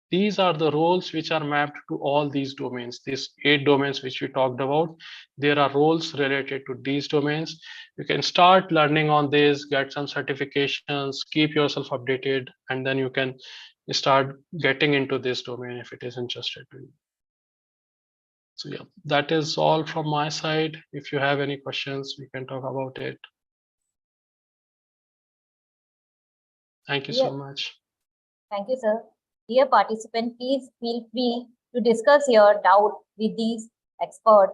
these are the roles which are mapped to all these domains, these 8 domains which we talked about. There are roles related to these domains. You can start learning on this, get some certifications, keep yourself updated, and then you can start getting into this domain if it is interested to you. So yeah, that is all from my side. If you have any questions, we can talk about it. Thank you so much. Thank you, sir. Dear participant, please feel free to discuss your doubt with these experts.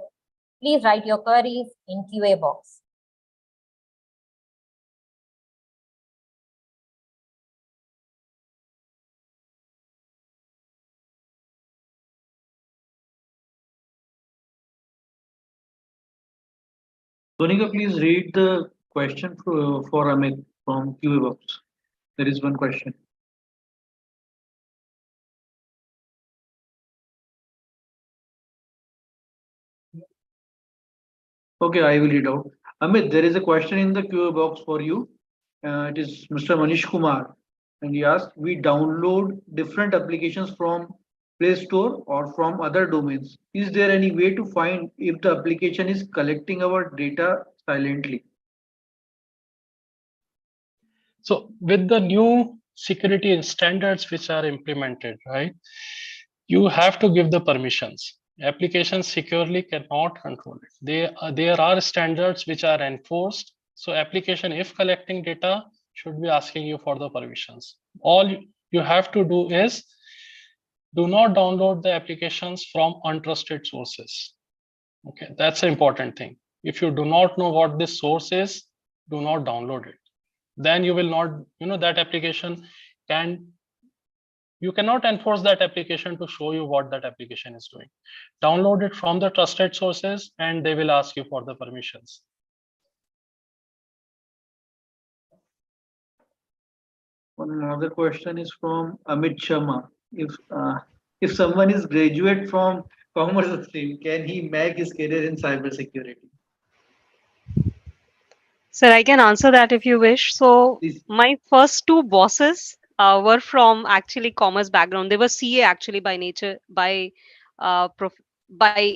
Please write your queries in QA box. Sonika, please read the question for Amit from QA box. There is one question. Okay, I will read out. Amit, there is a question in the QA box for you. It is Mr. Manish Kumar, and he asked, we download different applications from Play Store or from other domains. Is there any way to find if the application is collecting our data silently? So with the new security standards which are implemented, right, you have to give the permissions. Applications securely cannot control it. There are standards which are enforced. So application, if collecting data, should be asking you for the permissions. All you have to do is do not download the applications from untrusted sources. Okay, that's an important thing. If you do not know what this source is, do not download it. Then you will not, that application you cannot enforce that application to show you what that application is doing. Download it from the trusted sources and they will ask you for the permissions. Another question is from Amit Sharma. If someone is graduate from commerce stream, can he make his career in cybersecurity? Sir, I can answer that if you wish. So my first 2 bosses were from actually commerce background. They were CA actually by nature, by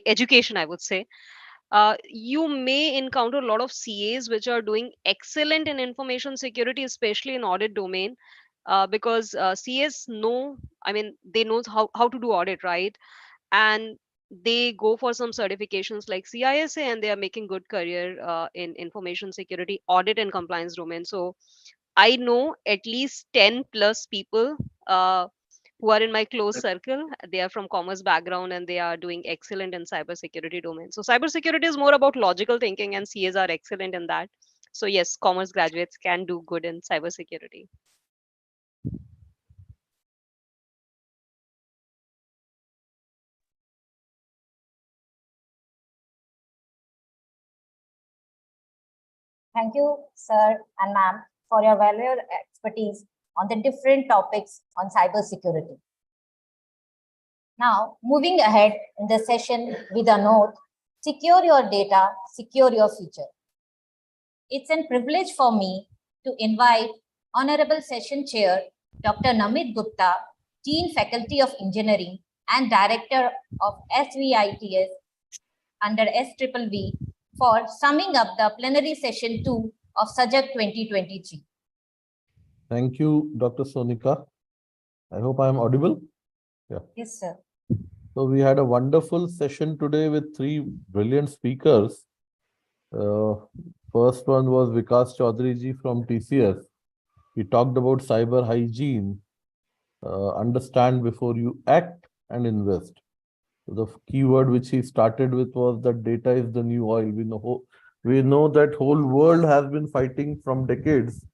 education, I would say. You may encounter a lot of CAs which are doing excellent in information security, especially in audit domain, because CAs know, I mean, they know how to do audit, right? And they go for some certifications like CISA, and they are making good career in information security audit and compliance domain. So I know at least 10 plus people who are in my close circle. They are from commerce background and they are doing excellent in cybersecurity domain. So cybersecurity is more about logical thinking, and CAs are excellent in that. So yes, commerce graduates can do good in cybersecurity. Thank you, sir and ma'am, for your valuable expertise on the different topics on cybersecurity. Now, moving ahead in the session with a note, secure your data, secure your future. It's a privilege for me to invite Honorable Session Chair, Dr. Namit Gupta, Dean Faculty of Engineering and Director of SVITS under SVVV, for summing up the plenary session 2 of SAJAG 2023. Thank you, Dr. Sonika. I hope I am audible. Yeah. Yes, sir. So we had a wonderful session today with 3 brilliant speakers. First one was Vikas Chaudhary ji from TCS. He talked about cyber hygiene, understand before you act and invest. The keyword which he started with was that data is the new oil. We know that whole world has been fighting from decades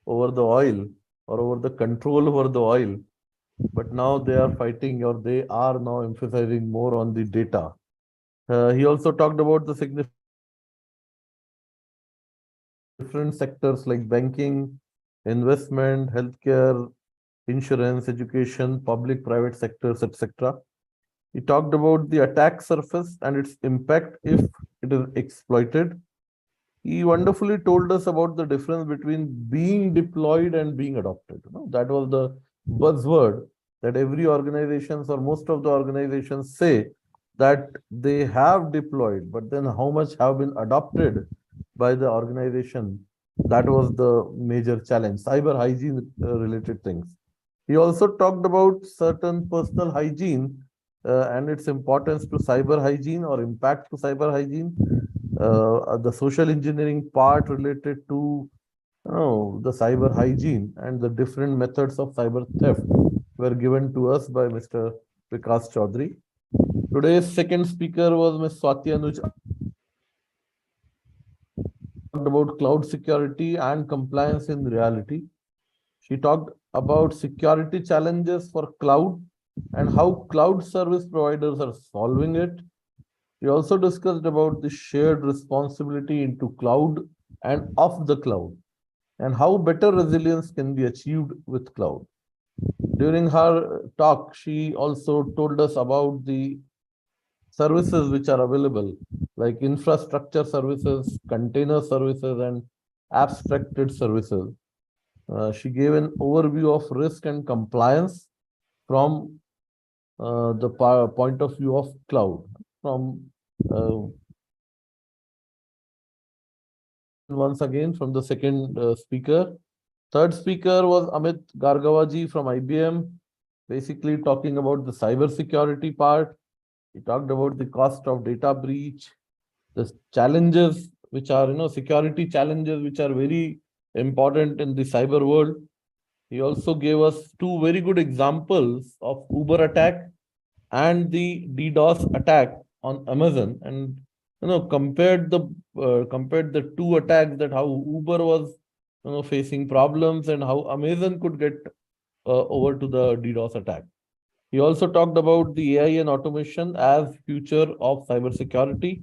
over the oil or over the control over the oil. But now they are fighting, or they are now emphasizing more on the data. He also talked about the significant different sectors like banking, investment, healthcare, insurance, education, public, private sectors, etc. He talked about the attack surface and its impact if it is exploited. He wonderfully told us about the difference between being deployed and being adopted. That was the buzzword that every organizations or most of the organizations say that they have deployed, but then how much have been adopted by the organization? That was the major challenge, cyber hygiene related things. He also talked about certain personal hygiene and its importance to cyber hygiene or impact to cyber hygiene. The social engineering part related to the cyber hygiene and the different methods of cyber theft were given to us by Mr. Vikas Chaudhary. Today's second speaker was Ms. Swati Anuj. Talked about cloud security and compliance in reality. She talked about security challenges for cloud and how cloud service providers are solving it. We also discussed about the shared responsibility into cloud and off the cloud, and how better resilience can be achieved with cloud. During her talk, she also told us about the services which are available, like infrastructure services, container services, and abstracted services. She gave an overview of risk and compliance from the point of view of cloud. Once again from the second speaker. Third speaker was Amit Gargavaji from IBM, basically talking about the cyber security part. He talked about the cost of data breach, the challenges which are, security challenges which are very important in the cyber world. He also gave us 2 very good examples of Uber attack and the DDoS attack on Amazon, and compared the 2 attacks, that how Uber was facing problems and how Amazon could get over to the DDoS attack. He also talked about the AI and automation as future of cybersecurity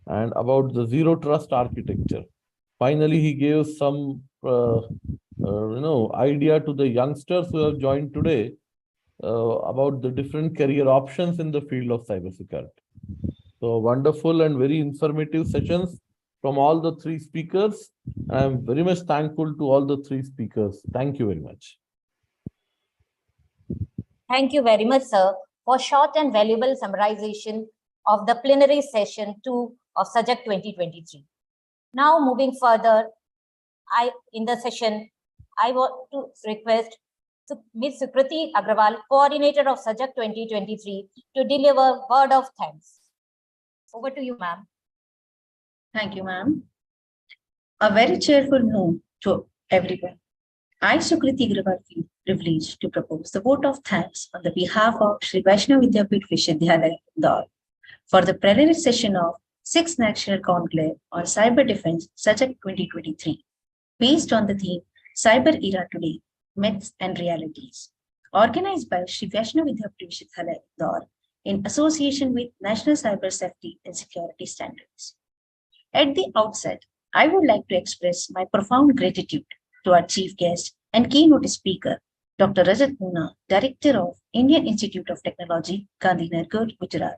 and about the zero trust architecture. Finally, he gave some idea to the youngsters who have joined today about the different career options in the field of cybersecurity. So wonderful and very informative sessions from all the 3 speakers. I am very much thankful to all the 3 speakers. Thank you very much. Thank you very much, sir, for short and valuable summarization of the plenary session 2 of SAJAG 2023. Now moving further, in the session, I want to request Ms. Sukriti Agrawal, coordinator of SAJAG 2023, to deliver word of thanks. Over to you, ma'am. Thank you, ma'am. A very cheerful noon to everyone. I, Sukriti Agrawal, feel privileged to propose the vote of thanks on the behalf of Sri Vaishnav Vidyapith Vishavidyalaya, Indore, for the plenary session of 6th National Conclave on Cyber Defense, SAJAG 2023, based on the theme Cyber Era Today, Myths and Realities, organized by Sri Vaishnav Vidyapith Vishavidyalaya, Indore, in association with National Cyber Safety and Security Standards. At the outset, I would like to express my profound gratitude to our chief guest and keynote speaker, Dr. Rajat Muna, Director of Indian Institute of Technology, Gandhinagar, Gujarat.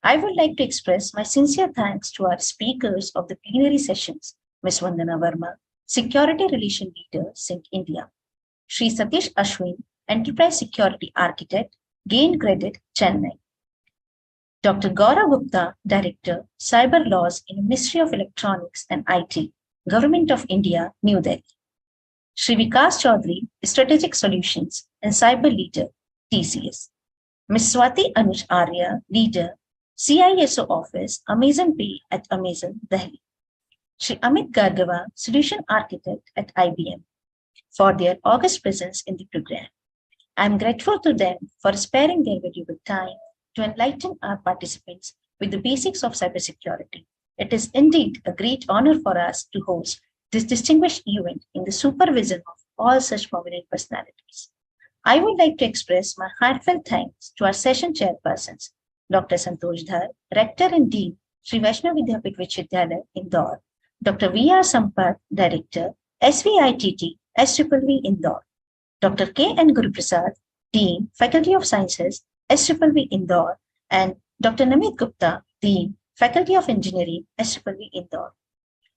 I would like to express my sincere thanks to our speakers of the plenary sessions, Ms. Vandana Verma, Security Relation Leader, SINC India, Sri Satish Ashwin, Enterprise Security Architect, Gain Credit, Chennai, Dr. Gaurav Gupta, Director, Cyber Laws in Ministry of Electronics and IT, Government of India, New Delhi, Sri Vikas Chaudhary, Strategic Solutions and Cyber Leader, TCS, Ms. Swati Anuj Arya, Leader, CISO Office, Amazon Pay at Amazon, Delhi, Sri Amit Gargava, Solution Architect at IBM, for their august presence in the program. I am grateful to them for sparing their valuable time to enlighten our participants with the basics of cybersecurity. It is indeed a great honor for us to host this distinguished event in the supervision of all such prominent personalities. I would like to express my heartfelt thanks to our session chairpersons, Dr. Santosh Dhar, Rector and Dean, Sri Vaishnav Vidyapith Vishavidyalaya, Indore, Dr. V.R. Sampath, Director, SVITT, SVV, Indore, Dr. K.N. Guruprasad, Dean, Faculty of Sciences, SVV, Indore, and Dr. Namit Gupta, Dean, Faculty of Engineering, SVV, Indore.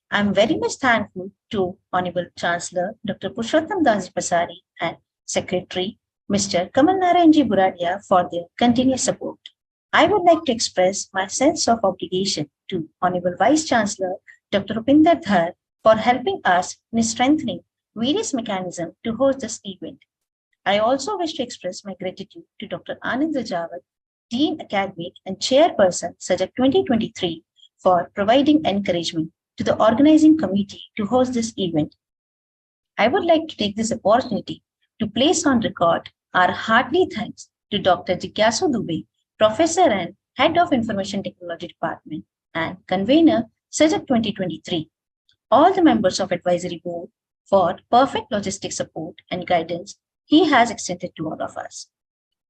I am very much thankful to Honorable Chancellor, Dr. Purushottam Das Pasari, and Secretary, Mr. Kamal Narayanji Buradia, for their continuous support. I would like to express my sense of obligation to Honorable Vice Chancellor, Dr. Rupinder Dhar, for helping us in strengthening various mechanisms to host this event. I also wish to express my gratitude to Dr. Anand Rajawat, Dean Academic and Chairperson, SAJAG 2023, for providing encouragement to the organizing committee to host this event. I would like to take this opportunity to place on record our hearty thanks to Dr. Jigyasu Dubey, Professor and Head of Information Technology Department and Convener, SAJAG 2023, all the members of Advisory Board for perfect logistic support and guidance he has extended to all of us.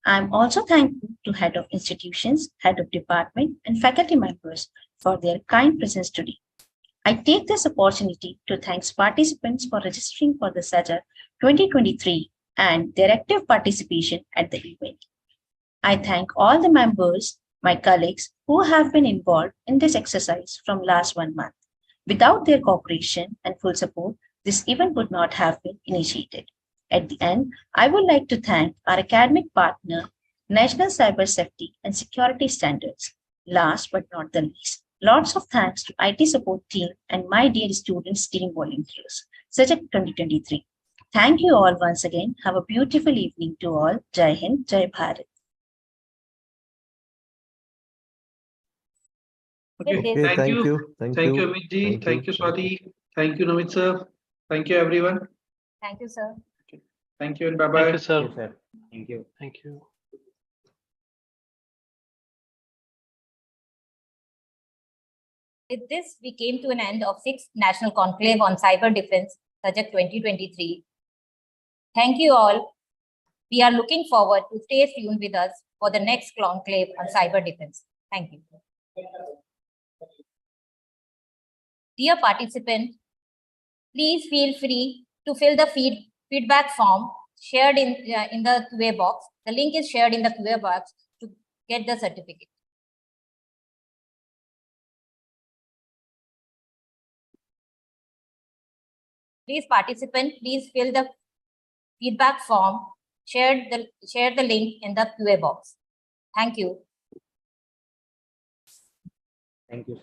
I am also thankful to Head of Institutions, Head of Department, and faculty members for their kind presence today. I take this opportunity to thank participants for registering for the SAJAG 2023 and their active participation at the event. I thank all the members, my colleagues who have been involved in this exercise from last 1 month. Without their cooperation and full support, this event would not have been initiated. At the end, I would like to thank our academic partner, National Cyber Safety and Security Standards. Last but not the least, lots of thanks to IT support team and my dear students, team volunteers, SAJAG 2023. Thank you all once again. Have a beautiful evening to all. Jai Hind, Jai Bharat. Okay, thank you. Thank you, Amit ji. Thank you, Swati. Thank you, Namit sir. Thank you, everyone. Thank you, sir. Thank you and bye-bye. Thank you, sir. Thank you. Thank you. With this, we came to an end of 6th National Conclave on Cyber Defense, SAJAG 2023. Thank you all. We are looking forward to stay tuned with us for the next conclave on cyber defense. Thank you. Dear participants, please feel free to fill the feedback form shared in the QA box. The link is shared in the QA box to get the certificate. Please participant, please fill the feedback form, share the link in the QA box. Thank you. Thank you.